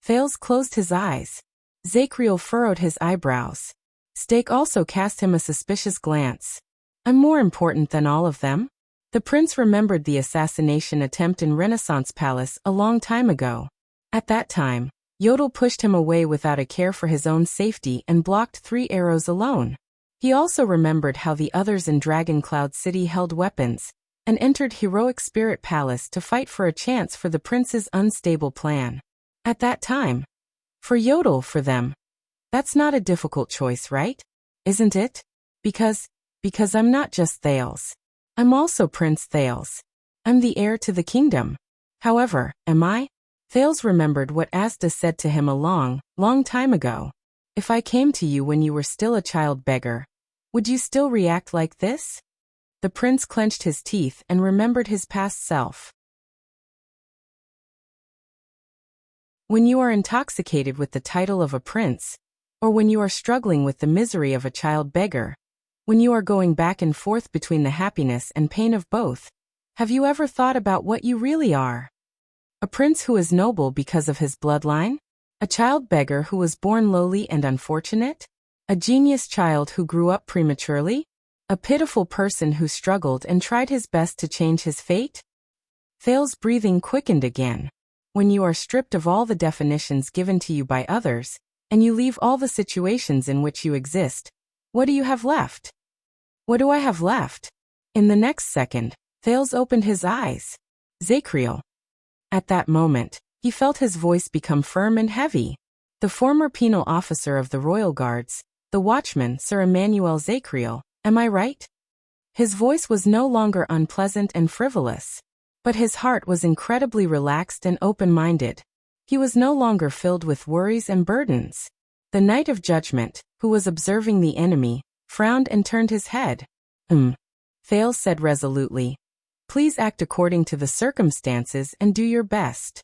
Thales closed his eyes. Zachriel furrowed his eyebrows. Stake also cast him a suspicious glance. I'm more important than all of them? The prince remembered the assassination attempt in Renaissance Palace a long time ago. At that time, Yodel pushed him away without a care for his own safety and blocked 3 arrows alone. He also remembered how the others in Dragon Cloud City held weapons and entered Heroic Spirit Palace to fight for a chance for the prince's unstable plan. At that time, for Yodel, for them, that's not a difficult choice, right? Isn't it? Because I'm not just Thales. I'm also Prince Thales. I'm the heir to the kingdom. However, am I? Thales remembered what Asda said to him a long time ago. If I came to you when you were still a child beggar, would you still react like this? The prince clenched his teeth and remembered his past self. When you are intoxicated with the title of a prince, or when you are struggling with the misery of a child beggar, when you are going back and forth between the happiness and pain of both, have you ever thought about what you really are? A prince who is noble because of his bloodline? A child beggar who was born lowly and unfortunate? A genius child who grew up prematurely? A pitiful person who struggled and tried his best to change his fate? Thales' breathing quickened again. When you are stripped of all the definitions given to you by others, and you leave all the situations in which you exist, what do you have left? What do I have left? In the next second, Thales opened his eyes. Zachriel. At that moment, He felt his voice become firm and heavy. The former penal officer of the Royal Guards, the watchman Sir Emmanuel Zachriel, am I right? His voice was no longer unpleasant and frivolous, but his heart was incredibly relaxed and open-minded. He was no longer filled with worries and burdens. The Knight of Judgment, who was observing the enemy, frowned and turned his head. Thales said resolutely. Please act according to the circumstances and do your best.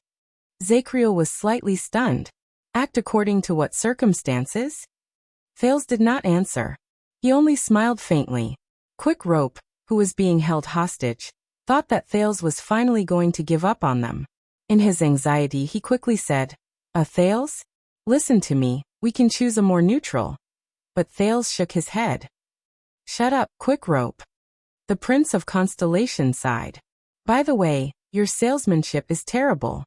Zachriel was slightly stunned. Act according to what circumstances? Thales did not answer. He only smiled faintly. Quick Rope, who was being held hostage, thought that Thales was finally going to give up on them. In his anxiety he quickly said, Thales? Listen to me, we can choose a more neutral. But Thales shook his head. Shut up, Quick Rope. The Prince of Constellation sighed. By the way, your salesmanship is terrible.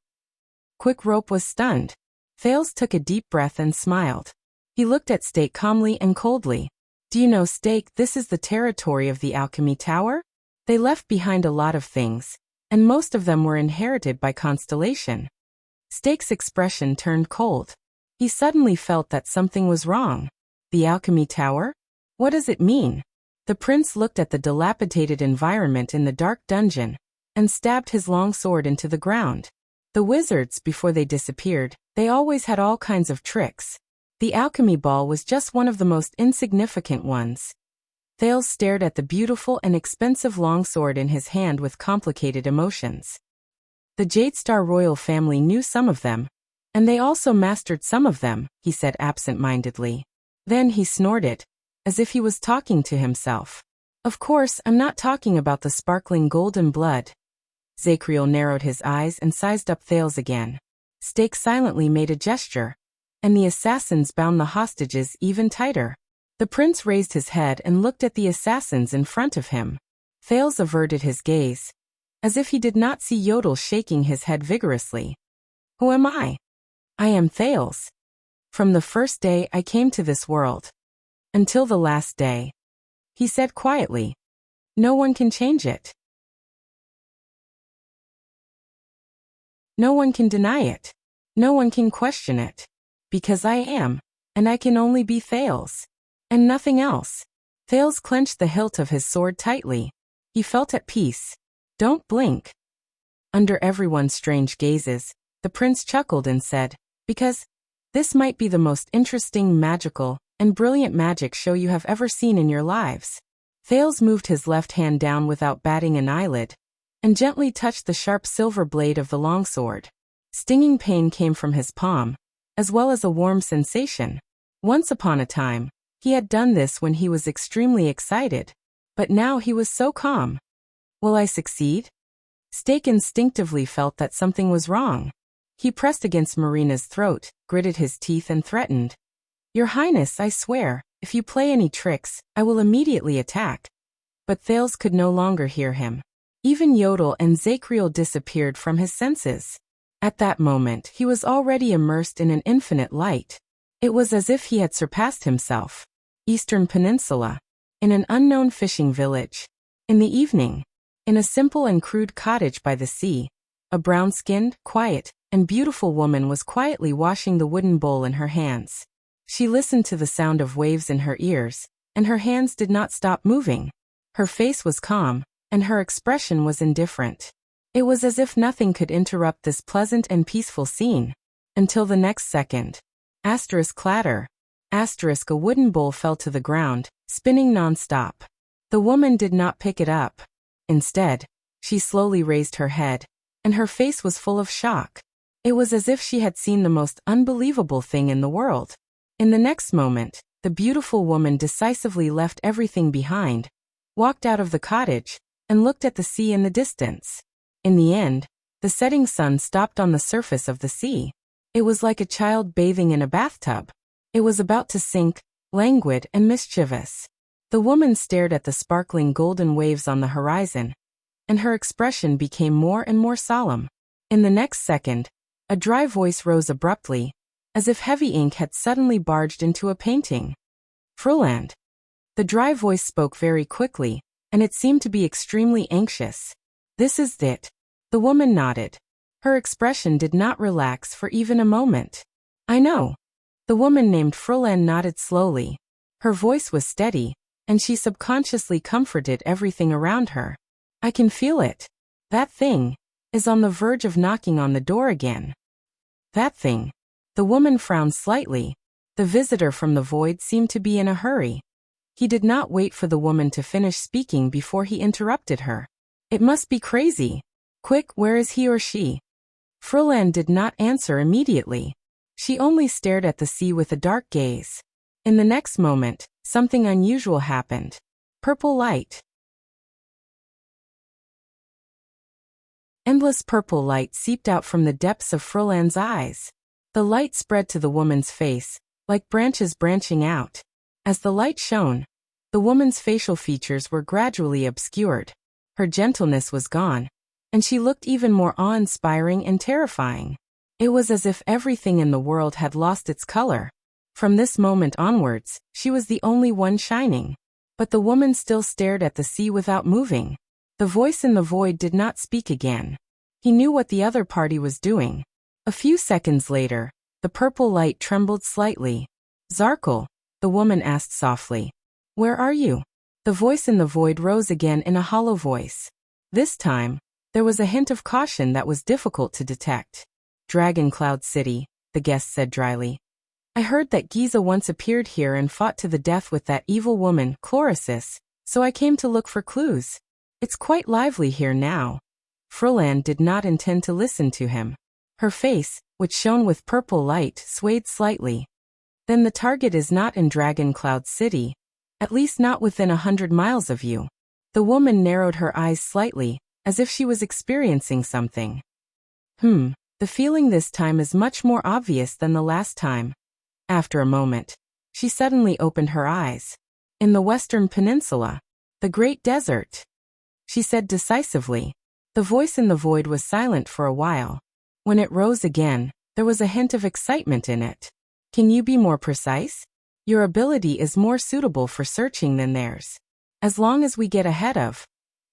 Quick Rope was stunned. Thales took a deep breath and smiled. He looked at Stake calmly and coldly. Do you know, Stake, this is the territory of the Alchemy Tower? They left behind a lot of things, and most of them were inherited by Constellation. Stake's expression turned cold. He suddenly felt that something was wrong. The Alchemy Tower? What does it mean? The prince looked at the dilapidated environment in the dark dungeon, and stabbed his long sword into the ground. The wizards, before they disappeared, they always had all kinds of tricks. The alchemy ball was just one of the most insignificant ones. Thales stared at the beautiful and expensive longsword in his hand with complicated emotions. The Jadestar royal family knew some of them, and they also mastered some of them, he said absent-mindedly. Then he snorted, as if he was talking to himself. Of course, I'm not talking about the sparkling golden blood. Zachriel narrowed his eyes and sized up Thales again. Stake silently made a gesture, and the assassins bound the hostages even tighter. The prince raised his head and looked at the assassins in front of him. Thales averted his gaze, as if he did not see Yodel shaking his head vigorously. Who am I? I am Thales. From the first day I came to this world. Until the last day. He said quietly. No one can change it. No one can deny it. No one can question it. Because I am, and I can only be Thales. And nothing else. Thales clenched the hilt of his sword tightly. He felt at peace. Don't blink. Under everyone's strange gazes, the prince chuckled and said, because this might be the most interesting, magical, and brilliant magic show you have ever seen in your lives. Thales moved his left hand down without batting an eyelid, and gently touched the sharp silver blade of the longsword. Stinging pain came from his palm, as well as a warm sensation. Once upon a time, he had done this when he was extremely excited, but now he was so calm. Will I succeed? Stake instinctively felt that something was wrong. He pressed against Marina's throat, gritted his teeth and threatened. Your Highness, I swear, if you play any tricks, I will immediately attack. But Thales could no longer hear him. Even Yodel and Zachriel disappeared from his senses. At that moment he was already immersed in an infinite light. It was as if he had surpassed himself. Eastern Peninsula. In an unknown fishing village. In the evening. In a simple and crude cottage by the sea. A brown-skinned, quiet, and beautiful woman was quietly washing the wooden bowl in her hands. She listened to the sound of waves in her ears, and her hands did not stop moving. Her face was calm, and her expression was indifferent. It was as if nothing could interrupt this pleasant and peaceful scene. Until the next second. Clatter. A wooden bowl fell to the ground, spinning non-stop. The woman did not pick it up. Instead, she slowly raised her head, and her face was full of shock. It was as if she had seen the most unbelievable thing in the world. In the next moment, the beautiful woman decisively left everything behind, walked out of the cottage, and looked at the sea in the distance. In the end, the setting sun stopped on the surface of the sea. It was like a child bathing in a bathtub. It was about to sink, languid and mischievous. The woman stared at the sparkling golden waves on the horizon, and her expression became more and more solemn. In the next second, a dry voice rose abruptly, as if heavy ink had suddenly barged into a painting. Fruland. The dry voice spoke very quickly, and it seemed to be extremely anxious. This is it. The woman nodded. Her expression did not relax for even a moment. I know. The woman named Fräulein nodded slowly. Her voice was steady, and she subconsciously comforted everything around her. I can feel it. That thing is on the verge of knocking on the door again. That thing. The woman frowned slightly. The visitor from the void seemed to be in a hurry. He did not wait for the woman to finish speaking before he interrupted her. It must be crazy. Quick, where is he or she? Fräulein did not answer immediately. She only stared at the sea with a dark gaze. In the next moment, something unusual happened. Purple light. Endless purple light seeped out from the depths of Fräulein's eyes. The light spread to the woman's face, like branches branching out. As the light shone, the woman's facial features were gradually obscured. Her gentleness was gone, and she looked even more awe-inspiring and terrifying. It was as if everything in the world had lost its color. From this moment onwards, she was the only one shining. But the woman still stared at the sea without moving. The voice in the void did not speak again. He knew what the other party was doing. A few seconds later, the purple light trembled slightly. Zarkul, the woman asked softly. Where are you? The voice in the void rose again in a hollow voice. This time, there was a hint of caution that was difficult to detect. Dragon Cloud City, the guest said dryly. I heard that Giza once appeared here and fought to the death with that evil woman, Chlorosis, so I came to look for clues. It's quite lively here now. Fräulein did not intend to listen to him. Her face, which shone with purple light, swayed slightly. Then the target is not in Dragon Cloud City, at least not within 100 miles of you. The woman narrowed her eyes slightly, as if she was experiencing something. The feeling this time is much more obvious than the last time. After a moment, she suddenly opened her eyes. In the Western Peninsula, the Great Desert, she said decisively. The voice in the void was silent for a while. When it rose again, there was a hint of excitement in it. Can you be more precise? Your ability is more suitable for searching than theirs. As long as we get ahead of.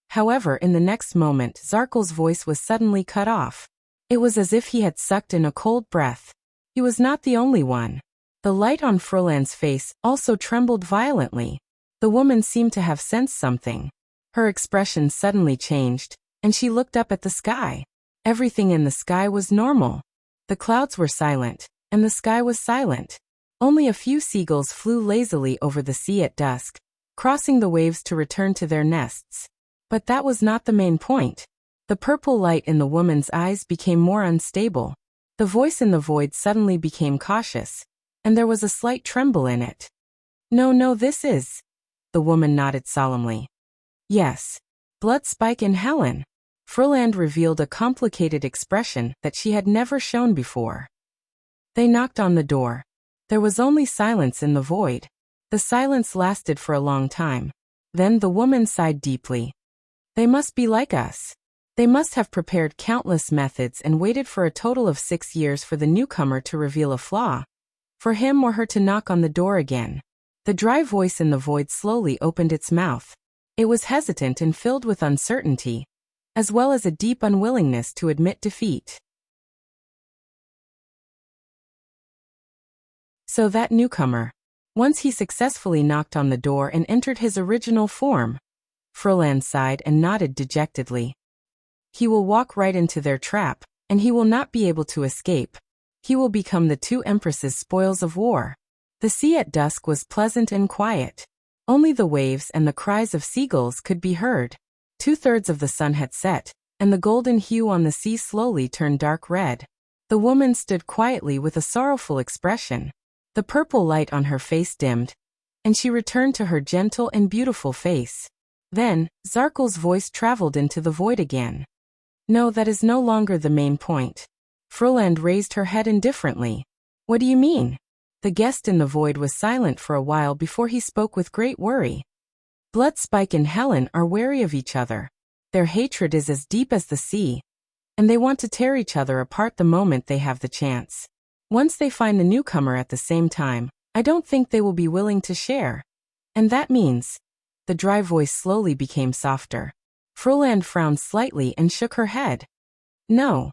However, in the next moment, Zarkul's voice was suddenly cut off. It was as if he had sucked in a cold breath. He was not the only one. The light on Fräulein's face also trembled violently. The woman seemed to have sensed something. Her expression suddenly changed, and she looked up at the sky. Everything in the sky was normal. The clouds were silent, and the sky was silent. Only a few seagulls flew lazily over the sea at dusk, crossing the waves to return to their nests. But that was not the main point. The purple light in the woman's eyes became more unstable. The voice in the void suddenly became cautious, and there was a slight tremble in it. No, this is. The woman nodded solemnly. Yes. Bloodspike and Helen. Fräulein revealed a complicated expression that she had never shown before. They knocked on the door. There was only silence in the void. The silence lasted for a long time. Then the woman sighed deeply. They must be like us. They must have prepared countless methods and waited for a total of 6 years for the newcomer to reveal a flaw. For him or her to knock on the door again. The dry voice in the void slowly opened its mouth. It was hesitant and filled with uncertainty, as well as a deep unwillingness to admit defeat. So that newcomer. Once he successfully knocked on the door and entered his original form. Fräulein sighed and nodded dejectedly. He will walk right into their trap, and he will not be able to escape. He will become the 2 empresses' spoils of war. The sea at dusk was pleasant and quiet. Only the waves and the cries of seagulls could be heard. 2/3 of the sun had set, and the golden hue on the sea slowly turned dark red. The woman stood quietly with a sorrowful expression. The purple light on her face dimmed, and she returned to her gentle and beautiful face. Then, Zarkul's voice traveled into the void again. No, that is no longer the main point. Fräulein raised her head indifferently. What do you mean? The guest in the void was silent for a while before he spoke with great worry. Bloodspike and Helen are wary of each other. Their hatred is as deep as the sea, and they want to tear each other apart the moment they have the chance. Once they find the newcomer at the same time, I don't think they will be willing to share. And that means. The dry voice slowly became softer. Fräulein frowned slightly and shook her head. No.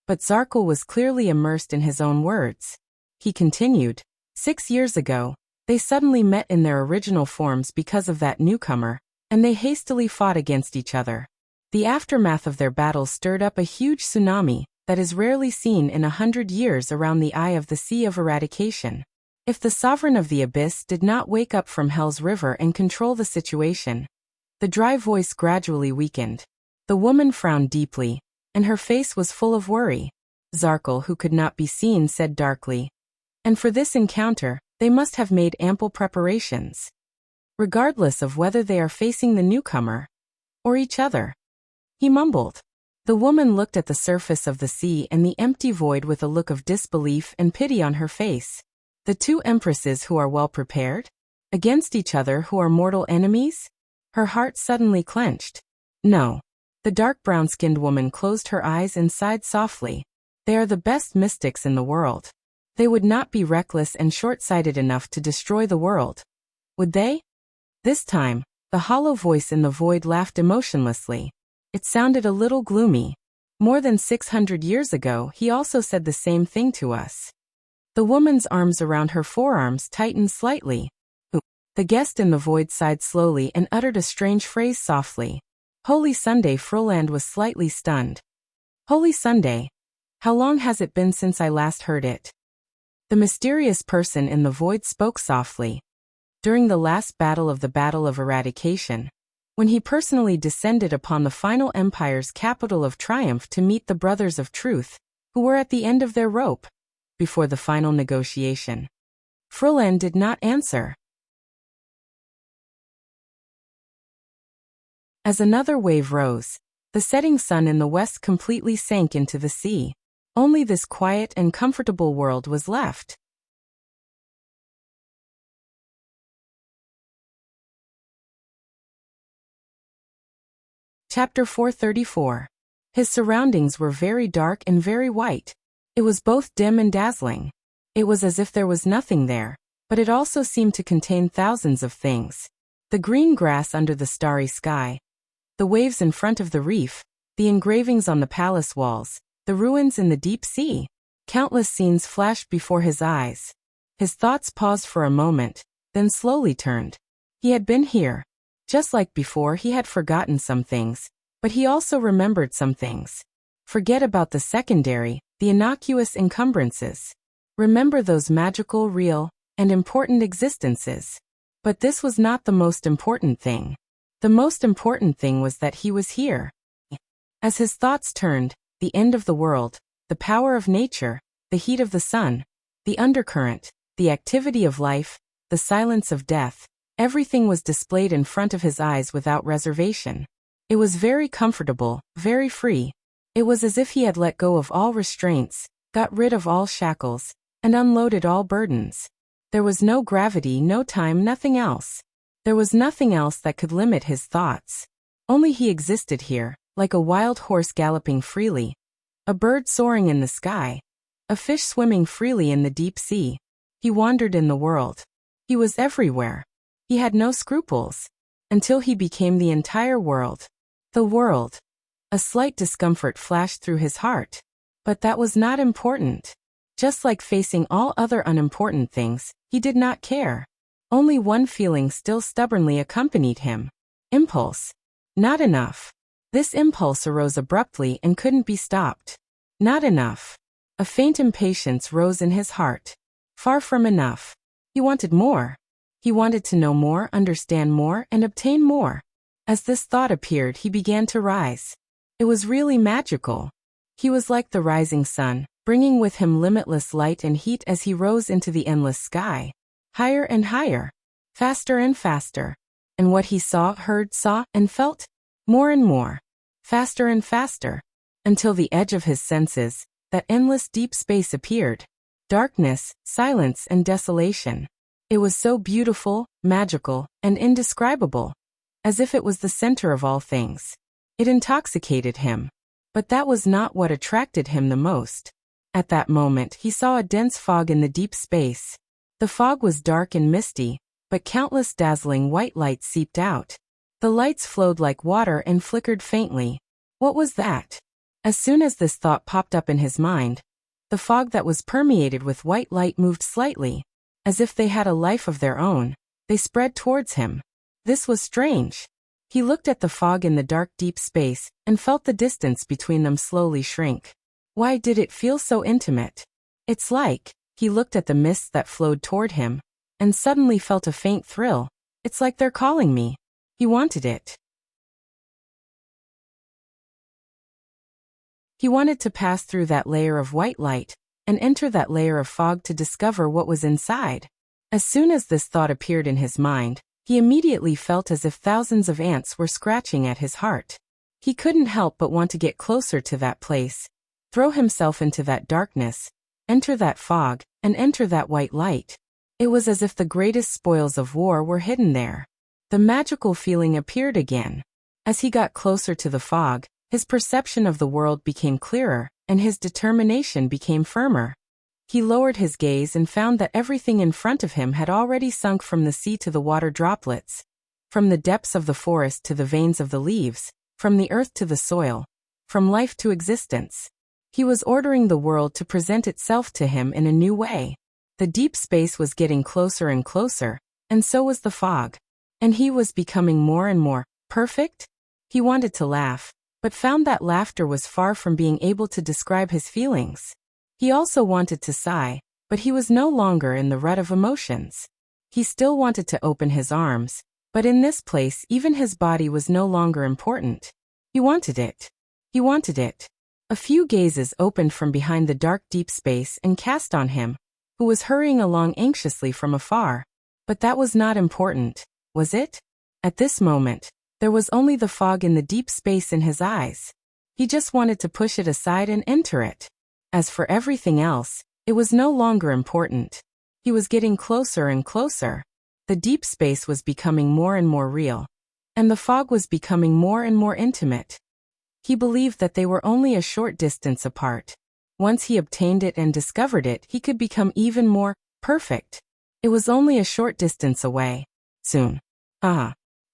But Zarkul was clearly immersed in his own words. He continued, 6 years ago, they suddenly met in their original forms because of that newcomer, and they hastily fought against each other. The aftermath of their battle stirred up a huge tsunami that is rarely seen in 100 years around the eye of the Sea of Eradication. If the Sovereign of the Abyss did not wake up from Hell's River and control the situation. The dry voice gradually weakened. The woman frowned deeply, and her face was full of worry. Zarkul, who could not be seen, said darkly, and for this encounter, they must have made ample preparations. Regardless of whether they are facing the newcomer or each other. He mumbled. The woman looked at the surface of the sea and the empty void with a look of disbelief and pity on her face. The two empresses who are well prepared? Against each other who are mortal enemies? Her heart suddenly clenched. No. The dark brown-skinned woman closed her eyes and sighed softly. They are the best mystics in the world. They would not be reckless and short-sighted enough to destroy the world. Would they? This time, the hollow voice in the void laughed emotionlessly. It sounded a little gloomy. More than 600 years ago, he also said the same thing to us. The woman's arms around her forearms tightened slightly. The guest in the void sighed slowly and uttered a strange phrase softly. Holy Sunday. Froland was slightly stunned. Holy Sunday? How long has it been since I last heard it? The mysterious person in the void spoke softly. During the last battle of the Battle of Eradication, when he personally descended upon the final empire's capital of triumph to meet the Brothers of Truth, who were at the end of their rope, before the final negotiation. Froland did not answer. As another wave rose, the setting sun in the west completely sank into the sea. Only this quiet and comfortable world was left. Chapter 434. His surroundings were very dark and very white. It was both dim and dazzling. It was as if there was nothing there, but it also seemed to contain thousands of things. The green grass under the starry sky, the waves in front of the reef, the engravings on the palace walls, the ruins in the deep sea. Countless scenes flashed before his eyes. His thoughts paused for a moment, then slowly turned. He had been here. Just like before, he had forgotten some things, but he also remembered some things. Forget about the secondary, the innocuous encumbrances. Remember those magical, real, and important existences. But this was not the most important thing. The most important thing was that he was here. As his thoughts turned, the end of the world, the power of nature, the heat of the sun, the undercurrent, the activity of life, the silence of death, everything was displayed in front of his eyes without reservation. It was very comfortable, very free. It was as if he had let go of all restraints, got rid of all shackles, and unloaded all burdens. There was no gravity, no time, nothing else. There was nothing else that could limit his thoughts. Only he existed here, like a wild horse galloping freely, a bird soaring in the sky, a fish swimming freely in the deep sea. He wandered in the world. He was everywhere. He had no scruples, until he became the entire world. The world. A slight discomfort flashed through his heart. But that was not important. Just like facing all other unimportant things, he did not care. Only one feeling still stubbornly accompanied him. Impulse. Not enough. This impulse arose abruptly and couldn't be stopped. Not enough. A faint impatience rose in his heart. Far from enough. He wanted more. He wanted to know more, understand more, and obtain more. As this thought appeared, he began to rise. It was really magical. He was like the rising sun, bringing with him limitless light and heat as he rose into the endless sky. Higher and higher. Faster and faster. And what he saw, heard, saw, and felt? More and more. Faster and faster. Until the edge of his senses, that endless deep space appeared. Darkness, silence, and desolation. It was so beautiful, magical, and indescribable. As if it was the center of all things. It intoxicated him. But that was not what attracted him the most. At that moment, he saw a dense fog in the deep space. The fog was dark and misty, but countless dazzling white lights seeped out. The lights flowed like water and flickered faintly. What was that? As soon as this thought popped up in his mind, the fog that was permeated with white light moved slightly. As if they had a life of their own, they spread towards him. This was strange. He looked at the fog in the dark deep space and felt the distance between them slowly shrink. Why did it feel so intimate? It's like, he looked at the mists that flowed toward him, and suddenly felt a faint thrill. It's like they're calling me. He wanted it. He wanted to pass through that layer of white light and enter that layer of fog to discover what was inside. As soon as this thought appeared in his mind, he immediately felt as if thousands of ants were scratching at his heart. He couldn't help but want to get closer to that place, throw himself into that darkness, enter that fog, and enter that white light. It was as if the greatest spoils of war were hidden there. The magical feeling appeared again. As he got closer to the fog, his perception of the world became clearer, and his determination became firmer. He lowered his gaze and found that everything in front of him had already sunk, from the sea to the water droplets, from the depths of the forest to the veins of the leaves, from the earth to the soil, from life to existence. He was ordering the world to present itself to him in a new way. The deep space was getting closer and closer, and so was the fog. And he was becoming more and more perfect? He wanted to laugh, but found that laughter was far from being able to describe his feelings. He also wanted to sigh, but he was no longer in the rut of emotions. He still wanted to open his arms, but in this place even his body was no longer important. He wanted it. He wanted it. A few gazes opened from behind the dark deep space and cast on him, who was hurrying along anxiously from afar. But that was not important, was it? At this moment, there was only the fog in the deep space in his eyes. He just wanted to push it aside and enter it. As for everything else, it was no longer important. He was getting closer and closer. The deep space was becoming more and more real, and the fog was becoming more and more intimate. He believed that they were only a short distance apart. Once he obtained it and discovered it, he could become even more perfect. It was only a short distance away. Soon.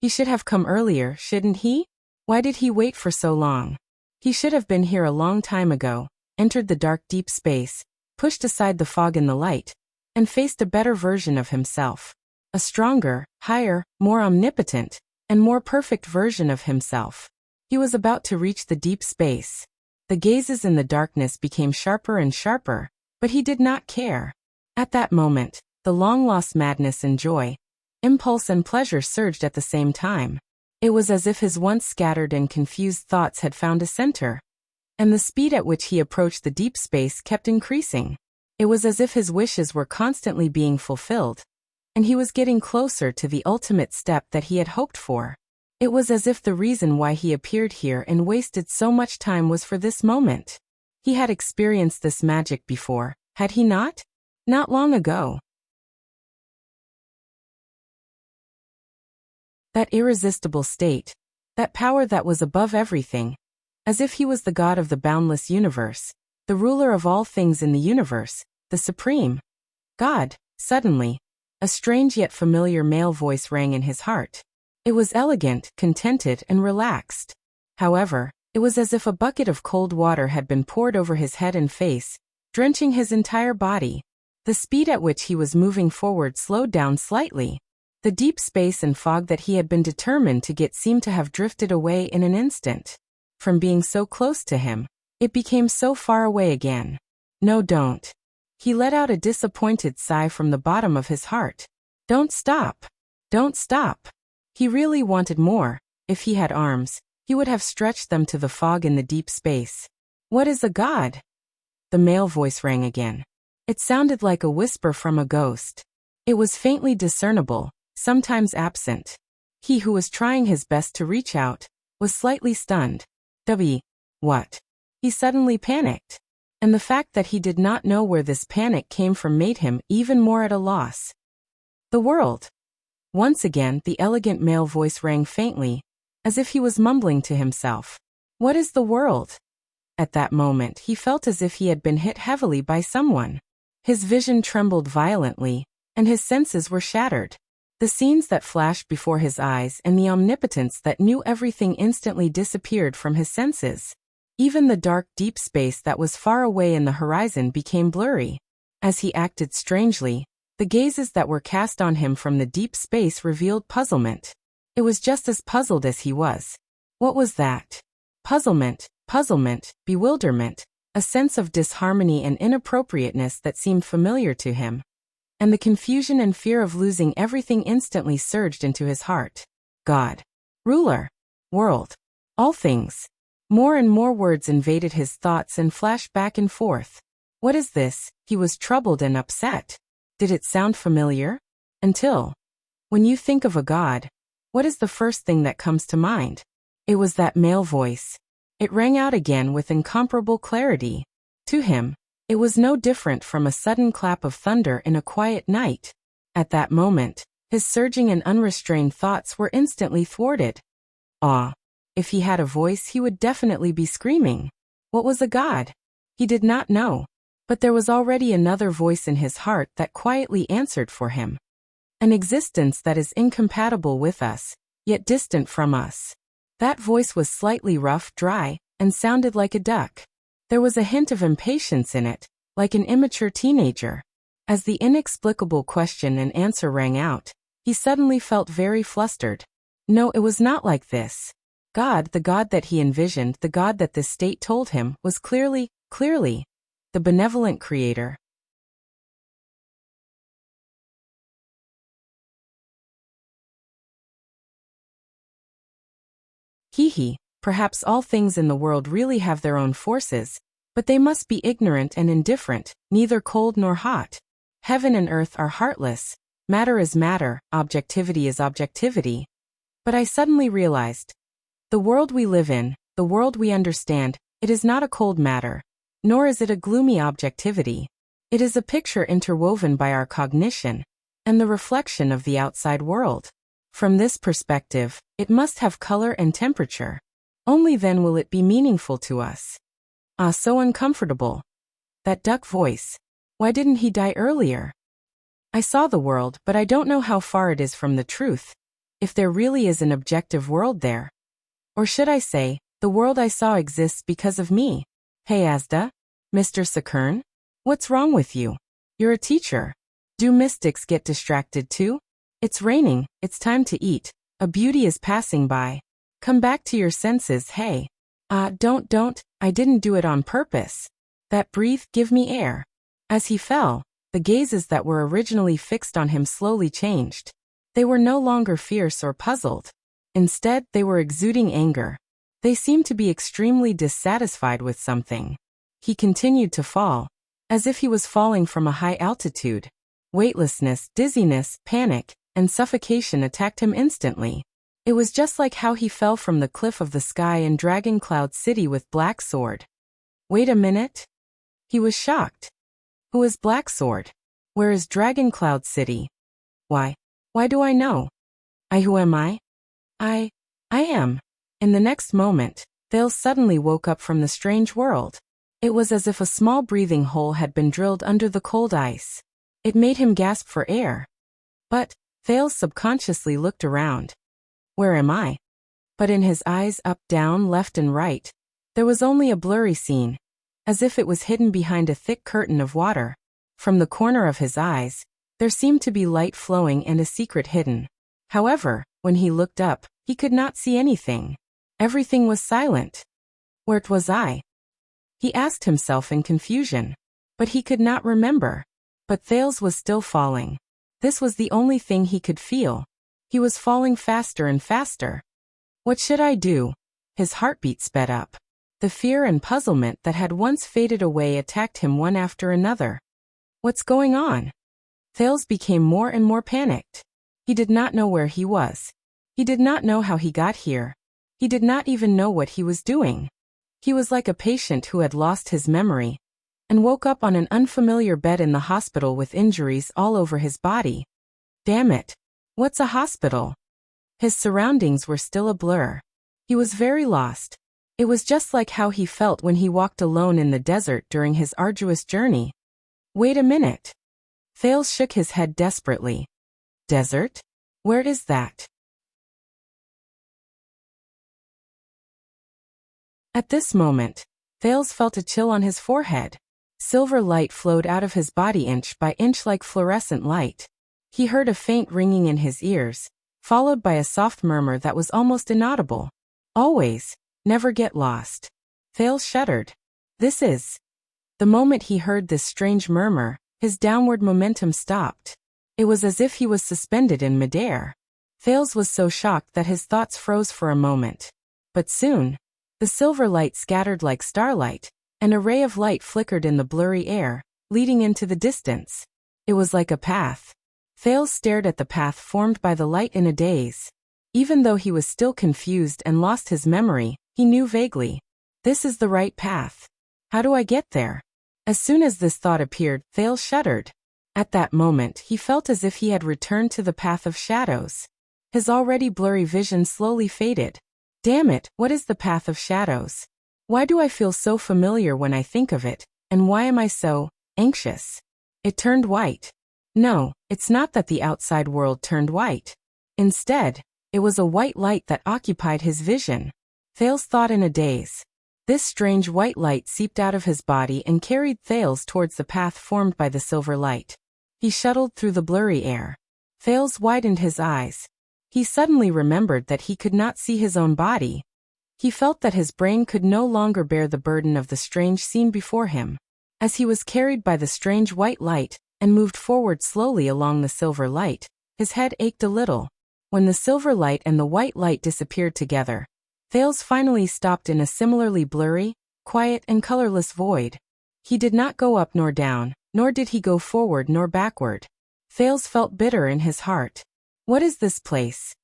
He should have come earlier, shouldn't he? Why did he wait for so long? He should have been here a long time ago, entered the dark deep space, pushed aside the fog and the light, and faced a better version of himself. A stronger, higher, more omnipotent, and more perfect version of himself. He was about to reach the deep space. The gazes in the darkness became sharper and sharper, but he did not care. At that moment, the long-lost madness and joy, impulse and pleasure surged at the same time. It was as if his once scattered and confused thoughts had found a center, and the speed at which he approached the deep space kept increasing. It was as if his wishes were constantly being fulfilled, and he was getting closer to the ultimate step that he had hoped for. It was as if the reason why he appeared here and wasted so much time was for this moment. He had experienced this magic before, had he not? Not long ago. That irresistible state, that power that was above everything, as if he was the god of the boundless universe, the ruler of all things in the universe, the supreme God. Suddenly, a strange yet familiar male voice rang in his heart. It was elegant, contented, and relaxed. However, it was as if a bucket of cold water had been poured over his head and face, drenching his entire body. The speed at which he was moving forward slowed down slightly. The deep space and fog that he had been determined to get seemed to have drifted away in an instant. From being so close to him, it became so far away again. No, don't. He let out a disappointed sigh from the bottom of his heart. Don't stop. Don't stop. He really wanted more. If he had arms, he would have stretched them to the fog in the deep space. What is a god? The male voice rang again. It sounded like a whisper from a ghost. It was faintly discernible, sometimes absent. He who was trying his best to reach out was slightly stunned. What? He suddenly panicked. And the fact that he did not know where this panic came from made him even more at a loss. The world. Once again, the elegant male voice rang faintly, as if he was mumbling to himself. What is the world? At that moment, he felt as if he had been hit heavily by someone. His vision trembled violently, and his senses were shattered. The scenes that flashed before his eyes and the omnipotence that knew everything instantly disappeared from his senses. Even the dark deep space that was far away in the horizon became blurry. As he acted strangely, the gazes that were cast on him from the deep space revealed puzzlement. It was just as puzzled as he was. What was that? Puzzlement, bewilderment, a sense of disharmony and inappropriateness that seemed familiar to him. And the confusion and fear of losing everything instantly surged into his heart. God. Ruler. World. All things. More and more words invaded his thoughts and flashed back and forth. What is this? He was troubled and upset. Did it sound familiar? Until. When you think of a god, what is the first thing that comes to mind? It was that male voice. It rang out again with incomparable clarity. To him, it was no different from a sudden clap of thunder in a quiet night. At that moment, his surging and unrestrained thoughts were instantly thwarted. Ah! If he had a voice, he would definitely be screaming. What was a god? He did not know. But there was already another voice in his heart that quietly answered for him. An existence that is incompatible with us, yet distant from us. That voice was slightly rough, dry, and sounded like a duck. There was a hint of impatience in it, like an immature teenager. As the inexplicable question and answer rang out, he suddenly felt very flustered. No, it was not like this. God, the God that he envisioned, the God that this state told him, was clearly, the benevolent creator. Perhaps all things in the world really have their own forces, but they must be ignorant and indifferent, neither cold nor hot. Heaven and earth are heartless, matter is matter, objectivity is objectivity. But I suddenly realized, the world we live in, the world we understand, it is not a cold matter, nor is it a gloomy objectivity. It is a picture interwoven by our cognition, and the reflection of the outside world. From this perspective, it must have color and temperature. Only then will it be meaningful to us. Ah, so uncomfortable. That duck voice. Why didn't he die earlier? I saw the world, but I don't know how far it is from the truth. If there really is an objective world there. Or should I say, the world I saw exists because of me. Hey Asda? Mr. Sakern? What's wrong with you? You're a teacher. Do mystics get distracted too? It's raining, it's time to eat. A beauty is passing by. Come back to your senses, hey. Don't, I didn't do it on purpose. That breathe, give me air. As he fell, the gazes that were originally fixed on him slowly changed. They were no longer fierce or puzzled. Instead, they were exuding anger. They seemed to be extremely dissatisfied with something. He continued to fall, as if he was falling from a high altitude. Weightlessness, dizziness, panic, and suffocation attacked him instantly. It was just like how he fell from the cliff of the sky in Dragon Cloud City with Black Sword. Wait a minute. He was shocked. Who is Black Sword? Where is Dragon Cloud City? Why do I know? Who am I? I am. In the next moment, Thales suddenly woke up from the strange world. It was as if a small breathing hole had been drilled under the cold ice. It made him gasp for air. But Thales subconsciously looked around. Where am I? But in his eyes up, down, left and right, there was only a blurry scene, as if it was hidden behind a thick curtain of water. From the corner of his eyes, there seemed to be light flowing and a secret hidden. However, when he looked up, he could not see anything. Everything was silent. Where was I? He asked himself in confusion. But he could not remember. But Thales was still falling. This was the only thing he could feel. He was falling faster and faster. What should I do? His heartbeat sped up. The fear and puzzlement that had once faded away attacked him one after another. What's going on? Thales became more and more panicked. He did not know where he was. He did not know how he got here. He did not even know what he was doing. He was like a patient who had lost his memory and woke up on an unfamiliar bed in the hospital with injuries all over his body. Damn it. What's a hospital? His surroundings were still a blur. He was very lost. It was just like how he felt when he walked alone in the desert during his arduous journey. Wait a minute. Thales shook his head desperately. Desert? Where is that? At this moment, Thales felt a chill on his forehead. Silver light flowed out of his body inch by inch like fluorescent light. He heard a faint ringing in his ears, followed by a soft murmur that was almost inaudible. Always, never get lost. Thales shuddered. This is. The moment he heard this strange murmur, his downward momentum stopped. It was as if he was suspended in midair. Thales was so shocked that his thoughts froze for a moment. But soon, the silver light scattered like starlight. An array of light flickered in the blurry air, leading into the distance. It was like a path. Thales stared at the path formed by the light in a daze. Even though he was still confused and lost his memory, he knew vaguely. This is the right path. How do I get there? As soon as this thought appeared, Thales shuddered. At that moment, he felt as if he had returned to the path of shadows. His already blurry vision slowly faded. Damn it, what is the path of shadows? Why do I feel so familiar when I think of it, and why am I so anxious? It turned white. No, it's not that the outside world turned white. Instead, it was a white light that occupied his vision. Thales thought in a daze. This strange white light seeped out of his body and carried Thales towards the path formed by the silver light. He shuttled through the blurry air. Thales widened his eyes. He suddenly remembered that he could not see his own body. He felt that his brain could no longer bear the burden of the strange scene before him. As he was carried by the strange white light and moved forward slowly along the silver light, his head ached a little. When the silver light and the white light disappeared together, Thales finally stopped in a similarly blurry, quiet and colorless void. He did not go up nor down, nor did he go forward nor backward. Thales felt bitter in his heart. What is this place?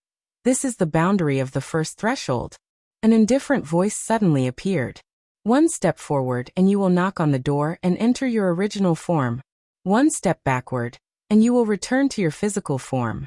This is the boundary of the first threshold. An indifferent voice suddenly appeared. One step forward and you will knock on the door and enter your original form. One step backward, and you will return to your physical form.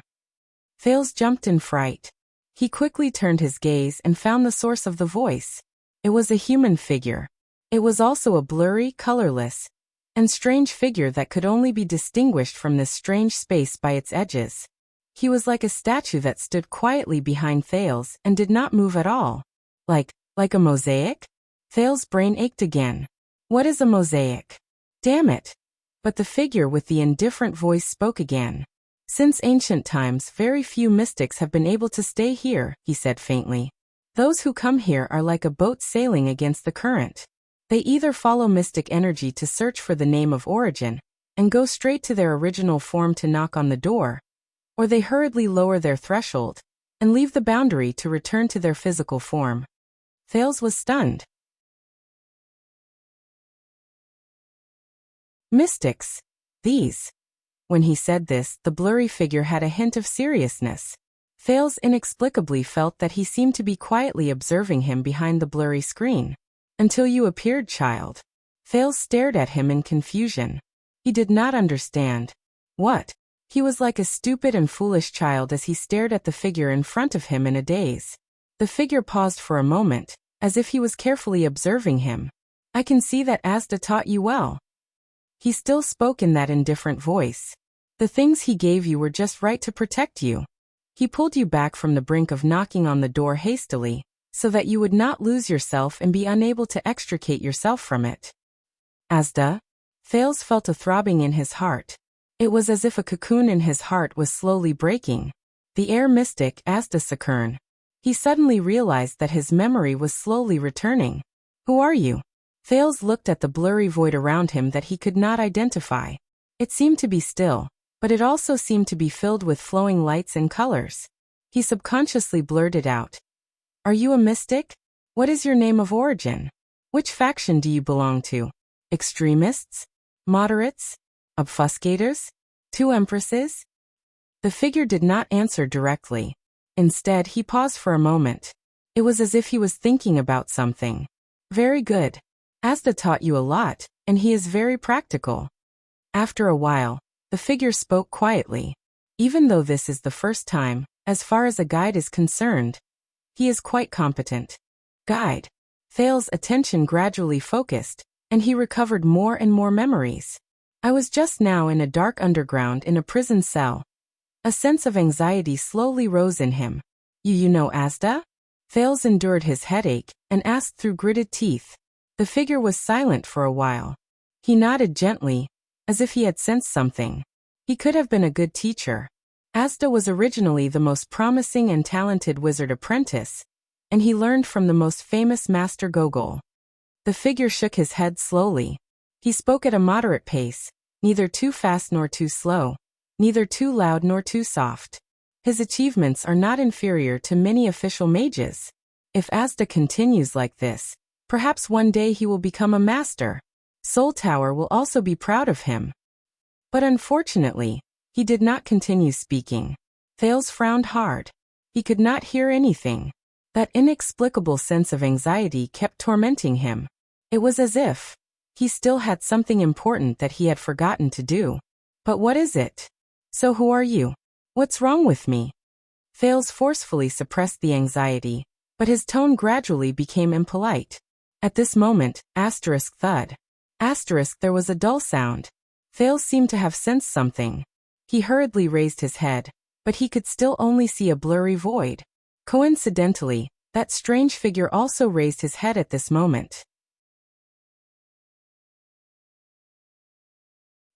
Thales jumped in fright. He quickly turned his gaze and found the source of the voice. It was a human figure. It was also a blurry, colorless, and strange figure that could only be distinguished from this strange space by its edges. He was like a statue that stood quietly behind Thales and did not move at all. Like a mosaic? Thales' brain ached again. What is a mosaic? Damn it! But the figure with the indifferent voice spoke again. Since ancient times, very few mystics have been able to stay here, he said faintly. Those who come here are like a boat sailing against the current. They either follow mystic energy to search for the name of origin, and go straight to their original form to knock on the door, or they hurriedly lower their threshold, and leave the boundary to return to their physical form. Thales was stunned. Mystics. These. When he said this, the blurry figure had a hint of seriousness. Thales inexplicably felt that he seemed to be quietly observing him behind the blurry screen. Until you appeared, child. Thales stared at him in confusion. He did not understand. What? He was like a stupid and foolish child as he stared at the figure in front of him in a daze. The figure paused for a moment, as if he was carefully observing him. I can see that Asda taught you well. He still spoke in that indifferent voice. The things he gave you were just right to protect you. He pulled you back from the brink of knocking on the door hastily, so that you would not lose yourself and be unable to extricate yourself from it. Asda? Thales felt a throbbing in his heart. It was as if a cocoon in his heart was slowly breaking. The air mystic Asda Sakern. He suddenly realized that his memory was slowly returning. Who are you? Thales looked at the blurry void around him that he could not identify. It seemed to be still, but it also seemed to be filled with flowing lights and colors. He subconsciously blurted out. Are you a mystic? What is your name of origin? Which faction do you belong to? Extremists? Moderates? Obfuscators? Two empresses? The figure did not answer directly. Instead, he paused for a moment. It was as if he was thinking about something. Very good. Asda taught you a lot, and he is very practical. After a while, the figure spoke quietly. Even though this is the first time, as far as a guide is concerned, he is quite competent. Guide. Thales' attention gradually focused, and he recovered more and more memories. I was just now in a dark underground in a prison cell. A sense of anxiety slowly rose in him. You know Asda? Thales endured his headache and asked through gritted teeth. The figure was silent for a while. He nodded gently, as if he had sensed something. He could have been a good teacher. Asda was originally the most promising and talented wizard apprentice, and he learned from the most famous master Gogol. The figure shook his head slowly. He spoke at a moderate pace, neither too fast nor too slow, neither too loud nor too soft. His achievements are not inferior to many official mages. If Asda continues like this, perhaps one day he will become a master. Soul Tower will also be proud of him. But unfortunately, he did not continue speaking. Thales frowned hard. He could not hear anything. That inexplicable sense of anxiety kept tormenting him. It was as if he still had something important that he had forgotten to do. But what is it? So who are you? What's wrong with me? Thales forcefully suppressed the anxiety, but his tone gradually became impolite. At this moment, thud. There was a dull sound. Thales seemed to have sensed something. He hurriedly raised his head, but he could still only see a blurry void. Coincidentally, that strange figure also raised his head at this moment.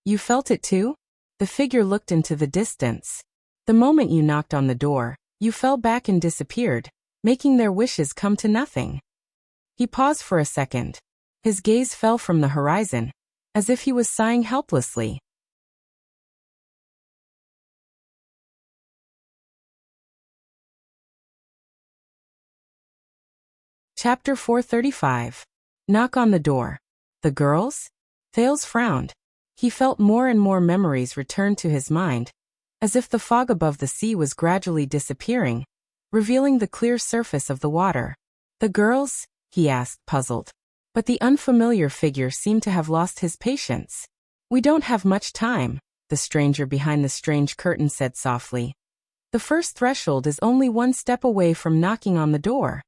You felt it too? The figure looked into the distance. The moment you knocked on the door, you fell back and disappeared, making their wishes come to nothing. He paused for a second. His gaze fell from the horizon, as if he was sighing helplessly. Chapter 435. Knock on the door. The girls? Thales frowned. He felt more and more memories return to his mind, as if the fog above the sea was gradually disappearing, revealing the clear surface of the water. The girls? He asked, puzzled. But the unfamiliar figure seemed to have lost his patience. We don't have much time, the stranger behind the strange curtain said softly. The first threshold is only one step away from knocking on the door.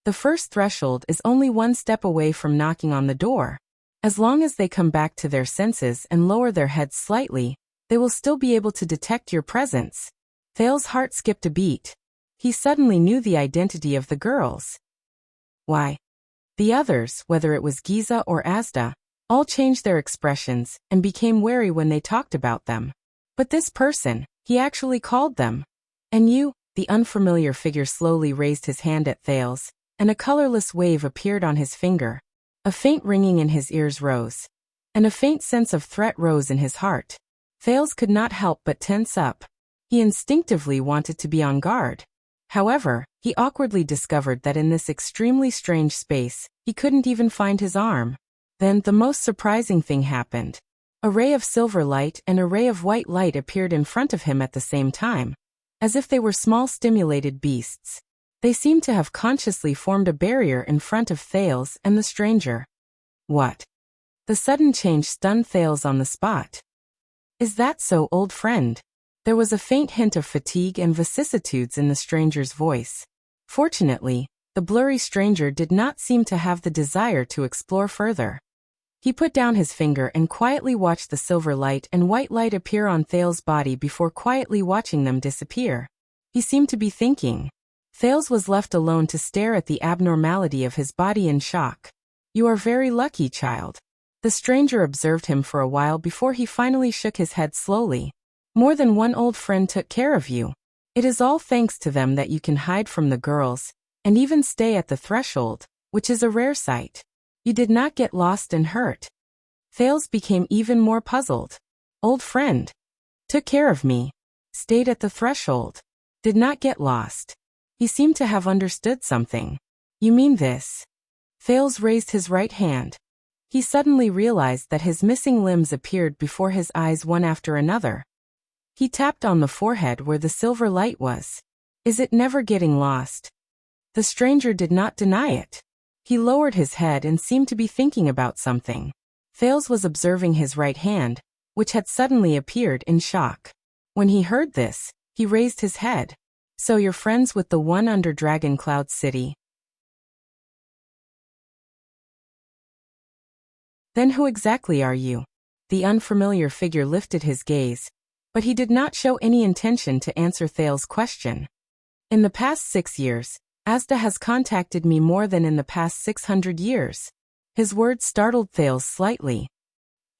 The first threshold is only one step away from knocking on the door. As long as they come back to their senses and lower their heads slightly, they will still be able to detect your presence. Thales' heart skipped a beat. He suddenly knew the identity of the girls. Why? The others, whether it was Giza or Asda, all changed their expressions and became wary when they talked about them. But this person, he actually called them. And you? The unfamiliar figure slowly raised his hand at Thales, and a colorless wave appeared on his finger. A faint ringing in his ears rose, and a faint sense of threat rose in his heart. Thales could not help but tense up. He instinctively wanted to be on guard. However, he awkwardly discovered that in this extremely strange space, he couldn't even find his arm. Then the most surprising thing happened. A ray of silver light and a ray of white light appeared in front of him at the same time, as if they were small stimulated beasts. They seemed to have consciously formed a barrier in front of Thales and the stranger. What? The sudden change stunned Thales on the spot. Is that so, old friend? There was a faint hint of fatigue and vicissitudes in the stranger's voice. Fortunately, the blurry stranger did not seem to have the desire to explore further. He put down his finger and quietly watched the silver light and white light appear on Thales' body before quietly watching them disappear. He seemed to be thinking. Thales was left alone to stare at the abnormality of his body in shock. You are very lucky, child. The stranger observed him for a while before he finally shook his head slowly. More than one old friend took care of you. It is all thanks to them that you can hide from the girls, and even stay at the threshold, which is a rare sight. You did not get lost and hurt. Thales became even more puzzled. Old friend. Took care of me. Stayed at the threshold. Did not get lost. He seemed to have understood something. You mean this? Thales raised his right hand. He suddenly realized that his missing limbs appeared before his eyes one after another. He tapped on the forehead where the silver light was. Is it never getting lost? The stranger did not deny it. He lowered his head and seemed to be thinking about something. Thales was observing his right hand, which had suddenly appeared, in shock. When he heard this, he raised his head. So you're friends with the one under Dragon Cloud City? Then who exactly are you? The unfamiliar figure lifted his gaze, but he did not show any intention to answer Thales' question. In the past 6 years, Asda has contacted me more than in the past 600 years. His words startled Thales slightly.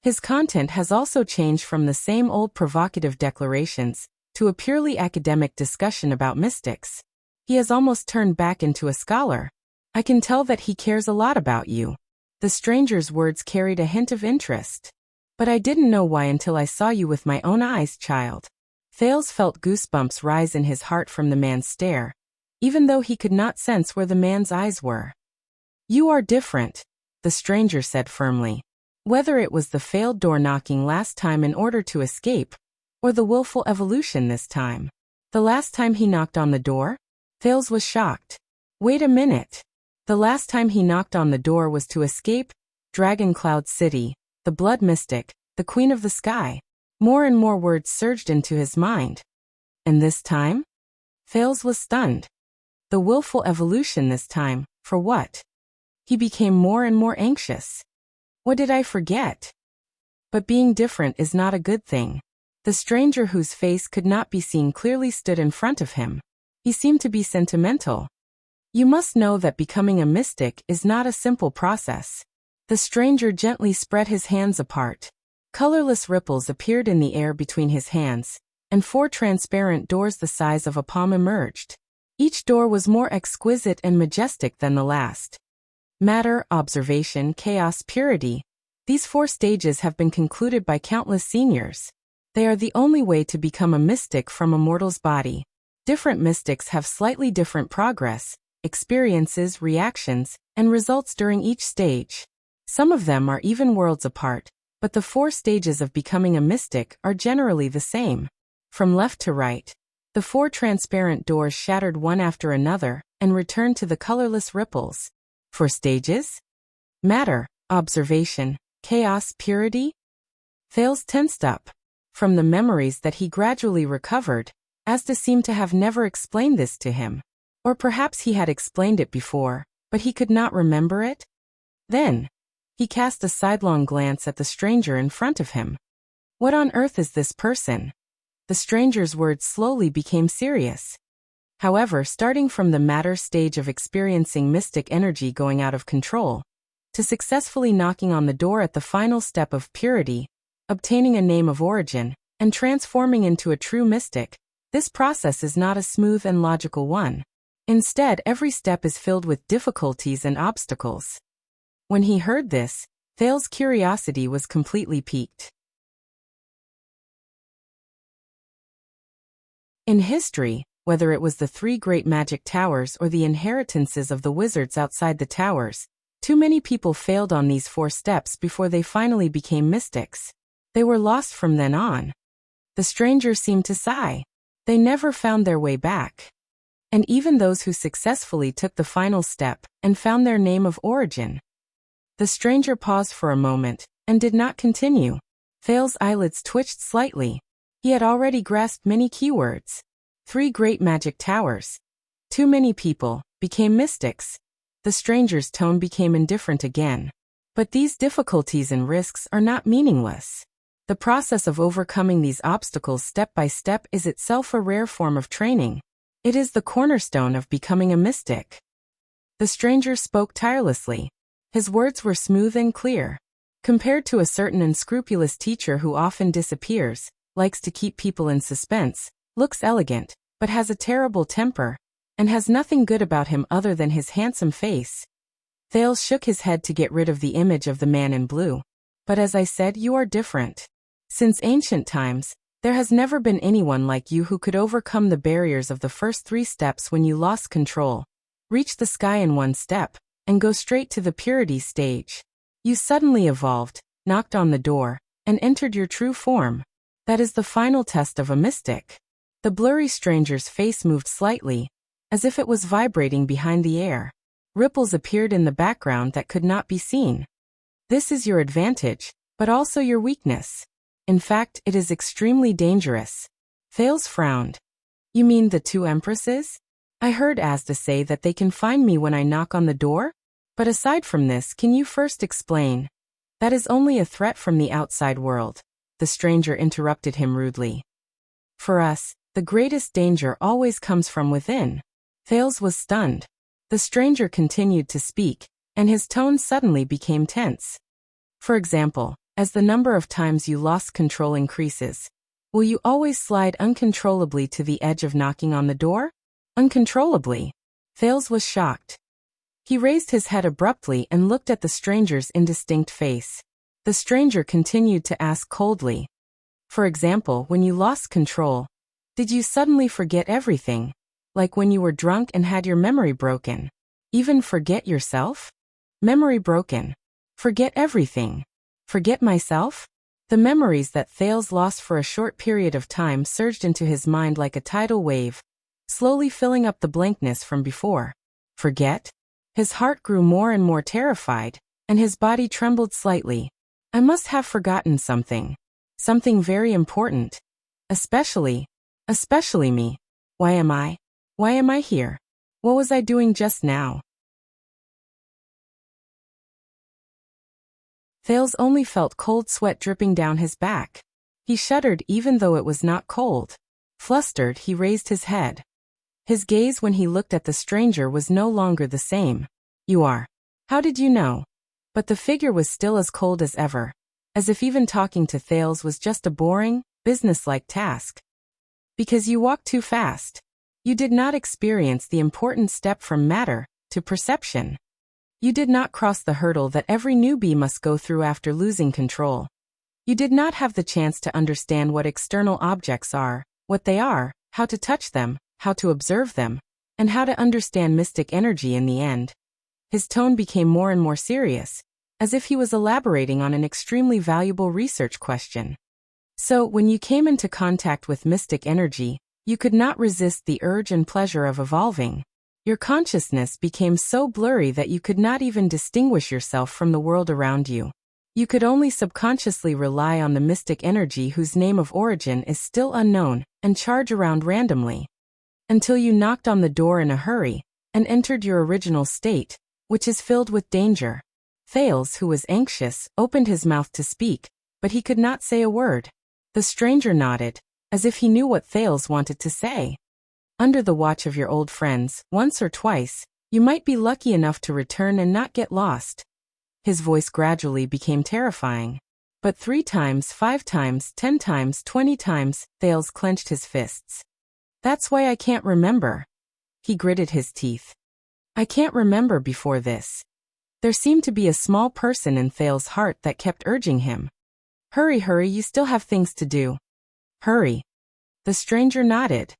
His content has also changed from the same old provocative declarations to a purely academic discussion about mystics. He has almost turned back into a scholar. I can tell that he cares a lot about you. The stranger's words carried a hint of interest. But I didn't know why until I saw you with my own eyes, child. Thales felt goosebumps rise in his heart from the man's stare, even though he could not sense where the man's eyes were. You are different, the stranger said firmly. Whether it was the failed door knocking last time in order to escape, or the willful evolution this time. The last time he knocked on the door? Thales was shocked. Wait a minute. The last time he knocked on the door was to escape Dragon Cloud City, the blood mystic, the queen of the sky. More and more words surged into his mind. And this time? Thales was stunned. The willful evolution this time, for what? He became more and more anxious. What did I forget? But being different is not a good thing. The stranger whose face could not be seen clearly stood in front of him. He seemed to be sentimental. You must know that becoming a mystic is not a simple process. The stranger gently spread his hands apart. Colorless ripples appeared in the air between his hands, and 4 transparent doors the size of a palm emerged. Each door was more exquisite and majestic than the last. Matter, observation, chaos, purity. These 4 stages have been concluded by countless seniors. They are the only way to become a mystic from a mortal's body. Different mystics have slightly different progress, experiences, reactions, and results during each stage. Some of them are even worlds apart, but the 4 stages of becoming a mystic are generally the same. From left to right, the 4 transparent doors shattered one after another and returned to the colorless ripples. 4 stages? Matter, observation, chaos, purity? Thales tensed up. From the memories that he gradually recovered, Asda seemed to have never explained this to him. Or perhaps he had explained it before, but he could not remember it? Then, he cast a sidelong glance at the stranger in front of him. What on earth is this person? The stranger's words slowly became serious. However, starting from the matter stage of experiencing mystic energy going out of control, to successfully knocking on the door at the final step of purity, obtaining a name of origin, and transforming into a true mystic, this process is not a smooth and logical one. Instead, every step is filled with difficulties and obstacles. When he heard this, Thales' curiosity was completely piqued. In history, whether it was the 3 great magic towers or the inheritances of the wizards outside the towers, too many people failed on these 4 steps before they finally became mystics. They were lost from then on. The stranger seemed to sigh. They never found their way back. And even those who successfully took the final step and found their name of origin. The stranger paused for a moment and did not continue. Thales' eyelids twitched slightly. He had already grasped many keywords. 3 great magic towers. Too many people became mystics. The stranger's tone became indifferent again. But these difficulties and risks are not meaningless. The process of overcoming these obstacles step by step is itself a rare form of training. It is the cornerstone of becoming a mystic. The stranger spoke tirelessly. His words were smooth and clear. Compared to a certain unscrupulous teacher who often disappears, likes to keep people in suspense, looks elegant, but has a terrible temper, and has nothing good about him other than his handsome face. Thales shook his head to get rid of the image of the man in blue. But as I said, you are different. Since ancient times, there has never been anyone like you who could overcome the barriers of the first 3 steps when you lost control, reach the sky in 1 step, and go straight to the purity stage. You suddenly evolved, knocked on the door, and entered your true form. That is the final test of a mystic. The blurry stranger's face moved slightly, as if it was vibrating behind the air. Ripples appeared in the background that could not be seen. This is your advantage, but also your weakness. In fact, it is extremely dangerous. Thales frowned. You mean the 2 empresses? I heard Asda say that they can find me when I knock on the door? But aside from this, can you first explain? That is only a threat from the outside world. The stranger interrupted him rudely. For us, the greatest danger always comes from within. Thales was stunned. The stranger continued to speak, and his tone suddenly became tense. For example, as the number of times you lost control increases, will you always slide uncontrollably to the edge of knocking on the door? Uncontrollably? Thales was shocked. He raised his head abruptly and looked at the stranger's indistinct face. The stranger continued to ask coldly. For example, when you lost control, did you suddenly forget everything? Like when you were drunk and had your memory broken? Even forget yourself? Memory broken. Forget everything. Forget myself? The memories that Thales lost for a short period of time surged into his mind like a tidal wave, slowly filling up the blankness from before. Forget? His heart grew more and more terrified, and his body trembled slightly. I must have forgotten something. Something very important. Especially me. Why am I here? What was I doing just now? Thales only felt cold sweat dripping down his back. He shuddered even though it was not cold. Flustered, he raised his head. His gaze when he looked at the stranger was no longer the same. You are. How did you know? But the figure was still as cold as ever, as if even talking to Thales was just a boring, businesslike task. Because you walked too fast. You did not experience the important step from matter to perception. You did not cross the hurdle that every newbie must go through after losing control. You did not have the chance to understand what external objects are, what they are, how to touch them, how to observe them, and how to understand mystic energy in the end. His tone became more and more serious, as if he was elaborating on an extremely valuable research question. So, when you came into contact with mystic energy, you could not resist the urge and pleasure of evolving. Your consciousness became so blurry that you could not even distinguish yourself from the world around you. You could only subconsciously rely on the mystic energy whose name of origin is still unknown, and charge around randomly. Until you knocked on the door in a hurry, and entered your original state, which is filled with danger. Thales, who was anxious, opened his mouth to speak, but he could not say a word. The stranger nodded, as if he knew what Thales wanted to say. Under the watch of your old friends, once or twice, you might be lucky enough to return and not get lost. His voice gradually became terrifying. But 3 times, 5 times, 10 times, 20 times, Thales clenched his fists. That's why I can't remember. He gritted his teeth. I can't remember before this. There seemed to be a small person in Thales' heart that kept urging him. Hurry, hurry, you still have things to do. Hurry. The stranger nodded.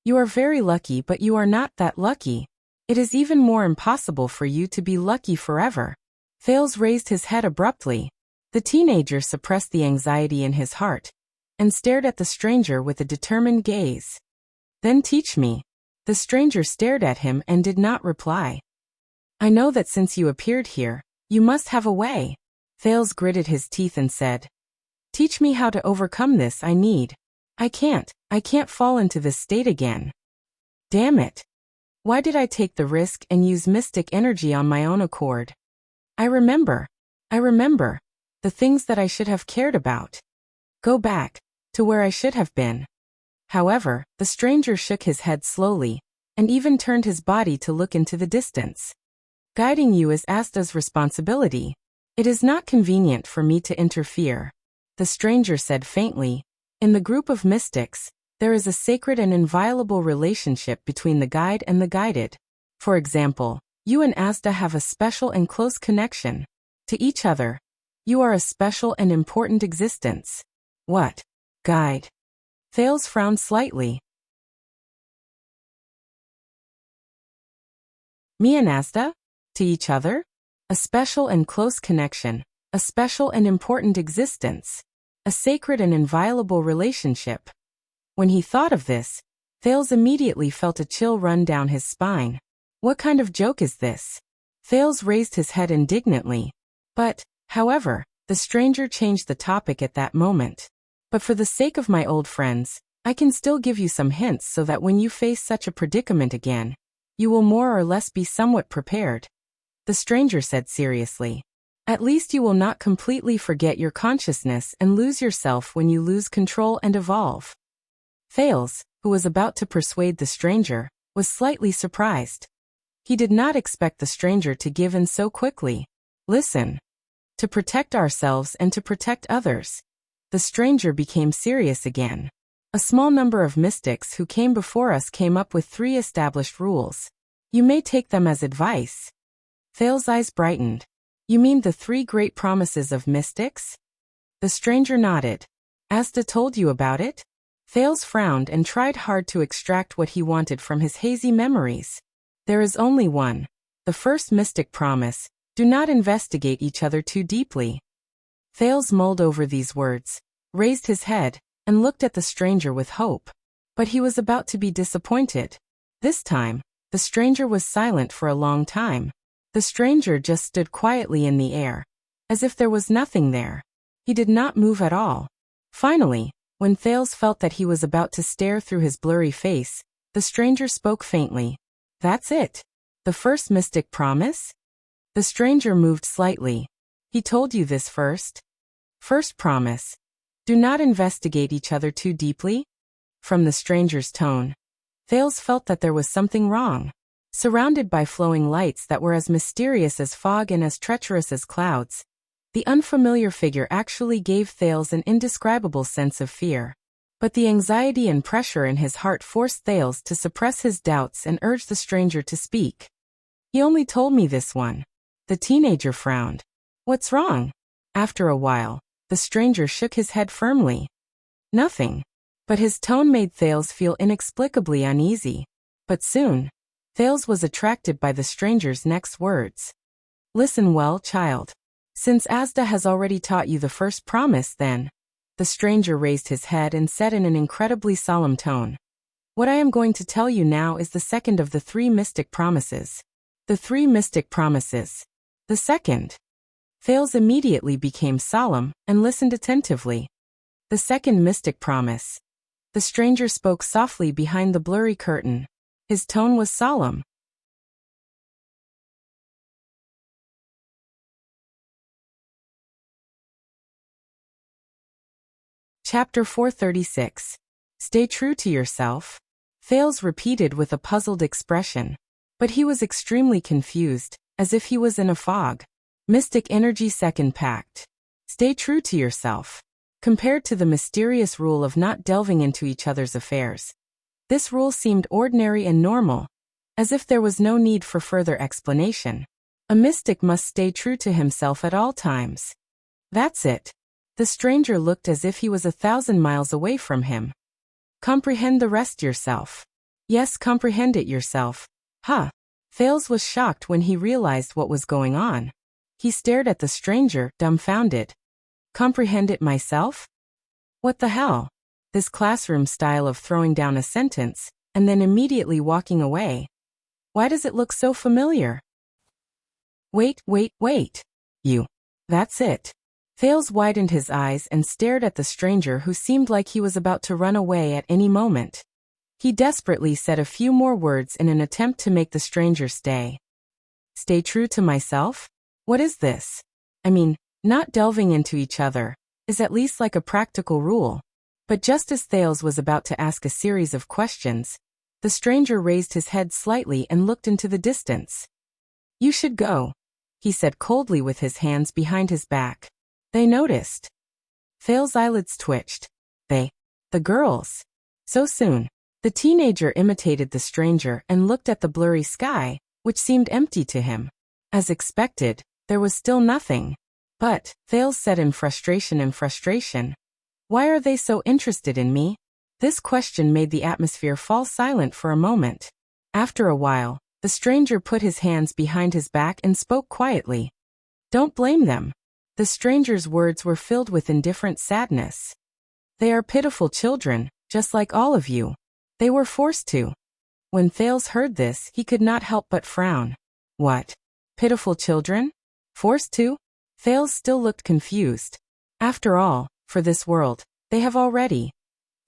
You are very lucky, but you are not that lucky. It is even more impossible for you to be lucky forever. Thales raised his head abruptly. The teenager suppressed the anxiety in his heart, and stared at the stranger with a determined gaze. Then teach me. The stranger stared at him and did not reply. I know that since you appeared here, you must have a way. Thales gritted his teeth and said, teach me how to overcome this. I can't fall into this state again. Damn it. Why did I take the risk and use mystic energy on my own accord? I remember. The things that I should have cared about. Go back, to where I should have been. However, the stranger shook his head slowly, and even turned his body to look into the distance. Guiding you is Asta's responsibility. It is not convenient for me to interfere. The stranger said faintly, in the group of mystics, there is a sacred and inviolable relationship between the guide and the guided. For example, you and Asta have a special and close connection to each other. You are a special and important existence. What? Guide? Thales frowned slightly. Me and Asta? To each other? A special and close connection, a special and important existence, a sacred and inviolable relationship. When he thought of this, Thales immediately felt a chill run down his spine. What kind of joke is this? Thales raised his head indignantly. But, however, the stranger changed the topic at that moment. But for the sake of my old friends, I can still give you some hints so that when you face such a predicament again, you will more or less be somewhat prepared. The stranger said seriously. At least you will not completely forget your consciousness and lose yourself when you lose control and evolve. Thales, who was about to persuade the stranger, was slightly surprised. He did not expect the stranger to give in so quickly. Listen. To protect ourselves and to protect others. The stranger became serious again. A small number of mystics who came before us came up with 3 established rules. You may take them as advice. Thales's eyes brightened. You mean the 3 great promises of mystics? The stranger nodded. Asda told you about it? Thales frowned and tried hard to extract what he wanted from his hazy memories. There is only one. The first mystic promise: do not investigate each other too deeply. Thales mulled over these words, raised his head, and looked at the stranger with hope. But he was about to be disappointed. This time, the stranger was silent for a long time. The stranger just stood quietly in the air, as if there was nothing there. He did not move at all. Finally, when Thales felt that he was about to stare through his blurry face, the stranger spoke faintly. That's it. The first mystic promise? The stranger moved slightly. He told you this first? First promise. Do not investigate each other too deeply? From the stranger's tone, Thales felt that there was something wrong. Surrounded by flowing lights that were as mysterious as fog and as treacherous as clouds, the unfamiliar figure actually gave Thales an indescribable sense of fear. But the anxiety and pressure in his heart forced Thales to suppress his doubts and urge the stranger to speak. He only told me this one. The teenager frowned. What's wrong? After a while, the stranger shook his head firmly. Nothing. But his tone made Thales feel inexplicably uneasy. But soon, Thales was attracted by the stranger's next words. Listen well, child. Since Asda has already taught you the first promise, then. The stranger raised his head and said in an incredibly solemn tone. What I am going to tell you now is the second of the 3 mystic promises. The 3 mystic promises. The second. Thales immediately became solemn and listened attentively. The second mystic promise. The stranger spoke softly behind the blurry curtain. His tone was solemn. Chapter 436. Stay true to yourself. Thales repeated with a puzzled expression. But he was extremely confused, as if he was in a fog. Mystic energy second pact. Stay true to yourself. Compared to the mysterious rule of not delving into each other's affairs, this rule seemed ordinary and normal, as if there was no need for further explanation. A mystic must stay true to himself at all times. That's it. The stranger looked as if he was 1,000 miles away from him. Comprehend the rest yourself. Yes, comprehend it yourself. Huh. Thales was shocked when he realized what was going on. He stared at the stranger, dumbfounded. Comprehend it myself? What the hell? This classroom style of throwing down a sentence, and then immediately walking away. Why does it look so familiar? Wait. You. That's it. Thales widened his eyes and stared at the stranger who seemed like he was about to run away at any moment. He desperately said a few more words in an attempt to make the stranger stay. Stay true to myself? What is this? I mean, not delving into each other is at least like a practical rule. But just as Thales was about to ask a series of questions, the stranger raised his head slightly and looked into the distance. You should go, he said coldly with his hands behind his back. They noticed. Thales' eyelids twitched. The girls. So soon. The teenager imitated the stranger and looked at the blurry sky, which seemed empty to him. As expected, there was still nothing. But, Thales said in frustration, why are they so interested in me? This question made the atmosphere fall silent for a moment. After a while, the stranger put his hands behind his back and spoke quietly. Don't blame them. The stranger's words were filled with indifferent sadness. They are pitiful children, just like all of you. They were forced to. When Thales heard this, he could not help but frown. What? Pitiful children? Forced to? Thales still looked confused. After all, for this world, they have already.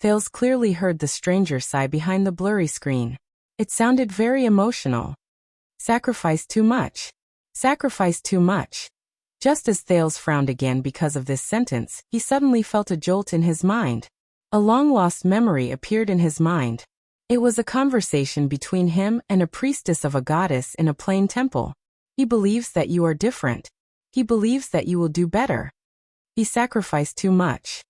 Thales clearly heard the stranger sigh behind the blurry screen. It sounded very emotional. Sacrifice too much. Sacrifice too much. Just as Thales frowned again because of this sentence, he suddenly felt a jolt in his mind. A long-lost memory appeared in his mind. It was a conversation between him and a priestess of a goddess in a plain temple. He believes that you are different. He believes that you will do better. He sacrificed too much.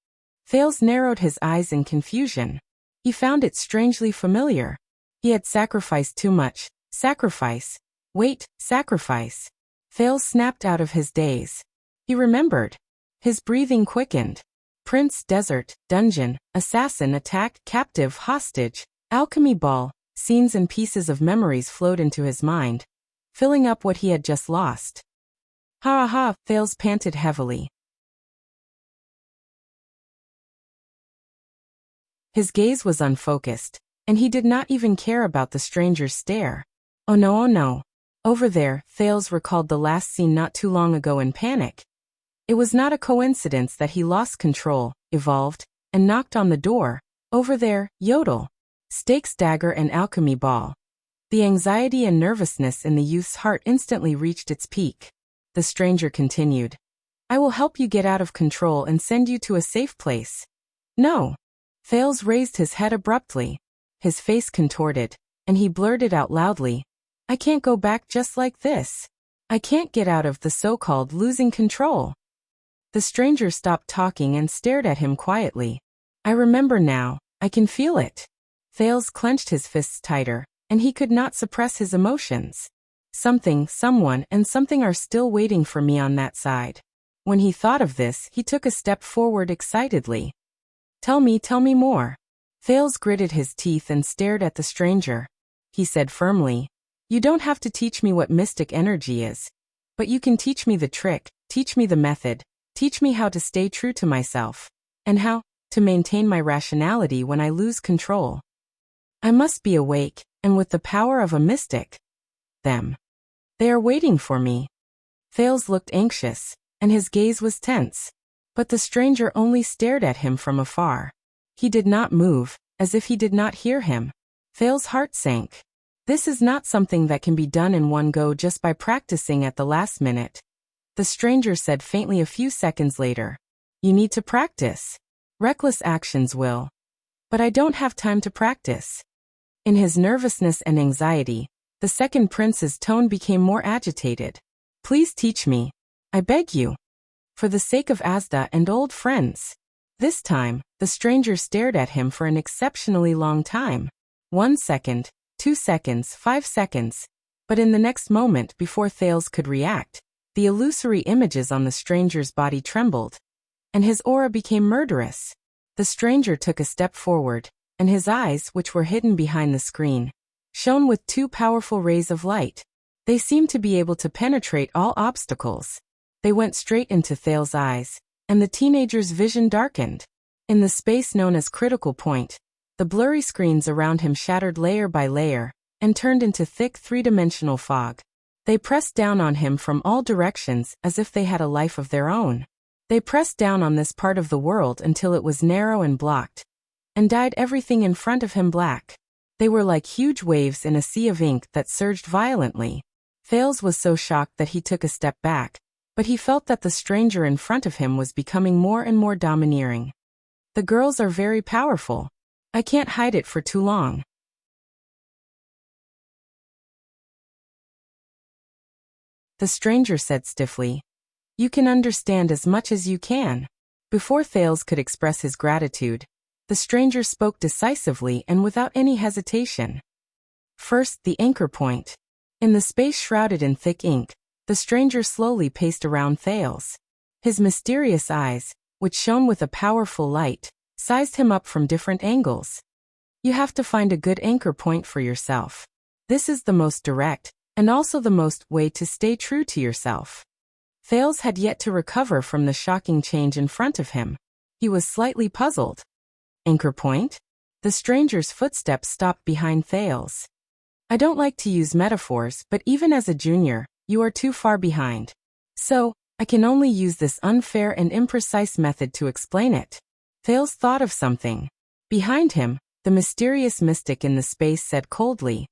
Thales narrowed his eyes in confusion. He found it strangely familiar. He had sacrificed too much. Sacrifice. Wait, sacrifice. Thales snapped out of his daze. He remembered. His breathing quickened. Prince, desert, dungeon, assassin, attack, captive, hostage, alchemy ball, scenes and pieces of memories flowed into his mind, filling up what he had just lost. Ha ha ha, Thales panted heavily. His gaze was unfocused, and he did not even care about the stranger's stare. Oh no, oh no. Over there, Thales recalled the last scene not too long ago in panic. It was not a coincidence that he lost control, evolved, and knocked on the door. Over there, yodel. Stakes, dagger, and alchemy ball. The anxiety and nervousness in the youth's heart instantly reached its peak. The stranger continued. I will help you get out of control and send you to a safe place. No. Thales raised his head abruptly. His face contorted, and he blurted out loudly. I can't go back just like this. I can't get out of the so-called losing control. The stranger stopped talking and stared at him quietly. I remember now. I can feel it. Thales clenched his fists tighter, and he could not suppress his emotions. Something, someone, and something are still waiting for me on that side. When he thought of this, he took a step forward excitedly. Tell me more. Thales gritted his teeth and stared at the stranger. He said firmly, you don't have to teach me what mystic energy is. But you can teach me the trick, teach me the method, teach me how to stay true to myself, and how to maintain my rationality when I lose control. I must be awake, and with the power of a mystic. They are waiting for me. Thales looked anxious, and his gaze was tense. But the stranger only stared at him from afar. He did not move, as if he did not hear him. Thales' heart sank. This is not something that can be done in one go just by practicing at the last minute. The stranger said faintly a few seconds later. You need to practice. Reckless actions will. But I don't have time to practice. In his nervousness and anxiety, the second prince's tone became more agitated. Please teach me. I beg you. For the sake of Asda and old friends. This time, the stranger stared at him for an exceptionally long time. 1 second, 2 seconds, 5 seconds. But in the next moment before Thales could react, the illusory images on the stranger's body trembled, and his aura became murderous. The stranger took a step forward, and his eyes, which were hidden behind the screen, shone with 2 powerful rays of light. They seemed to be able to penetrate all obstacles. They went straight into Thales' eyes, and the teenager's vision darkened. In the space known as critical point, the blurry screens around him shattered layer by layer, and turned into thick 3-dimensional fog. They pressed down on him from all directions as if they had a life of their own. They pressed down on this part of the world until it was narrow and blocked, and dyed everything in front of him black. They were like huge waves in a sea of ink that surged violently. Thales was so shocked that he took a step back, but he felt that the stranger in front of him was becoming more and more domineering. The girls are very powerful. I can't hide it for too long. The stranger said stiffly. You can understand as much as you can. Before Thales could express his gratitude, the stranger spoke decisively and without any hesitation. First, the anchor point. In the space shrouded in thick ink, the stranger slowly paced around Thales. His mysterious eyes, which shone with a powerful light, sized him up from different angles. You have to find a good anchor point for yourself. This is the most direct, and also the most way to stay true to yourself. Thales had yet to recover from the shocking change in front of him. He was slightly puzzled. Anchor point? The stranger's footsteps stopped behind Thales. I don't like to use metaphors, but even as a junior, you are too far behind. So, I can only use this unfair and imprecise method to explain it. Thales thought of something. Behind him, the mysterious mystic in the space said coldly,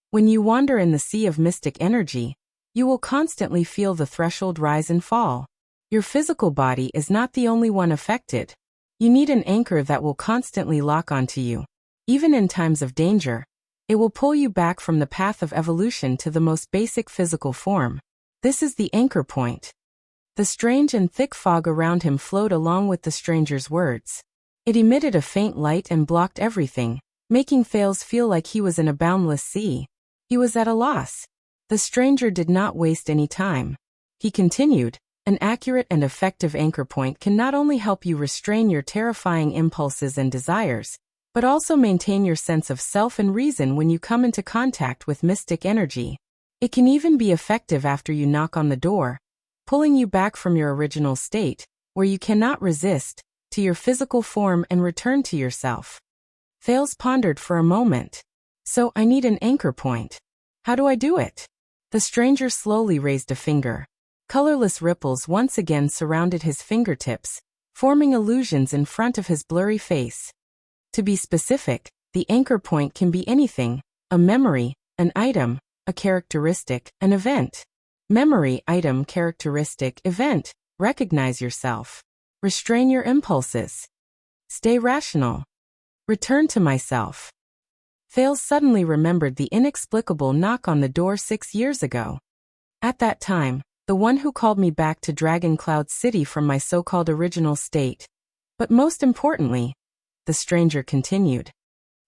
when you wander in the sea of mystic energy, you will constantly feel the threshold rise and fall. Your physical body is not the only one affected. You need an anchor that will constantly lock onto you. Even in times of danger, it will pull you back from the path of evolution to the most basic physical form. This is the anchor point. The strange and thick fog around him flowed along with the stranger's words. It emitted a faint light and blocked everything, making Thales feel like he was in a boundless sea. He was at a loss. The stranger did not waste any time. He continued, an accurate and effective anchor point can not only help you restrain your terrifying impulses and desires, but also maintain your sense of self and reason when you come into contact with mystic energy. It can even be effective after you knock on the door, pulling you back from your original state, where you cannot resist, to your physical form and return to yourself. Thales pondered for a moment. So I need an anchor point. How do I do it? The stranger slowly raised a finger. Colorless ripples once again surrounded his fingertips, forming illusions in front of his blurry face. To be specific, the anchor point can be anything: a memory, an item, a characteristic, an event. Memory, item, characteristic, event. Recognize yourself. Restrain your impulses. Stay rational. Return to myself. Thales suddenly remembered the inexplicable knock on the door 6 years ago. At that time, the one who called me back to Dragon Cloud City from my so-called original state. But most importantly, the stranger continued,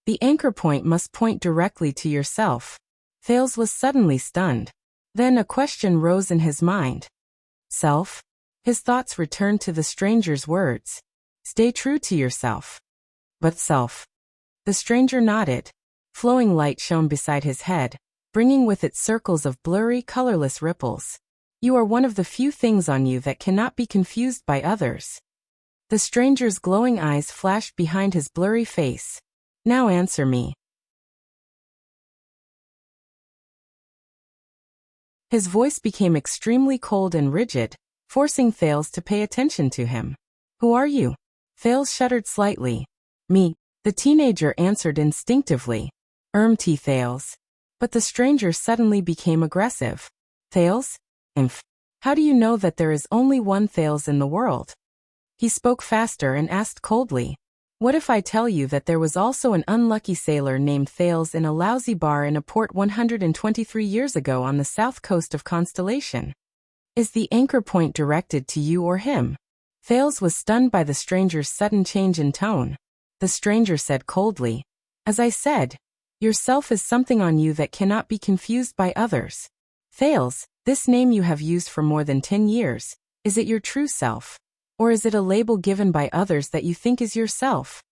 the anchor point must point directly to yourself. Thales was suddenly stunned. Then a question rose in his mind. Self? His thoughts returned to the stranger's words. Stay true to yourself. But self? The stranger nodded. Flowing light shone beside his head, bringing with it circles of blurry, colorless ripples. You are one of the few things on you that cannot be confused by others. The stranger's glowing eyes flashed behind his blurry face. Now answer me. His voice became extremely cold and rigid, forcing Thales to pay attention to him. Who are you? Thales shuddered slightly. Me, the teenager answered instinctively. T. Thales. But the stranger suddenly became aggressive. Thales? How do you know that there is only one Thales in the world? He spoke faster and asked coldly. What if I tell you that there was also an unlucky sailor named Thales in a lousy bar in a port 123 years ago on the south coast of Constellation? Is the anchor point directed to you or him? Thales was stunned by the stranger's sudden change in tone. The stranger said coldly, as I said, yourself is something on you that cannot be confused by others. Thales, this name you have used for more than 10 years, is it your true self? Or is it a label given by others that you think is yourself?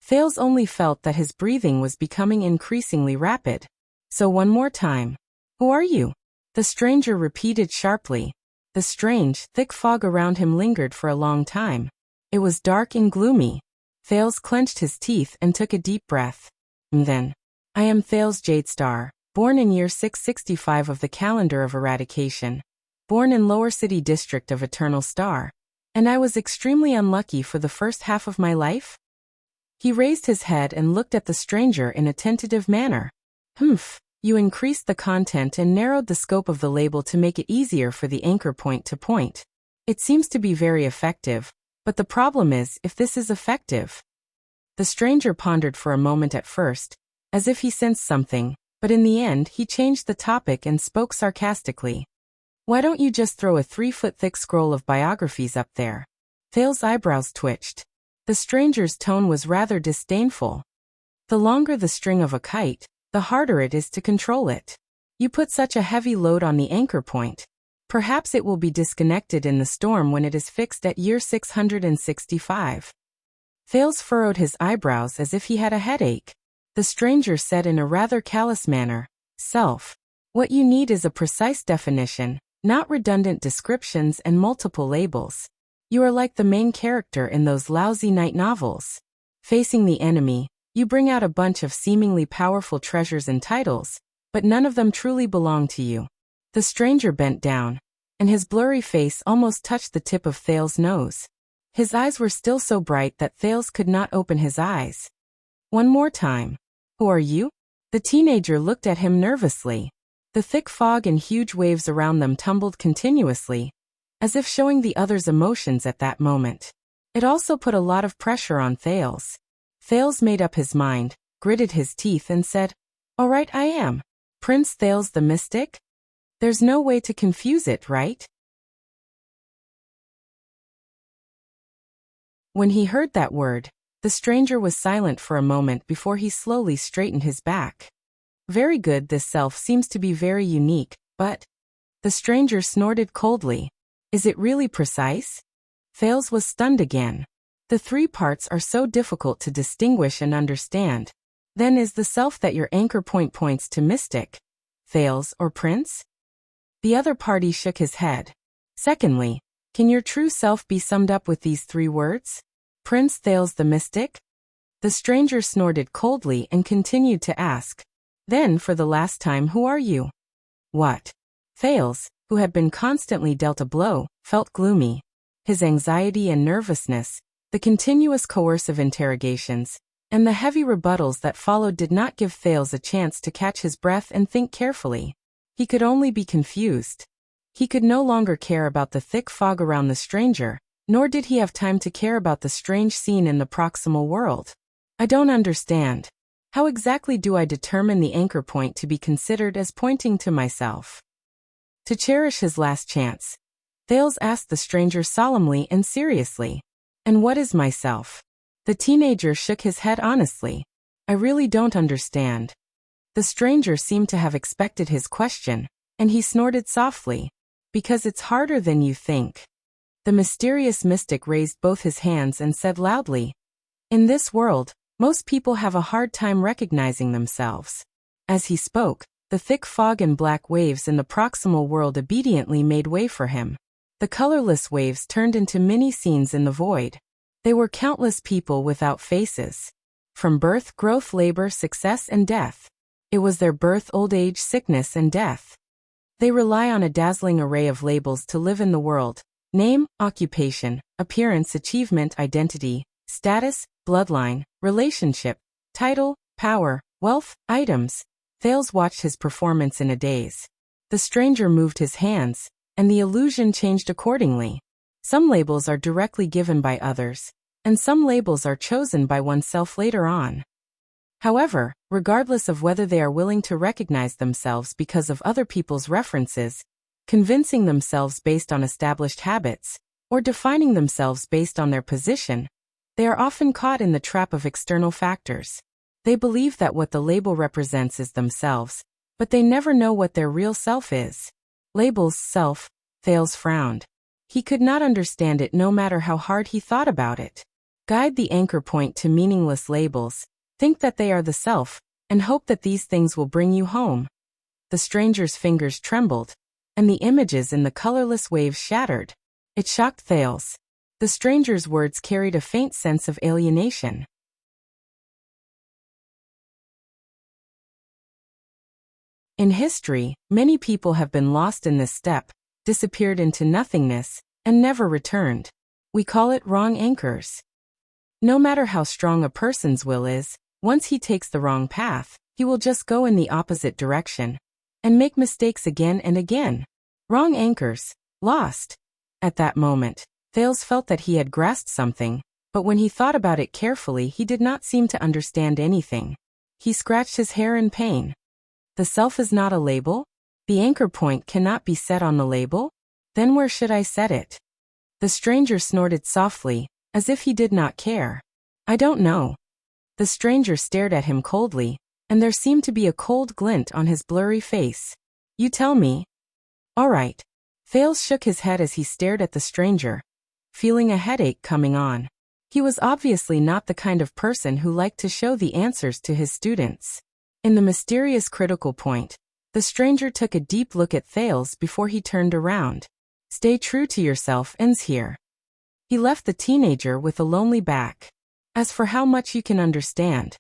Thales only felt that his breathing was becoming increasingly rapid. So one more time. Who are you? The stranger repeated sharply. The strange, thick fog around him lingered for a long time. It was dark and gloomy. Thales clenched his teeth and took a deep breath. Then, I am Thales Jadestar, born in year 665 of the calendar of eradication, born in Lower City District of Eternal Star. And I was extremely unlucky for the first half of my life? He raised his head and looked at the stranger in a tentative manner. You increased the content and narrowed the scope of the label to make it easier for the anchor point to point. It seems to be very effective, but the problem is if this is effective. The stranger pondered for a moment at first, as if he sensed something, but in the end he changed the topic and spoke sarcastically. Why don't you just throw a 3-foot-thick scroll of biographies up there? Thales' eyebrows twitched. The stranger's tone was rather disdainful. The longer the string of a kite, the harder it is to control it. You put such a heavy load on the anchor point. Perhaps it will be disconnected in the storm when it is fixed at year 665. Thales furrowed his eyebrows as if he had a headache. The stranger said in a rather callous manner, Self. What you need is a precise definition, not redundant descriptions and multiple labels. You are like the main character in those lousy night novels. Facing the enemy, you bring out a bunch of seemingly powerful treasures and titles, but none of them truly belong to you. The stranger bent down, and his blurry face almost touched the tip of Thales' nose. His eyes were still so bright that Thales could not open his eyes. One more time. Who are you? The teenager looked at him nervously. The thick fog and huge waves around them tumbled continuously, as if showing the other's emotions at that moment. It also put a lot of pressure on Thales. Thales made up his mind. gritted his teeth and said, "All right, I am. Prince Thales the Mystic? There's no way to confuse it, right?" When he heard that word, the stranger was silent for a moment before he slowly straightened his back. "Very good, this self seems to be very unique, but..." The stranger snorted coldly. "Is it really precise?" Thales was stunned again. "The three parts are so difficult to distinguish and understand. Then is the self that your anchor point points to mystic, Thales, or prince?" The other party shook his head. "Secondly, can your true self be summed up with these three words? Prince Thales the Mystic?" The stranger snorted coldly and continued to ask, "Then for the last time, who are you?" "What?" Thales, who had been constantly dealt a blow, felt gloomy. His anxiety and nervousness, the continuous coercive interrogations, and the heavy rebuttals that followed did not give Thales a chance to catch his breath and think carefully. He could only be confused. He could no longer care about the thick fog around the stranger, nor did he have time to care about the strange scene in the proximal world. "I don't understand. How exactly do I determine the anchor point to be considered as pointing to myself?" To cherish his last chance, Thales asked the stranger solemnly and seriously, "And what is myself?" The teenager shook his head honestly. "I really don't understand." The stranger seemed to have expected his question, and he snorted softly, "Because it's harder than you think." The mysterious mystic raised both his hands and said loudly, "In this world, most people have a hard time recognizing themselves." As he spoke, the thick fog and black waves in the proximal world obediently made way for him. The colorless waves turned into mini scenes in the void. They were countless people without faces. From birth, growth, labor, success, and death. It was their birth, old age, sickness, and death. They rely on a dazzling array of labels to live in the world: name, occupation, appearance, achievement, identity, status, bloodline, relationship, title, power, wealth, items. Thales watched his performance in a daze. The stranger moved his hands, and the illusion changed accordingly. Some labels are directly given by others, and some labels are chosen by oneself later on. However, regardless of whether they are willing to recognize themselves because of other people's references, convincing themselves based on established habits, or defining themselves based on their position, they are often caught in the trap of external factors. They believe that what the label represents is themselves, but they never know what their real self is. Labels self, Thales frowned. He could not understand it no matter how hard he thought about it. Guide the anchor point to meaningless labels, think that they are the self, and hope that these things will bring you home. The stranger's fingers trembled, and the images in the colorless waves shattered. It shocked Thales. The stranger's words carried a faint sense of alienation. In history, many people have been lost in this step, disappeared into nothingness, and never returned. We call it wrong anchors. No matter how strong a person's will is, once he takes the wrong path, he will just go in the opposite direction and make mistakes again and again. Wrong anchors, lost. At that moment, Thales felt that he had grasped something, but when he thought about it carefully, he did not seem to understand anything. He scratched his hair in pain. The self is not a label? The anchor point cannot be set on the label? Then where should I set it? The stranger snorted softly, as if he did not care. "I don't know." The stranger stared at him coldly, and there seemed to be a cold glint on his blurry face. "You tell me." "All right." Thales shook his head as he stared at the stranger, feeling a headache coming on. He was obviously not the kind of person who liked to show the answers to his students. In the mysterious critical point, the stranger took a deep look at Thales before he turned around. "Stay true to yourself ends here." He left the teenager with a lonely back. "As for how much you can understand."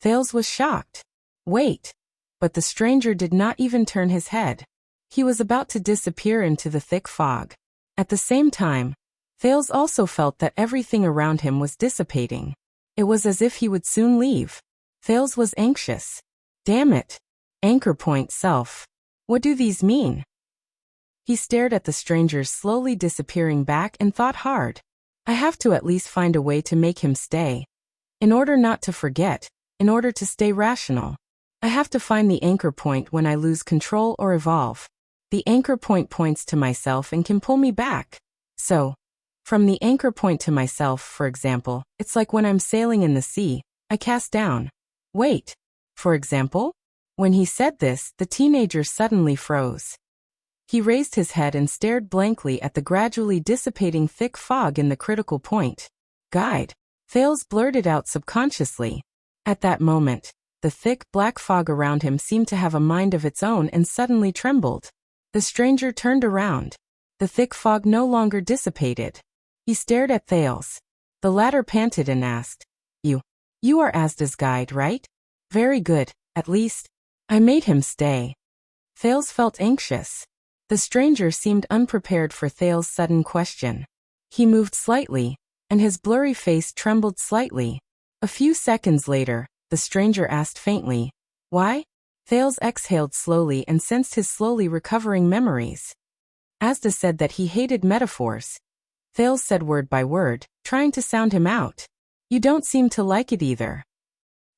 Thales was shocked. "Wait." But the stranger did not even turn his head. He was about to disappear into the thick fog. At the same time, Thales also felt that everything around him was dissipating. It was as if he would soon leave. Thales was anxious. Damn it. Anchor point self. What do these mean? He stared at the stranger's slowly disappearing back and thought hard. I have to at least find a way to make him stay. In order not to forget, in order to stay rational. I have to find the anchor point when I lose control or evolve. The anchor point points to myself and can pull me back. So, from the anchor point to myself, for example, it's like when I'm sailing in the sea, I cast down. Wait. For example? When he said this, the teenager suddenly froze. He raised his head and stared blankly at the gradually dissipating thick fog in the critical point. Guide. Thales blurted out subconsciously. At that moment, the thick black fog around him seemed to have a mind of its own and suddenly trembled. The stranger turned around. The thick fog no longer dissipated. He stared at Thales. The latter panted and asked, You are Asda's guide, right? Very good, at least. I made him stay. Thales felt anxious. The stranger seemed unprepared for Thales' sudden question. He moved slightly, and his blurry face trembled slightly. A few seconds later, the stranger asked faintly, Why? Thales exhaled slowly and sensed his slowly recovering memories. Asda said that he hated metaphors. Thales said word by word, trying to sound him out. You don't seem to like it either.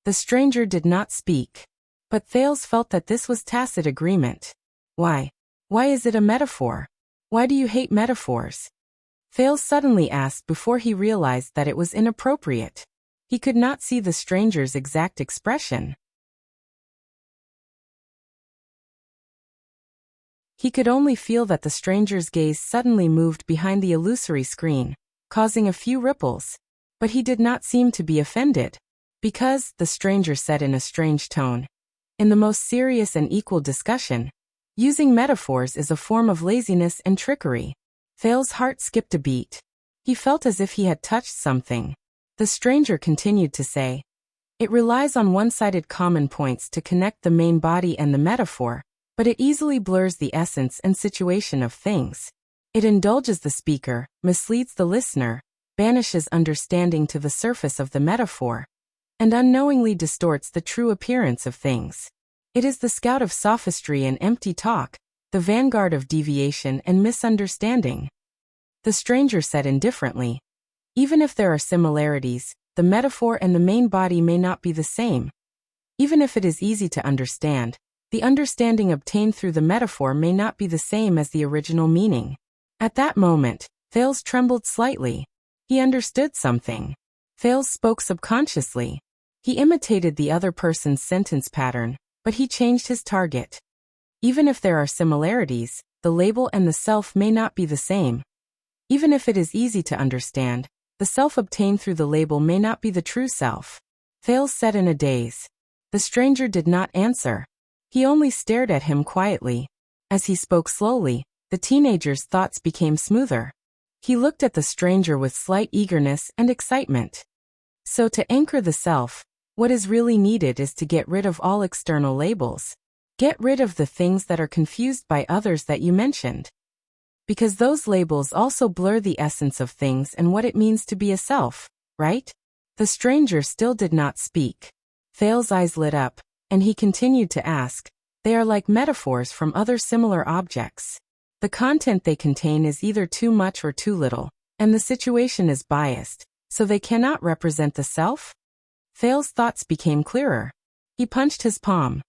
The stranger did not speak. But Thales felt that this was tacit agreement. Why? Why is it a metaphor? Why do you hate metaphors? Thales suddenly asked before he realized that it was inappropriate. He could not see the stranger's exact expression. He could only feel that the stranger's gaze suddenly moved behind the illusory screen, causing a few ripples. But he did not seem to be offended. Because, the stranger said in a strange tone, in the most serious and equal discussion, using metaphors is a form of laziness and trickery. Thales' heart skipped a beat. He felt as if he had touched something. The stranger continued to say, It relies on one-sided common points to connect the main body and the metaphor, but it easily blurs the essence and situation of things. It indulges the speaker, misleads the listener, banishes understanding to the surface of the metaphor, and unknowingly distorts the true appearance of things. It is the scout of sophistry and empty talk, the vanguard of deviation and misunderstanding. The stranger said indifferently, Even if there are similarities, the metaphor and the main body may not be the same. Even if it is easy to understand, the understanding obtained through the metaphor may not be the same as the original meaning. At that moment, Thales trembled slightly. He understood something. Thales spoke subconsciously. He imitated the other person's sentence pattern, but he changed his target. Even if there are similarities, the label and the self may not be the same. Even if it is easy to understand, the self obtained through the label may not be the true self. Thales said in a daze. The stranger did not answer. He only stared at him quietly. As he spoke slowly, the teenager's thoughts became smoother. He looked at the stranger with slight eagerness and excitement. So to anchor the self, what is really needed is to get rid of all external labels. Get rid of the things that are confused by others that you mentioned. Because those labels also blur the essence of things and what it means to be a self, right? The stranger still did not speak. Thales' eyes lit up, and he continued to ask, They are like metaphors from other similar objects. The content they contain is either too much or too little, and the situation is biased, so they cannot represent the self? Thales' thoughts became clearer. He punched his palm.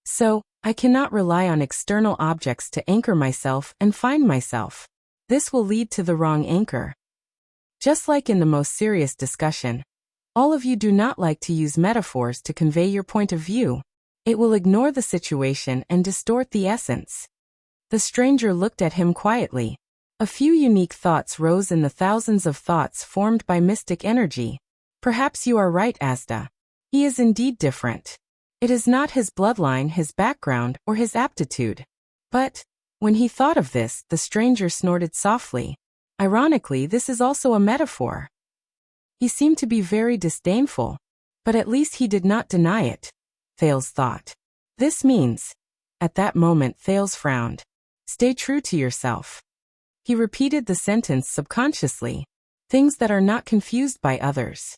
So, I cannot rely on external objects to anchor myself and find myself. This will lead to the wrong anchor. Just like in the most serious discussion, all of you do not like to use metaphors to convey your point of view. It will ignore the situation and distort the essence. The stranger looked at him quietly. A few unique thoughts rose in the thousands of thoughts formed by mystic energy. Perhaps you are right, Asda. He is indeed different. It is not his bloodline, his background, or his aptitude. But, when he thought of this, the stranger snorted softly. Ironically, this is also a metaphor. He seemed to be very disdainful, but at least he did not deny it. Thales thought. This means. At that moment Thales frowned. Stay true to yourself. He repeated the sentence subconsciously. Things that are not confused by others.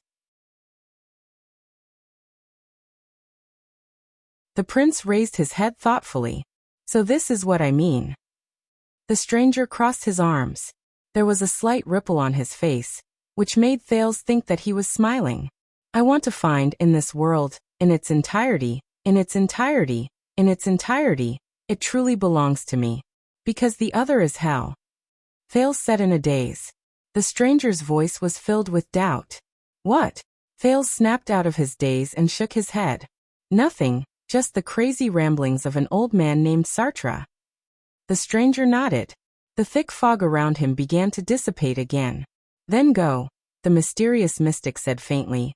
The prince raised his head thoughtfully. So this is what I mean. The stranger crossed his arms. There was a slight ripple on his face, which made Thales think that he was smiling. I want to find, in this world, In its entirety, in its entirety, in its entirety, it truly belongs to me. Because the other is hell. Thales said in a daze. The stranger's voice was filled with doubt. What? Thales snapped out of his daze and shook his head. Nothing, just the crazy ramblings of an old man named Sartre. The stranger nodded. The thick fog around him began to dissipate again. Then go, the mysterious mystic said faintly.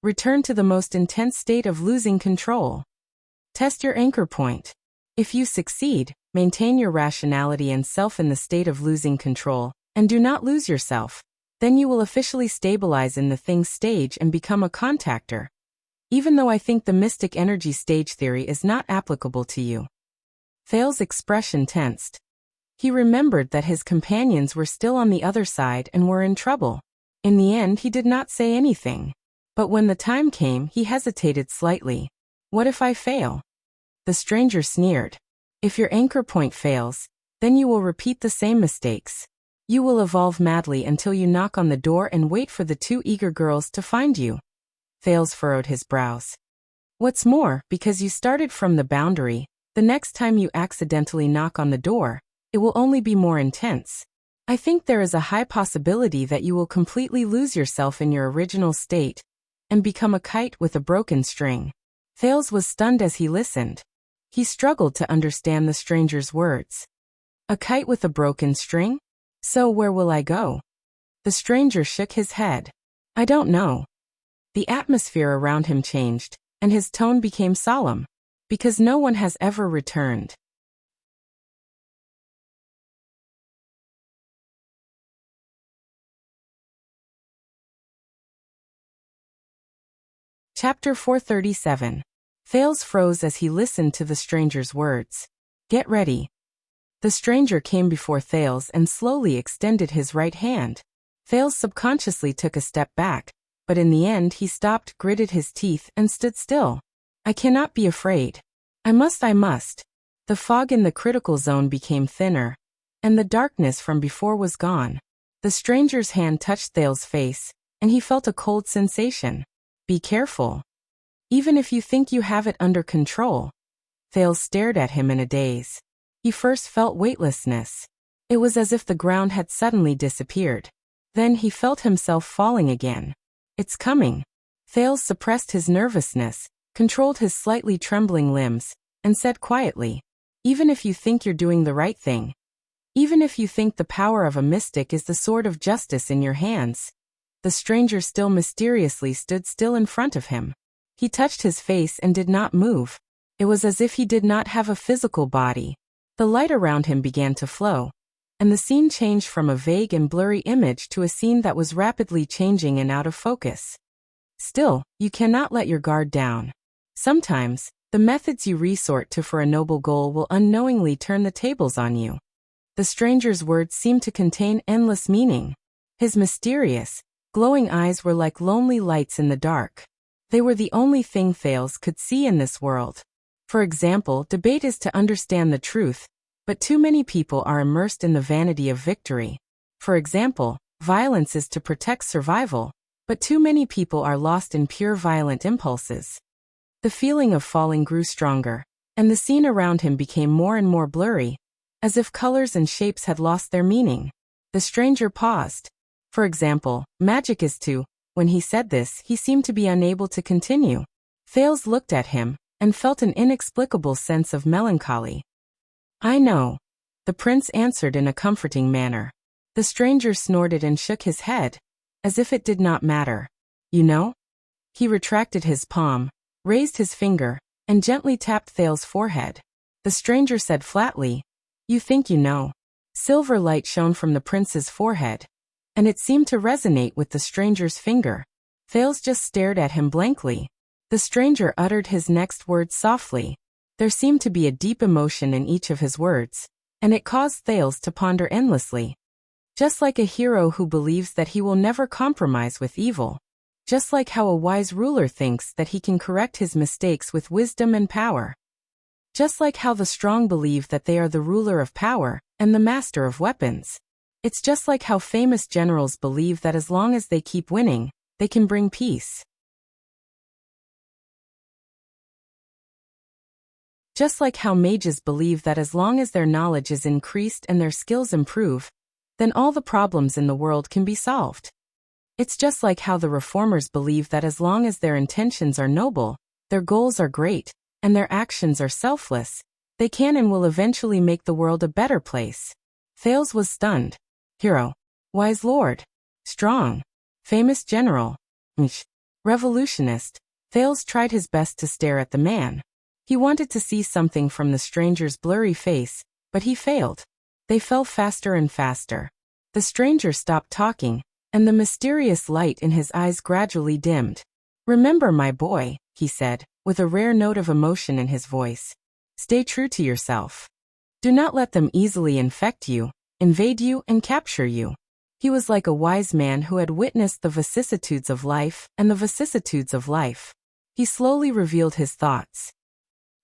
Return to the most intense state of losing control. Test your anchor point. If you succeed, maintain your rationality and self in the state of losing control, and do not lose yourself. Then you will officially stabilize in the thing stage and become a contactor. Even though I think the mystic energy stage theory is not applicable to you. Thales' expression tensed. He remembered that his companions were still on the other side and were in trouble. In the end, he did not say anything. But when the time came, he hesitated slightly. What if I fail? The stranger sneered. If your anchor point fails, then you will repeat the same mistakes. You will evolve madly until you knock on the door and wait for the two eager girls to find you. Thales furrowed his brows. What's more, because you started from the boundary, the next time you accidentally knock on the door, it will only be more intense. I think there is a high possibility that you will completely lose yourself in your original state and become a kite with a broken string. Thales was stunned as he listened. He struggled to understand the stranger's words. A kite with a broken string? So where will I go? The stranger shook his head. I don't know. The atmosphere around him changed, and his tone became solemn. Because no one has ever returned. Chapter 437. Thales froze as he listened to the stranger's words. Get ready. The stranger came before Thales and slowly extended his right hand. Thales subconsciously took a step back, but in the end he stopped, gritted his teeth, and stood still. I cannot be afraid. I must. The fog in the critical zone became thinner, and the darkness from before was gone. The stranger's hand touched Thales' face, and he felt a cold sensation. Be careful. Even if you think you have it under control. Thales stared at him in a daze. He first felt weightlessness. It was as if the ground had suddenly disappeared. Then he felt himself falling again. It's coming. Thales suppressed his nervousness, controlled his slightly trembling limbs, and said quietly, even if you think you're doing the right thing, even if you think the power of a mystic is the sword of justice in your hands, the stranger still mysteriously stood still in front of him. He touched his face and did not move. It was as if he did not have a physical body. The light around him began to flow, and the scene changed from a vague and blurry image to a scene that was rapidly changing and out of focus. Still, you cannot let your guard down. Sometimes, the methods you resort to for a noble goal will unknowingly turn the tables on you. The stranger's words seemed to contain endless meaning. His mysterious, glowing eyes were like lonely lights in the dark. They were the only thing Thales could see in this world. For example, debate is to understand the truth, but too many people are immersed in the vanity of victory. For example, violence is to protect survival, but too many people are lost in pure violent impulses. The feeling of falling grew stronger, and the scene around him became more and more blurry, as if colors and shapes had lost their meaning. The stranger paused. For example, magic is to. When he said this, he seemed to be unable to continue. Thales looked at him, and felt an inexplicable sense of melancholy. I know. The prince answered in a comforting manner. The stranger snorted and shook his head, as if it did not matter. You know? He retracted his palm, raised his finger, and gently tapped Thales' forehead. The stranger said flatly, You think you know. Silver light shone from the prince's forehead, and it seemed to resonate with the stranger's finger. Thales just stared at him blankly. The stranger uttered his next words softly. There seemed to be a deep emotion in each of his words, and it caused Thales to ponder endlessly. Just like a hero who believes that he will never compromise with evil. Just like how a wise ruler thinks that he can correct his mistakes with wisdom and power. Just like how the strong believe that they are the ruler of power and the master of weapons. It's just like how famous generals believe that as long as they keep winning, they can bring peace. Just like how mages believe that as long as their knowledge is increased and their skills improve, then all the problems in the world can be solved. It's just like how the reformers believe that as long as their intentions are noble, their goals are great, and their actions are selfless, they can and will eventually make the world a better place. Thales was stunned. Hero. Wise lord. Strong. Famous general. Revolutionist. Thales tried his best to stare at the man. He wanted to see something from the stranger's blurry face, but he failed. They fell faster and faster. The stranger stopped talking, and the mysterious light in his eyes gradually dimmed. Remember, my boy, he said, with a rare note of emotion in his voice. Stay true to yourself. Do not let them easily infect you, invade you, and capture you. He was like a wise man who had witnessed the vicissitudes of life and the vicissitudes of life. He slowly revealed his thoughts.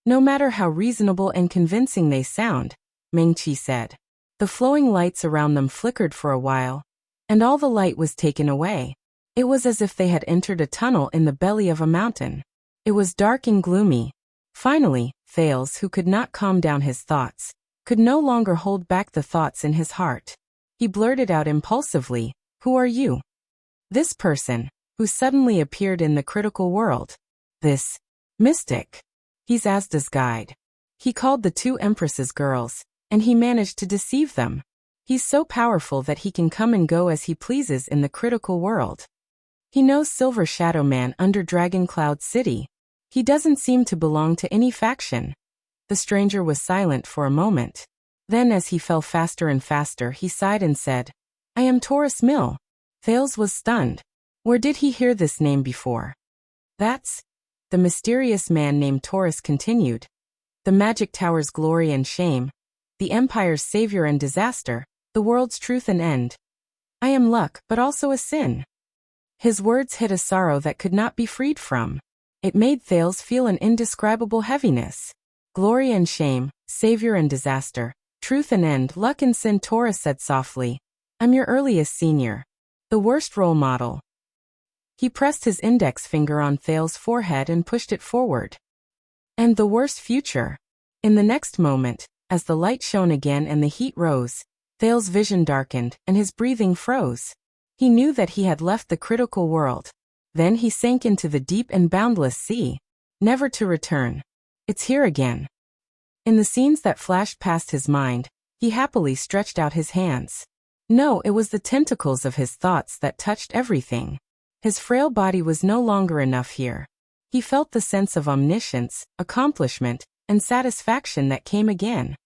No matter how reasonable and convincing they sound, Ming-Chi said. The flowing lights around them flickered for a while, and all the light was taken away. It was as if they had entered a tunnel in the belly of a mountain. It was dark and gloomy. Finally, Thales, who could not calm down his thoughts, could no longer hold back the thoughts in his heart. He blurted out impulsively, "Who are you?" This person, who suddenly appeared in the critical world. This mystic. He's Asda's guide. He called the two empresses girls, and he managed to deceive them. He's so powerful that he can come and go as he pleases in the critical world. He knows Silver Shadow Man under Dragon Cloud City. He doesn't seem to belong to any faction. The stranger was silent for a moment. Then as he fell faster and faster, he sighed and said, I am Taurus Mill. Thales was stunned. Where did he hear this name before? That's... The mysterious man named Taurus continued. The magic tower's glory and shame. The empire's savior and disaster. The world's truth and end. I am luck, but also a sin. His words hid a sorrow that could not be freed from. It made Thales feel an indescribable heaviness. Glory and shame, savior and disaster, truth and end, luck and sin. Taurus said softly. I'm your earliest senior. The worst role model. He pressed his index finger on Thales' forehead and pushed it forward. And the worst future. In the next moment, as the light shone again and the heat rose, Thales' vision darkened and his breathing froze. He knew that he had left the critical world. Then he sank into the deep and boundless sea, never to return. It's here again. In the scenes that flashed past his mind, he happily stretched out his hands. No, it was the tentacles of his thoughts that touched everything. His frail body was no longer enough here. He felt the sense of omniscience, accomplishment, and satisfaction that came again.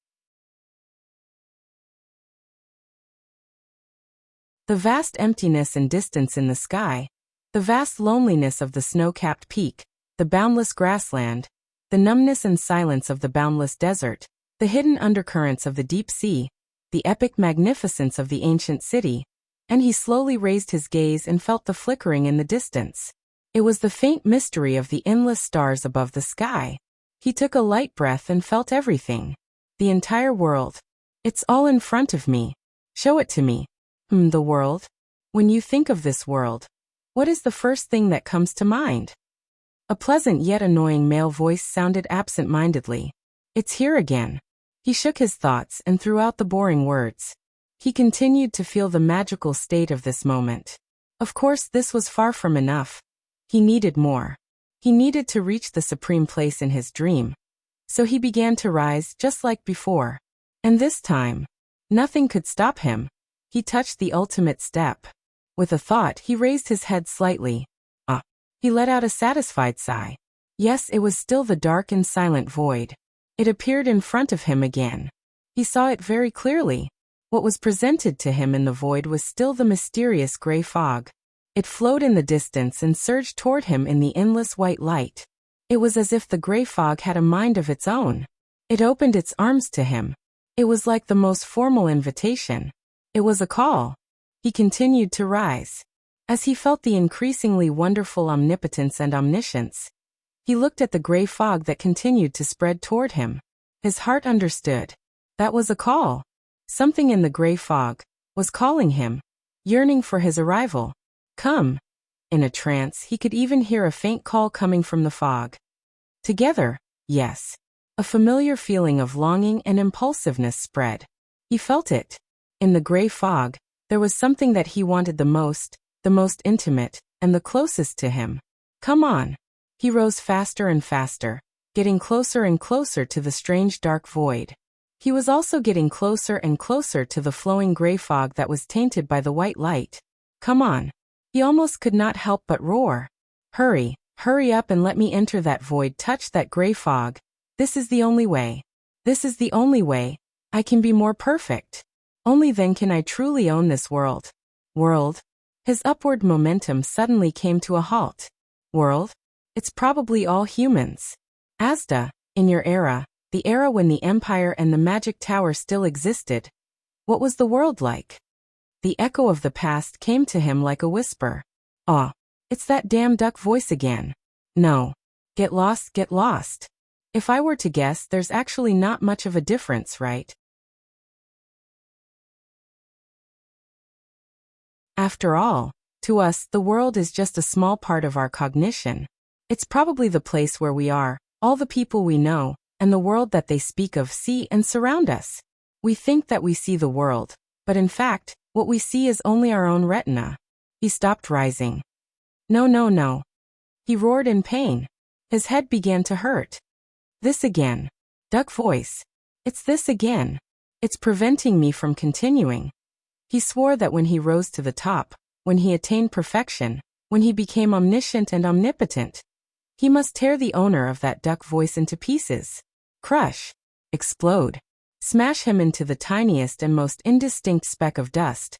The vast emptiness and distance in the sky, the vast loneliness of the snow-capped peak, the boundless grassland, the numbness and silence of the boundless desert, the hidden undercurrents of the deep sea, the epic magnificence of the ancient city, and he slowly raised his gaze and felt the flickering in the distance. It was the faint mystery of the endless stars above the sky. He took a light breath and felt everything. The entire world. It's all in front of me. Show it to me. The world? When you think of this world, what is the first thing that comes to mind? A pleasant yet annoying male voice sounded absent-mindedly. It's here again. He shook his thoughts and threw out the boring words. He continued to feel the magical state of this moment. Of course, this was far from enough. He needed more. He needed to reach the supreme place in his dream. So he began to rise just like before. And this time, nothing could stop him. He touched the ultimate step. With a thought, he raised his head slightly. He let out a satisfied sigh. Yes, it was still the dark and silent void. It appeared in front of him again. He saw it very clearly. What was presented to him in the void was still the mysterious gray fog. It flowed in the distance and surged toward him in the endless white light. It was as if the gray fog had a mind of its own. It opened its arms to him. It was like the most formal invitation. It was a call. He continued to rise. As he felt the increasingly wonderful omnipotence and omniscience, he looked at the gray fog that continued to spread toward him. His heart understood. That was a call. Something in the gray fog was calling him, yearning for his arrival. Come. In a trance, he could even hear a faint call coming from the fog. Together, yes. A familiar feeling of longing and impulsiveness spread. He felt it. In the gray fog, there was something that he wanted the most intimate, and the closest to him. Come on. He rose faster and faster, getting closer and closer to the strange dark void. He was also getting closer and closer to the flowing gray fog that was tainted by the white light. Come on. He almost could not help but roar. Hurry, hurry up and let me enter that void, touch that gray fog. This is the only way. This is the only way. I can be more perfect. Only then can I truly own this world. World? His upward momentum suddenly came to a halt. World? It's probably all humans. Asda, in your era, the era when the Empire and the Magic Tower still existed, what was the world like? The echo of the past came to him like a whisper. Ah, it's that damn duck voice again. No. Get lost, get lost. If I were to guess, there's actually not much of a difference, right? After all, to us, the world is just a small part of our cognition. It's probably the place where we are, all the people we know, and the world that they speak of, see and surround us. We think that we see the world, but in fact, what we see is only our own retina. He stopped rising. No, no, no. He roared in pain. His head began to hurt. This again. Duck voice. It's this again. It's preventing me from continuing. He swore that when he rose to the top, when he attained perfection, when he became omniscient and omnipotent, he must tear the owner of that duck voice into pieces. Crush. Explode. Smash him into the tiniest and most indistinct speck of dust.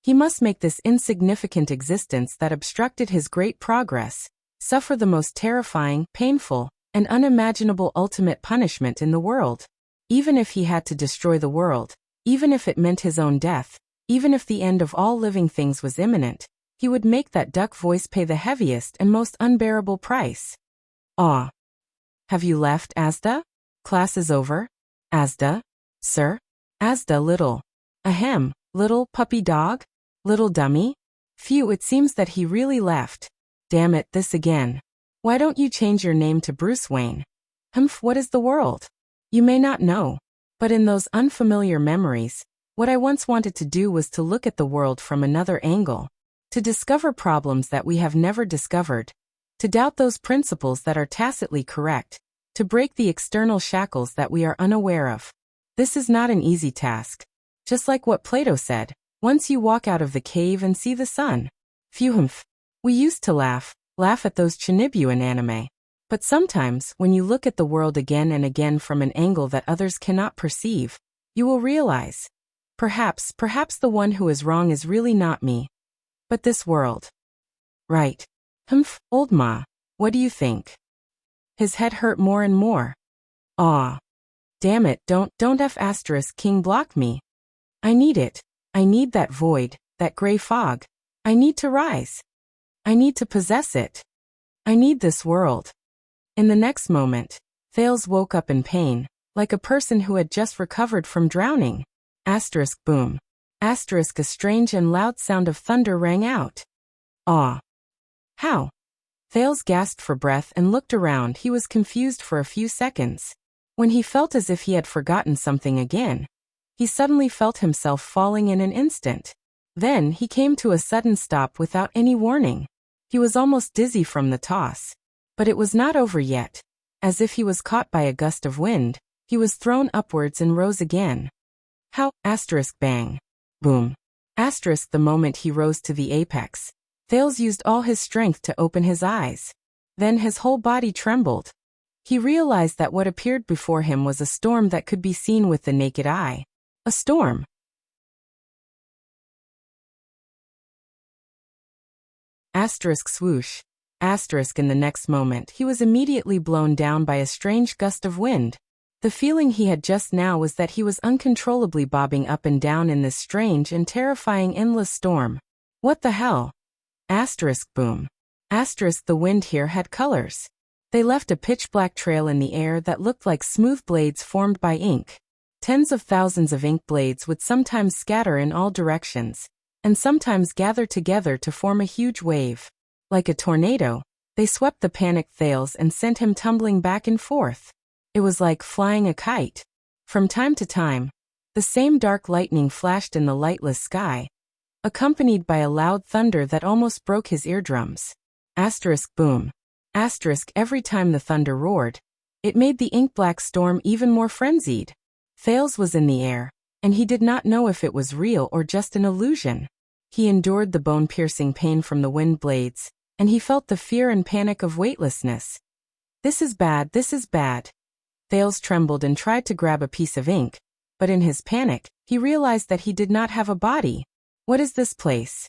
He must make this insignificant existence that obstructed his great progress suffer the most terrifying, painful, and unimaginable ultimate punishment in the world. Even if he had to destroy the world, even if it meant his own death, even if the end of all living things was imminent, he would make that duck voice pay the heaviest and most unbearable price. Ah. Have you left, Asda? Class is over? Asda? Sir? Asda little. Ahem, little puppy dog? Little dummy? Phew, it seems that he really left. Damn it, this again. Why don't you change your name to Bruce Wayne? Humph, what is the world? You may not know, but in those unfamiliar memories, what I once wanted to do was to look at the world from another angle, to discover problems that we have never discovered, to doubt those principles that are tacitly correct, to break the external shackles that we are unaware of. This is not an easy task. Just like what Plato said, once you walk out of the cave and see the sun. Phew, humph. We used to laugh at those Chinibu in anime. But sometimes, when you look at the world again and again from an angle that others cannot perceive, you will realize, perhaps the one who is wrong is really not me, but this world. Right. Humph, old ma, what do you think? His head hurt more and more. Aw. Damn it, don't F** king block me. I need it. I need that void, that gray fog. I need to rise. I need to possess it. I need this world. In the next moment, Thales woke up in pain, like a person who had just recovered from drowning. Asterisk boom. Asterisk a strange and loud sound of thunder rang out. Aw. How? Thales gasped for breath and looked around. He was confused for a few seconds. When he felt as if he had forgotten something again, he suddenly felt himself falling in an instant. Then he came to a sudden stop without any warning. He was almost dizzy from the toss. But it was not over yet. As if he was caught by a gust of wind, he was thrown upwards and rose again. How? Asterisk bang. Boom. Asterisk the moment he rose to the apex, Thales used all his strength to open his eyes. Then his whole body trembled. He realized that what appeared before him was a storm that could be seen with the naked eye. A storm. Asterisk swoosh. Asterisk in the next moment, he was immediately blown down by a strange gust of wind. The feeling he had just now was that he was uncontrollably bobbing up and down in this strange and terrifying endless storm. What the hell? Asterisk boom. Asterisk the wind here had colors. They left a pitch-black trail in the air that looked like smooth blades formed by ink. Tens of thousands of ink blades would sometimes scatter in all directions, and sometimes gather together to form a huge wave. Like a tornado, they swept the panicked Thales and sent him tumbling back and forth. It was like flying a kite. From time to time, the same dark lightning flashed in the lightless sky, accompanied by a loud thunder that almost broke his eardrums. Asterisk boom. Asterisk every time the thunder roared, it made the ink-black storm even more frenzied. Thales was in the air, and he did not know if it was real or just an illusion. He endured the bone-piercing pain from the wind blades, and he felt the fear and panic of weightlessness. This is bad, this is bad. Thales trembled and tried to grab a piece of ink, but in his panic, he realized that he did not have a body. What is this place?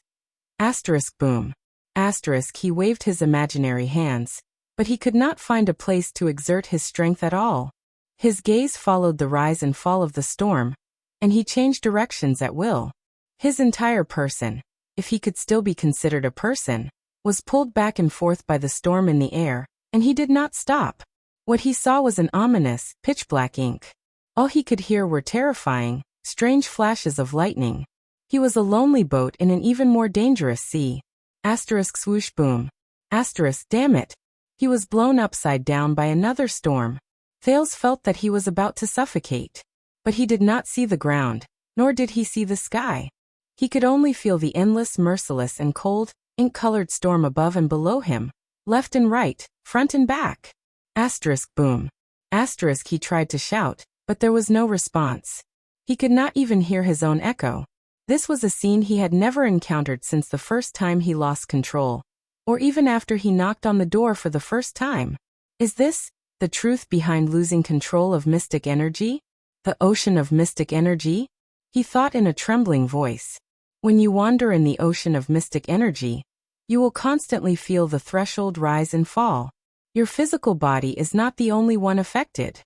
Asterisk boom. Asterisk he waved his imaginary hands, but he could not find a place to exert his strength at all. His gaze followed the rise and fall of the storm, and he changed directions at will. His entire person, if he could still be considered a person, was pulled back and forth by the storm in the air, and he did not stop. What he saw was an ominous, pitch-black ink. All he could hear were terrifying, strange flashes of lightning. He was a lonely boat in an even more dangerous sea. Asterisk swoosh boom. Asterisk damn it. He was blown upside down by another storm. Thales felt that he was about to suffocate. But he did not see the ground, nor did he see the sky. He could only feel the endless, merciless and cold, ink-colored storm above and below him, left and right, front and back. Asterisk boom. Asterisk he tried to shout, but there was no response. He could not even hear his own echo. This was a scene he had never encountered since the first time he lost control, or even after he knocked on the door for the first time. Is this the truth behind losing control of mystic energy? The ocean of mystic energy? He thought in a trembling voice. When you wander in the ocean of mystic energy, you will constantly feel the threshold rise and fall. Your physical body is not the only one affected.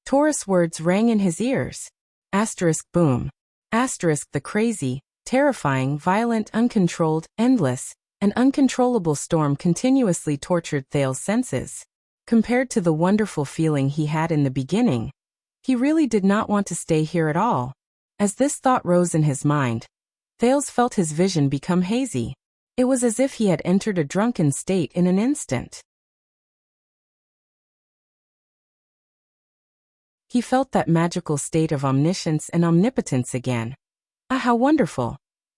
Taurus words rang in his ears. Asterisk boom. Asterisk the crazy, terrifying, violent, uncontrolled, endless, and uncontrollable storm continuously tortured Thales' senses. Compared to the wonderful feeling he had in the beginning, he really did not want to stay here at all. As this thought rose in his mind, Thales felt his vision become hazy. It was as if he had entered a drunken state in an instant. He felt that magical state of omniscience and omnipotence again. Ah, how wonderful!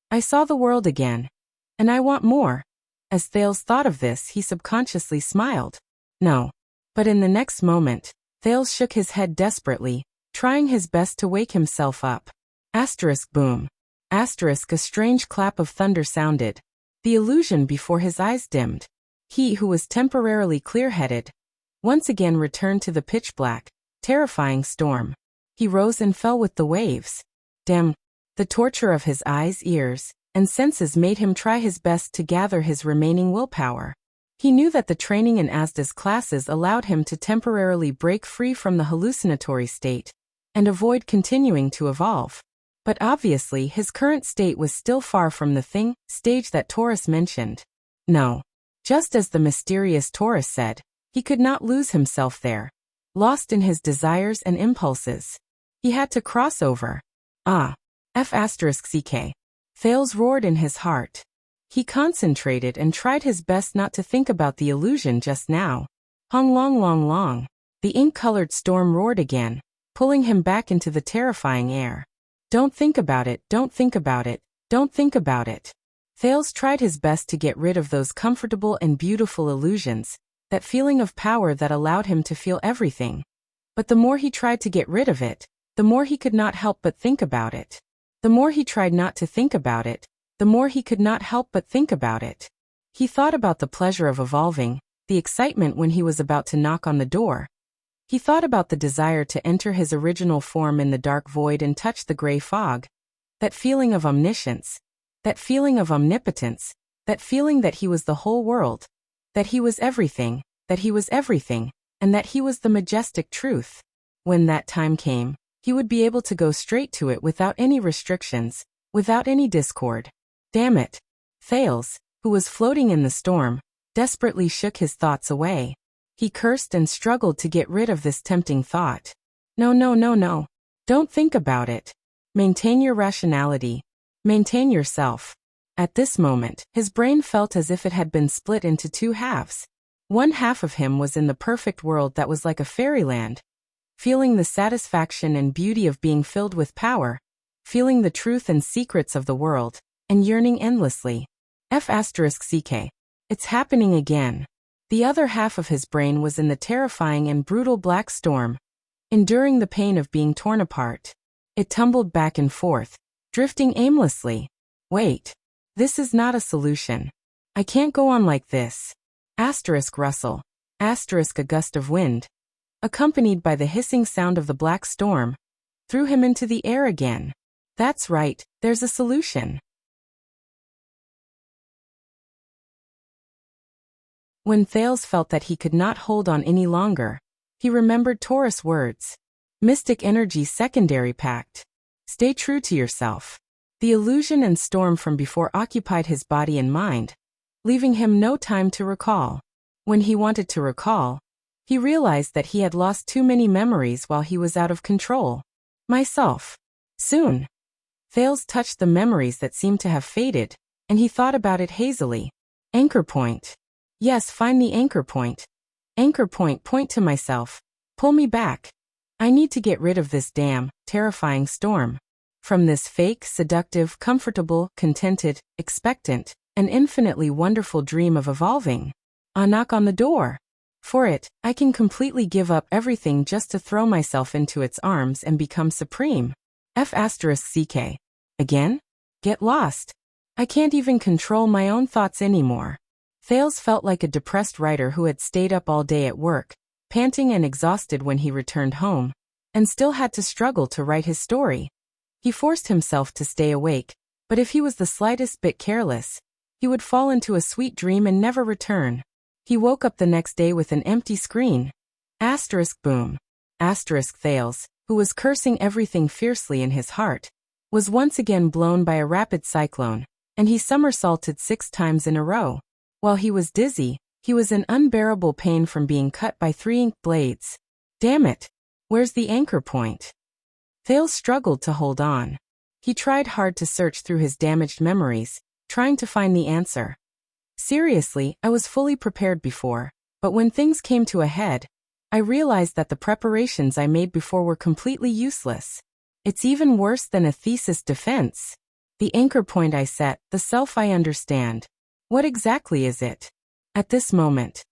I saw the world again. And I want more. As Thales thought of this, he subconsciously smiled. No. But in the next moment, Thales shook his head desperately, trying his best to wake himself up. Asterisk boom. Asterisk a strange clap of thunder sounded. The illusion before his eyes dimmed. He who was temporarily clear-headed, once again returned to the pitch-black, terrifying storm. He rose and fell with the waves. Damn. The torture of his eyes, ears, and senses made him try his best to gather his remaining willpower. He knew that the training in Asda's classes allowed him to temporarily break free from the hallucinatory state and avoid continuing to evolve. But obviously his current state was still far from the stage that Taurus mentioned. No. Just as the mysterious Taurus said, he could not lose himself there. Lost in his desires and impulses. He had to cross over. F***ck. Thales roared in his heart. He concentrated and tried his best not to think about the illusion just now. Hung long long long. The ink-colored storm roared again, pulling him back into the terrifying air. Don't think about it, don't think about it, don't think about it. Thales tried his best to get rid of those comfortable and beautiful illusions, that feeling of power that allowed him to feel everything. But the more he tried to get rid of it, the more he could not help but think about it. The more he tried not to think about it, the more he could not help but think about it. He thought about the pleasure of evolving, the excitement when he was about to knock on the door. He thought about the desire to enter his original form in the dark void and touch the gray fog. That feeling of omniscience, that feeling of omnipotence, that feeling that he was the whole world, that he was everything, and that he was the majestic truth. When that time came, he would be able to go straight to it without any restrictions, without any discord. Damn it. Thales, who was floating in the storm, desperately shook his thoughts away. He cursed and struggled to get rid of this tempting thought. No, no, no, no. Don't think about it. Maintain your rationality. Maintain yourself. At this moment, his brain felt as if it had been split into two halves. One half of him was in the perfect world that was like a fairyland, feeling the satisfaction and beauty of being filled with power, feeling the truth and secrets of the world, and yearning endlessly. F***ck. It's happening again. The other half of his brain was in the terrifying and brutal black storm, enduring the pain of being torn apart. It tumbled back and forth, drifting aimlessly. Wait. This is not a solution. I can't go on like this. Rustle. A gust of wind, accompanied by the hissing sound of the black storm, threw him into the air again. That's right, there's a solution. When Thales felt that he could not hold on any longer, he remembered Taurus' words. Mystic Energy Secondary Pact. Stay true to yourself. The illusion and storm from before occupied his body and mind, leaving him no time to recall. When he wanted to recall, he realized that he had lost too many memories while he was out of control. Myself. Soon. Thales touched the memories that seemed to have faded, and he thought about it hazily. Anchor point. Yes, find the anchor point. Anchor point, point to myself. Pull me back. I need to get rid of this damn, terrifying storm. From this fake, seductive, comfortable, contented, expectant, and infinitely wonderful dream of evolving. A knock on the door. For it, I can completely give up everything just to throw myself into its arms and become supreme. F***ck. Again? Get lost. I can't even control my own thoughts anymore. Thales felt like a depressed writer who had stayed up all day at work, panting and exhausted when he returned home, and still had to struggle to write his story. He forced himself to stay awake, but if he was the slightest bit careless, he would fall into a sweet dream and never return. He woke up the next day with an empty screen. Boom. Thales, who was cursing everything fiercely in his heart, was once again blown by a rapid cyclone, and he somersaulted 6 times in a row. While he was dizzy, he was in unbearable pain from being cut by 3 ink blades. Damn it! Where's the anchor point? Thales struggled to hold on. He tried hard to search through his damaged memories, trying to find the answer. Seriously, I was fully prepared before, but when things came to a head, I realized that the preparations I made before were completely useless. It's even worse than a thesis defense. The anchor point I set, the self I understand. What exactly is it? At this moment.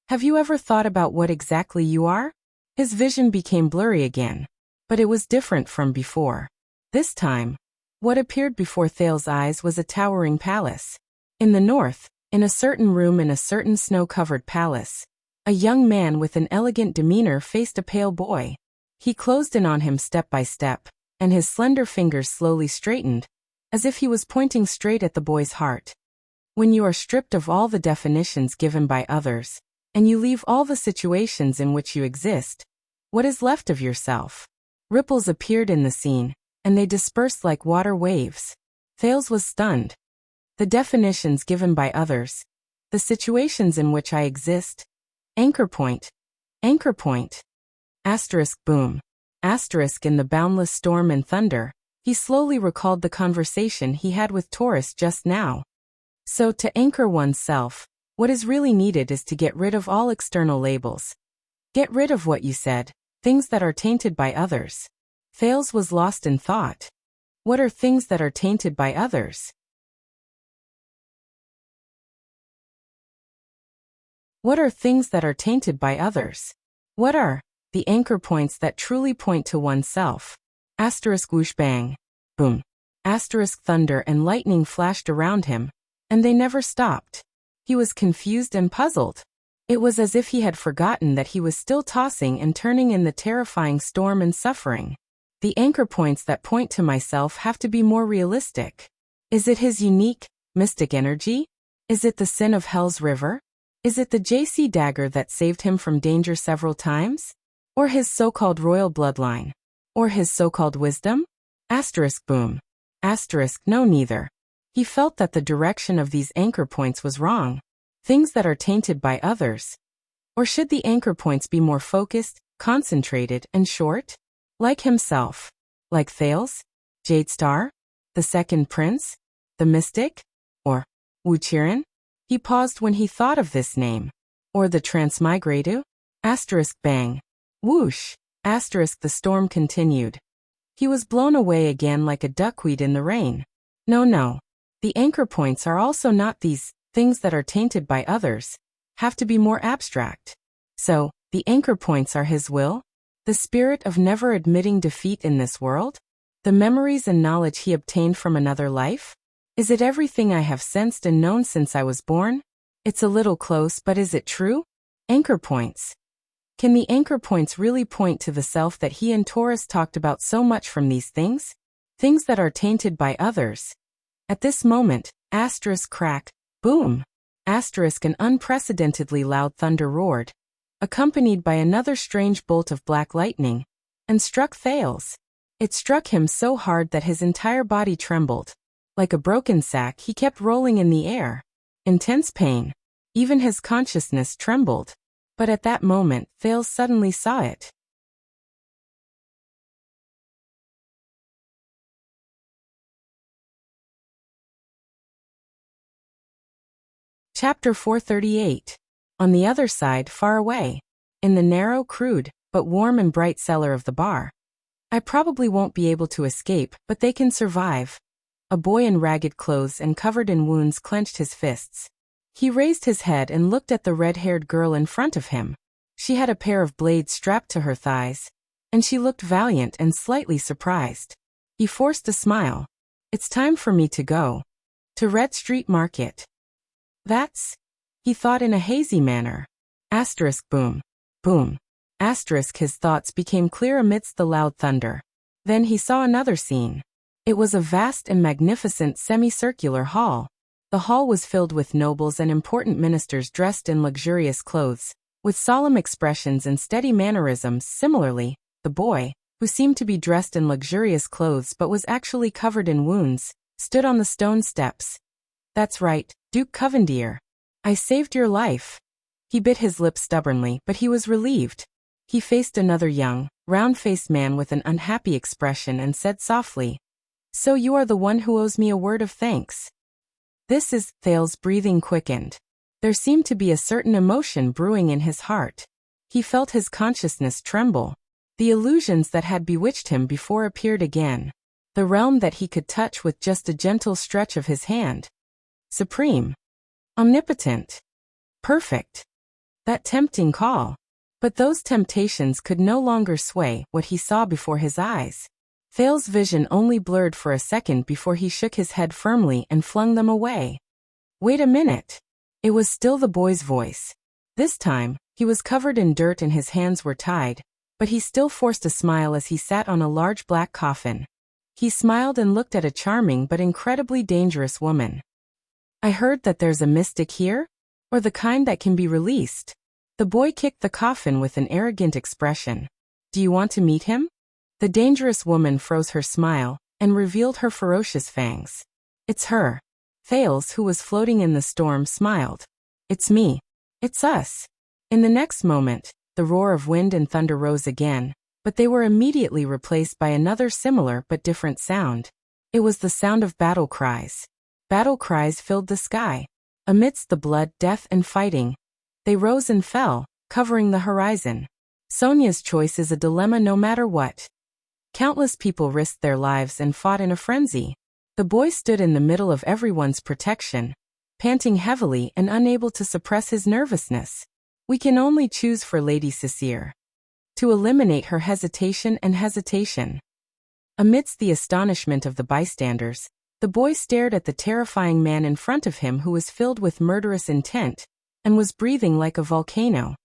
Have you ever thought about what exactly you are? His vision became blurry again. But it was different from before. This time, what appeared before Thales' eyes was a towering palace. In the north, in a certain room in a certain snow-covered palace, a young man with an elegant demeanor faced a pale boy. He closed in on him step by step, and his slender fingers slowly straightened, as if he was pointing straight at the boy's heart. When you are stripped of all the definitions given by others, and you leave all the situations in which you exist, what is left of yourself? Ripples appeared in the scene, and they dispersed like water waves. Thales was stunned. The definitions given by others, the situations in which I exist. Anchor point. Anchor point. Boom. In the boundless storm and thunder, he slowly recalled the conversation he had with Taurus just now. So to anchor oneself, what is really needed is to get rid of all external labels. Get rid of what you said, things that are tainted by others. Thales was lost in thought. What are things that are tainted by others? What are things that are tainted by others? What are the anchor points that truly point to oneself? Whoosh bang. Boom. Thunder and lightning flashed around him, and they never stopped. He was confused and puzzled. It was as if he had forgotten that he was still tossing and turning in the terrifying storm and suffering. The anchor points that point to myself have to be more realistic. Is it his unique, mystic energy? Is it the sin of Hell's River? Is it the JC dagger that saved him from danger several times? Or his so-called royal bloodline? Or his so-called wisdom? Boom. No, neither. He felt that the direction of these anchor points was wrong. Things that are tainted by others. Or should the anchor points be more focused, concentrated, and short? Like himself. Like Thales? Jade Star? The Second Prince? The Mystic? Or Wuxia? He paused when he thought of this name. Or the Transmigratu? Bang. Whoosh. The storm continued. He was blown away again like a duckweed in the rain. No. The anchor points are also not these things that are tainted by others. Have to be more abstract. So, the anchor points are his will? The spirit of never admitting defeat in this world? The memories and knowledge he obtained from another life? Is it everything I have sensed and known since I was born? It's a little close, but is it true? Anchor points. Can the anchor points really point to the self that he and Taurus talked about so much from these things? Things that are tainted by others. At this moment, crack, boom. An unprecedentedly loud thunder roared, accompanied by another strange bolt of black lightning, and struck Thales. It struck him so hard that his entire body trembled. Like a broken sack, he kept rolling in the air. Intense pain. Even his consciousness trembled. But at that moment, Thales suddenly saw it. Chapter 438. On the other side, far away. In the narrow, crude, but warm and bright cellar of the bar. I probably won't be able to escape, but they can survive. A boy in ragged clothes and covered in wounds clenched his fists. He raised his head and looked at the red-haired girl in front of him. She had a pair of blades strapped to her thighs, and she looked valiant and slightly surprised. He forced a smile. It's time for me to go. To Red Street Market. That's, he thought in a hazy manner. Boom. Boom. His thoughts became clear amidst the loud thunder. Then he saw another scene. It was a vast and magnificent semicircular hall. The hall was filled with nobles and important ministers dressed in luxurious clothes, with solemn expressions and steady mannerisms. Similarly, the boy, who seemed to be dressed in luxurious clothes but was actually covered in wounds, stood on the stone steps. That's right, Duke Covendier. I saved your life. He bit his lips stubbornly, but he was relieved. He faced another young, round-faced man with an unhappy expression and said softly, "So you are the one who owes me a word of thanks." This is, Thales' breathing quickened. There seemed to be a certain emotion brewing in his heart. He felt his consciousness tremble. The illusions that had bewitched him before appeared again. The realm that he could touch with just a gentle stretch of his hand. Supreme. Omnipotent. Perfect. That tempting call. But those temptations could no longer sway what he saw before his eyes. Thales' vision only blurred for a second before he shook his head firmly and flung them away. Wait a minute. It was still the boy's voice. This time, he was covered in dirt and his hands were tied, but he still forced a smile as he sat on a large black coffin. He smiled and looked at a charming but incredibly dangerous woman. I heard that there's a mystic here? Or the kind that can be released? The boy kicked the coffin with an arrogant expression. Do you want to meet him? The dangerous woman froze her smile and revealed her ferocious fangs. It's her. Thales, who was floating in the storm, smiled. It's me. It's us. In the next moment, the roar of wind and thunder rose again, but they were immediately replaced by another similar but different sound. It was the sound of battle cries. Battle cries filled the sky. Amidst the blood, death, and fighting, they rose and fell, covering the horizon. Sonia's choice is a dilemma no matter what. Countless people risked their lives and fought in a frenzy. The boy stood in the middle of everyone's protection, panting heavily and unable to suppress his nervousness. We can only choose for Lady Cicere. To eliminate her hesitation. Amidst the astonishment of the bystanders, the boy stared at the terrifying man in front of him who was filled with murderous intent and was breathing like a volcano.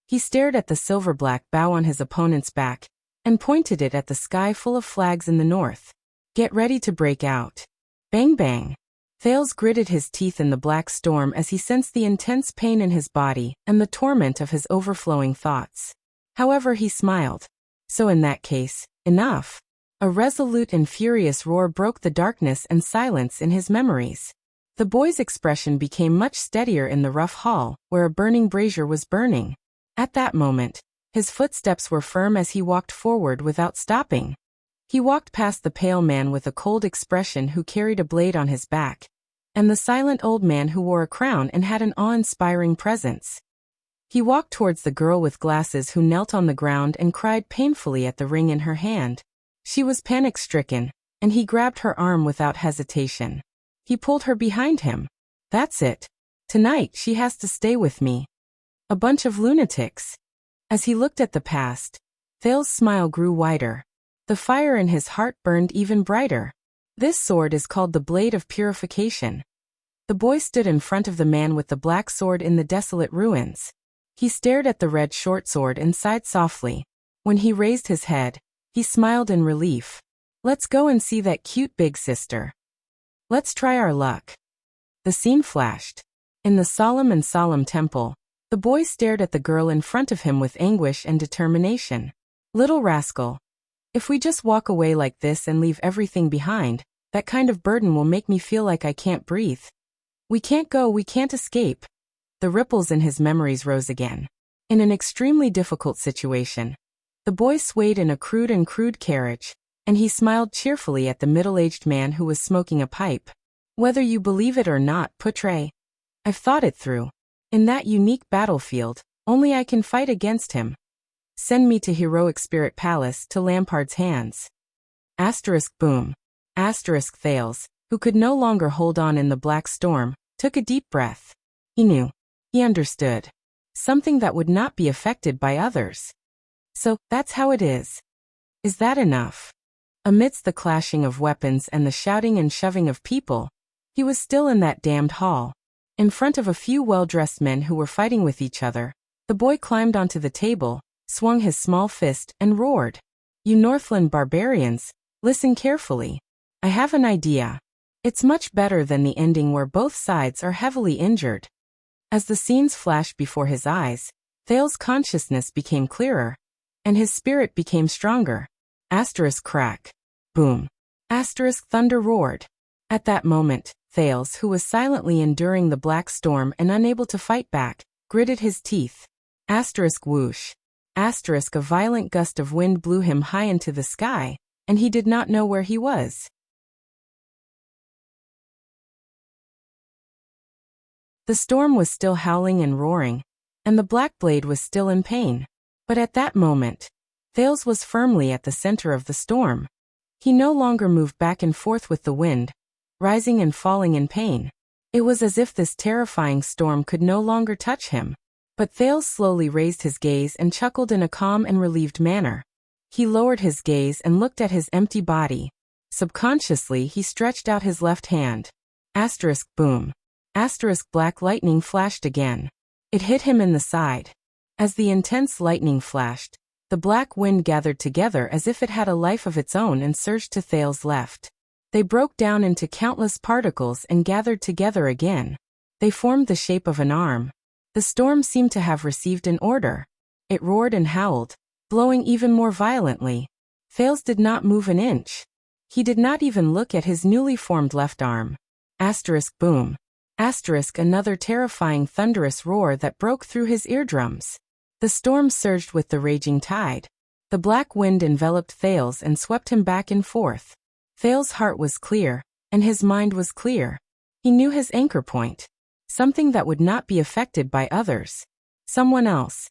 He stared at the silver-black bow on his opponent's back and pointed it at the sky full of flags in the north. Get ready to break out. Bang bang. Thales gritted his teeth in the black storm as he sensed the intense pain in his body and the torment of his overflowing thoughts. However, he smiled. So in that case, enough. A resolute and furious roar broke the darkness and silence in his memories. The boy's expression became much steadier in the rough hall, where a burning brazier was burning. At that moment, his footsteps were firm as he walked forward without stopping. He walked past the pale man with a cold expression who carried a blade on his back. and the silent old man who wore a crown and had an awe-inspiring presence. He walked towards the girl with glasses who knelt on the ground and cried painfully at the ring in her hand. She was panic-stricken, and he grabbed her arm without hesitation. He pulled her behind him. That's it. Tonight she has to stay with me. A bunch of lunatics. As he looked at the past, Thales's smile grew wider. The fire in his heart burned even brighter. This sword is called the Blade of Purification. The boy stood in front of the man with the black sword in the desolate ruins. He stared at the red short sword and sighed softly. When he raised his head, he smiled in relief. Let's go and see that cute big sister. Let's try our luck. The scene flashed. In the solemn temple, the boy stared at the girl in front of him with anguish and determination. Little rascal. If we just walk away like this and leave everything behind, that kind of burden will make me feel like I can't breathe. We can't go, we can't escape. The ripples in his memories rose again. In an extremely difficult situation, the boy swayed in a crude carriage, and he smiled cheerfully at the middle-aged man who was smoking a pipe. Whether you believe it or not, Putre, I've thought it through. In that unique battlefield, only I can fight against him. Send me to Heroic Spirit Palace to Lampard's hands. Boom. Thales, who could no longer hold on in the black storm, took a deep breath. He knew. He understood. Something that would not be affected by others. So, that's how it is. Is that enough? Amidst the clashing of weapons and the shouting and shoving of people, he was still in that damned hall. In front of a few well-dressed men who were fighting with each other, the boy climbed onto the table, swung his small fist, and roared. You Northland barbarians, listen carefully. I have an idea. It's much better than the ending where both sides are heavily injured. As the scenes flashed before his eyes, Thales' consciousness became clearer, and his spirit became stronger. Crack. Boom. Thunder roared. At that moment, Thales, who was silently enduring the black storm and unable to fight back, gritted his teeth. Whoosh. A violent gust of wind blew him high into the sky, and he did not know where he was. The storm was still howling and roaring, and the black blade was still in pain. But at that moment, Thales was firmly at the center of the storm. He no longer moved back and forth with the wind, rising and falling in pain. It was as if this terrifying storm could no longer touch him. But Thales slowly raised his gaze and chuckled in a calm and relieved manner. He lowered his gaze and looked at his empty body. Subconsciously, he stretched out his left hand. Boom. Black lightning flashed again. It hit him in the side. As the intense lightning flashed, the black wind gathered together as if it had a life of its own and surged to Thales' left. They broke down into countless particles and gathered together again. They formed the shape of an arm. The storm seemed to have received an order. It roared and howled, blowing even more violently. Thales did not move an inch. He did not even look at his newly formed left arm. Boom. Another terrifying thunderous roar that broke through his eardrums. The storm surged with the raging tide. The black wind enveloped Thales and swept him back and forth. Thales' heart was clear, and his mind was clear. He knew his anchor point. Something that would not be affected by others. Someone else.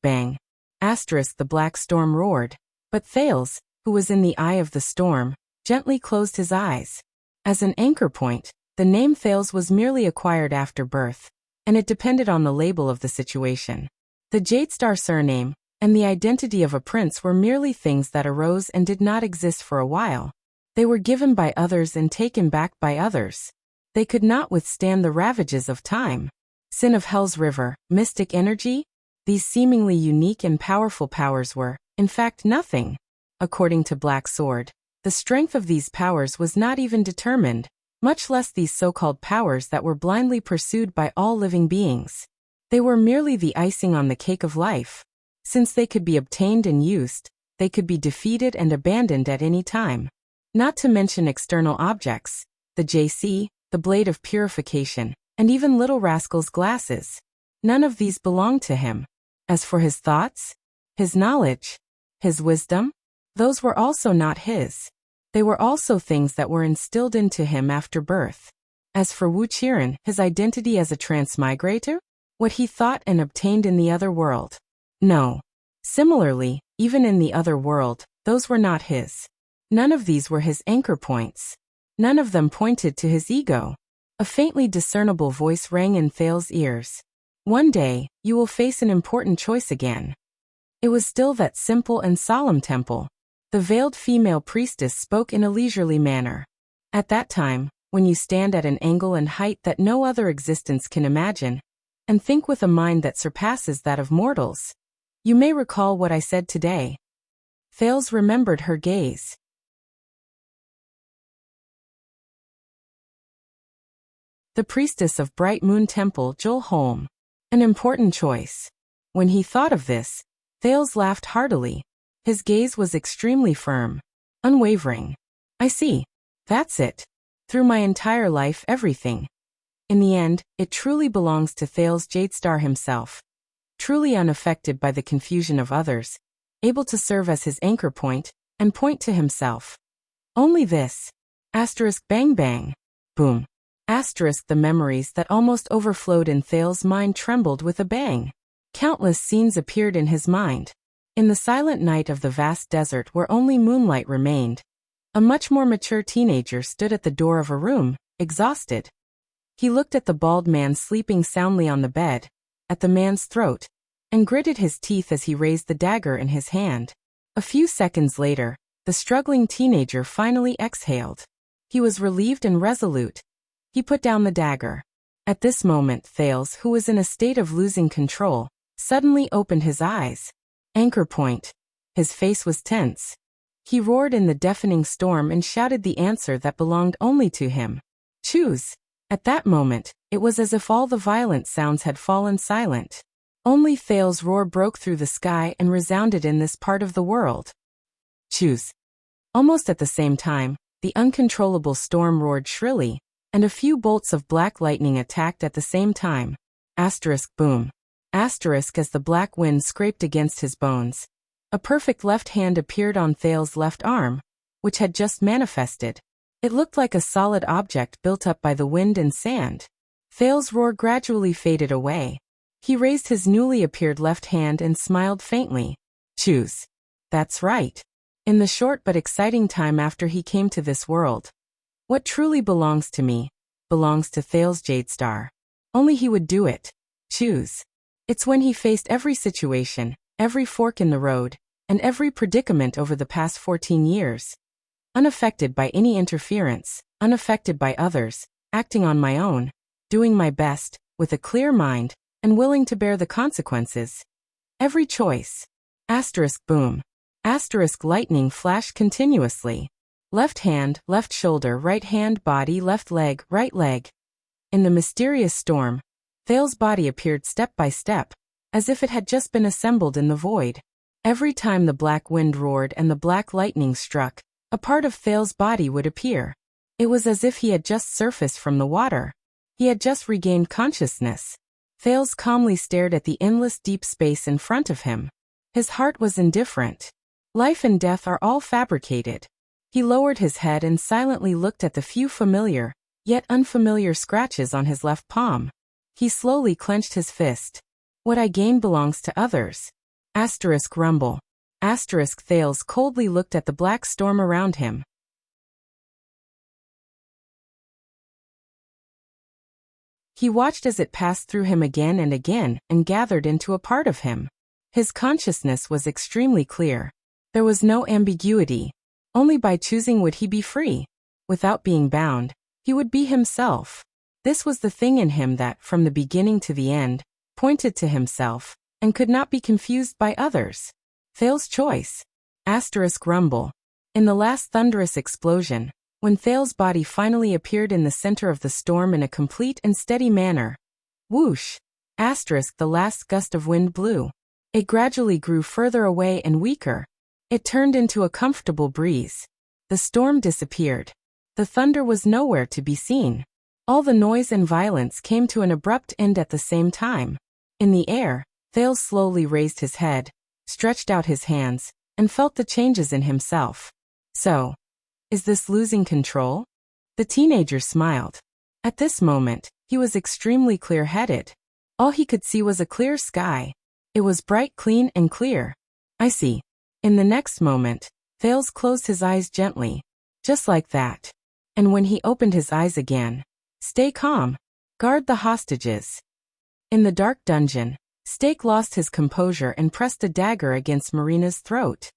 Bang. The black storm roared. But Thales, who was in the eye of the storm, gently closed his eyes. As an anchor point, the name Thales was merely acquired after birth, and it depended on the label of the situation. The Jadestar surname and the identity of a prince were merely things that arose and did not exist for a while. They were given by others and taken back by others. They could not withstand the ravages of time. Sin of Hell's River, mystic energy? These seemingly unique and powerful powers were, in fact, nothing. According to Black Sword, the strength of these powers was not even determined, much less these so-called powers that were blindly pursued by all living beings. They were merely the icing on the cake of life. Since they could be obtained and used, they could be defeated and abandoned at any time. Not to mention external objects, the JC, the Blade of Purification, and even Little Rascal's glasses. None of these belonged to him. As for his thoughts, his knowledge, his wisdom, those were also not his. They were also things that were instilled into him after birth. As for Wuxia, his identity as a transmigrator? What he thought and obtained in the other world? No. Similarly, even in the other world, those were not his. None of these were his anchor points. None of them pointed to his ego. A faintly discernible voice rang in Thales's ears. One day, you will face an important choice again. It was still that simple and solemn temple. The veiled female priestess spoke in a leisurely manner. At that time, when you stand at an angle and height that no other existence can imagine, and think with a mind that surpasses that of mortals, you may recall what I said today. Thales remembered her gaze. The priestess of Bright Moon Temple, Jewel Holm. An important choice. When he thought of this, Thales laughed heartily. His gaze was extremely firm, unwavering. I see. That's it. Through my entire life, everything. In the end, it truly belongs to Thales Jadestar himself. Truly unaffected by the confusion of others, able to serve as his anchor point, and point to himself. Only this. Asterisk bang bang. Boom. Asterisk the memories that almost overflowed in Thales' mind trembled with a bang. Countless scenes appeared in his mind. In the silent night of the vast desert where only moonlight remained, a much more mature teenager stood at the door of a room, exhausted. He looked at the bald man sleeping soundly on the bed, at the man's throat, and gritted his teeth as he raised the dagger in his hand. A few seconds later, the struggling teenager finally exhaled. He was relieved and resolute. He put down the dagger. At this moment, Thales, who was in a state of losing control, suddenly opened his eyes. Anchor point. His face was tense. He roared in the deafening storm and shouted the answer that belonged only to him. Choose. At that moment, it was as if all the violent sounds had fallen silent. Only Thales' roar broke through the sky and resounded in this part of the world. Choose. Almost at the same time, the uncontrollable storm roared shrilly, and a few bolts of black lightning attacked at the same time. Asterisk boom. Asterisk as the black wind scraped against his bones. A perfect left hand appeared on Thales' left arm, which had just manifested. It looked like a solid object built up by the wind and sand. Thales' roar gradually faded away. He raised his newly appeared left hand and smiled faintly. Choose. That's right. In the short but exciting time after he came to this world, what truly belongs to me, belongs to Thales Jadestar. Only he would do it. Choose. It's when he faced every situation, every fork in the road, and every predicament over the past 14 years. Unaffected by any interference, unaffected by others, acting on my own, doing my best, with a clear mind, and willing to bear the consequences. Every choice. Asterisk boom. Asterisk lightning flashed continuously. Left hand, left shoulder, right hand, body, left leg, right leg. In the mysterious storm, Thales' body appeared step by step, as if it had just been assembled in the void. Every time the black wind roared and the black lightning struck, a part of Thales' body would appear. It was as if he had just surfaced from the water. He had just regained consciousness. Thales calmly stared at the endless deep space in front of him. His heart was indifferent. Life and death are all fabricated. He lowered his head and silently looked at the few familiar, yet unfamiliar scratches on his left palm. He slowly clenched his fist. What I gain belongs to others. Asterisk rumble. Asterisk Thales coldly looked at the black storm around him. He watched as it passed through him again and gathered into a part of him. His consciousness was extremely clear. There was no ambiguity. Only by choosing would he be free. Without being bound, he would be himself. This was the thing in him that, from the beginning to the end, pointed to himself, and could not be confused by others. Thales' choice. Asterisk rumble. In the last thunderous explosion, when Thales' body finally appeared in the center of the storm in a complete and steady manner. Whoosh. Asterisk the last gust of wind blew. It gradually grew further away and weaker. It turned into a comfortable breeze. The storm disappeared. The thunder was nowhere to be seen. All the noise and violence came to an abrupt end at the same time. In the air, Thales slowly raised his head, stretched out his hands, and felt the changes in himself. So, is this losing control? The teenager smiled. At this moment, he was extremely clear-headed. All he could see was a clear sky. It was bright, clean, and clear. I see. In the next moment, Thales closed his eyes gently. Just like that. And when he opened his eyes again, stay calm. Guard the hostages. In the dark dungeon, Stake lost his composure and pressed a dagger against Marina's throat.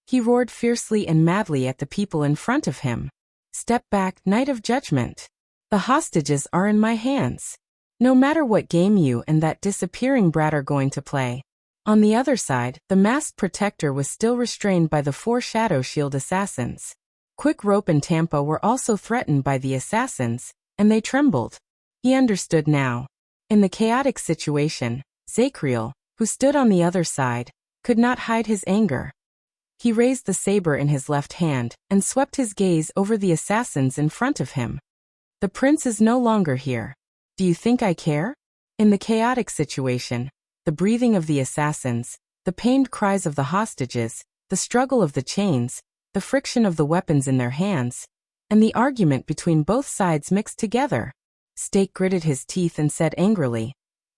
He roared fiercely and madly at the people in front of him. Step back, Knight of Judgment. The hostages are in my hands. No matter what game you and that disappearing brat are going to play. On the other side, the masked protector was still restrained by the 4 Shadow Shield assassins. Quick Rope and Tampa were also threatened by the assassins, and they trembled. He understood now. In the chaotic situation, Zachriel, who stood on the other side, could not hide his anger. He raised the saber in his left hand and swept his gaze over the assassins in front of him. The prince is no longer here. Do you think I care? In the chaotic situation, the breathing of the assassins, the pained cries of the hostages, the struggle of the chains, the friction of the weapons in their hands, and the argument between both sides mixed together. Stake gritted his teeth and said angrily,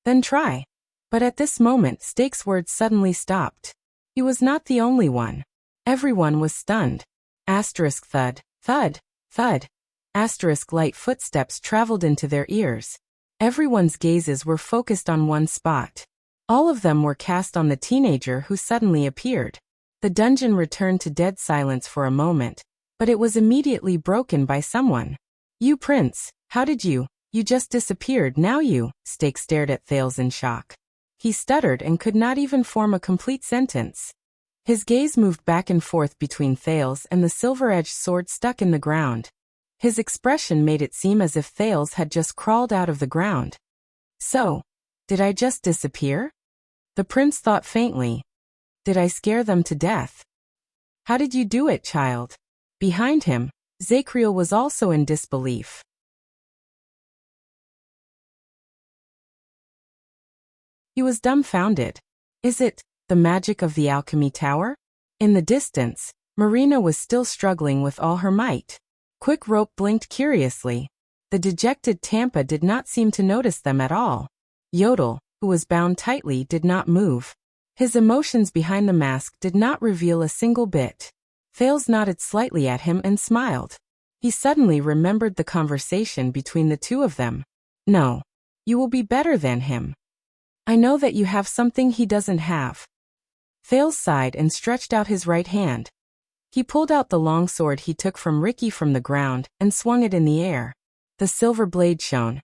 "Then try." But at this moment Stake's words suddenly stopped. He was not the only one. Everyone was stunned. Asterisk thud, thud, thud. Asterisk light footsteps traveled into their ears. Everyone's gazes were focused on one spot. All of them were cast on the teenager who suddenly appeared. The dungeon returned to dead silence for a moment, but it was immediately broken by someone. "You prince, how did you just disappeared now you?" Stake stared at Thales in shock. He stuttered and could not even form a complete sentence. His gaze moved back and forth between Thales and the silver-edged sword stuck in the ground. His expression made it seem as if Thales had just crawled out of the ground. "So, did I just disappear?" The prince thought faintly. "Did I scare them to death?" "How did you do it, child?" Behind him, Zachriel was also in disbelief. He was dumbfounded. Is it the magic of the alchemy tower? In the distance, Marina was still struggling with all her might. Quick Rope blinked curiously. The dejected Tampa did not seem to notice them at all. Yodel, who was bound tightly, did not move. His emotions behind the mask did not reveal a single bit. Thales nodded slightly at him and smiled. He suddenly remembered the conversation between the two of them. "No. You will be better than him. I know that you have something he doesn't have." Thales sighed and stretched out his right hand. He pulled out the long sword he took from Ricky from the ground and swung it in the air. The silver blade shone,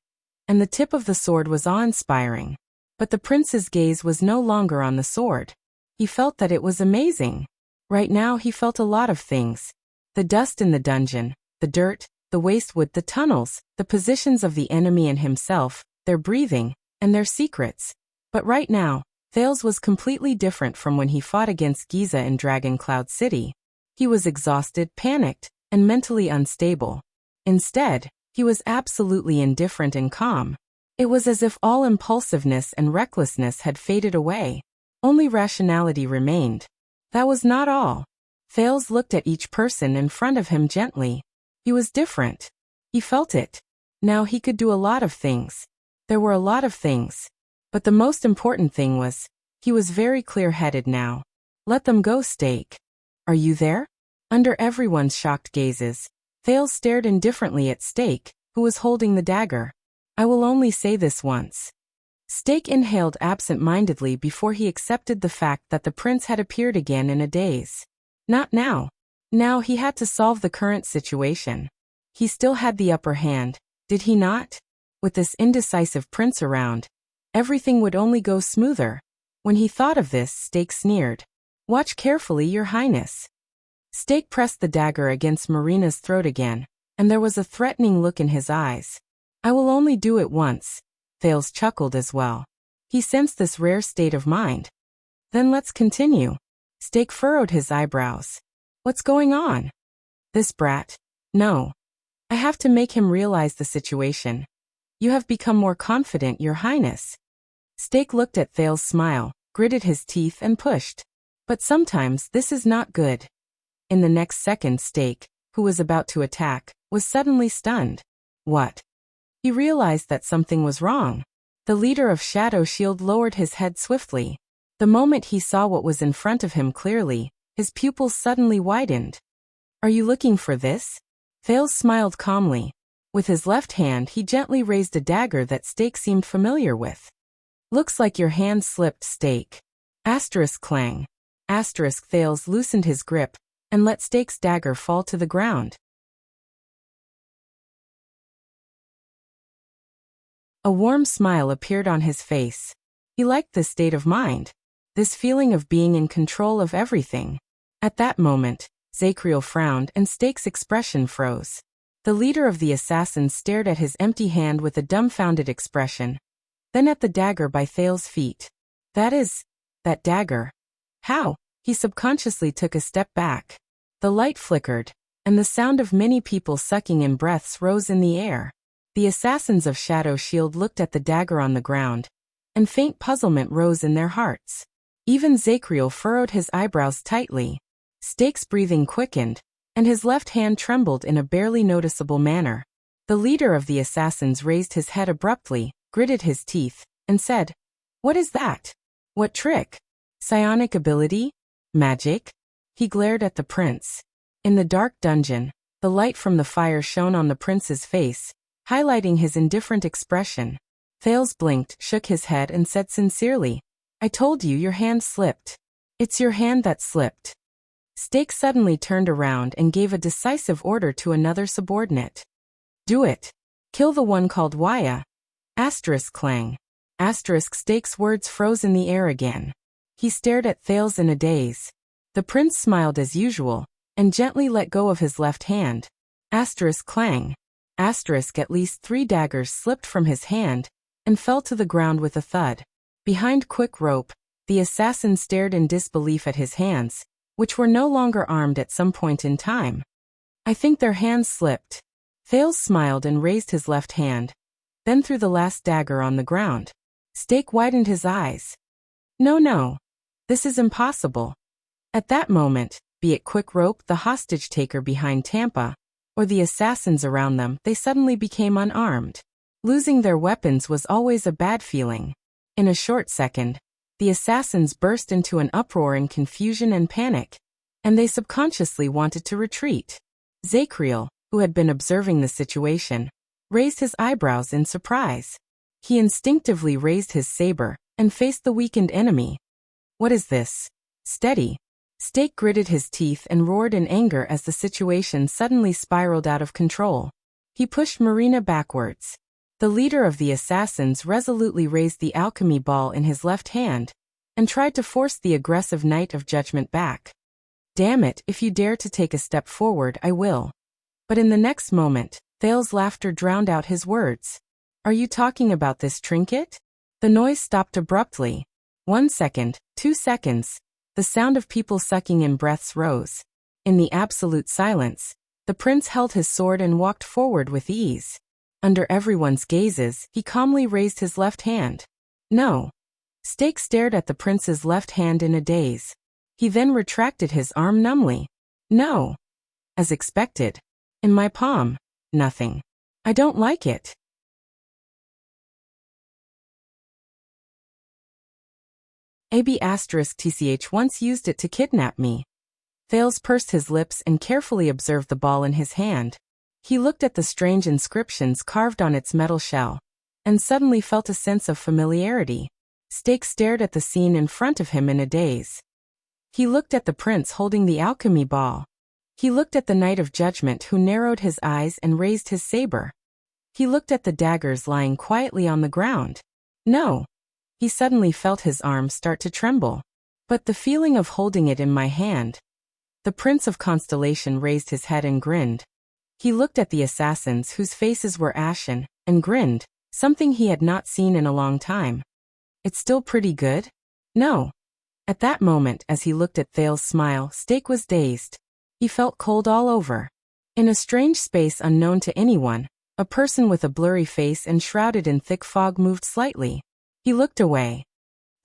and the tip of the sword was awe-inspiring. But the prince's gaze was no longer on the sword. He felt that it was amazing. Right now he felt a lot of things. The dust in the dungeon, the dirt, the wastewood, the tunnels, the positions of the enemy and himself, their breathing, and their secrets. But right now, Thales was completely different from when he fought against Giza in Dragon Cloud City. He was exhausted, panicked, and mentally unstable. Instead, he was absolutely indifferent and calm. It was as if all impulsiveness and recklessness had faded away. Only rationality remained. That was not all. Thales looked at each person in front of him gently. He was different. He felt it. Now he could do a lot of things. There were a lot of things. But the most important thing was, he was very clear-headed now. "Let them go, Stake. Are you there?" Under everyone's shocked gazes, Thales stared indifferently at Stake, who was holding the dagger. "I will only say this once." Stake inhaled absent-mindedly before he accepted the fact that the prince had appeared again in a daze. Not now. Now he had to solve the current situation. He still had the upper hand, did he not? With this indecisive prince around, everything would only go smoother. When he thought of this, Stake sneered. "Watch carefully, Your Highness." Stake pressed the dagger against Marina's throat again, and there was a threatening look in his eyes. "I will only do it once." Thales chuckled as well. He sensed this rare state of mind. "Then let's continue." Stake furrowed his eyebrows. "What's going on?" "This brat. No. I have to make him realize the situation. You have become more confident, Your Highness." Stake looked at Thales' smile, gritted his teeth and pushed. "But sometimes this is not good." In the next second Stake, who was about to attack, was suddenly stunned. "What?" He realized that something was wrong. The leader of Shadow Shield lowered his head swiftly. The moment he saw what was in front of him clearly, his pupils suddenly widened. "Are you looking for this?" Thales smiled calmly. With his left hand he gently raised a dagger that Stake seemed familiar with. "Looks like your hand slipped, Stake." Asterisk clang. Asterisk Thales loosened his grip and let Stake's dagger fall to the ground. A warm smile appeared on his face. He liked this state of mind, this feeling of being in control of everything. At that moment, Zacriel frowned and Stake's expression froze. The leader of the assassins stared at his empty hand with a dumbfounded expression, then at the dagger by Thales' feet. That dagger. How? He subconsciously took a step back. The light flickered, and the sound of many people sucking in breaths rose in the air. The assassins of Shadow Shield looked at the dagger on the ground, and faint puzzlement rose in their hearts. Even Zacriel furrowed his eyebrows tightly. Stake's breathing quickened, and his left hand trembled in a barely noticeable manner. The leader of the assassins raised his head abruptly, gritted his teeth, and said, "What is that? What trick? Psionic ability? Magic?" He glared at the prince. In the dark dungeon, the light from the fire shone on the prince's face, highlighting his indifferent expression. Thales blinked, shook his head and said sincerely, "I told you your hand slipped. It's your hand that slipped." Stake suddenly turned around and gave a decisive order to another subordinate. "Do it. Kill the one called Wuxia." Asterisk clang. Asterisk Stake's words froze in the air again. He stared at Thales in a daze. The prince smiled as usual, and gently let go of his left hand. Asterisk clang. Asterisk at least 3 daggers slipped from his hand, and fell to the ground with a thud. Behind quick rope, the assassin stared in disbelief at his hands, which were no longer armed at some point in time. "I think their hands slipped." Thales smiled and raised his left hand, then threw the last dagger on the ground. Stake widened his eyes. No. This is impossible." At that moment, be it quick rope, the hostage taker behind Tampa, or the assassins around them, they suddenly became unarmed. Losing their weapons was always a bad feeling. In a short second, the assassins burst into an uproar in confusion and panic, and they subconsciously wanted to retreat. Zacriel, who had been observing the situation, raised his eyebrows in surprise. He instinctively raised his saber and faced the weakened enemy. "What is this? Steady." Stake gritted his teeth and roared in anger as the situation suddenly spiraled out of control. He pushed Marina backwards. The leader of the assassins resolutely raised the alchemy ball in his left hand and tried to force the aggressive Knight of Judgment back. "Damn it, if you dare to take a step forward, I will." But in the next moment, Thales' laughter drowned out his words. "Are you talking about this trinket?" The noise stopped abruptly. 1 second, 2 seconds. The sound of people sucking in breaths rose. In the absolute silence, the prince held his sword and walked forward with ease. Under everyone's gazes, he calmly raised his left hand. "No." Stake stared at the prince's left hand in a daze. He then retracted his arm numbly. "No." As expected. "In my palm." "Nothing. I don't like it." *TCH once used it to kidnap me. Thales pursed his lips and carefully observed the ball in his hand. He looked at the strange inscriptions carved on its metal shell, and suddenly felt a sense of familiarity. Stake stared at the scene in front of him in a daze. He looked at the prince holding the alchemy ball. He looked at the Knight of Judgment who narrowed his eyes and raised his saber. He looked at the daggers lying quietly on the ground. No. He suddenly felt his arm start to tremble. But the feeling of holding it in my hand. The Prince of Constellation raised his head and grinned. He looked at the assassins whose faces were ashen, and grinned, something he had not seen in a long time. "It's still pretty good?" "No." At that moment, as he looked at Thales' smile, Stake was dazed. He felt cold all over. In a strange space unknown to anyone, a person with a blurry face and shrouded in thick fog moved slightly. He looked away.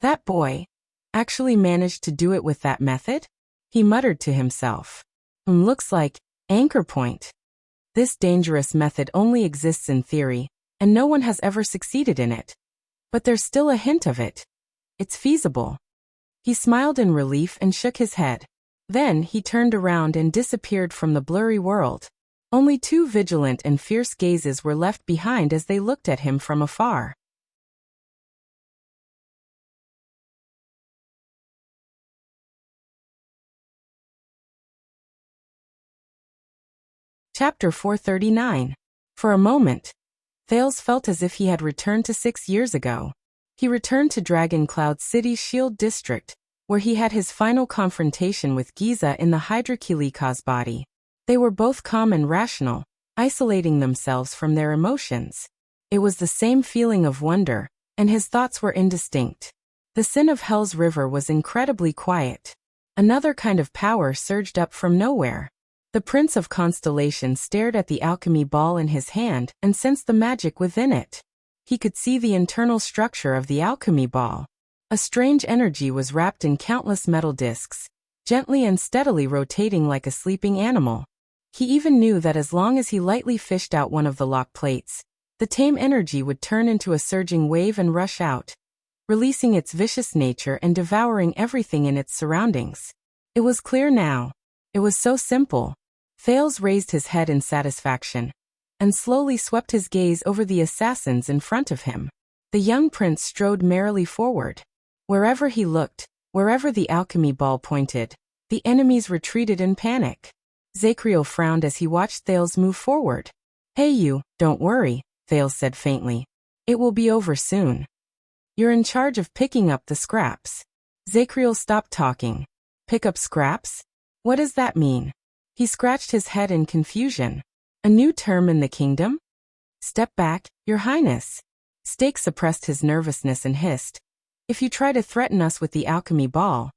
"That boy actually managed to do it with that method?" He muttered to himself. Looks like anchor point. This dangerous method only exists in theory, and no one has ever succeeded in it. But there's still a hint of it. It's feasible. He smiled in relief and shook his head. Then he turned around and disappeared from the blurry world. Only two vigilant and fierce gazes were left behind as they looked at him from afar. Chapter 439. For a moment, Thales felt as if he had returned to 6 years ago. He returned to Dragon Cloud City's Shield District, where he had his final confrontation with Giza in the Hydrakelika's body. They were both calm and rational, isolating themselves from their emotions. It was the same feeling of wonder, and his thoughts were indistinct. The sin of Hell's River was incredibly quiet. Another kind of power surged up from nowhere. The Prince of Constellation stared at the alchemy ball in his hand and sensed the magic within it. He could see the internal structure of the alchemy ball. A strange energy was wrapped in countless metal discs, gently and steadily rotating like a sleeping animal. He even knew that as long as he lightly fished out one of the lock plates, the tame energy would turn into a surging wave and rush out, releasing its vicious nature and devouring everything in its surroundings. It was clear now. It was so simple. Thales raised his head in satisfaction, and slowly swept his gaze over the assassins in front of him. The young prince strode merrily forward. Wherever he looked, wherever the alchemy ball pointed, the enemies retreated in panic. Zachriel frowned as he watched Thales move forward. "Hey you, don't worry," Thales said faintly. "It will be over soon. You're in charge of picking up the scraps." Zachriel stopped talking. "Pick up scraps? What does that mean?" He scratched his head in confusion. "A new term in the kingdom?" "Step back, Your Highness." Stake suppressed his nervousness and hissed, "If you try to threaten us with the alchemy ball."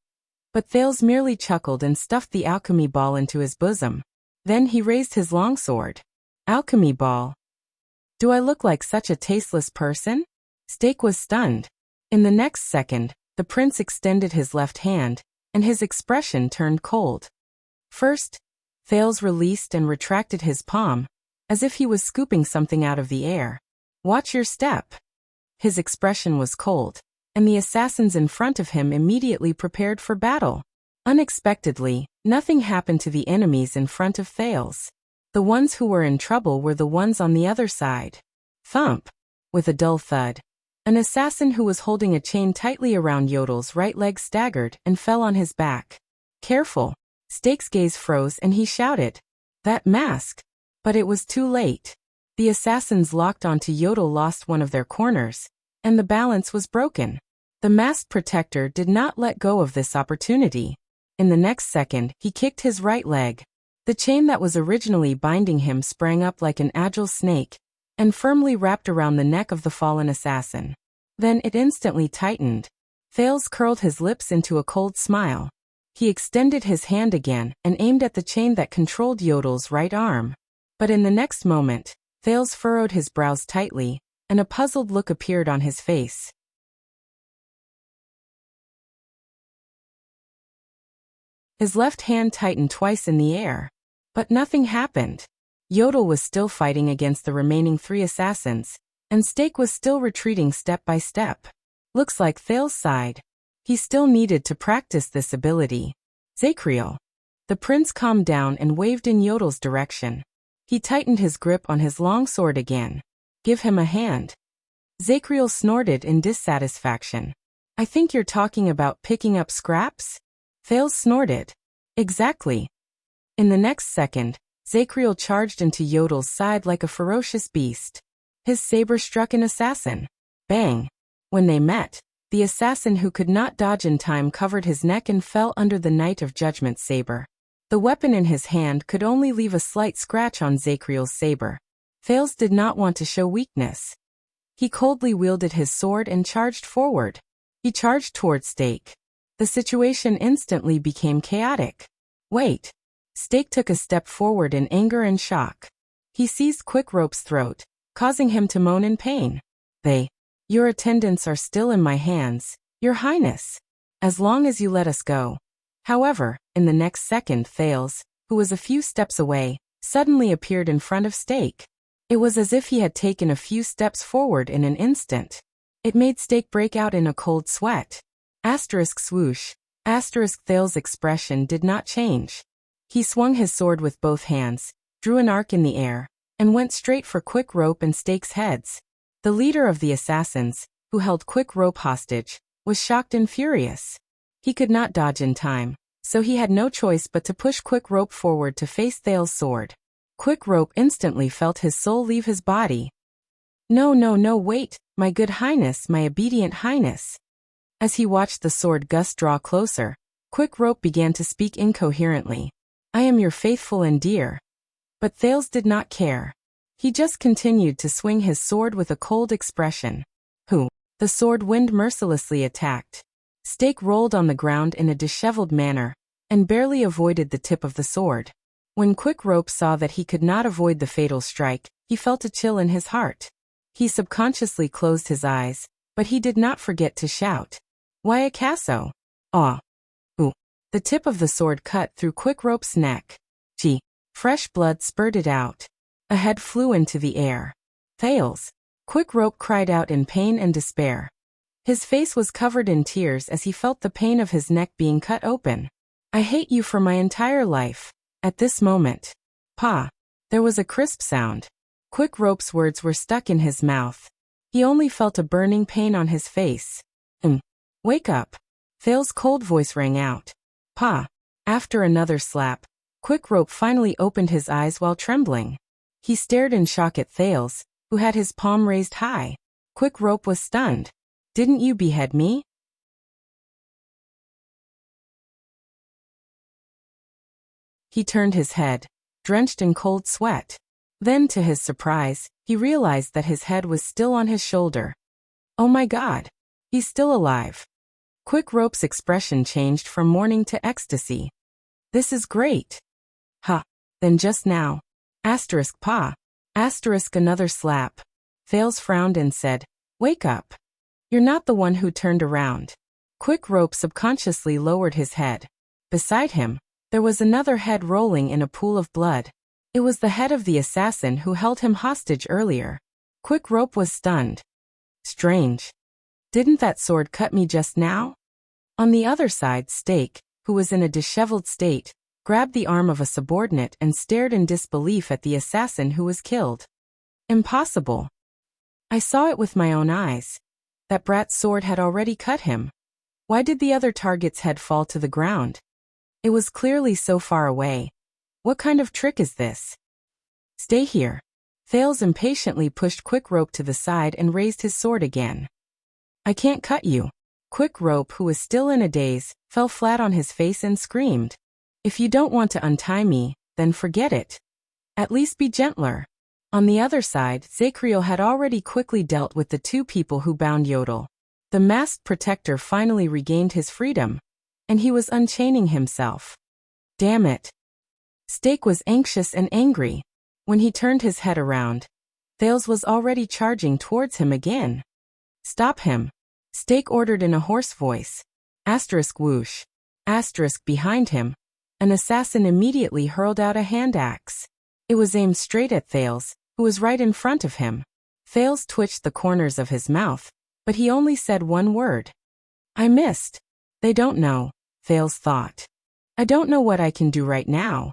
But Thales merely chuckled and stuffed the alchemy ball into his bosom. Then he raised his longsword. "Alchemy ball? Do I look like such a tasteless person?" Stake was stunned. In the next second, the prince extended his left hand, and his expression turned cold. First, Thales released and retracted his palm, as if he was scooping something out of the air. "Watch your step." His expression was cold, and the assassins in front of him immediately prepared for battle. Unexpectedly, nothing happened to the enemies in front of Thales. The ones who were in trouble were the ones on the other side. Thump! With a dull thud, an assassin who was holding a chain tightly around Yodel's right leg staggered and fell on his back. "Careful!" Stake's gaze froze and he shouted, "That mask!" But it was too late. The assassins locked onto Yodel lost one of their corners, and the balance was broken. The masked protector did not let go of this opportunity. In the next second, he kicked his right leg. The chain that was originally binding him sprang up like an agile snake, and firmly wrapped around the neck of the fallen assassin. Then it instantly tightened. Thales curled his lips into a cold smile. He extended his hand again and aimed at the chain that controlled Yodel's right arm. But in the next moment, Thales furrowed his brows tightly, and a puzzled look appeared on his face. His left hand tightened twice in the air. But nothing happened. Yodel was still fighting against the remaining 3 assassins, and Stake was still retreating step by step. Looks like Thales sighed. He still needed to practice this ability. "Zachriel." The prince calmed down and waved in Yodel's direction. He tightened his grip on his longsword again. "Give him a hand." Zachriel snorted in dissatisfaction. "I think you're talking about picking up scraps?" Thales snorted. "Exactly." In the next second, Zachriel charged into Yodel's side like a ferocious beast. His saber struck an assassin. Bang! When they met, the assassin who could not dodge in time covered his neck and fell under the Knight of Judgment saber. The weapon in his hand could only leave a slight scratch on Zachriel's saber. Thales did not want to show weakness. He coldly wielded his sword and charged forward. He charged toward Stake. The situation instantly became chaotic. "Wait." Stake took a step forward in anger and shock. He seized Quickrope's throat, causing him to moan in pain. Your attendants are still in my hands, Your Highness. As long as you let us go." However, in the next second Thales, who was a few steps away, suddenly appeared in front of Stake. It was as if he had taken a few steps forward in an instant. It made Stake break out in a cold sweat. Asterisk swoosh. Asterisk Thale's expression did not change. He swung his sword with both hands, drew an arc in the air, and went straight for Quick Rope and Stake's heads. The leader of the assassins, who held Quick Rope hostage, was shocked and furious. He could not dodge in time, so he had no choice but to push Quick Rope forward to face Thale's sword. Quick Rope instantly felt his soul leave his body. No, no, no, wait, my good highness, my obedient highness. As he watched the sword gust draw closer, Quick Rope began to speak incoherently. I am your faithful and dear. But Thales did not care. He just continued to swing his sword with a cold expression. Who? The sword wind mercilessly attacked. Stake rolled on the ground in a disheveled manner, and barely avoided the tip of the sword. When Quick Rope saw that he could not avoid the fatal strike, he felt a chill in his heart. He subconsciously closed his eyes, but he did not forget to shout. Why a Casso? Ah! Ooh! The tip of the sword cut through Quick Rope's neck. Gee! Fresh blood spurted out. A head flew into the air. Thales! Quick Rope cried out in pain and despair. His face was covered in tears as he felt the pain of his neck being cut open. I hate you for my entire life. At this moment. Pa! There was a crisp sound. Quick Rope's words were stuck in his mouth. He only felt a burning pain on his face. Wake up. Thale's cold voice rang out. Pa! After another slap, Quick Rope finally opened his eyes while trembling. He stared in shock at Thales, who had his palm raised high. Quick Rope was stunned. Didn't you behead me? He turned his head, drenched in cold sweat. Then, to his surprise, he realized that his head was still on his shoulder. Oh my God! He's still alive. Quick Rope's expression changed from mourning to ecstasy. This is great. Ha! Then just now. Asterisk pa. Asterisk another slap. Thales frowned and said, Wake up. You're not the one who turned around. Quick Rope subconsciously lowered his head. Beside him, there was another head rolling in a pool of blood. It was the head of the assassin who held him hostage earlier. Quick Rope was stunned. Strange. Didn't that sword cut me just now? On the other side, Stake, who was in a disheveled state, grabbed the arm of a subordinate and stared in disbelief at the assassin who was killed. Impossible. I saw it with my own eyes. That brat's sword had already cut him. Why did the other target's head fall to the ground? It was clearly so far away. What kind of trick is this? Stay here. Thales impatiently pushed Quick Rope to the side and raised his sword again. I can't cut you. Quick Rope, who was still in a daze, fell flat on his face and screamed. If you don't want to untie me, then forget it. At least be gentler. On the other side, Zakriel had already quickly dealt with the two people who bound Yodel. The masked protector finally regained his freedom, and he was unchaining himself. Damn it. Stake was anxious and angry. When he turned his head around, Thales was already charging towards him again. Stop him. Stake ordered in a hoarse voice. Asterisk whoosh. Asterisk behind him. An assassin immediately hurled out a hand axe. It was aimed straight at Thales, who was right in front of him. Thales twitched the corners of his mouth, but he only said one word. I missed. They don't know, Thales thought. I don't know what I can do right now.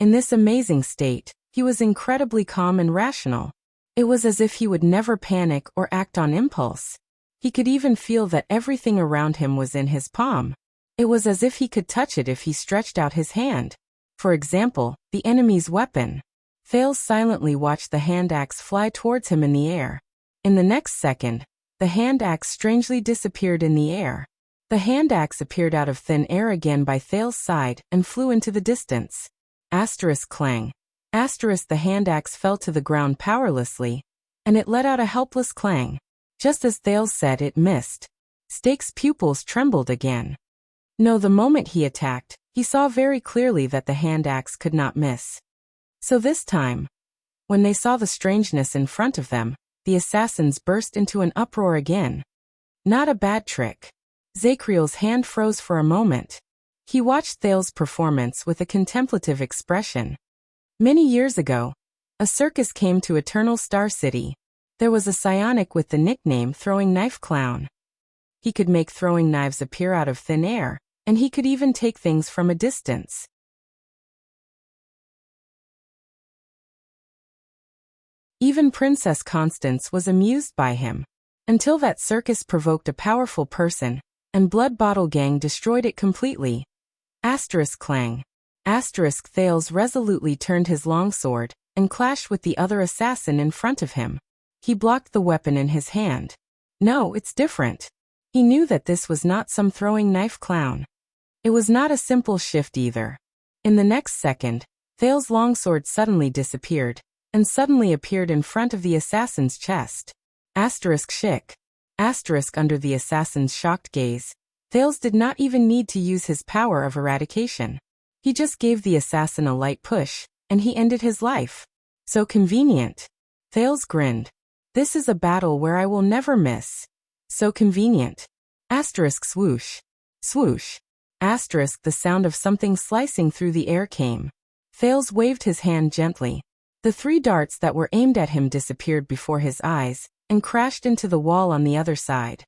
In this amazing state, he was incredibly calm and rational. It was as if he would never panic or act on impulse. He could even feel that everything around him was in his palm. It was as if he could touch it if he stretched out his hand. For example, the enemy's weapon. Thales silently watched the hand axe fly towards him in the air. In the next second, the hand axe strangely disappeared in the air. The hand axe appeared out of thin air again by Thales' side and flew into the distance. Asterisk clang. Asterisk the hand axe fell to the ground powerlessly, and it let out a helpless clang. Just as Thales said, it missed. Stake's pupils trembled again. No, the moment he attacked, he saw very clearly that the hand axe could not miss. So this time, when they saw the strangeness in front of them, the assassins burst into an uproar again. Not a bad trick. Zakriel's hand froze for a moment. He watched Thales' performance with a contemplative expression. Many years ago, A circus came to Eternal Star City. There was a psionic with the nickname Throwing Knife Clown. He could make throwing knives appear out of thin air, and he could even take things from a distance. Even Princess Constance was amused by him. Until that circus provoked a powerful person, and Blood Bottle Gang destroyed it completely. Clang. Thales resolutely turned his longsword, and clashed with the other assassin in front of him. He blocked the weapon in his hand. No, it's different. He knew that this was not some throwing knife clown. It was not a simple shift either. In the next second, Thales' longsword suddenly disappeared, and suddenly appeared in front of the assassin's chest. Shick. Under the assassin's shocked gaze, Thales did not even need to use his power of eradication. He just gave the assassin a light push, and he ended his life. So convenient. Thales grinned. This is a battle where I will never miss. So convenient. Swoosh. Swoosh. The sound of something slicing through the air came. Thales waved his hand gently. The 3 darts that were aimed at him disappeared before his eyes, and crashed into the wall on the other side.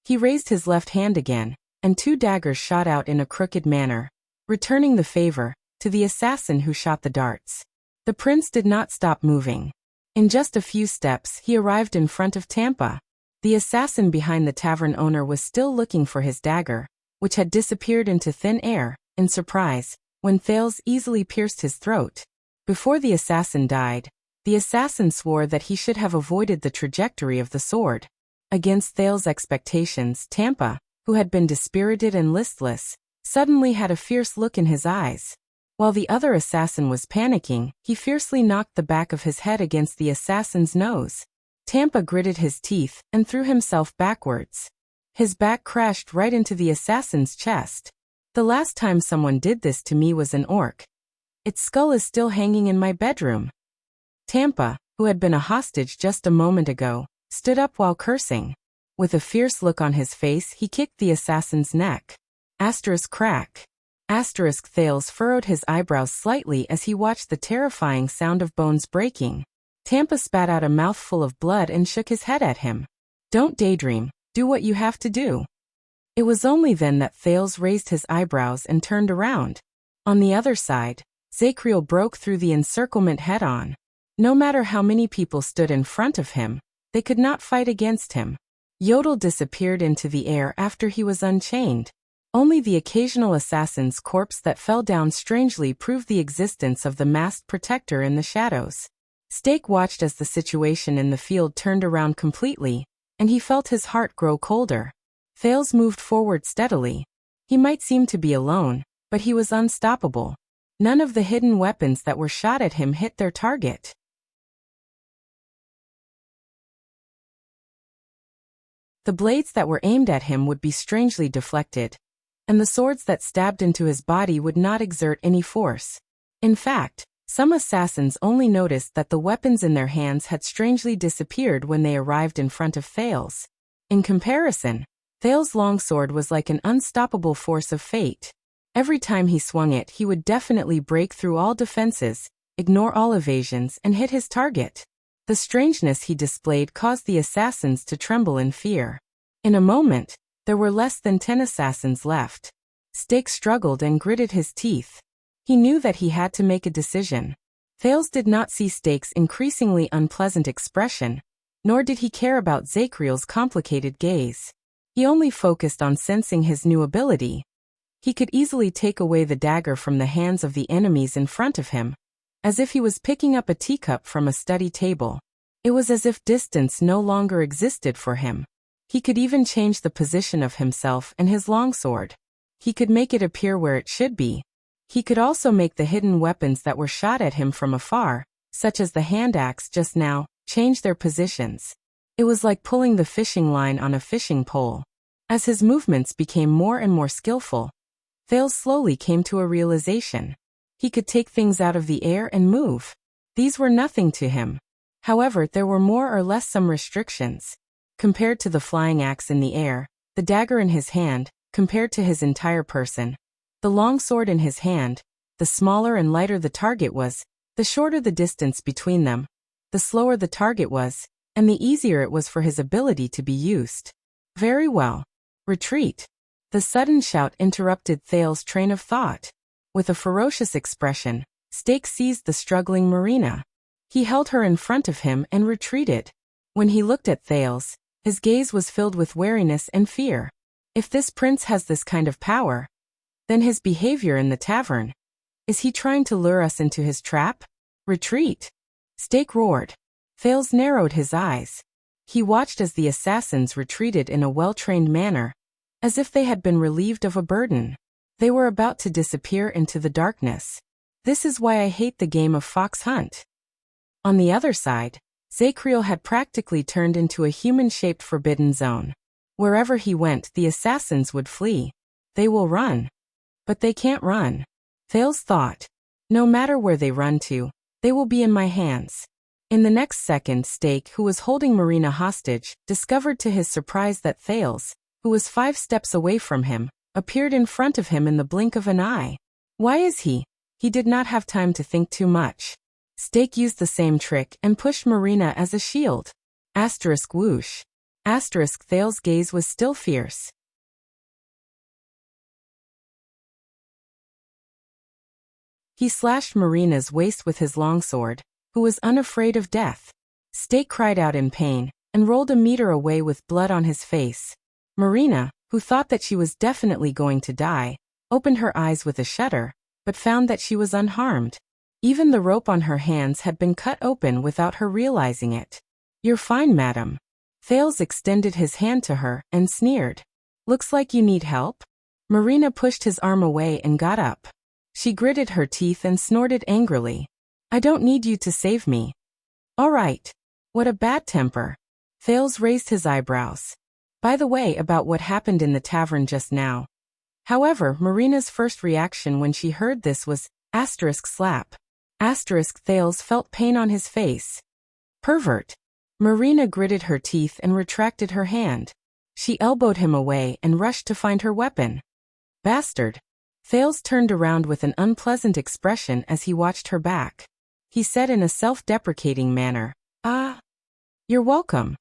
He raised his left hand again, and 2 daggers shot out in a crooked manner, returning the favor to the assassin who shot the darts. The prince did not stop moving. In just a few steps he arrived in front of Tampa. The assassin behind the tavern owner was still looking for his dagger, which had disappeared into thin air, in surprise, when Thales easily pierced his throat. Before the assassin died, the assassin swore that he should have avoided the trajectory of the sword. Against Thales' expectations, Tampa, who had been dispirited and listless, suddenly had a fierce look in his eyes. While the other assassin was panicking, he fiercely knocked the back of his head against the assassin's nose. Tampa gritted his teeth and threw himself backwards. His back crashed right into the assassin's chest. The last time someone did this to me was an orc. Its skull is still hanging in my bedroom. Tampa, who had been a hostage just a moment ago, stood up while cursing. With a fierce look on his face, he kicked the assassin's neck. Crack. Thales furrowed his eyebrows slightly as he watched the terrifying sound of bones breaking. Tampa spat out a mouthful of blood and shook his head at him. Don't daydream, do what you have to do. It was only then that Thales raised his eyebrows and turned around. On the other side, Zacriel broke through the encirclement head-on. No matter how many people stood in front of him, they could not fight against him. Yodel disappeared into the air after he was unchained. Only the occasional assassin's corpse that fell down strangely proved the existence of the masked protector in the shadows. Stake watched as the situation in the field turned around completely, and he felt his heart grow colder. Thales moved forward steadily. He might seem to be alone, but he was unstoppable. None of the hidden weapons that were shot at him hit their target. The blades that were aimed at him would be strangely deflected, and the swords that stabbed into his body would not exert any force. In fact, some assassins only noticed that the weapons in their hands had strangely disappeared when they arrived in front of Thales. In comparison, Thales' longsword was like an unstoppable force of fate. Every time he swung it, he would definitely break through all defenses, ignore all evasions, and hit his target. The strangeness he displayed caused the assassins to tremble in fear. In a moment, there were less than 10 assassins left. Stake struggled and gritted his teeth. He knew that he had to make a decision. Thales did not see Stake's increasingly unpleasant expression, nor did he care about Zacriel's complicated gaze. He only focused on sensing his new ability. He could easily take away the dagger from the hands of the enemies in front of him, as if he was picking up a teacup from a study table. It was as if distance no longer existed for him. He could even change the position of himself and his longsword. He could make it appear where it should be. He could also make the hidden weapons that were shot at him from afar, such as the hand axe just now, change their positions. It was like pulling the fishing line on a fishing pole. As his movements became more and more skillful, Thales slowly came to a realization. He could take things out of the air and move. These were nothing to him. However, there were more or less some restrictions. Compared to the flying axe in the air, the dagger in his hand, compared to his entire person, the long sword in his hand, the smaller and lighter the target was, The shorter the distance between them, the slower the target was, and the easier it was for his ability to be used. Very well. Retreat. The sudden shout interrupted Thale's train of thought. With a ferocious expression, Stake seized the struggling Marina. He held her in front of him and retreated. When he looked at Thales, his gaze was filled with wariness and fear. If this prince has this kind of power, then his behavior in the tavern. Is he trying to lure us into his trap? Retreat! Stake roared. Thales narrowed his eyes. He watched as the assassins retreated in a well-trained manner, as if they had been relieved of a burden. They were about to disappear into the darkness. This is why I hate the game of fox hunt. On the other side, Zachriel had practically turned into a human-shaped forbidden zone. Wherever he went, the assassins would flee. They will run. But they can't run. Thales thought. No matter where they run to, they will be in my hands. In the next second, Stake, who was holding Marina hostage, discovered to his surprise that Thales, who was 5 steps away from him, appeared in front of him in the blink of an eye. Why is he? He did not have time to think too much. Stake used the same trick and pushed Marina as a shield. Asterisk whoosh. Asterisk Thales' gaze was still fierce. He slashed Marina's waist with his longsword, who was unafraid of death. Stake cried out in pain, and rolled a meter away with blood on his face. Marina, who thought that she was definitely going to die, opened her eyes with a shudder, but found that she was unharmed. Even the rope on her hands had been cut open without her realizing it. You're fine, madam. Thales extended his hand to her and sneered. Looks like you need help? Marina pushed his arm away and got up. She gritted her teeth and snorted angrily. I don't need you to save me. All right. What a bad temper. Thales raised his eyebrows. By the way, about what happened in the tavern just now. However, Marina's first reaction when she heard this was, slap. Thales felt pain on his face. Pervert. Marina gritted her teeth and retracted her hand. She elbowed him away and rushed to find her weapon. Bastard. Thales turned around with an unpleasant expression as he watched her back. He said in a self-deprecating manner, You're welcome.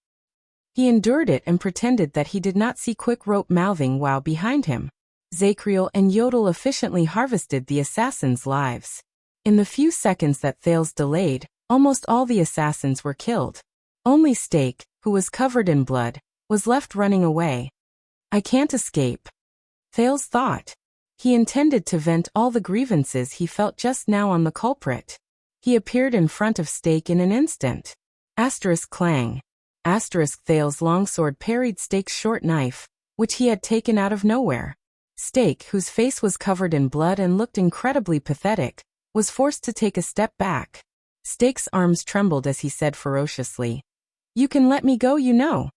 He endured it and pretended that he did not see quick rope mouthing while behind him. Zachriel and Yodel efficiently harvested the assassins' lives. In the few seconds that Thales delayed, almost all the assassins were killed. Only Stake, who was covered in blood, was left running away. I can't escape. Thales thought. He intended to vent all the grievances he felt just now on the culprit. He appeared in front of Stake in an instant. Clang. Thales' longsword parried Stake's short knife, which he had taken out of nowhere. Stake, whose face was covered in blood and looked incredibly pathetic, was forced to take a step back. Stake's arms trembled as he said ferociously, You can let me go, you know.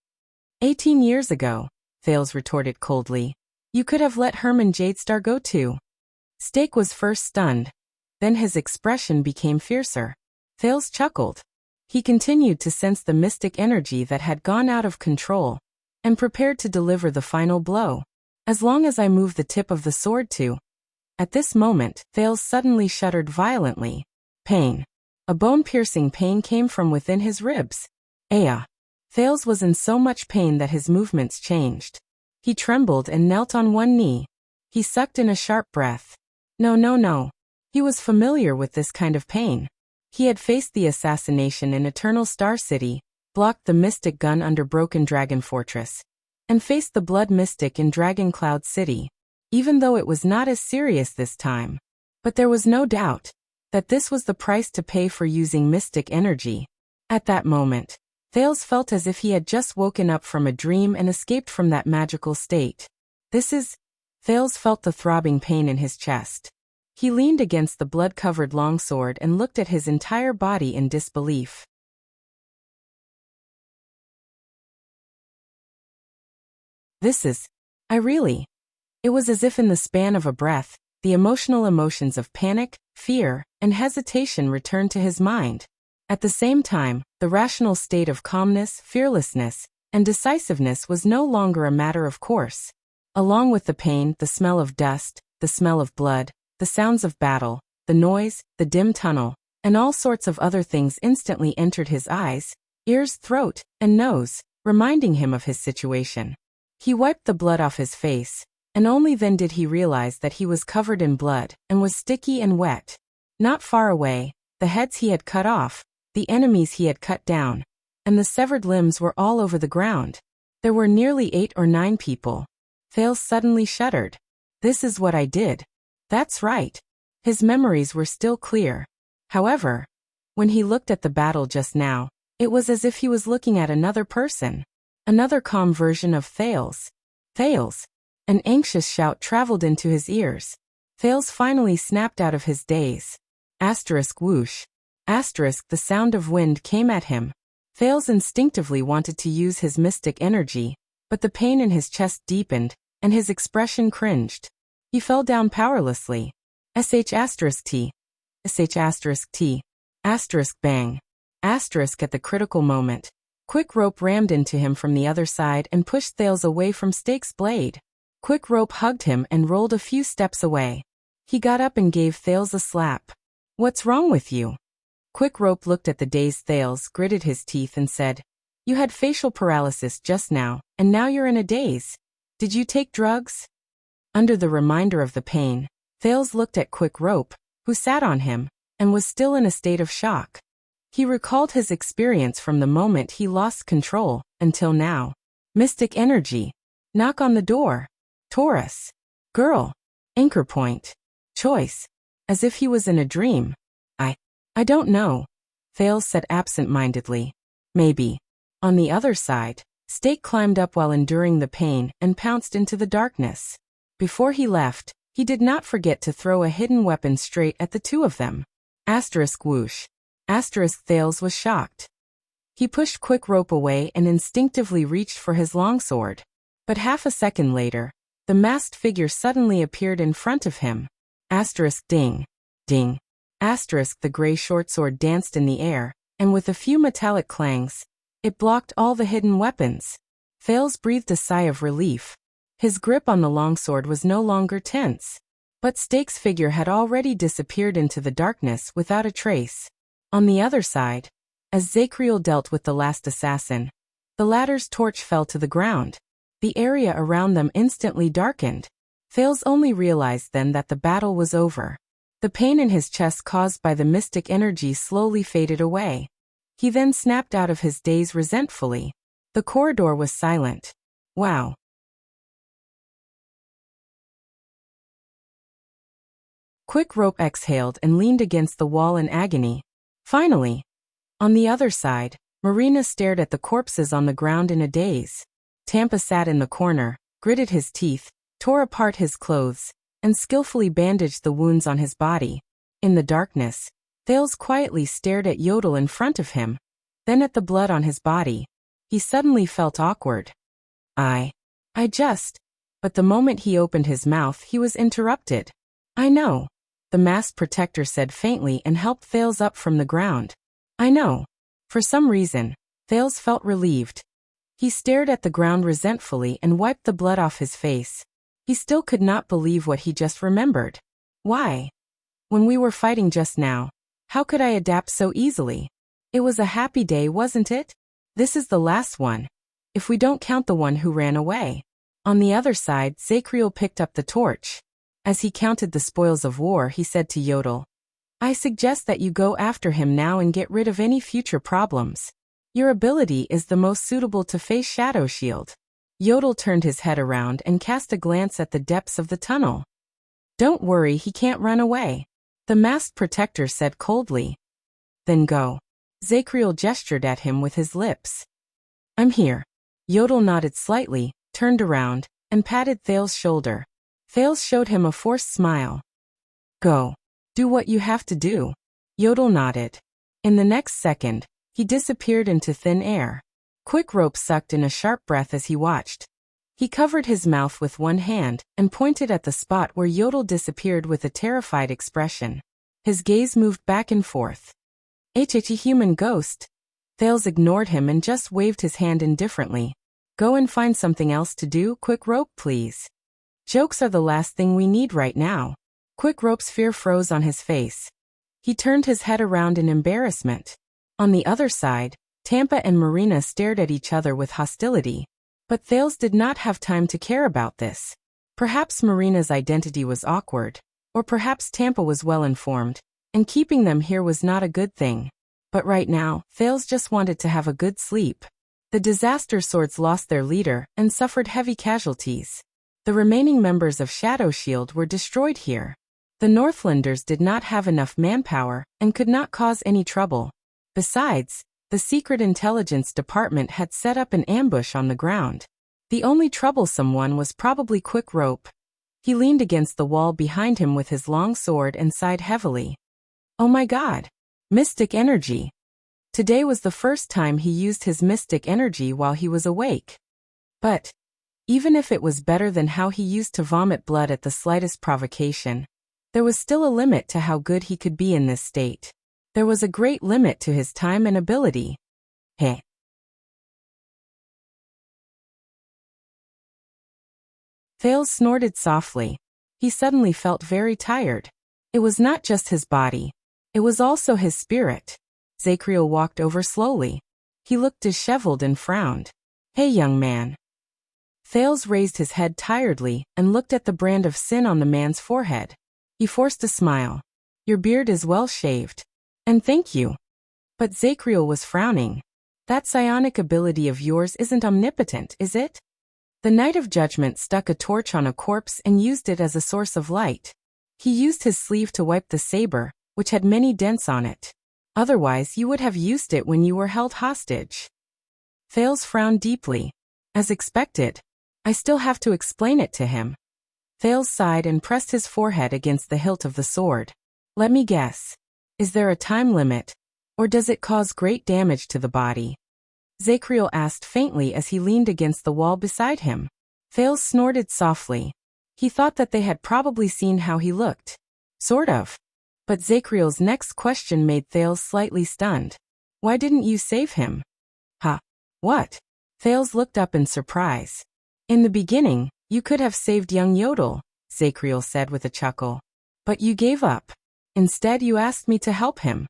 18 years ago, Thales retorted coldly. You could have let Herman Jadestar go too. Stake was first stunned. Then his expression became fiercer. Thales chuckled. He continued to sense the mystic energy that had gone out of control, and prepared to deliver the final blow. As long as I move the tip of the sword to. At this moment, Thales suddenly shuddered violently. Pain. A bone-piercing pain came from within his ribs. Aya. Thales was in so much pain that his movements changed. He trembled and knelt on one knee. He sucked in a sharp breath. No. He was familiar with this kind of pain. He had faced the assassination in Eternal Star City, blocked the Mystic Gun under Broken Dragon Fortress, and faced the Blood Mystic in Dragon Cloud City, even though it was not as serious this time. But there was no doubt that this was the price to pay for using mystic energy. At that moment, Thales felt as if he had just woken up from a dream and escaped from that magical state. Thales felt the throbbing pain in his chest. He leaned against the blood-covered longsword and looked at his entire body in disbelief. It was as if in the span of a breath, the emotional emotions of panic, fear, and hesitation returned to his mind. At the same time, the rational state of calmness, fearlessness, and decisiveness was no longer a matter of course. Along with the pain, the smell of dust, the smell of blood, the sounds of battle, the noise, the dim tunnel, and all sorts of other things instantly entered his eyes, ears, throat, and nose, reminding him of his situation. He wiped the blood off his face, and only then did he realize that he was covered in blood and was sticky and wet. Not far away, the heads he had cut off, the enemies he had cut down, and the severed limbs were all over the ground. There were nearly 8 or 9 people. Thales suddenly shuddered. This is what I did. That's right. His memories were still clear. However, when he looked at the battle just now, it was as if he was looking at another person. Another calm version of Thales. Thales! An anxious shout traveled into his ears. Thales finally snapped out of his daze. Asterisk whoosh. Asterisk the sound of wind came at him. Thales instinctively wanted to use his mystic energy, but the pain in his chest deepened, and his expression cringed. He fell down powerlessly. Sh asterisk T. Sh asterisk T. Asterisk bang. Asterisk at the critical moment. Quick Rope rammed into him from the other side and pushed Thales away from Stake's blade. Quick Rope hugged him and rolled a few steps away. He got up and gave Thales a slap. What's wrong with you? Quick Rope looked at the dazed Thales, gritted his teeth and said, You had facial paralysis just now, and now you're in a daze. Did you take drugs? Under the reminder of the pain, Thales looked at Quick Rope, who sat on him, and was still in a state of shock. He recalled his experience from the moment he lost control, until now. Mystic energy. Knock on the door. Taurus. Girl. Anchor point. Choice. As if he was in a dream. I don't know. Thales said absent-mindedly. Maybe. On the other side, Stake climbed up while enduring the pain and pounced into the darkness. Before he left, he did not forget to throw a hidden weapon straight at the two of them. Asterisk whoosh. Asterisk Thales was shocked. He pushed Quick Rope away and instinctively reached for his longsword. But half a second later, the masked figure suddenly appeared in front of him. Asterisk ding. Ding. Asterisk the gray shortsword danced in the air, and with a few metallic clangs, it blocked all the hidden weapons. Thales breathed a sigh of relief. His grip on the longsword was no longer tense. But Stake's figure had already disappeared into the darkness without a trace. On the other side, as Zacriel dealt with the last assassin, the latter's torch fell to the ground. The area around them instantly darkened. Thales only realized then that the battle was over. The pain in his chest caused by the mystic energy slowly faded away. He then snapped out of his daze resentfully. The corridor was silent. Wow. Quick Rope exhaled and leaned against the wall in agony. Finally. On the other side, Marina stared at the corpses on the ground in a daze. Tampa sat in the corner, gritted his teeth, tore apart his clothes, and skillfully bandaged the wounds on his body. In the darkness, Thales quietly stared at Yodel in front of him, then at the blood on his body. He suddenly felt awkward. I just... But the moment he opened his mouth, he was interrupted. I know. The masked protector said faintly and helped Thales up from the ground. I know. For some reason, Thales felt relieved. He stared at the ground resentfully and wiped the blood off his face. He still could not believe what he just remembered. Why? When we were fighting just now, how could I adapt so easily? It was a happy day, wasn't it? This is the last one. If we don't count the one who ran away. On the other side, Zacriel picked up the torch. As he counted the spoils of war, he said to Yodel, I suggest that you go after him now and get rid of any future problems. Your ability is the most suitable to face Shadow Shield. Yodel turned his head around and cast a glance at the depths of the tunnel. Don't worry, he can't run away. The masked protector said coldly. Then go. Zacriel gestured at him with his lips. I'm here. Yodel nodded slightly, turned around, and patted Thales' shoulder. Thales showed him a forced smile. Go. Do what you have to do. Yodel nodded. In the next second, he disappeared into thin air. Quick Rope sucked in a sharp breath as he watched. He covered his mouth with one hand and pointed at the spot where Yodel disappeared with a terrified expression. His gaze moved back and forth. Human ghost. Thales ignored him and just waved his hand indifferently. Go and find something else to do, Quick Rope, please. Jokes are the last thing we need right now. Quick Rope's fear froze on his face. He turned his head around in embarrassment. On the other side, Tampa and Marina stared at each other with hostility. But Thales did not have time to care about this. Perhaps Marina's identity was awkward, or perhaps Tampa was well informed, and keeping them here was not a good thing. But right now, Thales just wanted to have a good sleep. The disaster swords lost their leader and suffered heavy casualties. The remaining members of Shadow Shield were destroyed here. The Northlanders did not have enough manpower and could not cause any trouble. Besides, the Secret Intelligence Department had set up an ambush on the ground. The only troublesome one was probably Quick Rope. He leaned against the wall behind him with his long sword and sighed heavily. Oh my God! Mystic energy! Today was the first time he used his mystic energy while he was awake. But, even if it was better than how he used to vomit blood at the slightest provocation, there was still a limit to how good he could be in this state. There was a great limit to his time and ability. Heh. Thales snorted softly. He suddenly felt very tired. It was not just his body. It was also his spirit. Zacriel walked over slowly. He looked disheveled and frowned. Hey, young man. Thales raised his head tiredly and looked at the brand of sin on the man's forehead. He forced a smile. Your beard is well shaved. And thank you. But Zacriel was frowning. That psionic ability of yours isn't omnipotent, is it? The Knight of Judgment stuck a torch on a corpse and used it as a source of light. He used his sleeve to wipe the saber, which had many dents on it. Otherwise you would have used it when you were held hostage. Thales frowned deeply. As expected. I still have to explain it to him. Thales sighed and pressed his forehead against the hilt of the sword. Let me guess. Is there a time limit? Or does it cause great damage to the body? Zacriel asked faintly as he leaned against the wall beside him. Thales snorted softly. He thought that they had probably seen how he looked. Sort of. But Zacriel's next question made Thales slightly stunned. Why didn't you save him? Ha! What? Thales looked up in surprise. In the beginning, you could have saved young Yodel, Zacriel said with a chuckle. But you gave up. Instead you asked me to help him.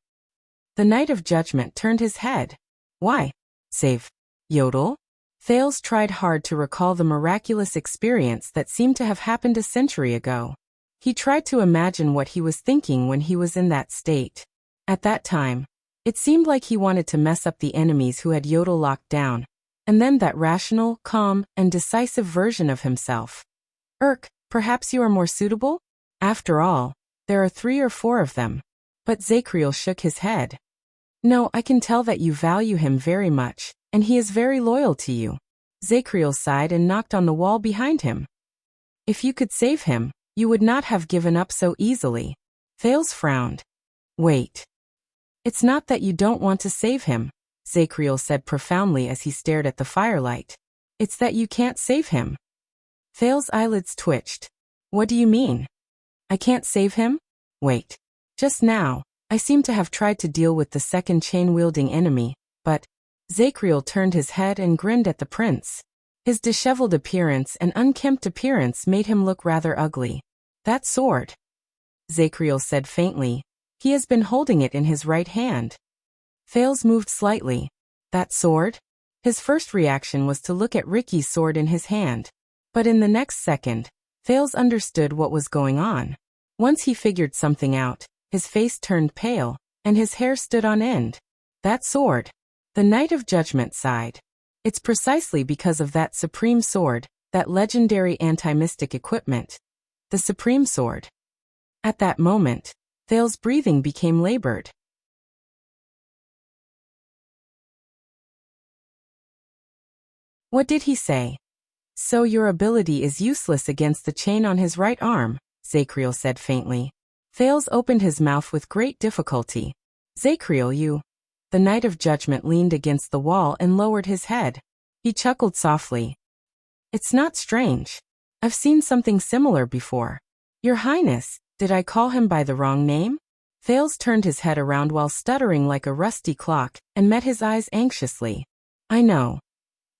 The Knight of Judgment turned his head. Why? Save Yodel? Thales tried hard to recall the miraculous experience that seemed to have happened a century ago. He tried to imagine what he was thinking when he was in that state. At that time, it seemed like he wanted to mess up the enemies who had Yodel locked down, and then that rational, calm, and decisive version of himself. Perhaps you are more suitable? After all, there are 3 or 4 of them. But Zacriel shook his head. No, I can tell that you value him very much, and he is very loyal to you. Zacriel sighed and knocked on the wall behind him. If you could save him, you would not have given up so easily. Thales frowned. Wait. It's not that you don't want to save him, Zacriel said profoundly as he stared at the firelight. It's that you can't save him. Thales' eyelids twitched. What do you mean? I can't save him? Wait. Just now, I seem to have tried to deal with the second chain-wielding enemy, but... Zacriel turned his head and grinned at the prince. His disheveled appearance and unkempt appearance made him look rather ugly. That sword, Zacriel said faintly. He has been holding it in his right hand. Thales moved slightly. That sword? His first reaction was to look at Ricky's sword in his hand. But in the next second, Thales understood what was going on. Once he figured something out, his face turned pale, and his hair stood on end. That sword. The Knight of Judgment sighed. It's precisely because of that supreme sword, that legendary anti-mystic equipment. The supreme sword. At that moment, Thales' breathing became labored. What did he say? So your ability is useless against the chain on his right arm, Zacriel said faintly. Thales opened his mouth with great difficulty. Zacriel, you... The Knight of Judgment leaned against the wall and lowered his head. He chuckled softly. It's not strange. I've seen something similar before. Your Highness, did I call him by the wrong name? Thales turned his head around while stuttering like a rusty clock and met his eyes anxiously. I know.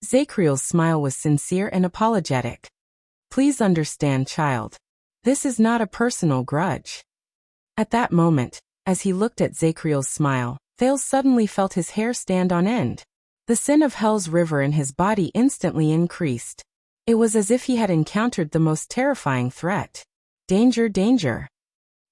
Zacriel's smile was sincere and apologetic. Please understand, child. This is not a personal grudge. At that moment, As he looked at Zakriel's smile, Thales suddenly felt his hair stand on end. The sin of Hell's river in his body instantly increased. It was as if he had encountered the most terrifying threat. Danger, danger.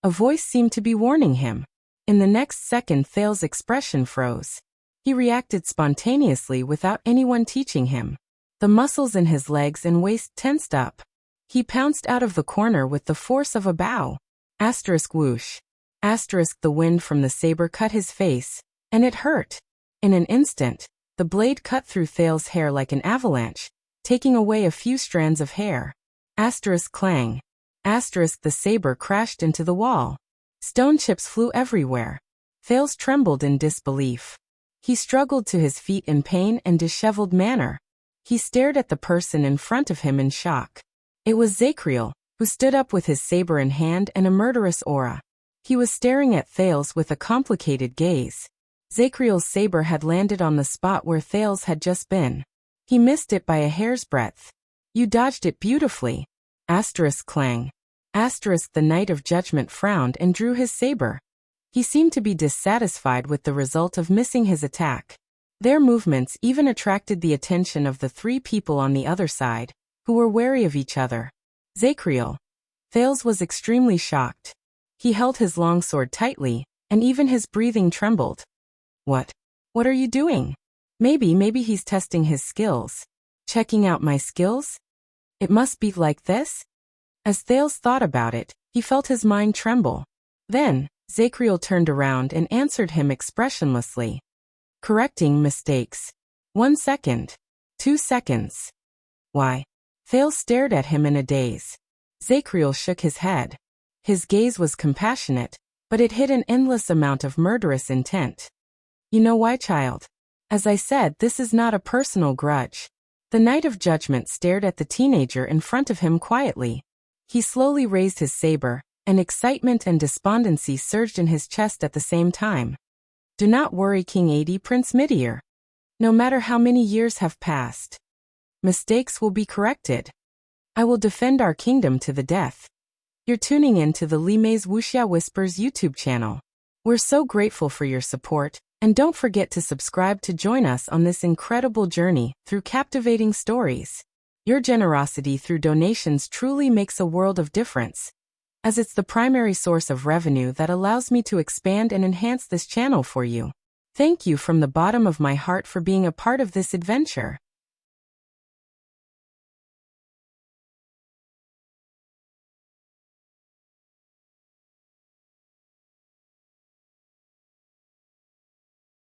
A voice seemed to be warning him. In the next second, Thales' expression froze. He reacted spontaneously without anyone teaching him. The muscles in his legs and waist tensed up. He pounced out of the corner with the force of a bow. Asterisk whoosh. Asterisk the wind from the saber cut his face, and it hurt. In an instant, the blade cut through Thales' hair like an avalanche, taking away a few strands of hair. Asterisk clang. Asterisk the saber crashed into the wall. Stone chips flew everywhere. Thales trembled in disbelief. He struggled to his feet in pain and disheveled manner. He stared at the person in front of him in shock. It was Zakriel, who stood up with his saber in hand and a murderous aura. He was staring at Thales with a complicated gaze. Zakriel's saber had landed on the spot where Thales had just been. He missed it by a hair's breadth. You dodged it beautifully. Asterisk clang. Asterisk the Knight of Judgment frowned and drew his saber. He seemed to be dissatisfied with the result of missing his attack. Their movements even attracted the attention of the three people on the other side, who were wary of each other. Zakriel. Thales was extremely shocked. He held his longsword tightly, and even his breathing trembled. What are you doing? Maybe he's testing his skills. Checking out my skills? It must be like this? As Thales thought about it, he felt his mind tremble. Then, Zakriel turned around and answered him expressionlessly. Correcting mistakes. 1 second. 2 seconds. Why? Thales stared at him in a daze. Zakriel shook his head. His gaze was compassionate, but it hid an endless amount of murderous intent. You know why, child? As I said, this is not a personal grudge. The Knight of Judgment stared at the teenager in front of him quietly. He slowly raised his saber, and excitement and despondency surged in his chest at the same time. Do not worry, King Adi, Prince Midir. No matter how many years have passed, mistakes will be corrected. I will defend our kingdom to the death. You're tuning in to the Lime's Wuxia Whispers YouTube channel. We're so grateful for your support, and don't forget to subscribe to join us on this incredible journey through captivating stories. Your generosity through donations truly makes a world of difference, as it's the primary source of revenue that allows me to expand and enhance this channel for you. Thank you from the bottom of my heart for being a part of this adventure.